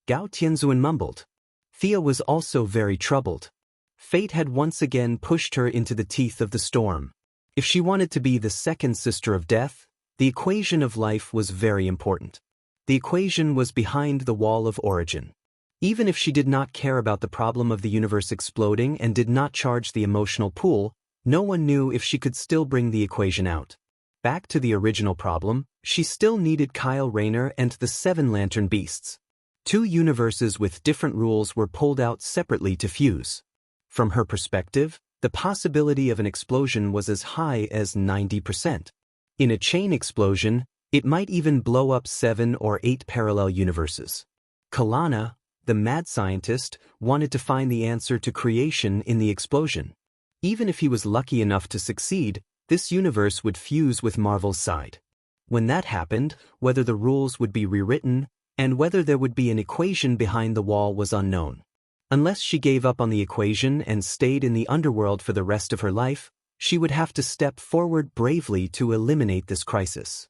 Gao Tianzuan mumbled. Thea was also very troubled. Fate had once again pushed her into the teeth of the storm. If she wanted to be the second sister of death, the equation of life was very important. The equation was behind the wall of origin. Even if she did not care about the problem of the universe exploding and did not charge the emotional pool, no one knew if she could still bring the equation out. Back to the original problem, she still needed Kyle Rayner and the Seven Lantern Beasts. Two universes with different rules were pulled out separately to fuse. From her perspective, the possibility of an explosion was as high as 90%. In a chain explosion, it might even blow up 7 or 8 parallel universes. Kalana, the mad scientist, wanted to find the answer to creation in the explosion. Even if he was lucky enough to succeed, this universe would fuse with Marvel's side. When that happened, whether the rules would be rewritten, and whether there would be an equation behind the wall was unknown. Unless she gave up on the equation and stayed in the underworld for the rest of her life, she would have to step forward bravely to eliminate this crisis.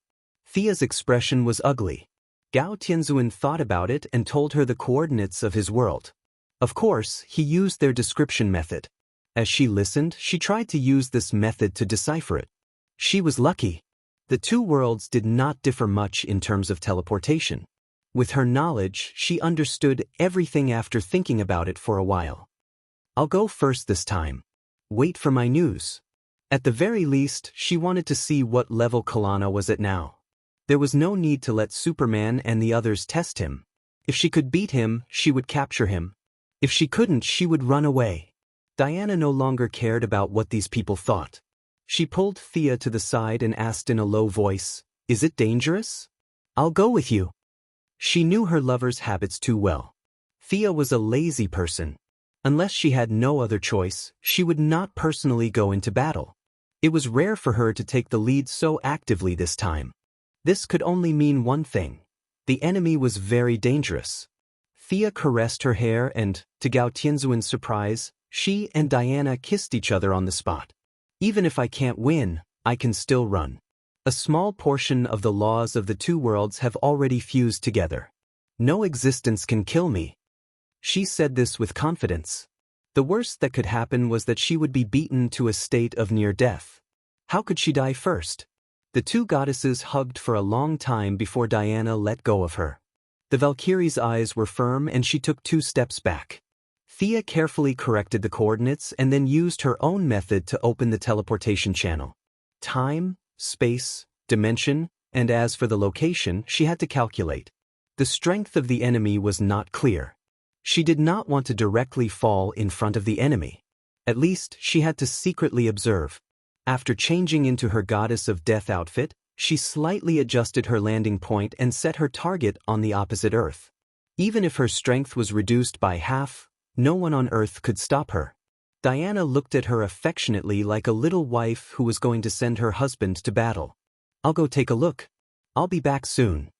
Thea's expression was ugly. Gao Tianzuan thought about it and told her the coordinates of his world. Of course, he used their description method. As she listened, she tried to use this method to decipher it. She was lucky. The two worlds did not differ much in terms of teleportation. With her knowledge, she understood everything after thinking about it for a while. I'll go first this time. Wait for my news. At the very least, she wanted to see what level Kalana was at now. There was no need to let Superman and the others test him. If she could beat him, she would capture him. If she couldn't, she would run away. Diana no longer cared about what these people thought. She pulled Thea to the side and asked in a low voice, "Is it dangerous? I'll go with you." She knew her lover's habits too well. Thea was a lazy person. Unless she had no other choice, she would not personally go into battle. It was rare for her to take the lead so actively this time. This could only mean one thing. The enemy was very dangerous. Thea caressed her hair and, to Gao Tianzuan's surprise, she and Diana kissed each other on the spot. Even if I can't win, I can still run. A small portion of the laws of the two worlds have already fused together. No existence can kill me. She said this with confidence. The worst that could happen was that she would be beaten to a state of near death. How could she die first? The two goddesses hugged for a long time before Diana let go of her. The Valkyrie's eyes were firm and she took 2 steps back. Thea carefully corrected the coordinates and then used her own method to open the teleportation channel. Time, space, dimension, and as for the location, she had to calculate. The strength of the enemy was not clear. She did not want to directly fall in front of the enemy. At least, she had to secretly observe. After changing into her Goddess of Death outfit, she slightly adjusted her landing point and set her target on the opposite Earth. Even if her strength was reduced by half, no one on Earth could stop her. Diana looked at her affectionately like a little wife who was going to send her husband to battle. "I'll go take a look. I'll be back soon."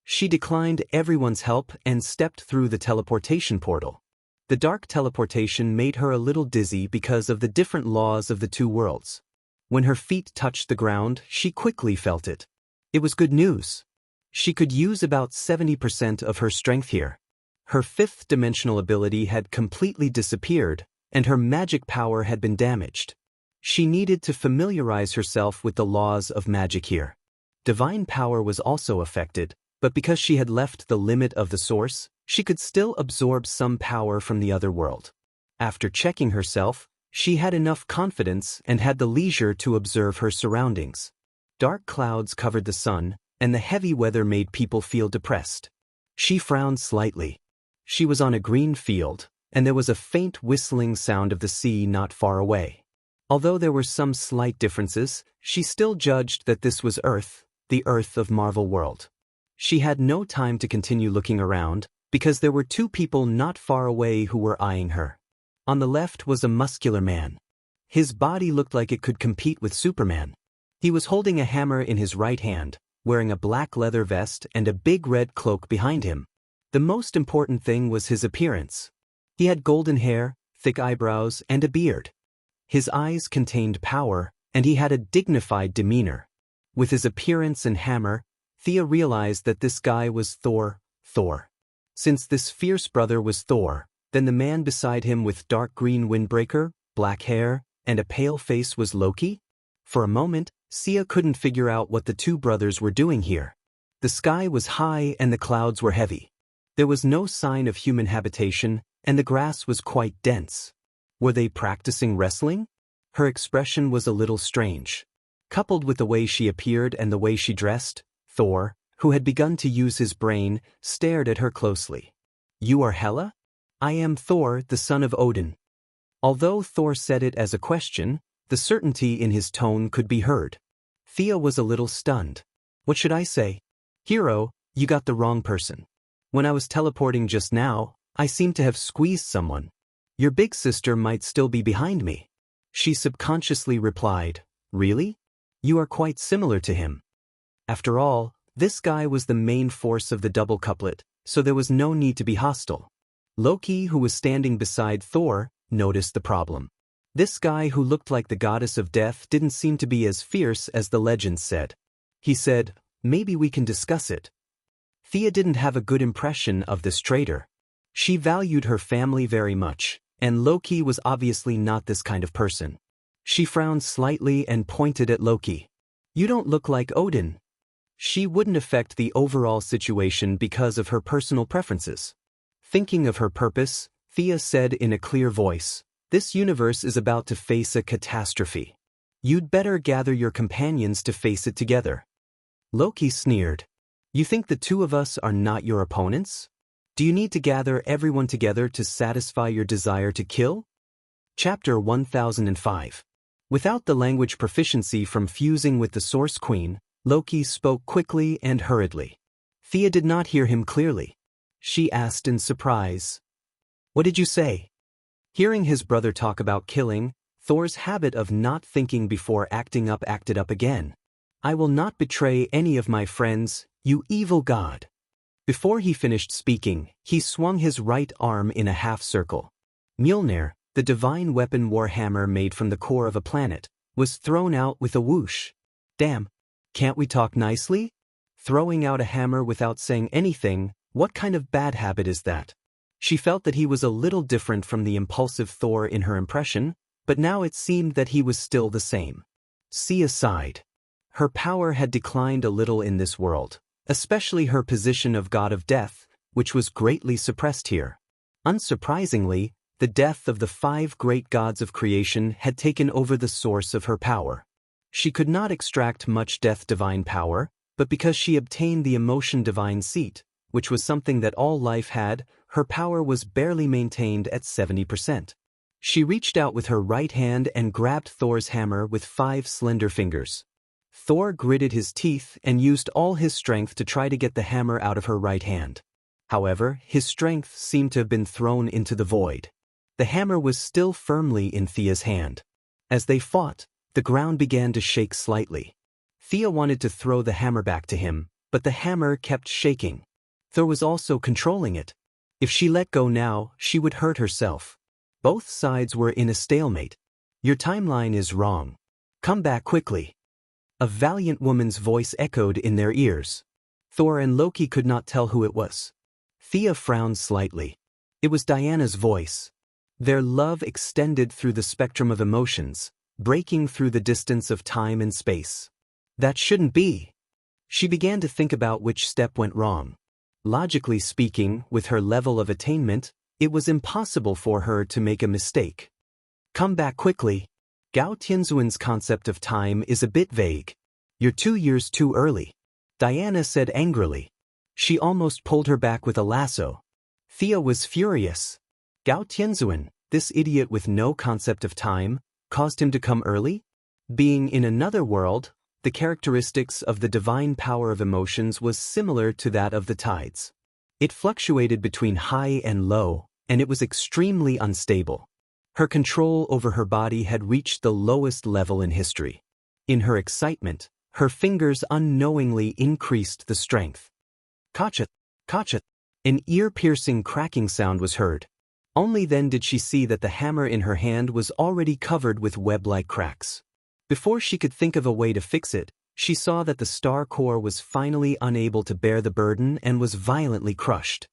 She declined everyone's help and stepped through the teleportation portal. The dark teleportation made her a little dizzy because of the different laws of the two worlds. When her feet touched the ground, she quickly felt it. It was good news. She could use about 70% of her strength here. Her 5th dimensional ability had completely disappeared, and her magic power had been damaged. She needed to familiarize herself with the laws of magic here. Divine power was also affected, but because she had left the limit of the source, she could still absorb some power from the other world. After checking herself, she had enough confidence and had the leisure to observe her surroundings. Dark clouds covered the sun, and the heavy weather made people feel depressed. She frowned slightly. She was on a green field, and there was a faint whistling sound of the sea not far away. Although there were some slight differences, she still judged that this was Earth, the Earth of Marvel World. She had no time to continue looking around, because there were 2 people not far away who were eyeing her. On the left was a muscular man. His body looked like it could compete with Superman. He was holding a hammer in his right hand, wearing a black leather vest and a big red cloak behind him. The most important thing was his appearance. He had golden hair, thick eyebrows, and a beard. His eyes contained power, and he had a dignified demeanor. With his appearance and hammer, Thea realized that this guy was Thor. Since this fierce brother was Thor, then the man beside him with dark green windbreaker, black hair, and a pale face was Loki? For a moment, Sia couldn't figure out what the two brothers were doing here. The sky was high and the clouds were heavy. There was no sign of human habitation, and the grass was quite dense. Were they practicing wrestling? Her expression was a little strange. Coupled with the way she appeared and the way she dressed, Thor, who had begun to use his brain, stared at her closely. "You are Hela?" "I am Thor, the son of Odin." Although Thor said it as a question, the certainty in his tone could be heard. Thea was a little stunned. "What should I say?" "Hero, you got the wrong person. When I was teleporting just now, I seemed to have squeezed someone. Your big sister might still be behind me." She subconsciously replied, "Really? You are quite similar to him." After all, this guy was the main force of the double couplet, so there was no need to be hostile. Loki, who was standing beside Thor, noticed the problem. This guy who looked like the goddess of death didn't seem to be as fierce as the legends said. He said, "Maybe we can discuss it." Thea didn't have a good impression of this traitor. She valued her family very much, and Loki was obviously not this kind of person. She frowned slightly and pointed at Loki. "You don't look like Odin." She wouldn't affect the overall situation because of her personal preferences. Thinking of her purpose, Thea said in a clear voice, "This universe is about to face a catastrophe. You'd better gather your companions to face it together." Loki sneered. "You think the two of us are not your opponents? Do you need to gather everyone together to satisfy your desire to kill?" Chapter 1005. Without the language proficiency from fusing with the Source Queen, Loki spoke quickly and hurriedly. Thea did not hear him clearly. She asked in surprise, "What did you say?" Hearing his brother talk about killing, Thor's habit of not thinking before acting up acted up again. "I will not betray any of my friends, you evil god." Before he finished speaking, he swung his right arm in a half-circle. Mjolnir, the divine weapon war hammer made from the core of a planet, was thrown out with a whoosh. "Damn. Can't we talk nicely? Throwing out a hammer without saying anything, what kind of bad habit is that?" She felt that he was a little different from the impulsive Thor in her impression, but now it seemed that he was still the same. Sia sighed. Her power had declined a little in this world, especially her position of god of death, which was greatly suppressed here. Unsurprisingly, the death of the 5 great gods of creation had taken over the source of her power. She could not extract much death divine power, but because she obtained the emotion divine seat, which was something that all life had, her power was barely maintained at 70%. She reached out with her right hand and grabbed Thor's hammer with 5 slender fingers. Thor gritted his teeth and used all his strength to try to get the hammer out of her right hand. However, his strength seemed to have been thrown into the void. The hammer was still firmly in Thea's hand. As they fought, the ground began to shake slightly. Thea wanted to throw the hammer back to him, but the hammer kept shaking. Thor was also controlling it. If she let go now, she would hurt herself. Both sides were in a stalemate. "Your timeline is wrong. Come back quickly." A valiant woman's voice echoed in their ears. Thor and Loki could not tell who it was. Thea frowned slightly. It was Diana's voice. Their love extended through the spectrum of emotions, breaking through the distance of time and space. That shouldn't be. She began to think about which step went wrong. Logically speaking, with her level of attainment, it was impossible for her to make a mistake. "Come back quickly." Gao Tianzuan's concept of time is a bit vague. "You're 2 years too early," Diana said angrily. She almost pulled her back with a lasso. Thea was furious. Gao Tianzuan, this idiot with no concept of time, caused him to come early? Being in another world, the characteristics of the divine power of emotions was similar to that of the tides. It fluctuated between high and low, and it was extremely unstable. Her control over her body had reached the lowest level in history. In her excitement, her fingers unknowingly increased the strength. Kachat, kachat. An ear-piercing cracking sound was heard. Only then did she see that the hammer in her hand was already covered with web-like cracks. Before she could think of a way to fix it, she saw that the star core was finally unable to bear the burden and was violently crushed.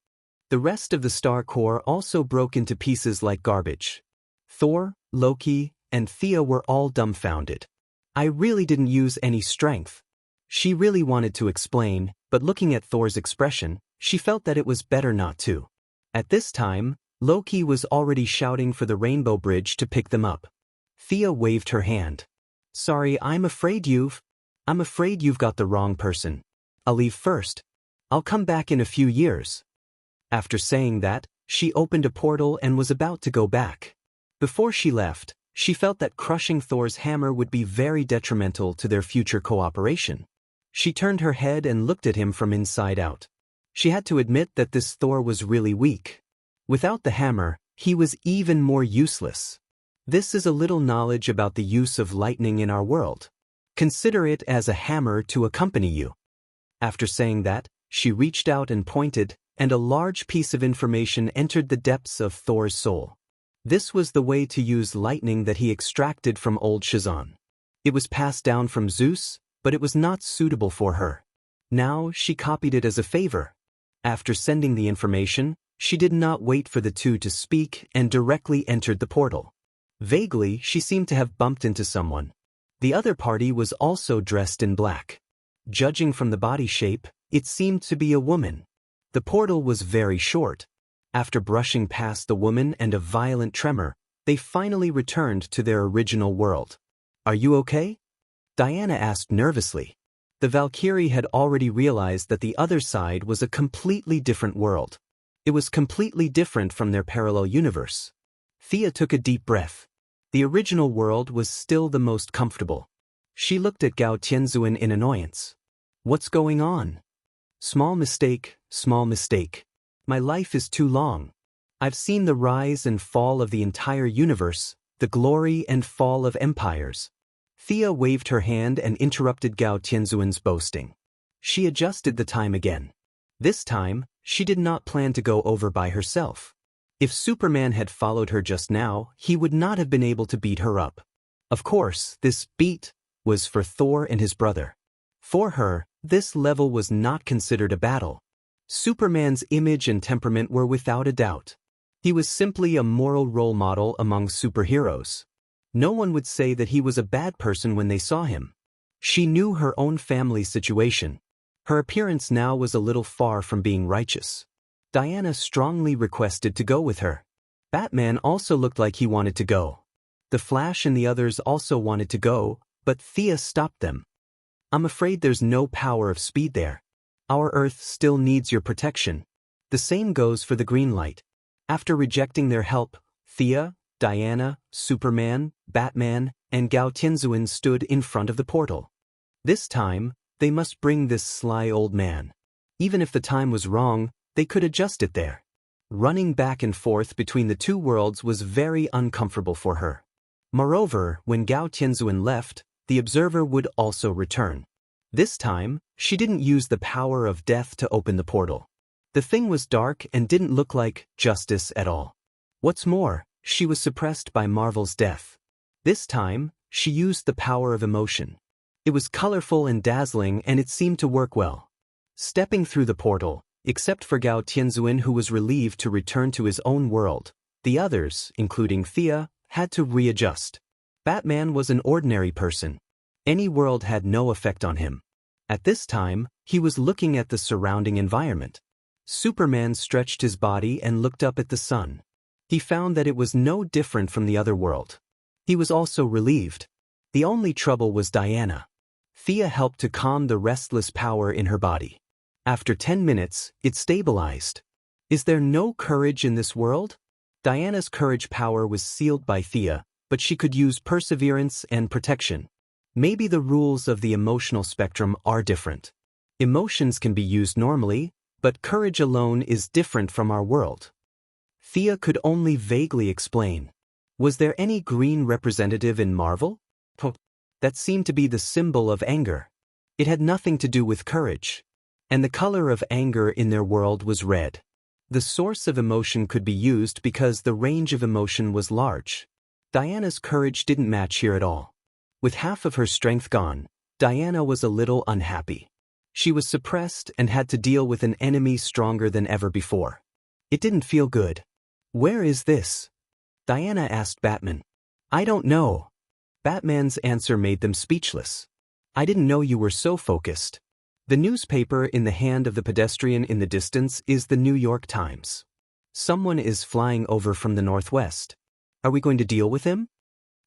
The rest of the star core also broke into pieces like garbage. Thor, Loki, and Thea were all dumbfounded. I really didn't use any strength. She really wanted to explain, but looking at Thor's expression, she felt that it was better not to. At this time, Loki was already shouting for the Rainbow Bridge to pick them up. Thea waved her hand. Sorry, I'm afraid you've got the wrong person. I'll leave first. I'll come back in a few years. After saying that, she opened a portal and was about to go back. Before she left, she felt that crushing Thor's hammer would be very detrimental to their future cooperation. She turned her head and looked at him from inside out. She had to admit that this Thor was really weak. Without the hammer, he was even more useless. This is a little knowledge about the use of lightning in our world. Consider it as a hammer to accompany you. After saying that, she reached out and pointed, and a large piece of information entered the depths of Thor's soul. This was the way to use lightning that he extracted from old Shazan. It was passed down from Zeus, but it was not suitable for her. Now she copied it as a favor. After sending the information, she did not wait for the two to speak and directly entered the portal. Vaguely, she seemed to have bumped into someone. The other party was also dressed in black. Judging from the body shape, it seemed to be a woman. The portal was very short. After brushing past the woman and a violent tremor, they finally returned to their original world. Are you okay? Diana asked nervously. The Valkyrie had already realized that the other side was a completely different world. It was completely different from their parallel universe. Thea took a deep breath. The original world was still the most comfortable. She looked at Gao Tianzuan in annoyance. What's going on? Small mistake, small mistake. My life is too long. I've seen the rise and fall of the entire universe, the glory and fall of empires. Thea waved her hand and interrupted Gao Tianzuan's boasting. She adjusted the time again. This time, she did not plan to go over by herself. If Superman had followed her just now, he would not have been able to beat her up. Of course, this beat was for Thor and his brother. For her, this level was not considered a battle. Superman's image and temperament were without a doubt. He was simply a moral role model among superheroes. No one would say that he was a bad person when they saw him. She knew her own family's situation. Her appearance now was a little far from being righteous. Diana strongly requested to go with her. Batman also looked like he wanted to go. The Flash and the others also wanted to go, but Thea stopped them. I'm afraid there's no power of speed there. Our Earth still needs your protection. The same goes for the green light. After rejecting their help, Thea, Diana, Superman, Batman, and Gao Tianzuan stood in front of the portal. This time, they must bring this sly old man. Even if the time was wrong, they could adjust it there. Running back and forth between the two worlds was very uncomfortable for her. Moreover, when Gao Tianzuan left, the observer would also return. This time, she didn't use the power of death to open the portal. The thing was dark and didn't look like justice at all. What's more, she was suppressed by Marvel's death. This time, she used the power of emotion. It was colorful and dazzling and it seemed to work well. Stepping through the portal, except for Gao Tianzuan who was relieved to return to his own world, the others, including Thea, had to readjust. Batman was an ordinary person. Any world had no effect on him. At this time, he was looking at the surrounding environment. Superman stretched his body and looked up at the sun. He found that it was no different from the other world. He was also relieved. The only trouble was Diana. Thea helped to calm the restless power in her body. After 10 minutes, it stabilized. Is there no courage in this world? Diana's courage power was sealed by Thea, but she could use perseverance and protection. Maybe the rules of the emotional spectrum are different. Emotions can be used normally, but courage alone is different from our world. Thea could only vaguely explain. Was there any green representative in Marvel? That seemed to be the symbol of anger. It had nothing to do with courage. And the color of anger in their world was red. The source of emotion could be used because the range of emotion was large. Diana's courage didn't match here at all. With half of her strength gone, Diana was a little unhappy. She was suppressed and had to deal with an enemy stronger than ever before. It didn't feel good. "Where is this?" Diana asked Batman. "I don't know." Batman's answer made them speechless. "I didn't know you were so focused." The newspaper in the hand of the pedestrian in the distance is the New York Times. Someone is flying over from the northwest. Are we going to deal with him?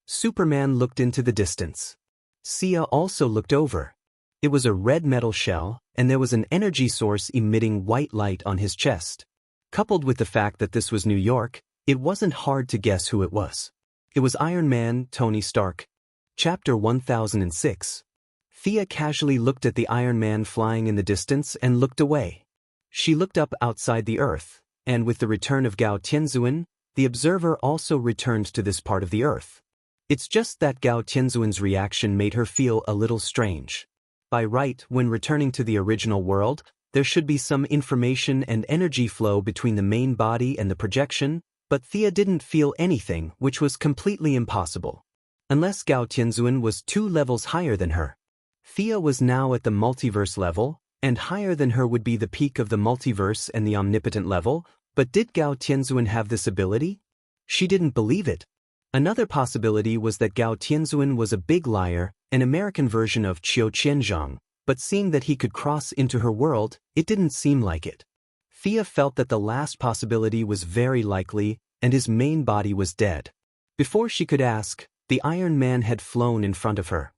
Superman looked into the distance. Sia also looked over. It was a red metal shell, and there was an energy source emitting white light on his chest. Coupled with the fact that this was New York, it wasn't hard to guess who it was. It was Iron Man, Tony Stark. Chapter 1006. Thea casually looked at the Iron Man flying in the distance and looked away. She looked up outside the Earth, and with the return of Gao Tianzuan, the observer also returned to this part of the Earth. It's just that Gao Tianzuan's reaction made her feel a little strange. By right, when returning to the original world, there should be some information and energy flow between the main body and the projection, but Thea didn't feel anything, which was completely impossible. Unless Gao Tianzuan was 2 levels higher than her. Thea was now at the multiverse level, and higher than her would be the peak of the multiverse and the omnipotent level, but did Gao Tianzuan have this ability? She didn't believe it. Another possibility was that Gao Tianzuan was a big liar, an American version of Qiu Qianzhang, but seeing that he could cross into her world, it didn't seem like it. Thea felt that the last possibility was very likely, and his main body was dead. Before she could ask, the Iron Man had flown in front of her.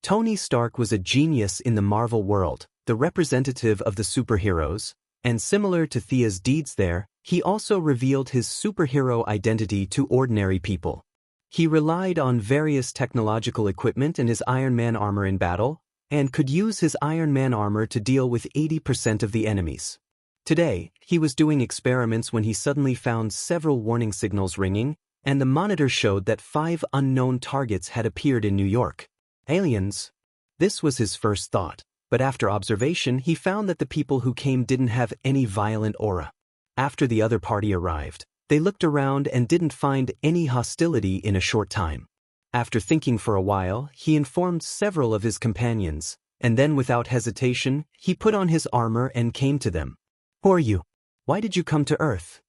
Tony Stark was a genius in the Marvel world, the representative of the superheroes, and similar to Thea's deeds there, he also revealed his superhero identity to ordinary people. He relied on various technological equipment and his Iron Man armor in battle, and could use his Iron Man armor to deal with 80% of the enemies. Today, he was doing experiments when he suddenly found several warning signals ringing, and the monitor showed that 5 unknown targets had appeared in New York. Aliens? This was his first thought, but after observation he found that the people who came didn't have any violent aura. After the other party arrived, they looked around and didn't find any hostility in a short time. After thinking for a while, he informed several of his companions, and then without hesitation, he put on his armor and came to them. "Who are you? Why did you come to Earth?"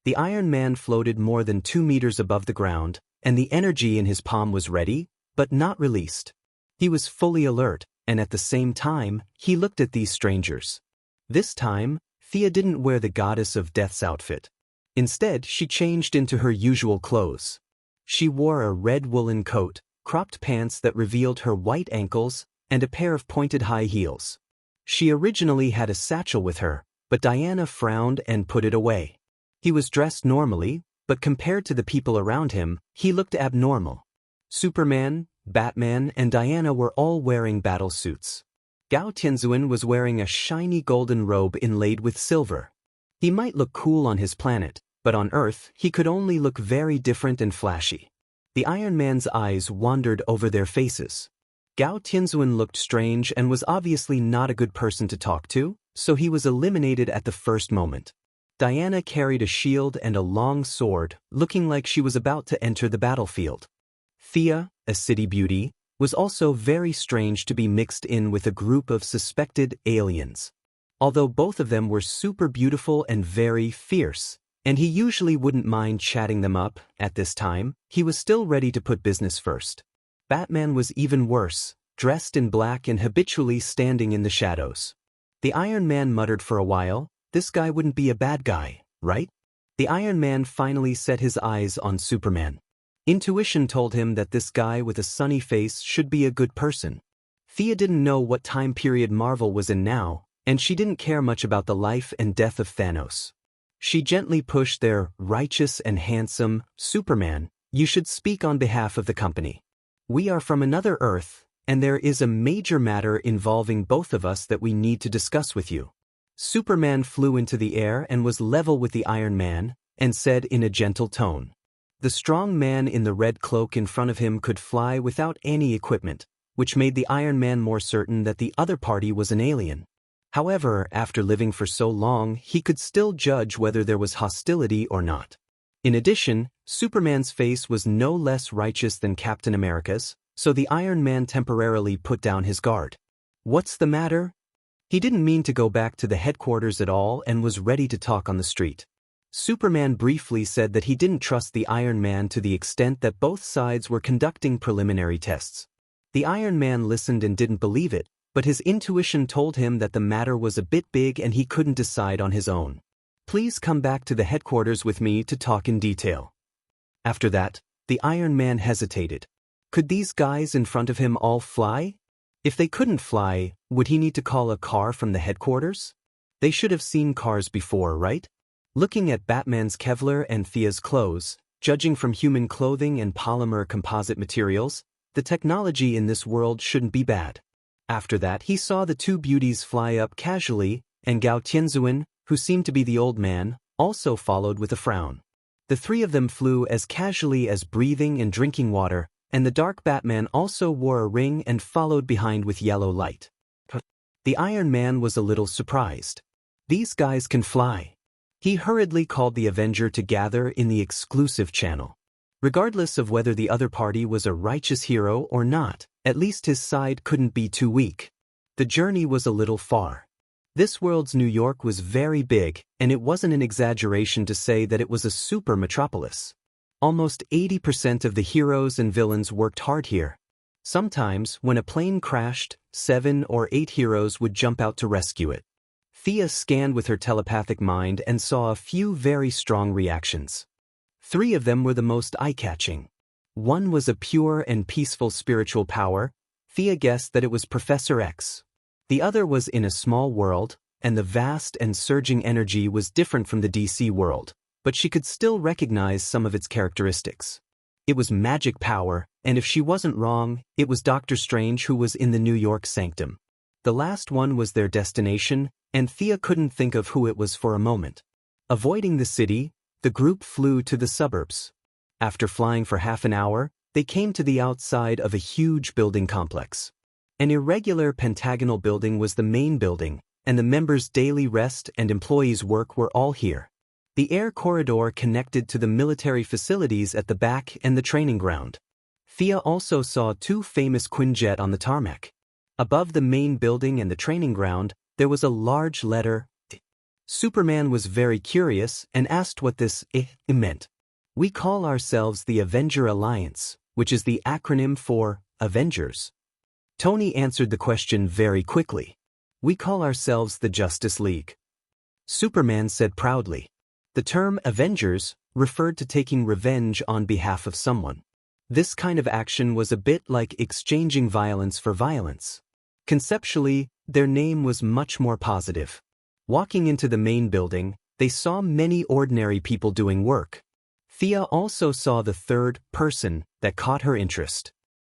The Iron Man floated more than 2 meters above the ground, and the energy in his palm was ready, but not released. He was fully alert, and at the same time, he looked at these strangers. This time, Thea didn't wear the Goddess of Death's outfit. Instead, she changed into her usual clothes. She wore a red woolen coat, cropped pants that revealed her white ankles, and a pair of pointed high heels. She originally had a satchel with her, but Diana frowned and put it away. He was dressed normally, but compared to the people around him, he looked abnormal. Superman, Batman, and Diana were all wearing battle suits. Gao Tianzuan was wearing a shiny golden robe inlaid with silver. He might look cool on his planet, but on Earth he could only look very different and flashy. The Iron Man's eyes wandered over their faces. Gao Tianzuan looked strange and was obviously not a good person to talk to, so he was eliminated at the first moment. Diana carried a shield and a long sword, looking like she was about to enter the battlefield. Thea, a city beauty, was also very strange to be mixed in with a group of suspected aliens. Although both of them were super beautiful and very fierce, and he usually wouldn't mind chatting them up, at this time, he was still ready to put business first. Batman was even worse, dressed in black and habitually standing in the shadows. The Iron Man muttered for a while, "This guy wouldn't be a bad guy, right?" The Iron Man finally set his eyes on Superman. Intuition told him that this guy with a sunny face should be a good person. Thea didn't know what time period Marvel was in now, and she didn't care much about the life and death of Thanos. She gently pushed their righteous and handsome Superman, "You should speak on behalf of the company. We are from another Earth, and there is a major matter involving both of us that we need to discuss with you." Superman flew into the air and was level with the Iron Man, and said in a gentle tone. The strong man in the red cloak in front of him could fly without any equipment, which made the Iron Man more certain that the other party was an alien. However, after living for so long, he could still judge whether there was hostility or not. In addition, Superman's face was no less righteous than Captain America's, so the Iron Man temporarily put down his guard. What's the matter? He didn't mean to go back to the headquarters at all and was ready to talk on the street. Superman briefly said that he didn't trust the Iron Man to the extent that both sides were conducting preliminary tests. The Iron Man listened and didn't believe it, but his intuition told him that the matter was a bit big and he couldn't decide on his own. Please come back to the headquarters with me to talk in detail. After that, the Iron Man hesitated. Could these guys in front of him all fly? If they couldn't fly, would he need to call a car from the headquarters? They should have seen cars before, right? Looking at Batman's Kevlar and Thea's clothes, judging from human clothing and polymer composite materials, the technology in this world shouldn't be bad. After that, he saw the two beauties fly up casually, and Gao Tianzuan, who seemed to be the old man, also followed with a frown. The three of them flew as casually as breathing and drinking water, and the dark Batman also wore a ring and followed behind with yellow light. The Iron Man was a little surprised. These guys can fly. He hurriedly called the Avenger to gather in the exclusive channel. Regardless of whether the other party was a righteous hero or not, at least his side couldn't be too weak. The journey was a little far. This world's New York was very big, and it wasn't an exaggeration to say that it was a super metropolis. Almost 80% of the heroes and villains worked hard here. Sometimes, when a plane crashed, 7 or 8 heroes would jump out to rescue it. Thea scanned with her telepathic mind and saw a few very strong reactions. 3 of them were the most eye-catching. One was a pure and peaceful spiritual power. Thea guessed that it was Professor X. The other was in a small world, and the vast and surging energy was different from the DC world, but she could still recognize some of its characteristics. It was magic power, and if she wasn't wrong, it was Doctor Strange who was in the New York sanctum. The last one was their destination, and Thea couldn't think of who it was for a moment. Avoiding the city, the group flew to the suburbs. After flying for half an hour, they came to the outside of a huge building complex. An irregular pentagonal building was the main building, and the members' daily rest and employees' work were all here. The air corridor connected to the military facilities at the back and the training ground. Thea also saw 2 famous Quinjet on the tarmac. Above the main building and the training ground, there was a large letter T. Superman was very curious and asked what this I meant. We call ourselves the Avenger Alliance, which is the acronym for Avengers. Tony answered the question very quickly. We call ourselves the Justice League. Superman said proudly. The term Avengers referred to taking revenge on behalf of someone. This kind of action was a bit like exchanging violence for violence. Conceptually, their name was much more positive. Walking into the main building, they saw many ordinary people doing work. Thea also saw the third person that caught her interest.